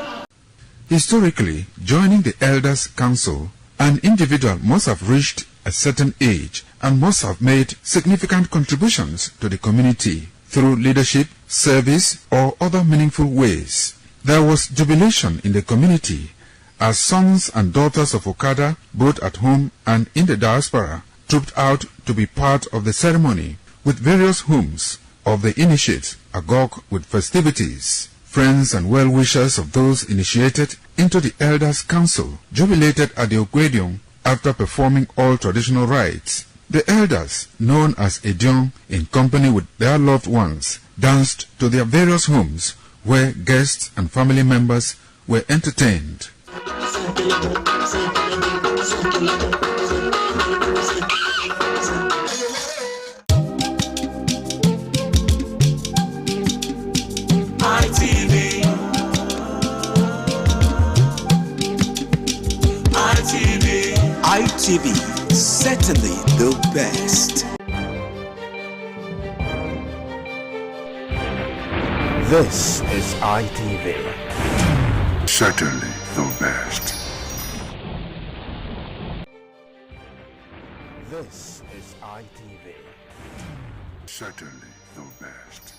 Historically, joining the Elders' Council, an individual must have reached a certain age and must have made significant contributions to the community through leadership, service, or other meaningful ways. There was jubilation in the community as sons and daughters of Okada, both at home and in the diaspora, trooped out to be part of the ceremony with various homes of the initiates agog with festivities. Friends and well-wishers of those initiated into the Elders' Council jubilated at the Ogwedion after performing all traditional rites. The elders, known as Edion, in company with their loved ones, danced to their various homes where guests and family members were entertained. ITV, certainly the best. This is ITV. Certainly the best. This is ITV. Certainly the best.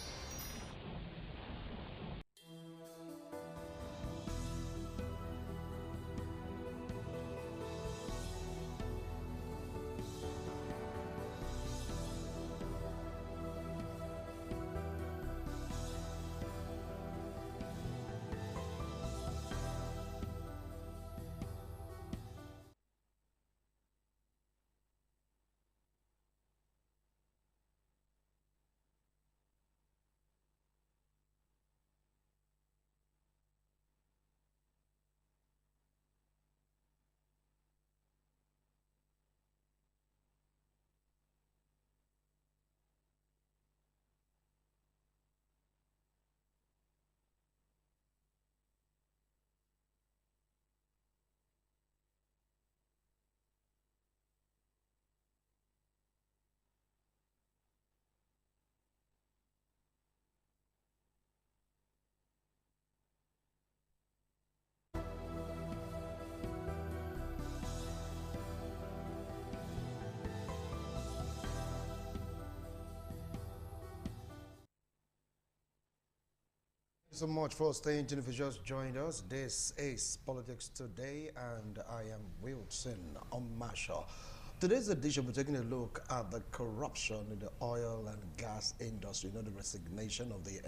So much for staying tuned. If you just joined us, this is Politics Today, and I am Wilson Omasha. Today's edition, we're taking a look at the corruption in the oil and gas industry. You know, the resignation of the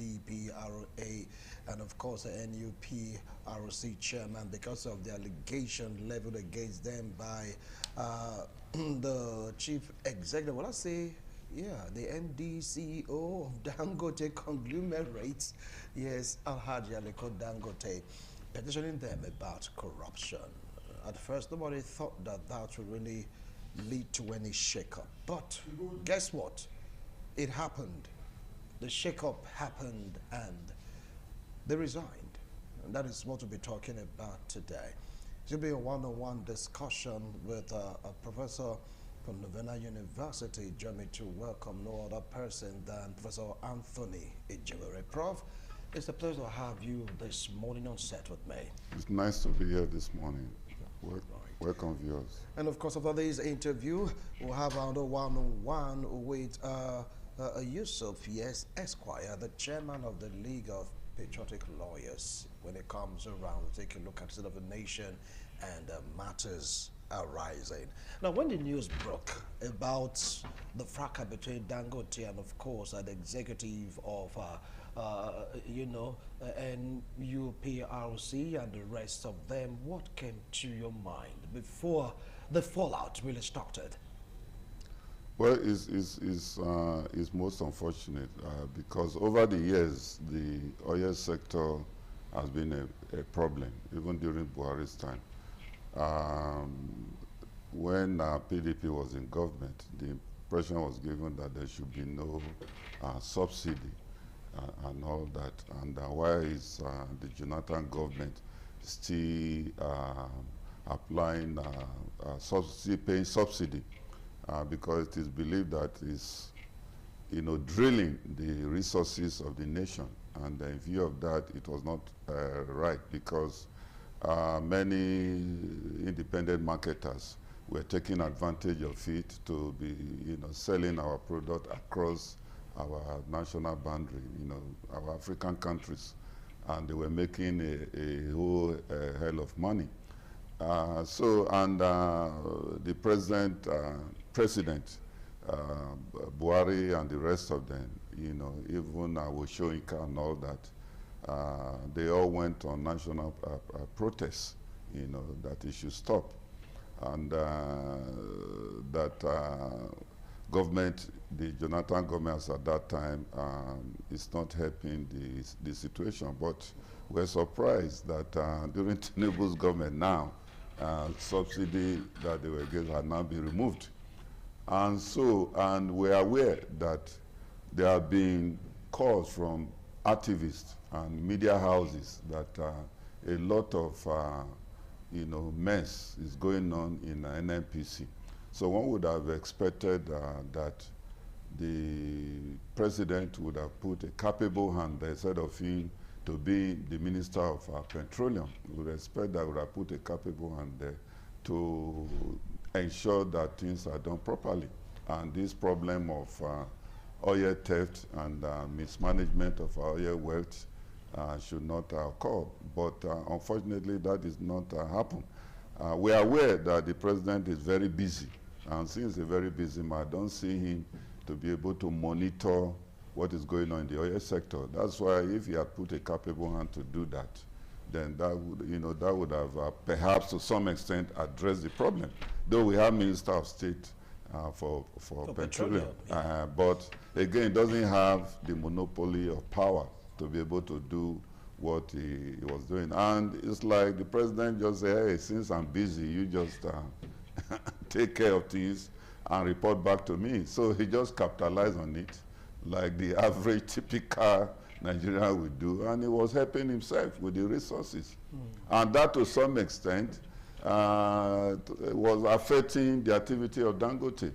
NMDPRA and, of course, the NUPRC chairman because of the allegation leveled against them by the chief executive. Well, I say, yeah, the MD CEO of Dangote conglomerates, yes, Alhaji Aliko Dangote, petitioning them about corruption. At first, nobody thought that that would really lead to any shake-up. But guess what? It happened. The shake-up happened and they resigned. And that is what we'll be talking about today. It will be a one-on-one discussion with a professor from Novena University. Join me to welcome no other person than Professor Anthony Ejewere. Prof, it's a pleasure to have you this morning on set with me. It's nice to be here this morning. Welcome, viewers. And of course, after this interview, we'll have another one-on-one with Yusuf, yes, Esquire, the chairman of the League of Patriotic Lawyers. When it comes around, we'll take a look at the state of the nation and matters arising. Now, when the news broke about the fracas between Dangote and, of course, the executive of and UPRC and the rest of them, what came to your mind before the fallout really started? Well, it's most unfortunate because over the years, the oil sector has been a problem, even during Buhari's time. When PDP was in government, the impression was given that there should be no subsidy and all that. And why is the Jonathan government still applying paying subsidy? Because it is believed that it's, drilling the resources of the nation. And in view of that, it was not right, because many independent marketers were taking advantage of it to be, selling our product across our national boundary, our African countries, and they were making a whole hell of money. The president, Buhari and the rest of them, even Woshoinka and all that, they all went on national protests, that it should stop. And that government, the Jonathan government at that time, is not helping the situation. But we're surprised that during Tinubu's government now, subsidy that they were getting had now been removed. And we're aware that there have been calls from activists and media houses that a lot of mess is going on in NNPC. So one would have expected that the president would have put a capable hand instead of him to be the Minister of Petroleum. We would expect that would have put a capable hand there to ensure that things are done properly. And this problem of oil theft and mismanagement of our oil wealth should not occur. But unfortunately, that is not happen. We are aware that the president is very busy. And since he's a very busy man, I don't see him to be able to monitor what is going on in the oil sector. That's why if he had put a capable hand to do that, then that would, that would have perhaps to some extent addressed the problem. Though we have Minister of State for petroleum. But again, it doesn't have the monopoly of power to be able to do what he was doing. And it's like the president just said, hey, since I'm busy, you just take care of things and report back to me. So he just capitalized on it, like the average typical Nigerian would do, and he was helping himself with the resources. And that to some extent was affecting the activity of Dangote,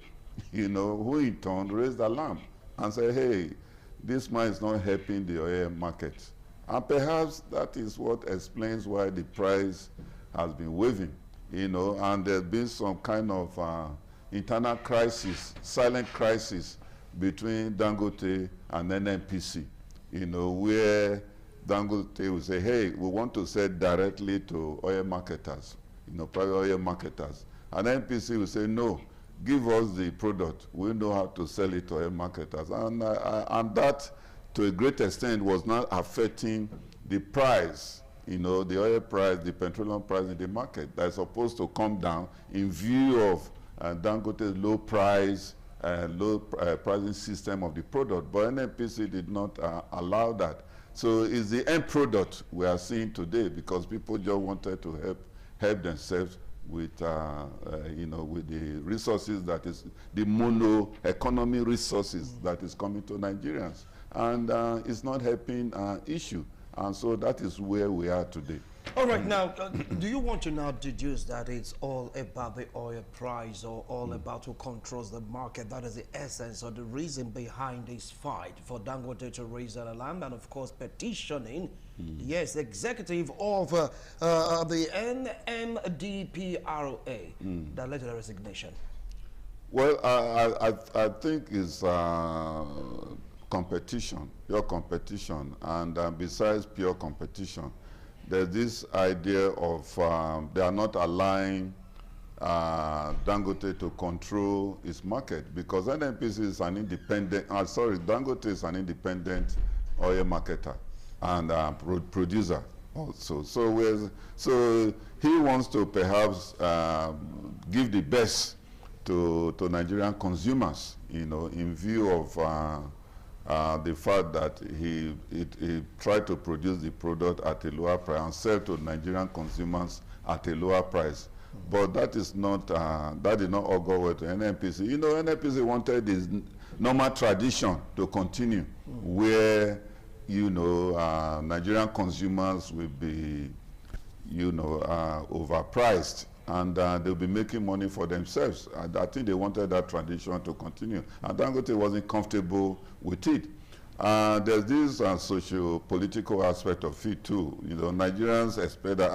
who in turn raised the alarm and said, hey, this man is not helping the oil market. And perhaps that is what explains why the price has been waving, and there's been some kind of internal crisis, silent crisis between Dangote and NNPC, where Dangote will say, hey, we want to sell directly to oil marketers, private oil marketers. And NNPC will say, no, give us the product. We know how to sell it to oil marketers. And that, to a great extent, was not affecting the price, the oil price, the petroleum price in the market. That's supposed to come down in view of Dangote's low price, pricing system of the product. But NNPC did not allow that. So it's the end product we are seeing today, because people just wanted to help themselves with, with the resources that is the mono economy resources that is coming to Nigerians. And it's not helping issue. And so that is where we are today. All right, now, do you want to now deduce that it's all about the oil price or all about who controls the market? That is the essence or the reason behind this fight for Dangote to raise an alarm and, of course, petitioning, yes, executive of the NMDPRA that led to the resignation? Well, I think it's competition, pure competition, and besides pure competition, there's this idea of they are not allowing Dangote to control its market, because NNPC is an independent, Dangote is an independent oil marketer and producer also. So he wants to perhaps give the best to Nigerian consumers, you know, in view of the fact that he tried to produce the product at a lower price and sell to Nigerian consumers at a lower price. But that is not, that did not all go well to NNPC. You know, NNPC wanted this normal tradition to continue, where, you know, Nigerian consumers will be, you know, overpriced, and they'll be making money for themselves. And I think they wanted that tradition to continue. And Dangote wasn't comfortable with it. There's this socio-political aspect of it too. You know, Nigerians expect that,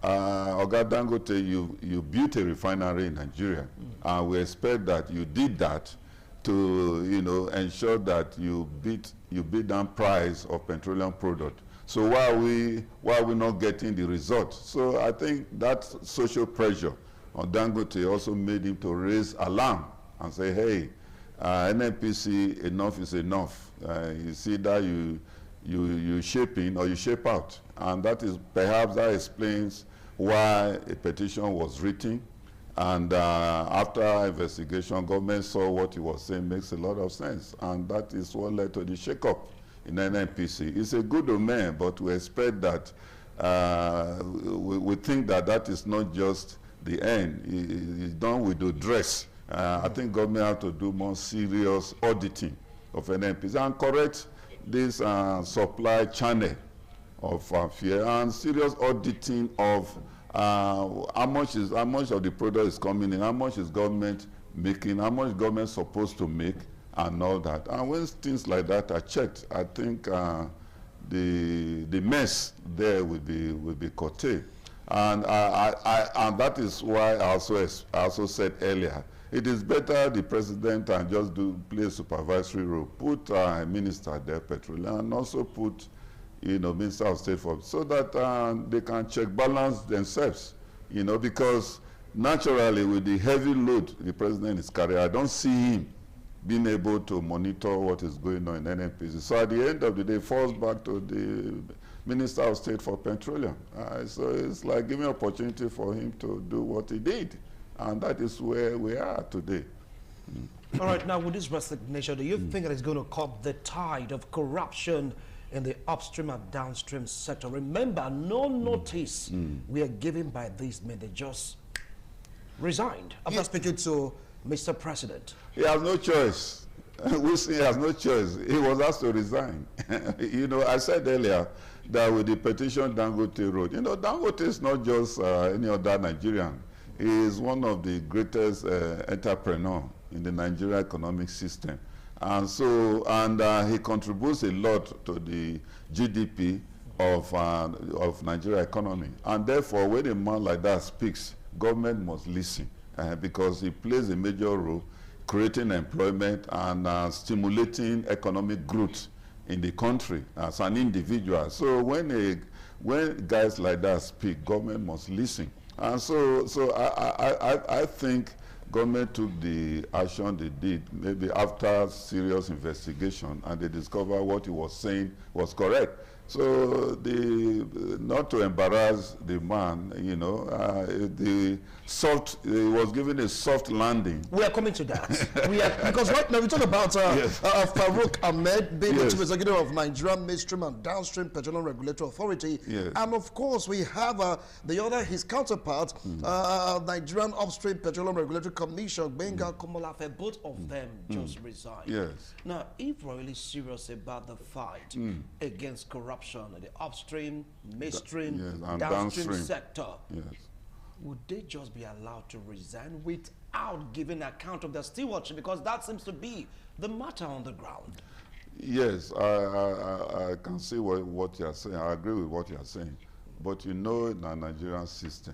Oga Dangote, you built a refinery in Nigeria, and we expect that you did that to, you know, ensure that you beat down price of petroleum product. So why are we not getting the result? So I think that social pressure on Dangote also made him to raise alarm and say, hey, NNPC, enough is enough. You see that you shape in or you shape out. And that is, perhaps that explains why a petition was written. And after investigation, government saw what he was saying makes a lot of sense. And that is what led to the shakeup in NNPC. It's a good omen, but we expect that, we think that that is not just the end. It's done with the dress. I think government have to do more serious auditing of NNPC and correct this supply channel of fear, and serious auditing of how much of the product is coming in, how much is government making, how much government is supposed to make, and all that. And when things like that are checked, I think the mess there will be curtailed. And and that is why I also said earlier, it is better the president can just play a supervisory role, put a minister there, petroleum, and also put, you know, Minister of State for, so that they can check balance themselves, you know, because naturally with the heavy load the president is carrying, I don't see him being able to monitor what is going on in NNPC. So at the end of the day, it falls back to the Minister of State for Petroleum. So it's like giving opportunity for him to do what he did. And that is where we are today. All right, now with this resignation, do you think that it's going to curb the tide of corruption in the upstream and downstream sector? Remember, no notice we are given by these men. They just resigned after speaking to Mr. President. He has no choice. We see he has no choice. He was asked to resign. You know, I said earlier that with the petition Dangote wrote, you know, Dangote is not just any other Nigerian. He is one of the greatest entrepreneurs in the Nigerian economic system. And so, he contributes a lot to the GDP of Nigeria economy. And therefore, when a man like that speaks, government must listen because he plays a major role creating employment and stimulating economic growth in the country as an individual. So when guys like that speak, government must listen. And so I think government took the action they did maybe after serious investigation, and they discovered what he was saying was correct. So not to embarrass the man, you know, he was given a soft landing. We are coming to that. Because right now we talk about Farouk Ahmed being the chief executive of Nigerian Midstream and Downstream Petroleum Regulatory Authority. Yes. And of course we have his counterpart, Nigerian Upstream Petroleum Regulatory Commission, Benga Komolafe. Both of them just resigned. Yes. Now, if we're really serious about the fight against corruption in the upstream, midstream, and downstream sector, would they just be allowed to resign without giving account of their stewardship? Because that seems to be the matter on the ground. Yes, I can see what you are saying. I agree with what you are saying. But you know, in the Nigerian system,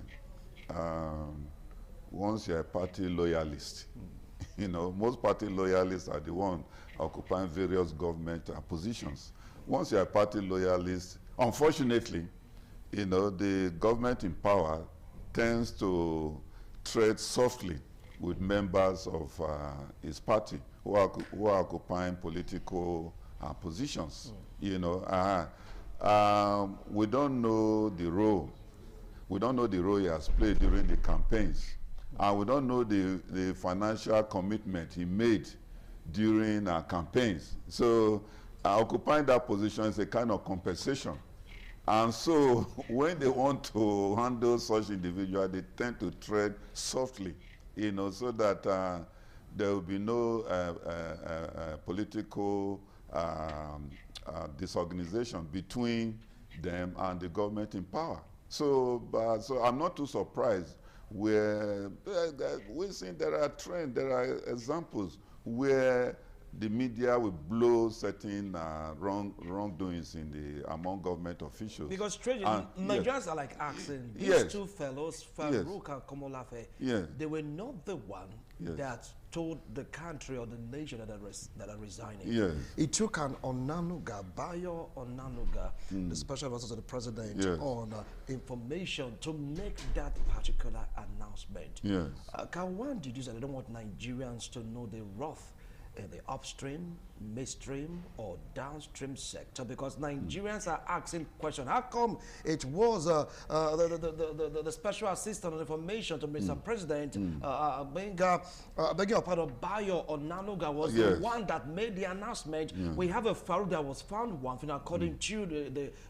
once you're a party loyalist, you know, most party loyalists are the ones occupying various government positions. Once you're a party loyalist, unfortunately, you know, the government in power tends to tread softly with members of his party who are occupying political positions. You know, we don't know the role. We don't know the role he has played during the campaigns. And we don't know the financial commitment he made during campaigns. So occupying that position is a kind of compensation. And so when they want to handle such individuals, they tend to tread softly, you know, so that there will be no political disorganization between them and the government in power. So, so I'm not too surprised where we're seeing there are trends, there are examples where the media will blow certain wrongdoings among government officials. Because Nigerians are like asking these two fellows, Farouk and Komolafe, they were not the one that told the country or the nation that are resigning. It took an Onanuga, Bayo Onanuga, the special advisor to the president on information to make that particular announcement. Can one deduce that they don't want Nigerians to know the wrath in the upstream, midstream, or downstream sector? Because Nigerians are asking questions. How come it was the special assistant on information to Mr. President, begging a part of Bayo Onanuga was the one that made the announcement? We have a Farouk that was found wanting according to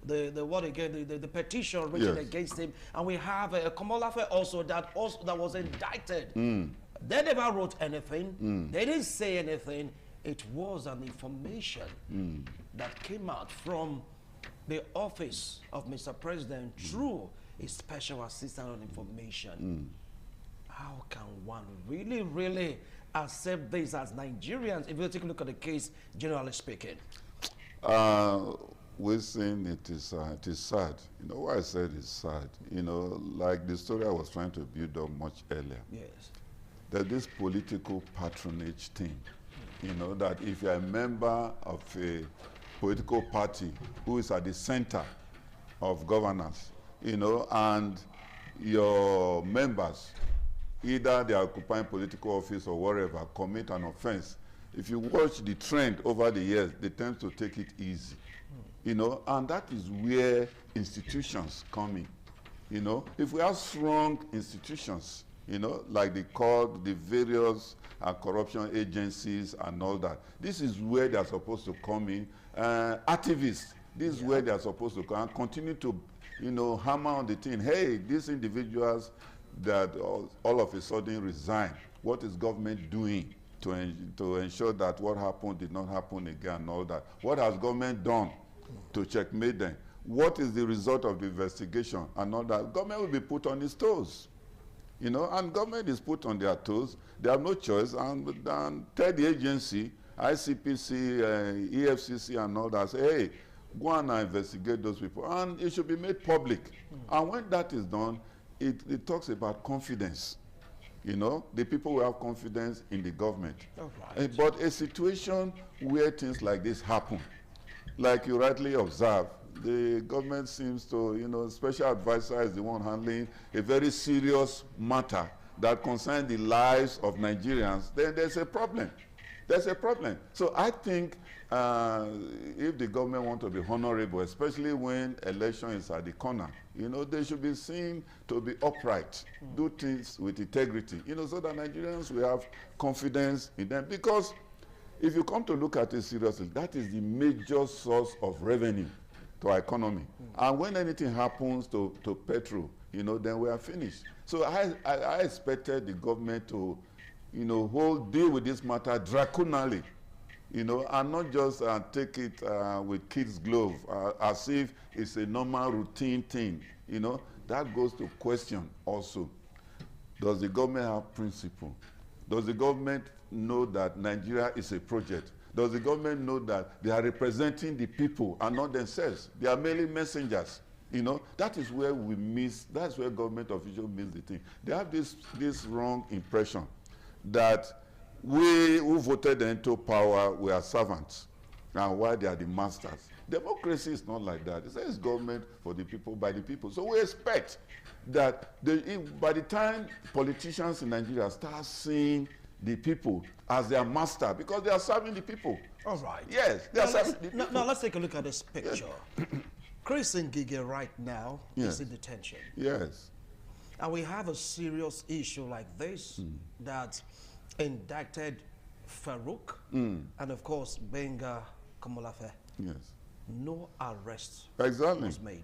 the petition written against him, and we have a Komolafe also that was indicted. They never wrote anything. They didn't say anything. It was an information that came out from the office of Mr. President through a special assistant on information. How can one really accept this as Nigerians if you take a look at the case, generally speaking? We're saying it is sad. You know why I said it's sad? You know, like the story I was trying to build up much earlier. That this political patronage thing, you know, that if you're a member of a political party who is at the center of governance, you know, and your members, either they are occupying political office or whatever, commit an offense, if you watch the trend over the years, they tend to take it easy, you know, and that is where institutions come in, you know. If we have strong institutions, you know, like they called the various corruption agencies and all that. This is where they are supposed to come in. Activists, this is where they are supposed to come and continue to, you know, hammer on the thing. Hey, these individuals that all of a sudden resign, what is government doing to ensure that what happened did not happen again and all that? What has government done to checkmate them? What is the result of the investigation and all that? Government will be put on its toes. You know, and government is put on their toes. They have no choice, and tell the agency, ICPC, EFCC, and all that, say, hey, go and investigate those people, and it should be made public. And when that is done, it talks about confidence. You know, the people will have confidence in the government. But a situation where things like this happen, like you rightly observe, the government seems to, you know, special advisor is the one handling a very serious matter that concerns the lives of Nigerians, then there's a problem. There's a problem. So I think if the government want to be honorable, especially when election is at the corner, you know, they should be seen to be upright, do things with integrity, you know, so that Nigerians will have confidence in them. Because if you come to look at it seriously, that is the major source of revenue to our economy. And when anything happens to petrol, you know, then we are finished. So I expected the government to, you know, deal with this matter draconally, you know, and not just take it with kids' glove as if it's a normal routine thing, you know. That goes to question also, does the government have principle? Does the government know that Nigeria is a project? Does the government know that they are representing the people and not themselves? They are merely messengers. You know, that is where we miss, that's where government officials miss the thing. They have this wrong impression that we who voted them into power were servants, and why they are the masters. Democracy is not like that. It's government for the people, by the people. So we expect that by the time politicians in Nigeria start seeing the people as their master because they are serving the people. All right. Yes, they are serving the people. Now let's take a look at this picture. Chris Ngige right now is in detention. Yes. And we have a serious issue like this that indicted Farouk and of course Benga Komolafe. Yes. No arrest was made.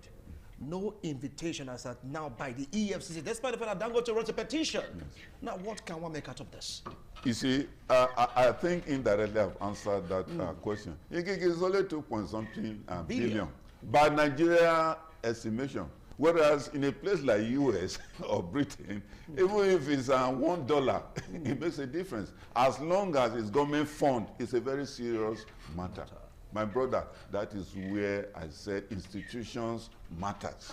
No invitation as at now by the EFCC, despite the fact that Dangote wrote a petition. Yes. Now, what can one make out of this? You see, I think indirectly I've answered that question. It is only 2-point-something billion by Nigeria estimation. Whereas in a place like US or Britain, even if it's $1, it makes a difference. As long as it's government fund, it's a very serious matter. My brother, that is where I said institutions matters.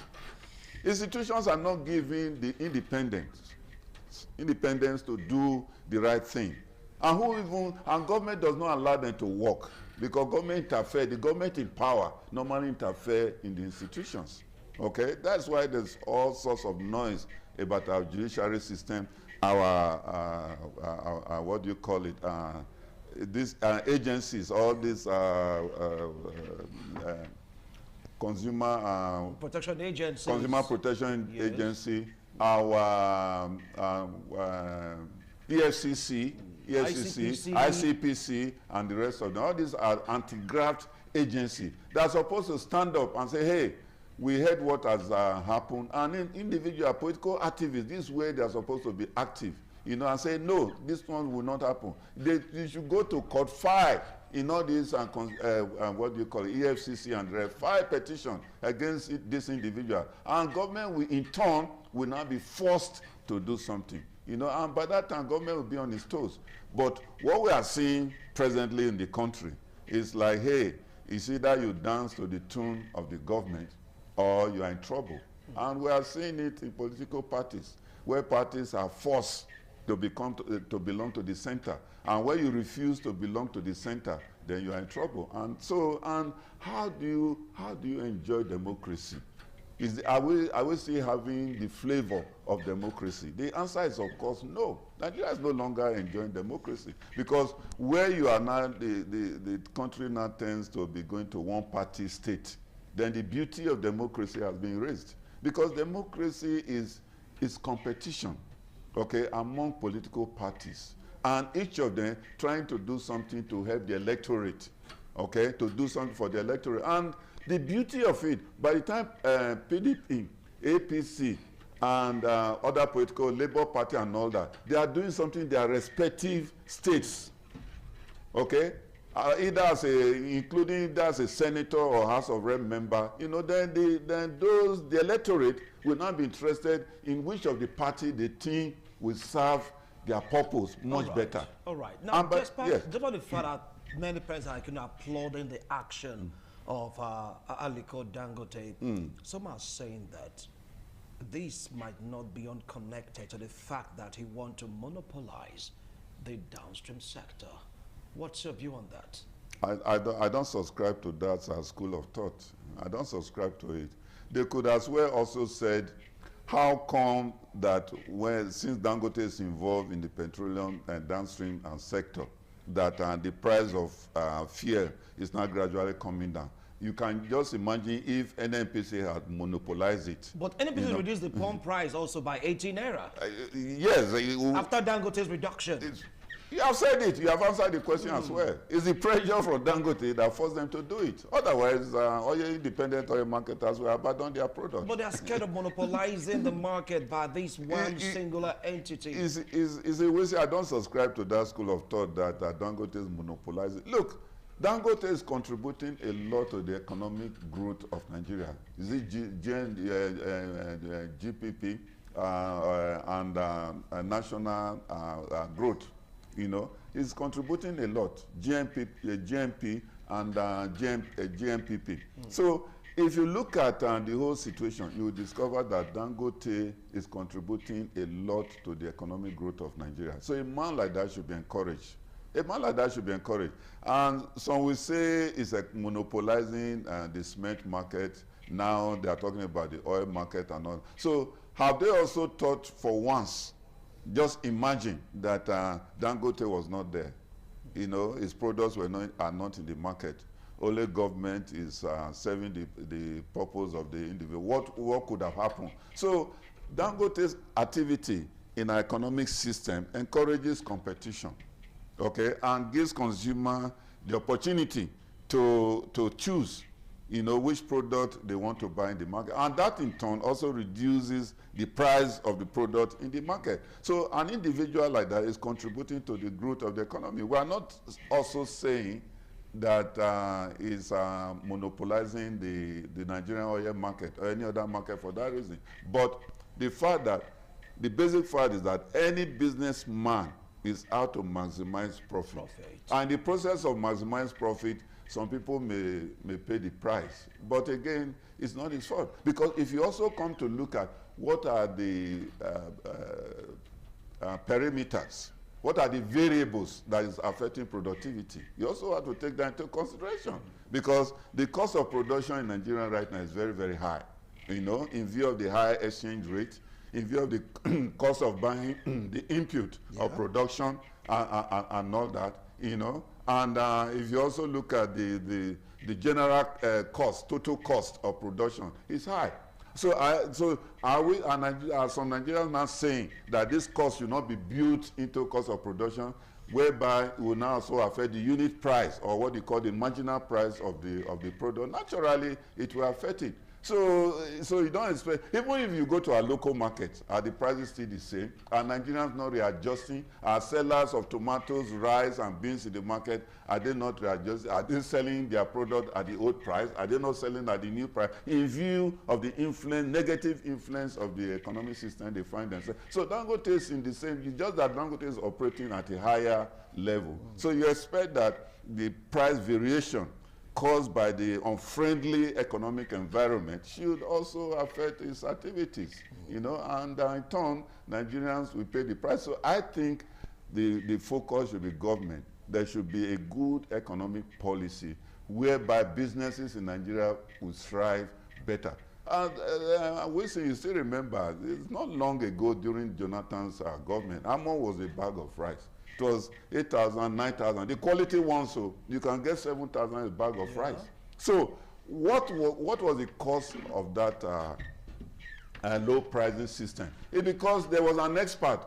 Institutions are not giving the independence to do the right thing. And government does not allow them to work because government interfere, the government in power normally interfere in the institutions. Okay, that's why there's all sorts of noise about our judiciary system, our what do you call it? These agencies, all these consumer protection agencies, consumer protection agency, our EFCC, ICPC, and the rest of them. All these are anti-graft agencies that are supposed to stand up and say, hey, we heard what has happened, and individual political activists, this way they are supposed to be active, you know, and say, no, this one will not happen. You should go to court, file in all these, what do you call it, EFCC and file petition against this individual. And government will, in turn, will not be forced to do something. You know, and by that time, government will be on its toes. But what we are seeing presently in the country is like, hey, it's either you dance to the tune of the government or you are in trouble. And we are seeing it in political parties, where parties are forced to belong to the center. And when you refuse to belong to the center, then you are in trouble. And so, how do you enjoy democracy? Are we still having the flavor of democracy? The answer is, of course, no. Nigeria is no longer enjoying democracy because where you are now, the country now tends to be going to one-party state. Then the beauty of democracy has been raised because democracy is competition, okay, among political parties, and each of them trying to do something to help the electorate, okay, to do something for the electorate. And the beauty of it, by the time PDP, APC, and other political, Labour Party and all that, they are doing something in their respective states, okay? Either including as a senator or House of Rep member, you know, then the electorate will not be interested in which of the party they think will serve their purpose much better. All right. Now, despite the fact that many persons are applauding the action of Aliko Dangote, some are saying that this might not be unconnected to the fact that he wants to monopolize the downstream sector. What's your view on that? I don't subscribe to that as school of thought. I don't subscribe to it. They could as well also said, how come that since Dangote is involved in the petroleum and downstream sector, that the price of fuel is now gradually coming down? You can just imagine if NNPC had monopolized it. But NNPC reduced the pump price also by 18 naira. Yes. After Dangote's reduction. You have said it. You have answered the question as well. It's the pressure from Dangote that forced them to do it. Otherwise, all your independent oil marketers will abandon their product. But they are scared of monopolizing the market by this one singular entity. I don't subscribe to that school of thought that Dangote is monopolizing. Look, Dangote is contributing a lot to the economic growth of Nigeria. Is it GPP and national growth? You know, it's contributing a lot, GMP and GMPP. So if you look at the whole situation, you will discover that Dangote is contributing a lot to the economic growth of Nigeria. So a man like that should be encouraged. A man like that should be encouraged. And some will say it's monopolizing the cement market. Now they are talking about the oil market and all. So have they also thought for once just imagine that Dangote was not there. You know, his products are not in the market. Only government is serving the purpose of the individual. What could have happened? So Dangote's activity in our economic system encourages competition, okay, and gives consumer the opportunity to choose, you know, which product they want to buy in the market. And that in turn also reduces the price of the product in the market. So an individual like that is contributing to the growth of the economy. We are not also saying that is monopolizing the Nigerian oil market or any other market for that reason. But the basic fact is that any businessman is out to maximize profit. And in the process of maximize profit, some people may pay the price. But again, it's not his fault. Because if you also come to look at what are the parameters, what are the variables that is affecting productivity, you also have to take that into consideration. Because the cost of production in Nigeria right now is very, very high. You know, in view of the high exchange rate, in view of the cost of buying the input of production and all that, you know. And if you also look at the general cost, total cost of production, it's high. So are some Nigerians now saying that this cost should not be built into cost of production, whereby it will now also affect the unit price, or what you call the marginal price of the product? Naturally, it will affect it. So you don't expect, even if you go to our local markets, are the prices still the same? Are Nigerians not readjusting? Are sellers of tomatoes, rice, and beans in the market, are they not readjusting? Are they selling their product at the old price? Are they not selling at the new price? In view of the negative influence of the economic system they find themselves. So Dangote is in the same, it's just that Dangote is operating at a higher level. So you expect that the price variation caused by the unfriendly economic environment should also affect its activities, you know, and in turn, Nigerians will pay the price. So I think the focus should be government. There should be a good economic policy whereby businesses in Nigeria will thrive better. And Wilson, you still remember, it's not long ago during Jonathan's government, Amon was a bag of rice. It was 8,000, 9,000. The quality one, so you can get 7,000 a bag of rice. So what was the cost of that low pricing system? It's because there was an expert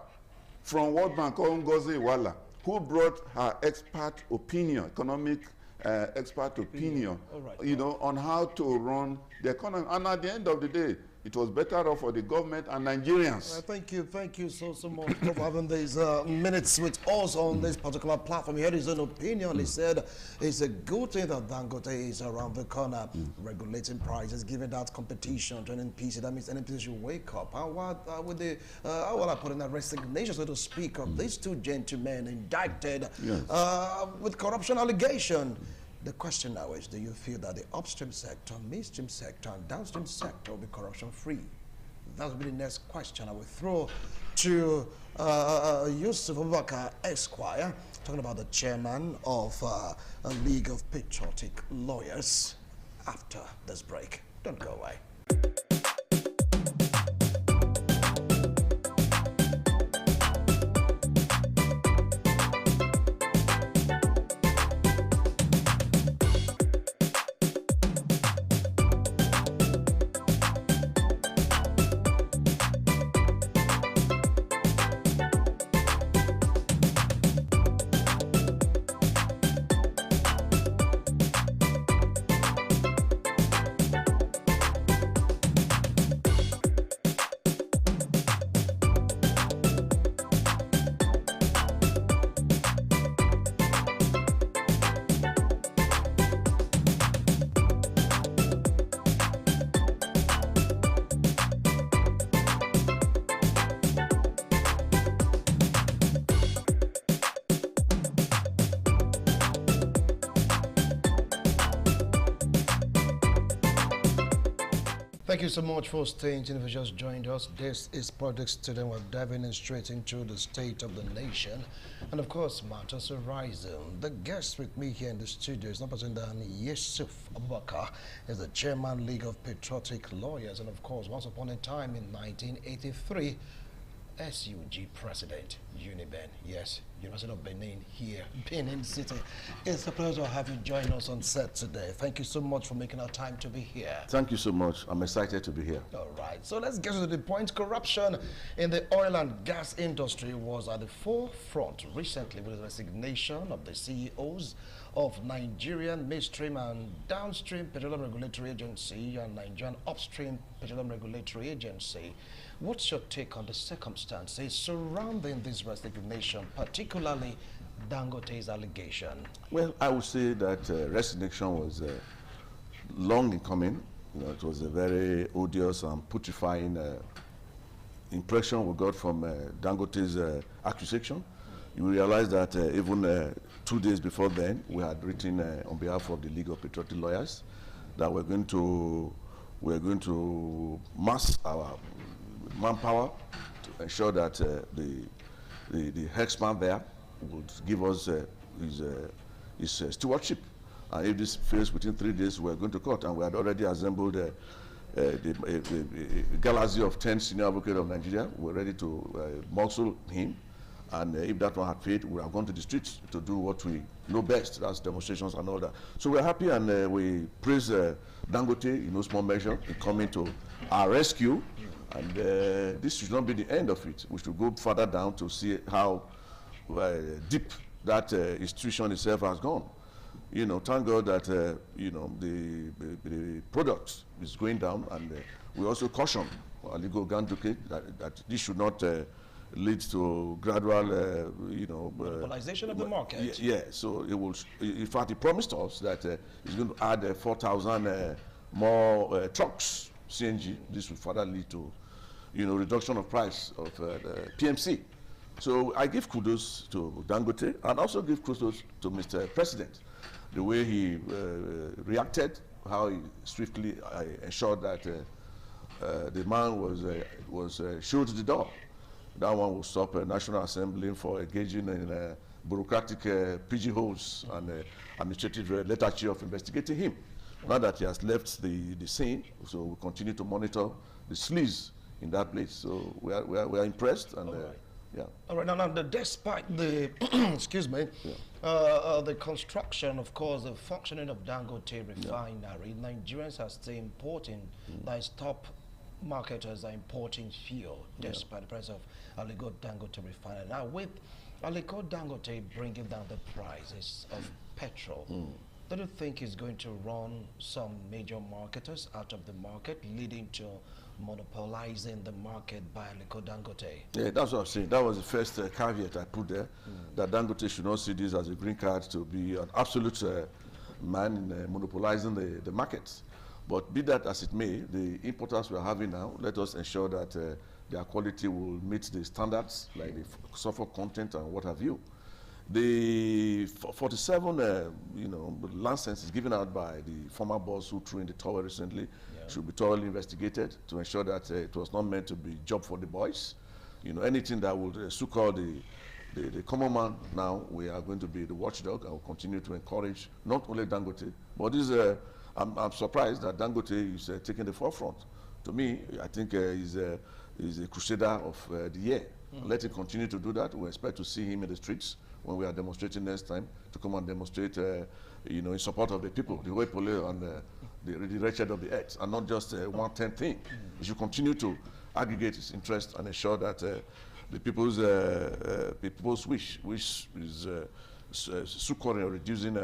from World Bank called Ngozi Iweala who brought her expert opinion, economic expert opinion, you know, on how to run the economy. And at the end of the day, it was better off for the government and Nigerians. Thank you so much for having these minutes with us on this particular platform. He had his own opinion. He said it's a good thing that Dangote is around the corner, regulating prices, giving that competition to NNPC. That means NNPC should wake up. How would they, how will I put in that resignation, so to speak, of these two gentlemen indicted with corruption allegation? The question now is, do you feel that the upstream sector, midstream sector, and downstream sector will be corruption-free? That will be the next question I will throw to Yusuf Abubakar Esquire, talking about the chairman of a League of Patriotic Lawyers, after this break. Don't go away. Thank you so much for staying tuned. If you just joined us, this is Project Student. We're diving in straight into the state of the nation and, of course, matters arising. The guest with me here in the studio is not other than Yusuf Abubakar. He's the chairman, League of Patriotic Lawyers, and, of course, once upon a time in 1983, SUG President, UNIBEN. Yes, University of Benin here, Benin City. It's a pleasure to have you join us on set today. Thank you so much for making our time to be here. Thank you so much. I'm excited to be here. All right, so let's get to the point. Corruption in the oil and gas industry was at the forefront recently with the resignation of the CEOs of Nigerian Midstream and Downstream Petroleum Regulatory Agency and Nigerian Upstream Petroleum Regulatory Agency. What's your take on the circumstances surrounding this resignation, particularly Dangote's allegation? Well, I would say that resignation was long in coming. It was a very odious and putrefying impression we got from Dangote's accusation. You realize that even 2 days before then, we had written on behalf of the League of Patriotic Lawyers that we're going to mass our manpower to ensure that the Hexman there would give us his stewardship. And if this fails within 3 days, we're going to court. And we had already assembled a galaxy of 10 senior advocates of Nigeria. We're ready to muscle him. And if that one had failed, we have gone to the streets to do what we know best, that's demonstrations and all that. So we're happy, and we praise Dangote in no small measure in coming to our rescue. And this should not be the end of it. We should go further down to see how deep that institution itself has gone. Thank God that the product is going down, and we also caution Aliko Dangote that this should not lead to gradual, monopolization of the market. Yeah, so it will. In fact, he promised us that he's going to add 4,000 more trucks, CNG. This will further lead to, reduction of price of PMC. So I give kudos to Dangote and also give kudos to Mr. President, the way he reacted, how he swiftly ensured that the man was showed the door. That one will stop a National Assembly for engaging in bureaucratic pigeonholes and administrative lethargy of investigating him. Now that he has left the scene, so we continue to monitor the sleaze in that place. So we are impressed, and yeah. All right. Now, despite the excuse me, the construction, of course, the functioning of Dangote refinery, Nigerians are still importing. That is top marketers are importing fuel despite the price of Aliko Dangote refinery. Now, with Aliko Dangote bringing down the prices of petrol, do you think it's going to run some major marketers out of the market, leading to monopolizing the market by Aliko Dangote? Yeah, that's what I'm saying. That was the first caveat I put there, that Dangote should not see this as a green card to be an absolute man in monopolizing the markets. But be that as it may, the importers we are having now, let us ensure that their quality will meet the standards, like the sulfur content and what have you. The 47, licenses given out by the former boss who threw in the towel recently should be thoroughly investigated to ensure that it was not meant to be job for the boys. Anything that would succor the common man, now we are going to be the watchdog and will continue to encourage not only Dangote, but this I'm surprised that Dangote is taking the forefront. To me, I think he's a crusader of the year. Let him continue to do that. We expect to see him in the streets when we are demonstrating next time, to come and demonstrate, in support of the people, the way police and the wretched of the earth, and not just a one-time thing. He should continue to aggregate his interest and ensure that the people's wish is succoring or reducing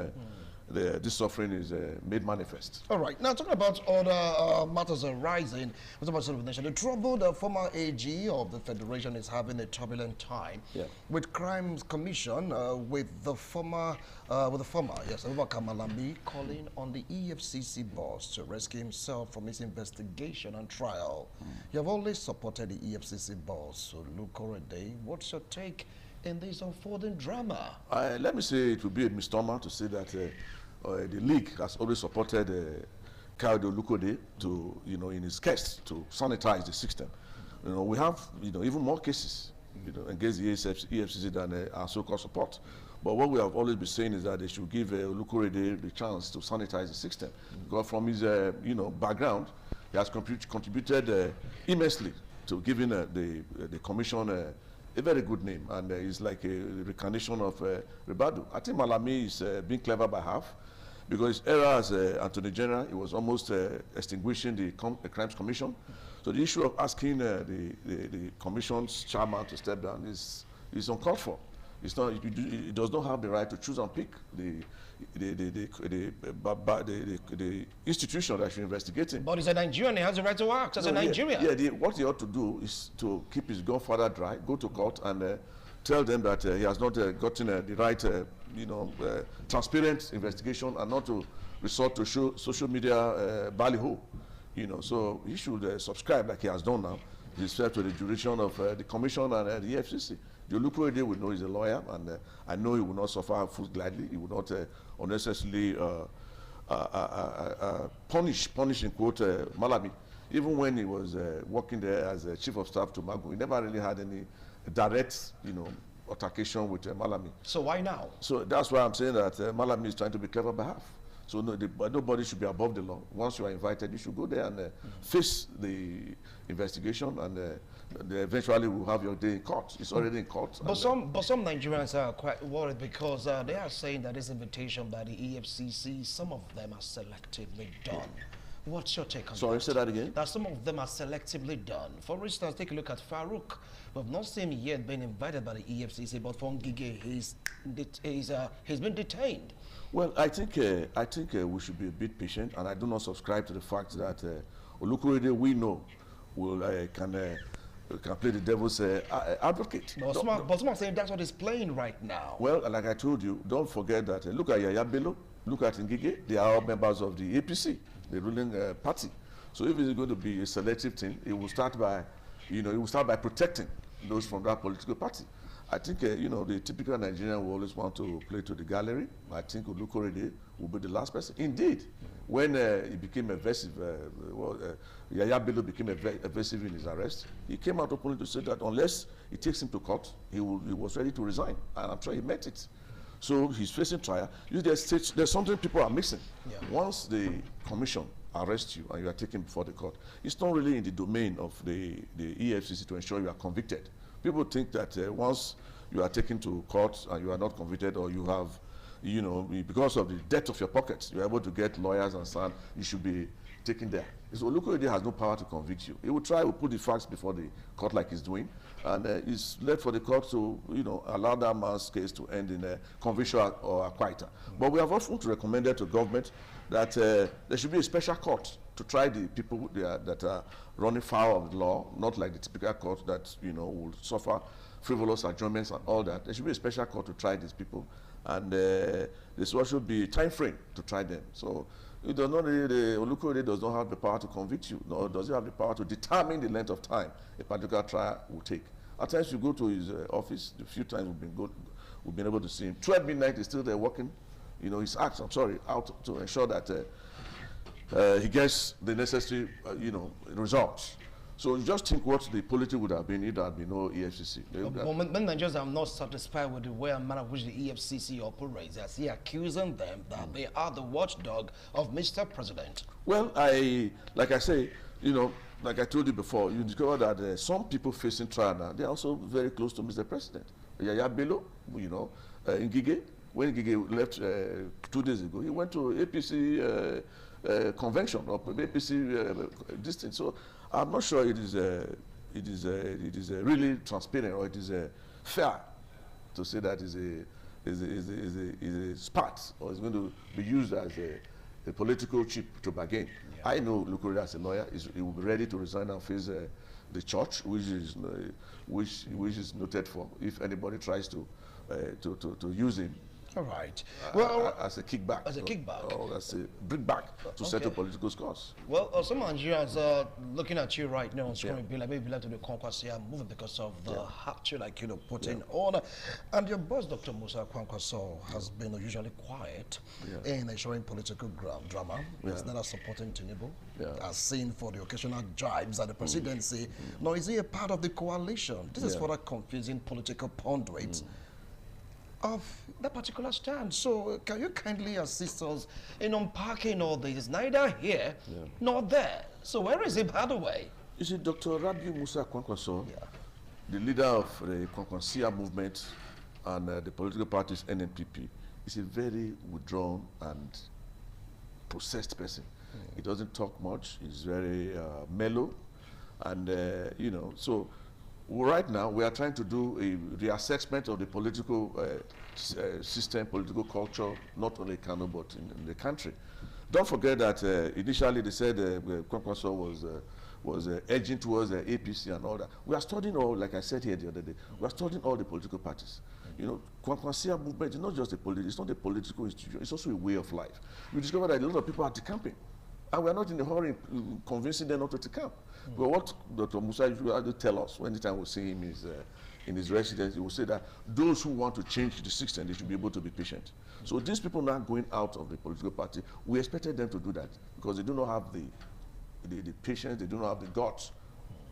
this suffering is made manifest. All right. Now, talking about other matters arising, the trouble the former AG of the Federation is having a turbulent time with Crimes Commission with the former, Abubakar Malami calling on the EFCC boss to rescue himself from his investigation and trial. You have always supported the EFCC boss, so Olukorede. What's your take in this unfolding drama? Let me say it would be a misnomer to say that the league has always supported Kayode Olukorede to, in his quest to sanitize the system. We have, even more cases, against the EFCC than our so-called support. But what we have always been saying is that they should give Olukorede the chance to sanitize the system. Because from his, background, he has contributed immensely to giving the commission a very good name, and it's like a reincarnation of Ribadu. I think Malami is being clever by half, because his era as Attorney General, he was almost extinguishing the Crimes Commission. So the issue of asking the commission's chairman to step down is uncalled for. It's not. It does not have the right to choose and pick the institution that should investigate him. But he's a Nigerian. He has the right to act as a Nigerian. What he ought to do is to keep his godfather dry, go to court, and tell them that he has not gotten the right, transparent investigation, and not to resort to social media ballyhoo. So he should subscribe like he has done now. He's fair to the jurisdiction of the commission and the EFCC. The Olukorede will know he's a lawyer, and I know he will not suffer foot gladly. He will not unnecessarily punish in quote Malami. Even when he was working there as a chief of staff to Magu, he never really had any direct, altercation with Malami. So why now? So that's why I'm saying that Malami is trying to be clever by half. So nobody should be above the law. Once you are invited, you should go there and face the investigation, and eventually we'll have your day in court. It's already in court. But some Nigerians are quite worried, because they are saying that this invitation by the EFCC, some of them are selectively done. What's your take on that? Sorry, say that again? That some of them are selectively done. For instance, take a look at Farouk. We've not seen him yet being invited by the EFCC, but for Ngige, he's been detained. Well, I think we should be a bit patient, and I do not subscribe to the fact that Olukorede, we know, can play the devil's advocate. But some are saying that's what he's playing right now. Well, like I told you, don't forget that. Look at Yaya Bello, look at Ngige. They are all members of the APC, the ruling party. So if it's going to be a selective thing, it will start by, protecting those from that political party. I think, the typical Nigerian will always want to play to the gallery. I think Olukorede will be the last person. Indeed, when he became evasive, Yaya Bello became evasive in his arrest, he came out openly to say that unless he takes him to court, he was ready to resign. And I'm sure he meant it. So he's facing trial. There's something people are missing. Yeah. Once the commission arrests you and you are taken before the court, it's not really in the domain of the EFCC to ensure you are convicted. People think that once you are taken to court and you are not convicted, or you have, because of the depth of your pockets, you are able to get lawyers and so on, you should be taken there. So Olukorede has no power to convict you. He will try to put the facts before the court like he's doing, and it's left for the court to, allow that man's case to end in a conviction or acquittal. But we have often recommended to government that there should be a special court to try the people that are running foul of the law, not like the typical court that will suffer frivolous adjournments and all that. There should be a special court to try these people, and this should be a time frame to try them. So it does not really, Olukorede does not have the power to convict you, nor does he have the power to determine the length of time a particular trial will take. At times you go to his office, the few times we've been able to see him. 12 midnight is still there working, his acts, out to ensure that he gets the necessary, results. So you just think what the polity would have been if there had been no EFCC. But Nigerians are not satisfied with the way and manner in which the EFCC operates, as he accusing them that they are the watchdog of Mr. President. Well, like I say, like I told you before, you discover that some people facing trial now, they're also very close to Mr. President. Yaya Bello, Ngige, when Ngige left 2 days ago, he went to APC convention or APC distance. So I'm not sure it is really transparent, or it is fair to say that is a spat, or is going to be used as a political chip to bargain. Yeah. I know Olukorede as a lawyer, he will be ready to resign and face the church, which is noted for if anybody tries to use him. All right. As a kickback. As a kickback. Or as a bringback to settle political scores. Well, some Nigerians are looking at you right now on screen, be like, maybe left to the Conquest here moving because of the hat you putting on. And your boss, Dr. Musa Kwankwaso, has been usually quiet in ensuring political drama. He's not supporting Tinubu, as seen for the occasional jibes at the presidency. Nor is he a part of the coalition. This is further confusing political pundits of that particular stand. So can you kindly assist us in unpacking all this? Neither here nor there. So where is he, by the way? You see, Dr. Rabiu Musa Kwankwaso, the leader of the Kwankwasia movement and the political parties NNPP, is a very withdrawn and processed person. He doesn't talk much. He's very mellow. And, you know, so right now we are trying to do a reassessment of the political system, political culture, not only in Kano, but in the country. Don't forget that initially they said Kwankwaso was edging towards the APC and all that. We are studying all, like I said here the other day, we are studying all the political parties. You know, Kwankwasia movement is not just it's not a political institution, it's also a way of life. You discover that a lot of people are decamping. And we are not in a hurry convincing them not to decamp. But what Dr. Musa usually tell us, when the time we see him in his residence, he will say that those who want to change the system, they should be able to be patient. So these people now going out of the political party, we expected them to do that because they do not have the patience, they do not have the guts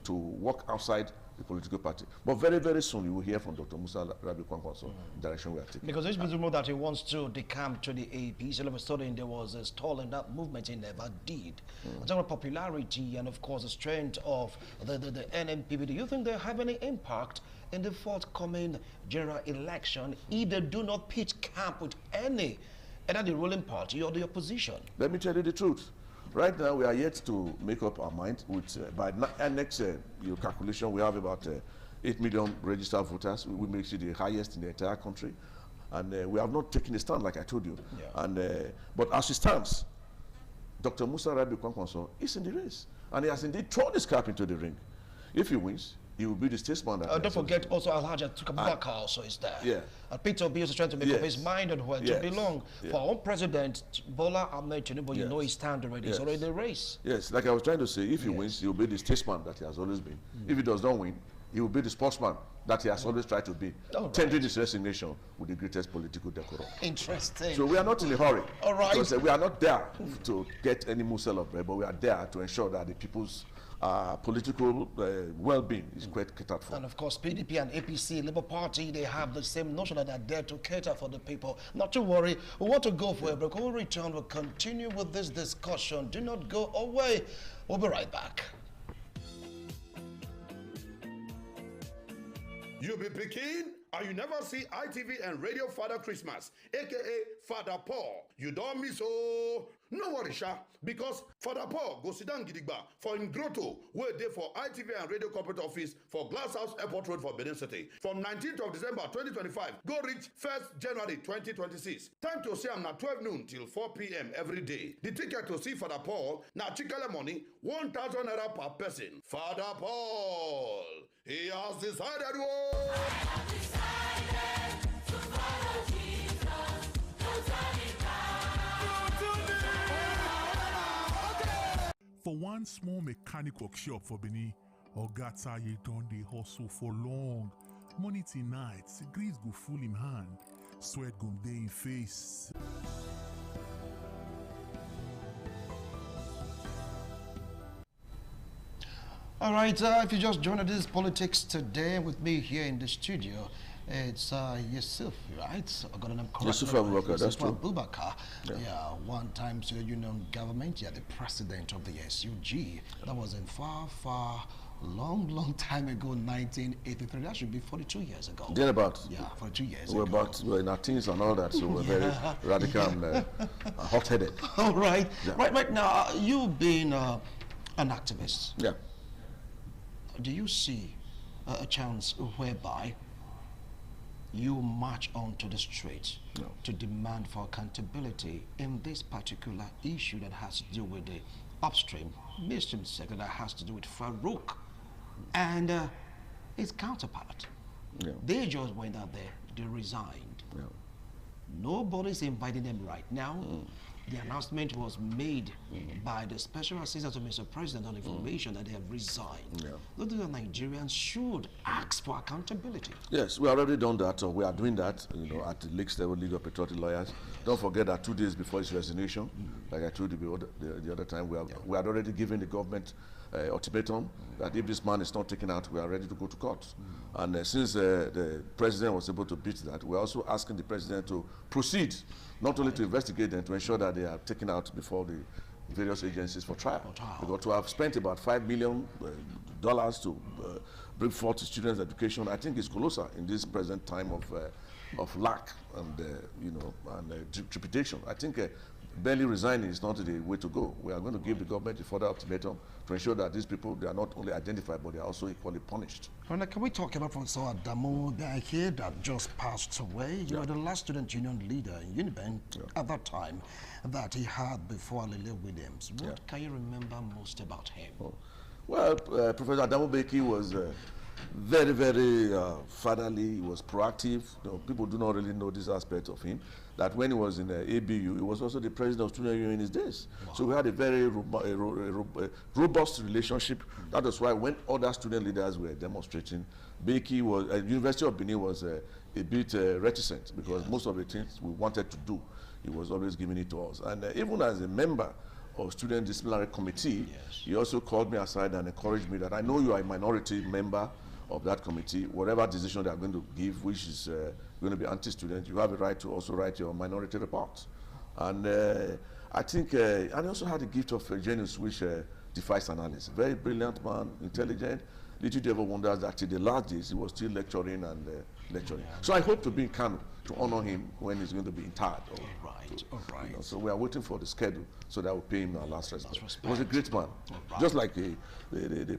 to walk outside the political party. But very, very soon you will hear from Dr. Musa Rabiu Kwankwaso the direction we are taking. Because there's been rumor that he wants to decamp to the APC. All of a sudden there was a stall in that movement. He never did. In terms of popularity and of course the strength of the NNPP, do you think they have any impact in the forthcoming general election if they do not pitch camp with either the ruling party or the opposition? Let me tell you the truth. Right now, we are yet to make up our mind. With by next your calculation, we have about 8 million registered voters. We make it the highest in the entire country, and we have not taken a stand, like I told you. Yeah. And but as it stands, Dr. Musa Rabiu Kwankwaso is in the race, and he has indeed thrown his cap into the ring. If he wins, he will be the statesman. Don't forget also Alhaji Abubakar also is there. Yeah. Peter Obi is trying to make up his mind on where to belong. Yeah. For our own president, Bola Ahmed Tinubu, you know his stand already. He's already in the race. Yes, like I was trying to say, if he wins, he will be the statesman that he has always been. If he does not win, he will be the sportsman that he has always tried to be, tendering his resignation with the greatest political decorum. Interesting. So we are not in a hurry. All right. Because we are not there to get any morsel of bread, but we are there to ensure that the people's political well-being is quite catered for. And of course, PDP and APC, Labour Party, they have the same notion that they're there to cater for the people. Not to worry, we want to go for a break. We'll return, we'll continue with this discussion. Do not go away. We'll be right back. You be picking, and you never see ITV and Radio Father Christmas, aka Father Paul. You don't miss no worry, Sha, because Father Paul go sit down gidigba for him grotto, where they for ITV and Radio Corporate Office for Glasshouse Airport Road for Benin City. From 19th of December 2025, go reach 1st January 2026. Time to see him na 12 noon till 4 p.m. every day. The ticket to see Father Paul na chikale money 1,000 naira per person. Father Paul, he has decided. For one small mechanic workshop for Benin, Oga Taye don dey hustle for long. Morning till night, grease go full him hand, sweat go dey in face. All right, if you just joined this politics today with me here in the studio, it's Yusuf, right? I got a name correct. Yusuf Abubakar, that's true. Abubakar, one-time union government, the president of the SUG. That was in far, long time ago, 1983. That should be 42 years ago. Then about? Yeah, 42 years ago. We're in our teens and all that, so we're very radical and hot-headed. All right. Yeah. Right now, you've been an activist. Yeah. Do you see a chance whereby you march onto the street to demand for accountability in this particular issue that has to do with the upstream, midstream sector, that has to do with Farouk and his counterpart? Yeah. They just went out there, they resigned. Yeah. Nobody's inviting them right now. The announcement was made by the Special Assistant to Mr. President on Information that they have resigned. Yeah. Look, the Nigerians should ask for accountability. Yes, we already done that. We are doing that, at the League level, League of Patriotic Lawyers. Don't forget that 2 days before his resignation, like I told you the other time, we had already given the government ultimatum that if this man is not taken out, we are ready to go to court. And since the president was able to beat that, we're also asking the president to proceed, not only to investigate them, to ensure that they are taken out before various agencies for trial. Because to have spent about $5 million to bring forth students' education, I think is colossal in this present time of lack and trepidation. I think barely resigning is not the way to go. We are going to give the government a further ultimatum to ensure that these people, they are not only identified, but they are also equally punished. Well, now, can we talk about Professor Adamu Beki that just passed away? You were the last student union leader in Uniben at that time that he had before Alele Williams. What can you remember most about him? Well, Professor Adamu Beki was very, very fatherly. He was proactive. People do not really know this aspect of him. That when he was in ABU, he was also the president of student union in his days. Wow. So we had a very robust relationship. That was why when other student leaders were demonstrating, Beki was, University of Benin was a bit reticent because most of the things we wanted to do, he was always giving it to us. And even as a member of student disciplinary committee, he also called me aside and encouraged me that I know you are a minority member of that committee. Whatever decision they are going to give, which is going to be anti-student, you have a right to also write your minority report. And I think, and he also had the gift of genius, which defies analysis. Very brilliant man, intelligent. Little you ever wonders that till the last days he was still lecturing and lecturing. So I hope to be in Kano to honor him when he's going to be interred. So we are waiting for the schedule so that we'll pay him our last respect. He was a great man, just like the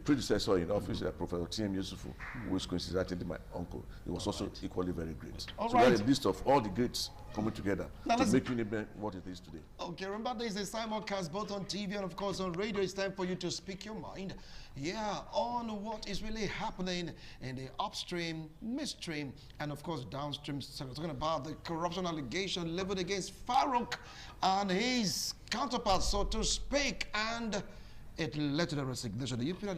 predecessor in office, Professor T.M. Yusufu, who is coincidentally my uncle. He was also equally very great. So we had a list of all the greats coming together to make Uniben what it is today. Okay, remember there is a simulcast both on TV and of course on radio. It's time for you to speak your mind. Yeah, on what is really happening in the upstream, midstream, and of course downstream. So we're talking about the corruption allegation leveled against Farouk and his counterpart, so to speak, and it led to the resignation. The UPN,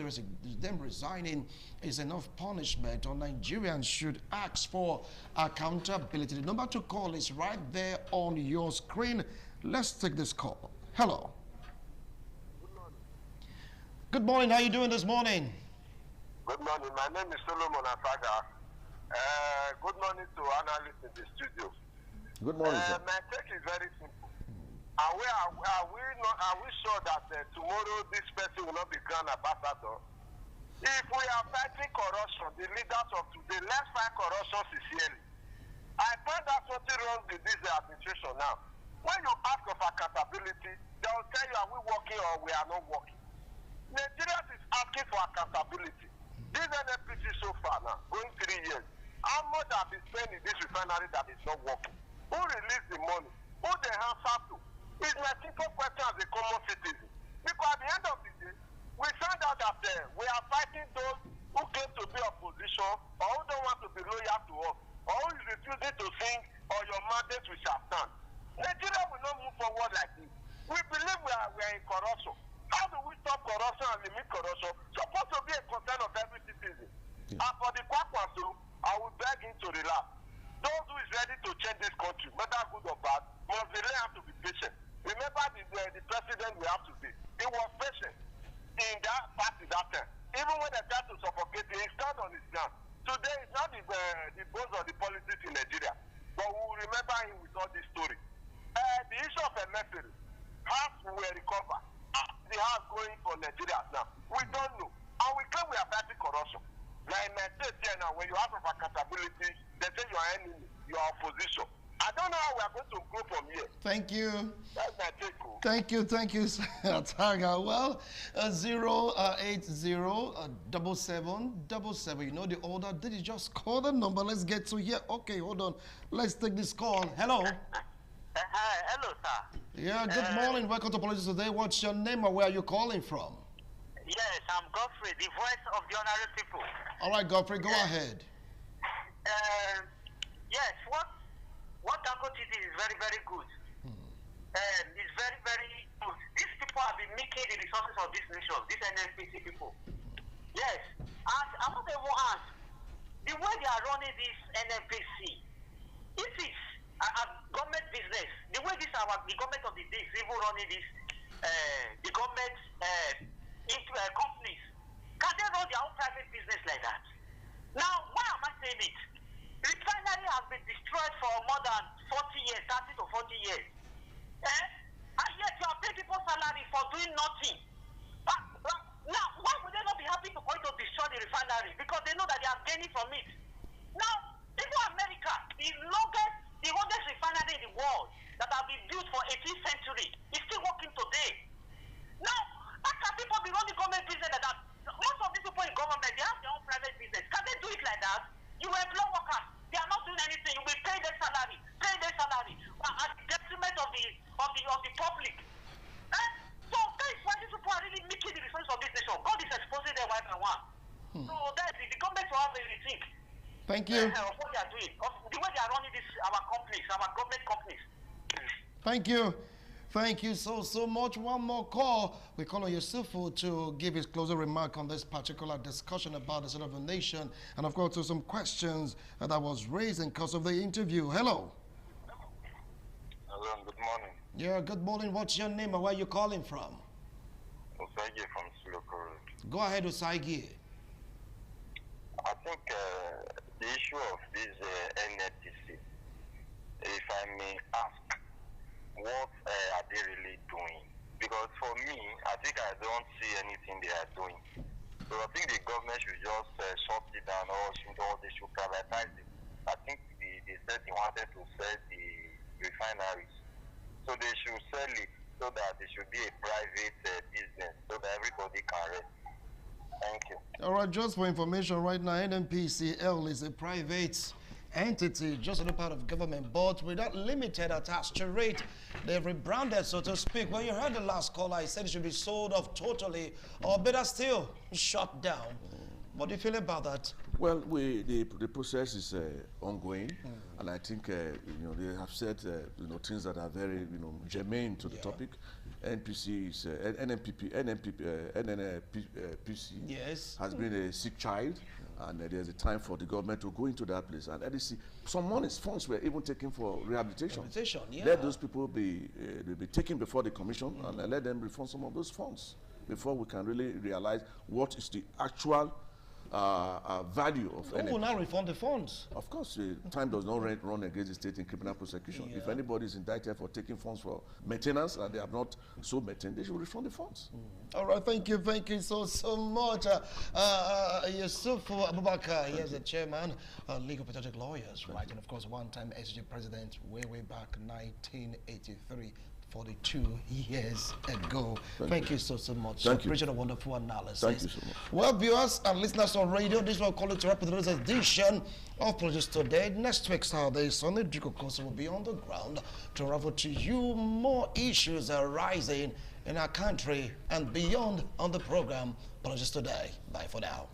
them resigning is enough punishment, or Nigerians should ask for accountability. The number to call is right there on your screen. Let's take this call. Hello. Good morning. How are you doing this morning? Good morning. My name is Solomon Asaga. Good morning to analysts in the studio. Good morning, sir. My take is very simple. Are we sure that tomorrow this person will not be grand ambassador? If we are fighting corruption, the leaders of today, let's fight corruption sincerely. I find that something wrong with this administration now. When you ask of accountability, they will tell you are we working or we are not working. Nigeria is asking for accountability. This NNPC so far now, going 3 years, how much have been spent in this refinery that is not working? Who released the money? Who they answer to? It's my simple question as a common citizen. Because at the end of the day, we found out that we are fighting those who came to be opposition or who don't want to be loyal to us or who is refusing to sing or your mandate we shall stand. Nigeria will not move forward like this. We believe we are in corruption. How do we stop corruption and limit corruption? Supposed to be a concern of every citizen. And for the Kwakwaso, I will beg him to relax. Those who is ready to change this country, whether good or bad, must really have to be patient. Remember the president we have today. He was patient in that party that time. Even when they tried to suffocate him, he stood on his ground. Today, it's not the boss of the politics in Nigeria. But we will remember him with all this story. The issue of a message, how will recover? The house going for Nigeria now. We don't know. And we claim we are fighting corruption. Like my state here now, when you have of accountability, they say you are enemy, you are opposition. I don't know how we are going to go from here. Thank you. That's my take. Thank you, Ataga. Well, 0807777. You know the order. Did you just call the number? Let's get to here. Okay, hold on. Let's take this call. Hello. Hi, hello, sir. Yeah, good morning. Welcome to Politics Today. What's your name or where are you calling from? Yes, I'm Godfrey, the voice of the honorary people. All right, Godfrey, go ahead. Yes, what Dangote did is very, very good. It's very, very good. These people have been making the resources of this nation, these NNPC people. Yes, and I want to ask, the way they are running this NNPC, it is a government business. The way the government of the day is even running this, the government into companies, can they run their own private business like that? Now, why am I saying it? Refinery has been destroyed for more than 40 years, 30 to 40 years. And yet you are paying people salary for gaining from it. Now, even America, the oldest refinery in the world that have been built for 18th century, is still working today. Now, how can people be running government business like that? Most of these people in government, they have their own private business. Can they do it like that? You employ workers. They are not doing anything. You will pay their salary at the detriment of the public. So that is why these people are really making the resources of this nation. God is exposing them one by one. So that is the government will have a rethink. Thank you. Of what they are doing, of the way they are running this, our companies, our government companies. Thank you. Thank you so much. One more call. We call on Yusufu to give his closing remark on this particular discussion about the state of the nation, and of course to some questions that was raised in course of the interview. Hello. Hello, good morning. Yeah, good morning. What's your name and where are you calling from? Usagi from Siloko Road. Go ahead, Usagi. I think the issue of this NFTC, if I may ask, what are they really doing? Because for me, I think I don't see anything they are doing. So I think the government should just shut it down, or they should privatize it. I think they said they wanted to sell the refineries. So they should sell it so that it should be a private business so that everybody can rest. Thank you. All right, just for information right now, NNPCL is a private entity, just a part of government, but without limited attached to rate. They've rebranded, so to speak. When you heard the last caller, I said it should be sold off totally, or better still, shut down. What do you feel about that? Well, the process is ongoing, and I think they have said things that are very germane to the topic. NPC is NNPC yes. has been a sick child, and there's a time for the government to go into that place. And NDC, some funds were even taken for rehabilitation. Yeah. Let those people be taken before the commission, and let them refund some of those funds before we can really realize what is the actual value of Who will now refund the funds? Of course, time does not run against the state in criminal prosecution. If anybody is indicted for taking funds for maintenance and they have not so maintained, they should refund the funds. All right, thank you so much. Yusuf Abubakar, he is the chairman of League of Patriotic Lawyers, right? And of course, one-time SG president way back 1983. 42 years ago. Thank you so much. Thank you. Appreciate a wonderful analysis. Thank you so much. Well, viewers and listeners on radio, this will call it to wrap this edition of Produce Today. Next week, Saturday, Sunday, Duke Okosi will be on the ground to travel to you more issues arising in our country and beyond on the program Produce Today. Bye for now.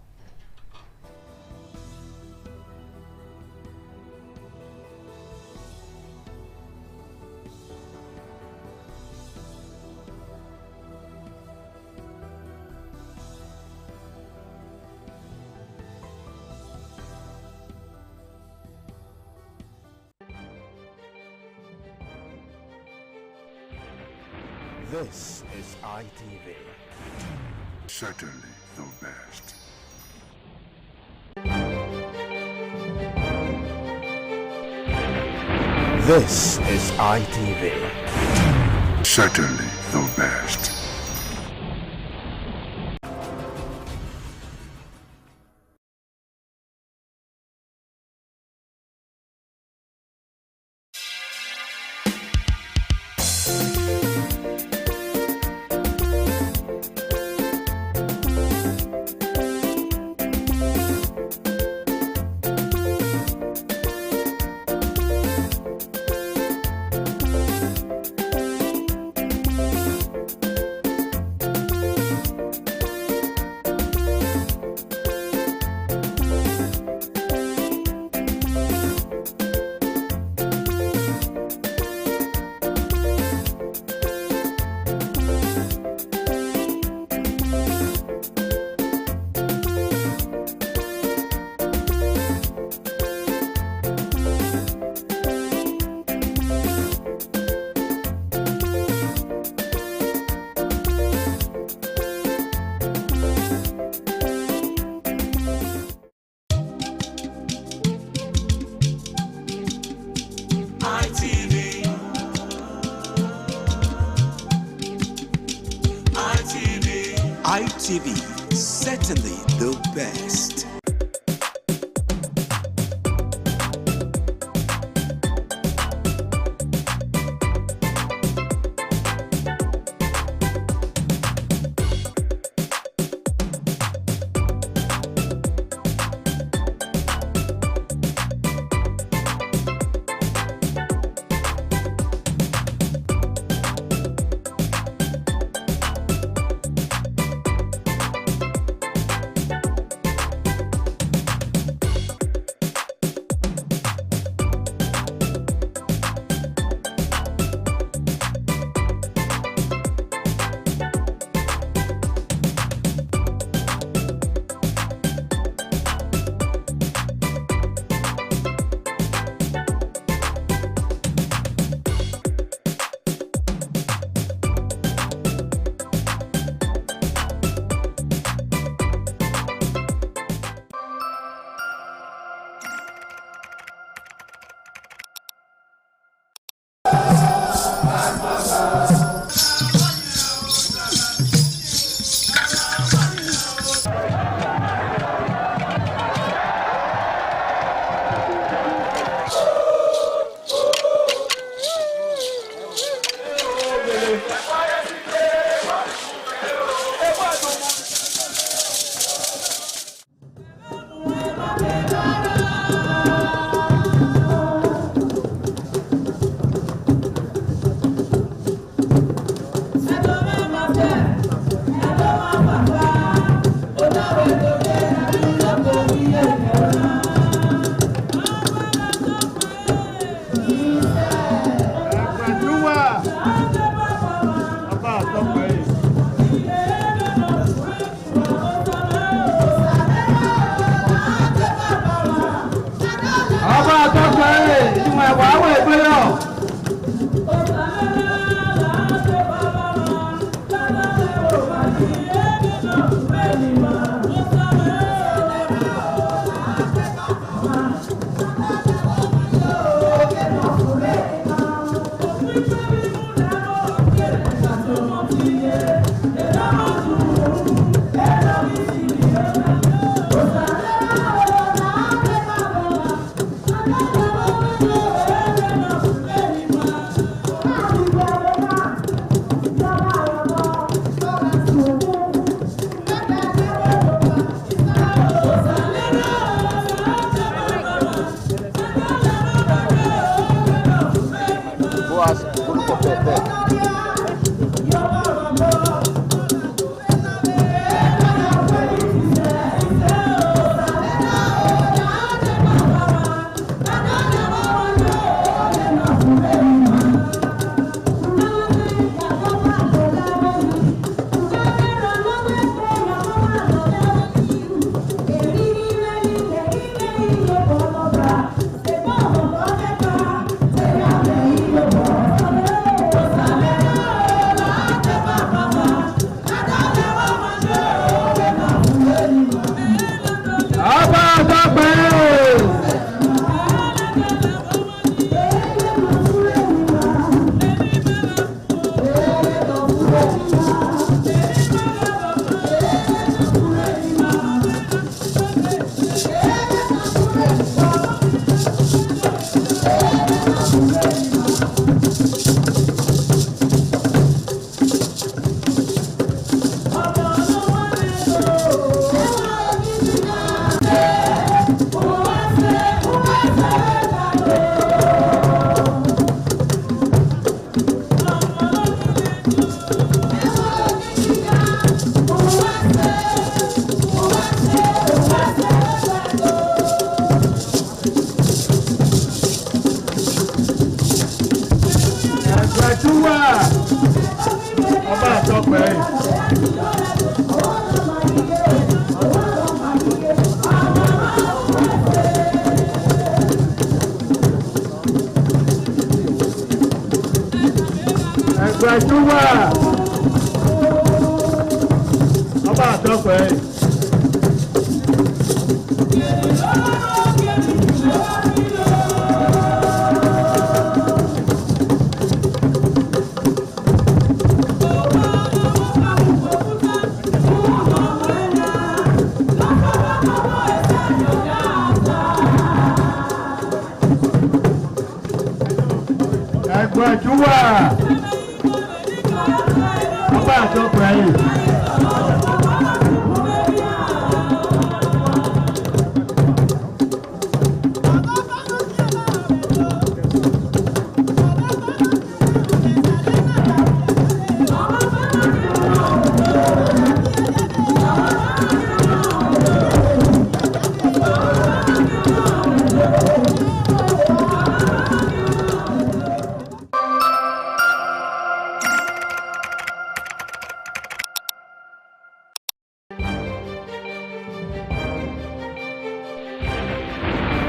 This is ITV. Certainly the best. This is ITV. Certainly the best. ITV, certainly the best.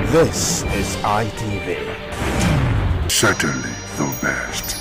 This is ITV. Certainly the best.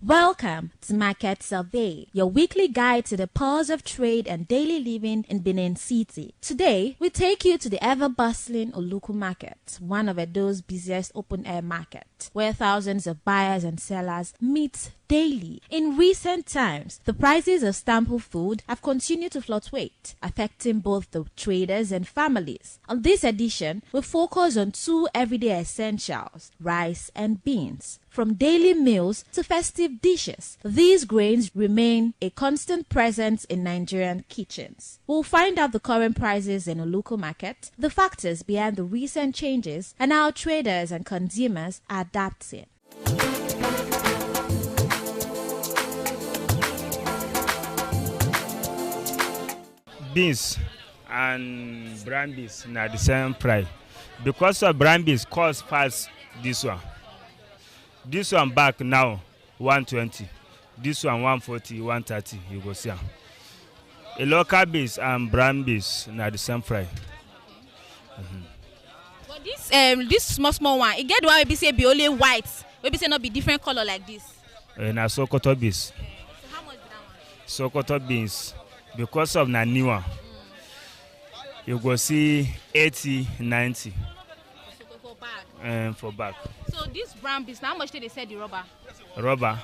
Welcome to Market Survey, your weekly guide to the pulse of trade and daily living in Benin City. Today, we take you to the ever-bustling Oluku Market, one of Edo's busiest open-air markets, where thousands of buyers and sellers meet daily. In recent times, the prices of staple food have continued to fluctuate, affecting both the traders and families. On this edition, we focus on two everyday essentials, rice and beans. From daily meals to festive dishes, these grains remain a constant presence in Nigerian kitchens. We'll find out the current prices in a local market, the factors behind the recent changes, and how traders and consumers are adapting. Beans and brown beans na the same price because of brown beans cost past this one. This one back now 120, this one 140, 130. You go see. A local beans and brown beans na the same price. But this small one, it get the one we say be only white, we say not be different color like this. Na Sokoto beans. So how much is that one? Sokoto beans because of na new one. You go see 80, 90. For bag. For bag. So this brown beans, how much did they sell the rubber? Rubber.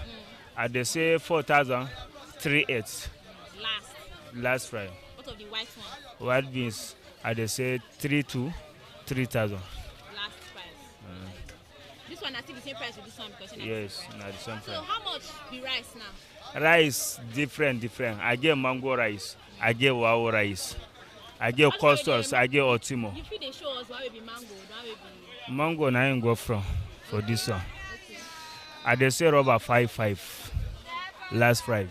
They say 4,000, 3,800. Last Friday. What of the white one? White beans, they say 3,200, 3,000. Last price. This one, I still the same price with this one because yes, not the same price. So how much the rice now? Rice different. I get mango rice. I get wow rice. I get costos. I get otimo. You feel they show us why we be mango, why we be mango. Now I go from for this one. Okay. They say rubber 5,500. Last Friday.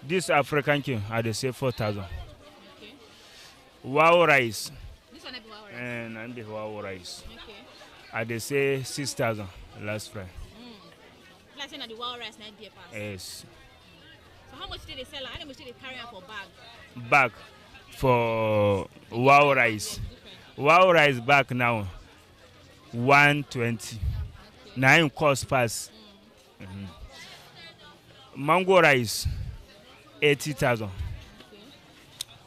This African king, they say 4,000. Okay. Wow rice. This one be wow rice. And the wow rice. Okay. They say 6,000 last Friday. Like saying that the wow rice not be a pass. Yes. So how much did they sell? How much did they carry out for bag? Bag for wow rice. Wow rice bag now 120. Now in cost pass. Mango rice 80,000.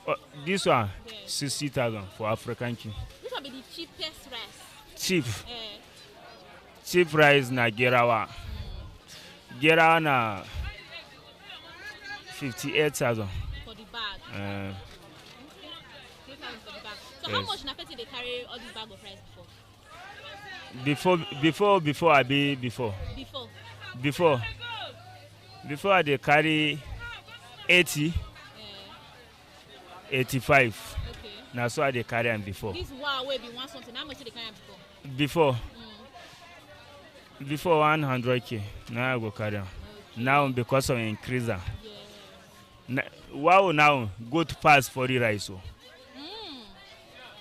Okay. This one 60,000 for African king. This will be the cheapest rice. Cheap. Cheap rice na Gerawa. Gerawa na 58,000. For the bag. 3,000 for the bag. So yes. How much na person they carry all this bag of rice before? Before they carry 80, 85. Okay. Now so they carry them before. This wow will be one something. How much did they carry them before? Before 100K. Now I go carry them. Okay. Now because of increase. Yeah. Wow now good pass for the rice.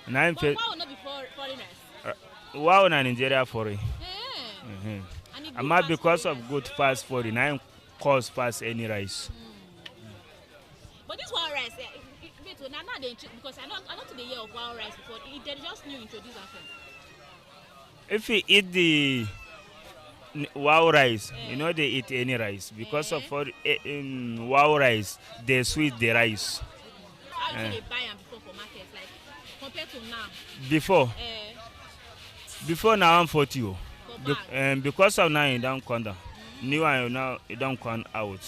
Now wow not before foreign rice. Wow na Nigeria for it. Yeah. Amma because of good pass for it. Now cost pass any rice. But this wild rice, now they because I not to the year of wild rice before. They just new introduced that. If you eat the wild rice, you know they eat any rice because of for wild rice they sweet the rice. How do they buy them before for markets like compared to now? Before now 140. Because of now you don't come down. New one now you don't come out.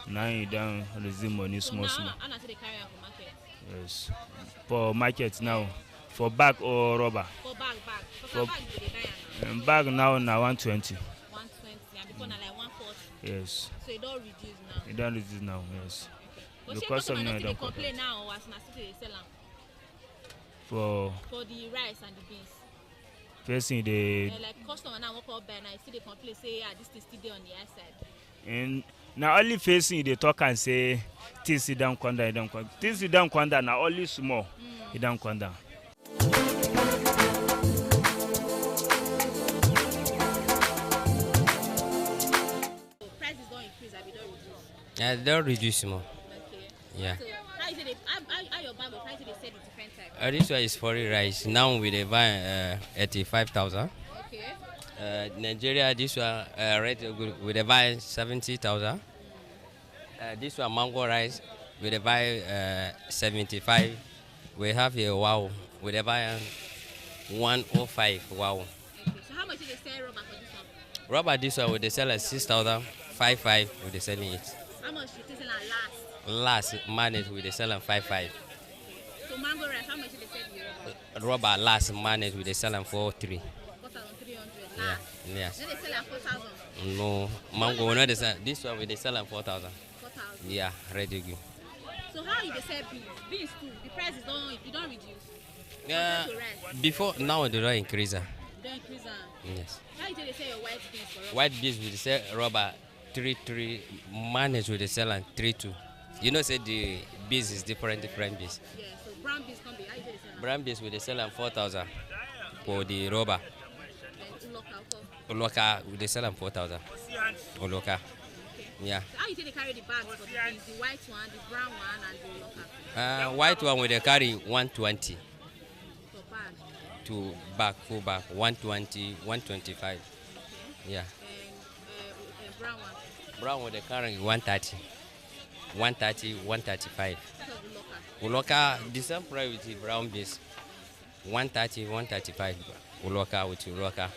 Now you don't receive money small. So now they carry out for market. Yes. For market now. For bag or rubber. For bag. For bag they buy now. Bag now 120. 120 and before now like 140. Yes. So it don't reduce now. It don't reduce now, yes. Okay. Because of now they complain now or as na still they sell them. For the rice and the beans. Facing the like customer now walk up by now still they complain say this is still there on the outside. And now only facing they talk and say this is down kwanda, this is down kwanda now only small it down kwanda. Prices don't increase, I don't reduce. Yeah, they don't reduce more. Okay. Yeah. So how is it how your bag of price they sell the different type? This one is foreign rice. Now we buy 85,000. Okay. Nigeria, this one rate we buy 70,000. This one mango rice we buy 75. We have a wow. We buy 105 wow. Okay. So how much do they sell rubber for this one? Rubber this one we sell at 6,555. We selling it. How much do they sell at last? Last manage we sell at 55. So mango rice, how much do they sell the rubber? Rubber last manage we sell at 43. 4,300 last. Yeah. Yes. Then they sell at 4,000. No, mango no they sell. This one we sell at 4,000. 4,000. Yeah, ready to go. So how you sell beans? Beans too. The price is don't reduce. Yeah. Before now they don't increase. Don't increase. Yes. How you sell your white beans for rubber? White beans we sell rubber 3 manage we sell at 3.2. You know say the beans is different beans. Yeah. So brown beans can be how you sell? Brown beans we sell at 4,000 for the rubber. Local we sell at 4,000. Local. Okay. Yeah. So how you they carry the bags for the beans? The white one, the brown one, and the local? White one we carry 120. For bag? To bag, full bag, 120, 125. Okay. Yeah. And brown one? Brown one they carry 130. 130, 135. So Local, the same price with the brown beans. 130, 135. Local with the local.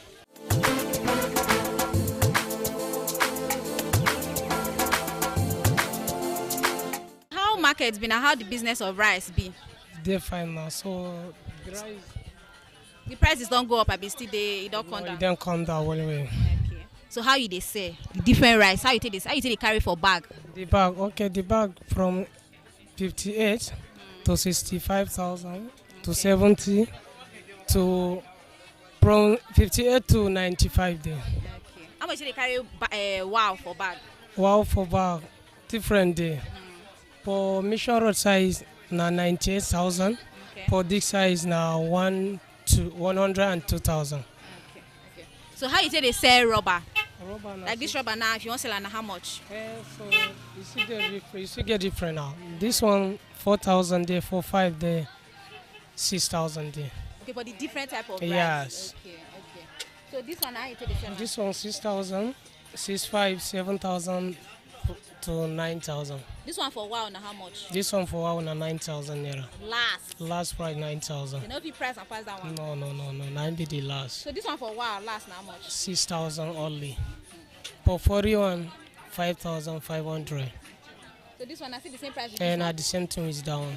market been? How the business of rice be? They fine now. So the prices don't go up. I be still they don't come down. It don't come down well. Okay. So how you they say the different rice? How you take this? How you take they carry for bag? The bag, okay, the bag from 58 to 65,000 to 70 to from 58 to 95 day. Okay. How much they carry wow for bag? Wow for bag, different day. For Mission Road size na 98,000. Okay. For this size na 102,000. So how you say they sell rubber? Rubber like this rubber now, if you want to sell it, how much? So you see get different now. This one 4,000 there, for 5 there, 6,000 there. Okay, for the different type of rice. Yes. Okay. So this one, how you take the sell? This one 6,000, 6,500, 7,000 to 9,000. This one for wow now how much? This one for wow now 9,000 naira. Last price 9,000. You know if you price and pass that one? No. 9 be the last. So this one for wow last now how much? 6,000 only. For 41, 5,500. So this one I see the same price. And at the same time is down.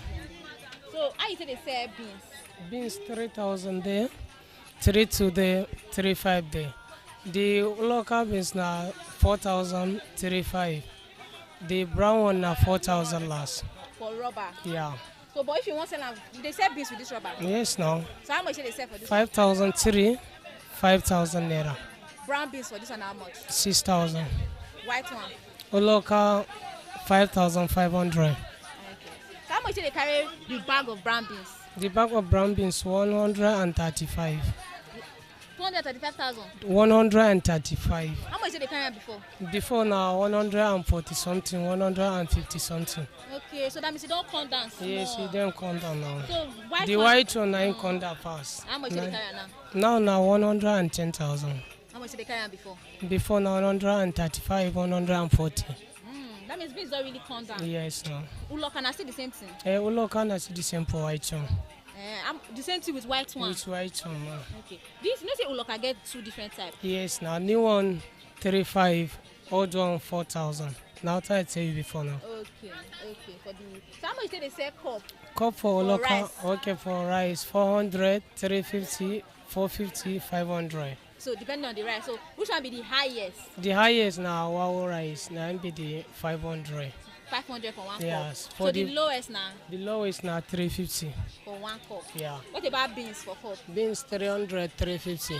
So how you say they sell beans? Beans 3,000 there, 3,2 there, 3,500 there. The local beans now 4,000, 3,500. The brown one now 4,000 last. For rubber? Yeah. So but if you want to sell, they sell beans with this rubber? Yes, now. So how much do they sell for this? 5,000, 5,000 naira. Brown beans for this one how much? 6,000. White one? Local 5,500. Okay. So how much do they carry the bag of brown beans? The bag of brown beans 135. 235,000. 135. How much did they carry before? Before now 140 something, 150 something. Okay, so that means it don't come down small. Yes, it don't come down now. So the white one ain't come down fast. How much did they carry now? Now 110,000. How much did they carry before? Before now 135, 140. That means beans don't really come down. Yes, no. Uloka na still the same thing. Uloka na still the same for white one. The same thing with white one. With white one. Okay. This, you know, say Uloka get 2 different types. Yes, now new one 35, old one 4,000. Now I tell you before now. Okay. For the so how much did they sell cup? Cup for Uloka. Rice. Okay, for rice 400, 350, 450, 500. So depending on the rice. So which one be the highest? The highest now wow rice now be the 500. 500 for one yes, cup. For so the lowest now? The lowest now 350. For one cup? Yeah. What about beans for cup? Beans 300, 350.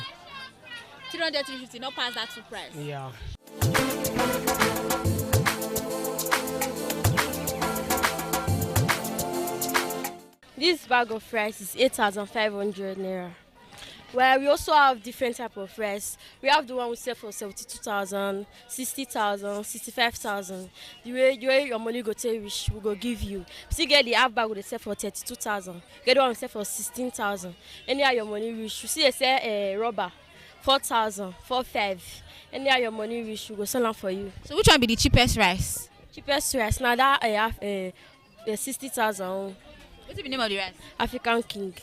300, 350, not past that 2 price? Yeah. This bag of rice is 8,500 naira. Well, we also have different type of rice. We have the one we sell for 72,000, 60,000, 65,000. The way your money go take reach, we go give you. Still get the half bag we sell for 32,000. Get the one we sell for 16,000. Anyhow your money reach, you see they sell rubber 4,000, 4,500. Anyhow your money reach, we go sell them for you. So which one be the cheapest rice? Cheapest rice now that I have 60,000. What's the name of the rice? African King.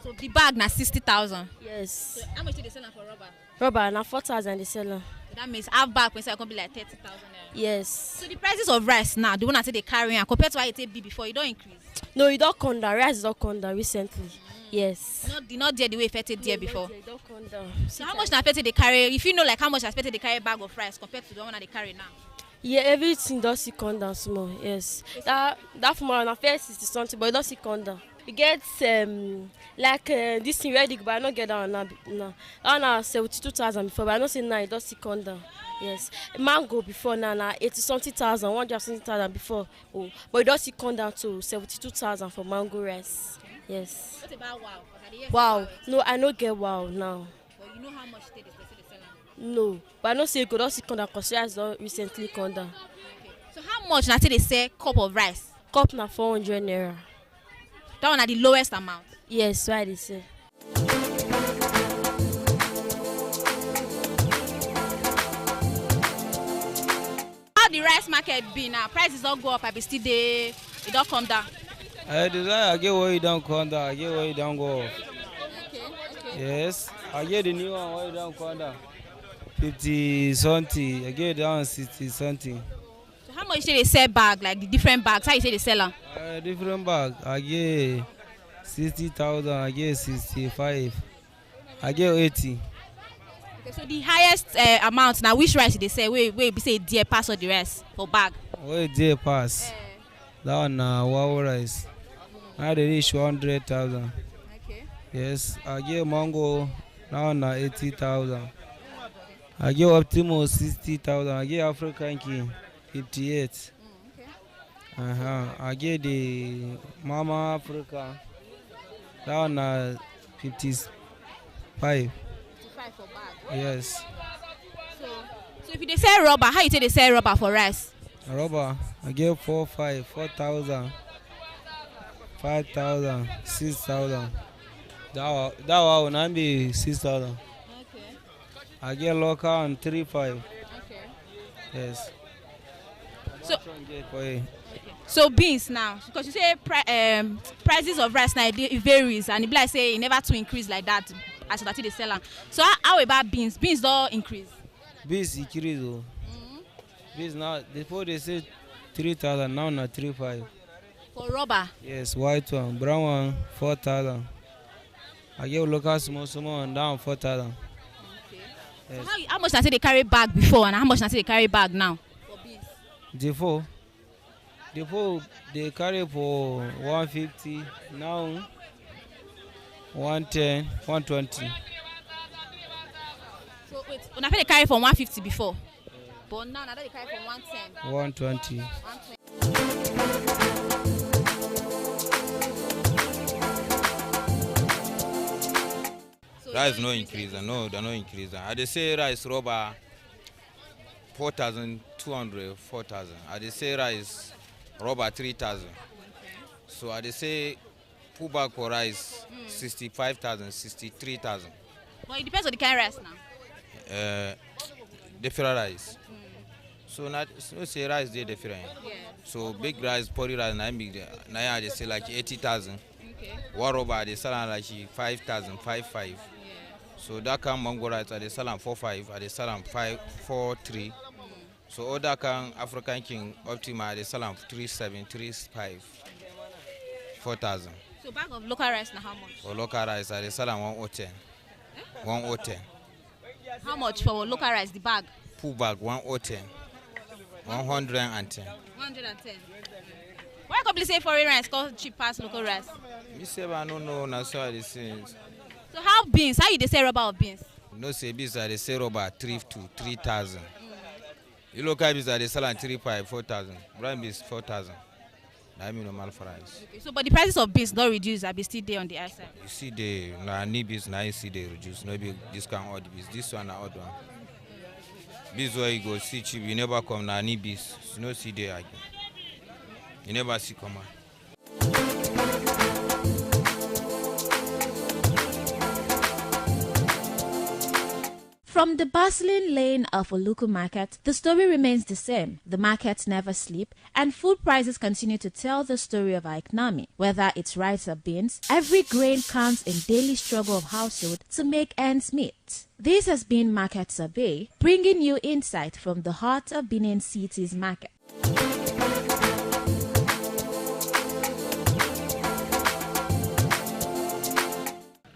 So the bag na 60,000. Yes. So how much do they sell for rubber? Rubber na 4,000 they sell. So that means half bag when sell can be like 30,000. Yes. So the prices of rice now, the one that they carry and compared to how it be before, it don't increase. No, it don't come down. Rice don't come down recently. Yes. Not there the way affected there before. It don't come down. So how much na affected they carry? If you know like how much affected they carry bag of rice compared to the one that they carry now. Yeah, everything does see come down small. Yes. That for my first 60 something, but it does see come down. We get this thing ready, but I don't get that now. I know 72,000 before, but I don't say now it does see come down. Yes. Mango before now 80 something thousand, 170,000 before. Oh, but it does see come down to 72,000 for mango rice. Yes. What about wow? Wow. No, I don't get wow now. But you know how much they sell? No, but I don't say it could also come down because rice don't recently come down. Okay. So how much now they sell cup of rice? Cup na 400 naira. That one at the lowest amount? Yes, right they say. How the rice market be now? Prices don't go up, I be still there, it don't come down. I desire I get where you don't come down, I get where you don't go up. Okay. Yes, I get the new one where you don't come down. 50 something, I get down 60 something. So how How much they sell bag, like the different bags? How you say they sell them? Different bag. I get 60,000. I get 65. I get 80. Okay, so the highest amount now, which rice they sell? Wait, be say dear pass or the rest for bag? Wait, dear pass. That one wow rice. Now they reach 100,000. Okay. Yes, I get mango. Now 80,000. I get Optimo 60,000. I get African King 58. Okay. I get the Mama Africa. That one 55. 55 for bag. Yes. So if they sell rubber, how you say they sell rubber for rice? Rubber, I get 4,000, 5,000, 6,000. That one will not be 6,000. Okay. I get local and 3,500. Okay. Yes. So beans now, because you say prices of rice now it varies, and it be like say it never to increase like that as that they sell them. So how about beans? Beans don't increase. Beans increase though. Beans now before they say 3,000, now 3,500. For rubber? Yes, white one, brown one 4,000. I get local small and down 4,000. Okay. Yes. So how much they carry bag before and how much they carry bag now? For beans? Before they carry for 150, now 110, 120. So wait, when I they carry for 150 before, but now they carry for 110. 120. 120. Rice no increase, no, they're no increase. I they say rice rubber 4,200, 4,000. I they say rice rubber 3,000. So I they say pull back for rice 65,000, 63,000. But it depends on the kind of rice now. Different rice. So not so say rice they different. Yeah. So big rice, potty rice, now they say like 80,000. Okay. One rubber they sell like 5,000, 5,500. Yeah. So that kind mango rice they sell 4,500, they sell 4,300. So other kind African King Optima they sell 3,700, 3,500, 4,000. So bag of local rice now how much? For local rice they sell 1,010. 1,010. How much for local rice the bag? Full bag 1,010. 110. 110. Why can't you say foreign rice called cheap as local rice? Me say I don't know na so I say. So how beans? How you they say rubber of beans? No say beans they say rubber 3,000. You local beans they sell 3,500, 4,000. Brown beans 4,000. I mean normal for rice. Okay, so but the prices of beans don't reduce, I be still there on the other side. You see the new beans now you see they reduce. No be discount odd beans. This one na odd one. Beans where you go see cheap, you never come na new beans. You no see there again. You never see come on. From the bustling lane of Oluku Market, the story remains the same. The markets never sleep, and food prices continue to tell the story of our economy. Whether it's rice or beans, every grain counts in daily struggle of household to make ends meet. This has been Market Survey, bringing you insight from the heart of Benin City's market.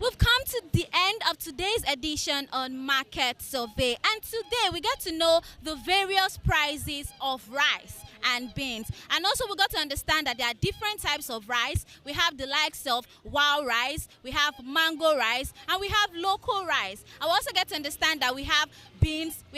We've come to the end of today's edition on Market Survey, and today we get to know the various prices of rice and beans, and also we got to understand that there are different types of rice. We have the likes of wild rice, we have mango rice, and we have local rice. I also get to understand that we have beans, we have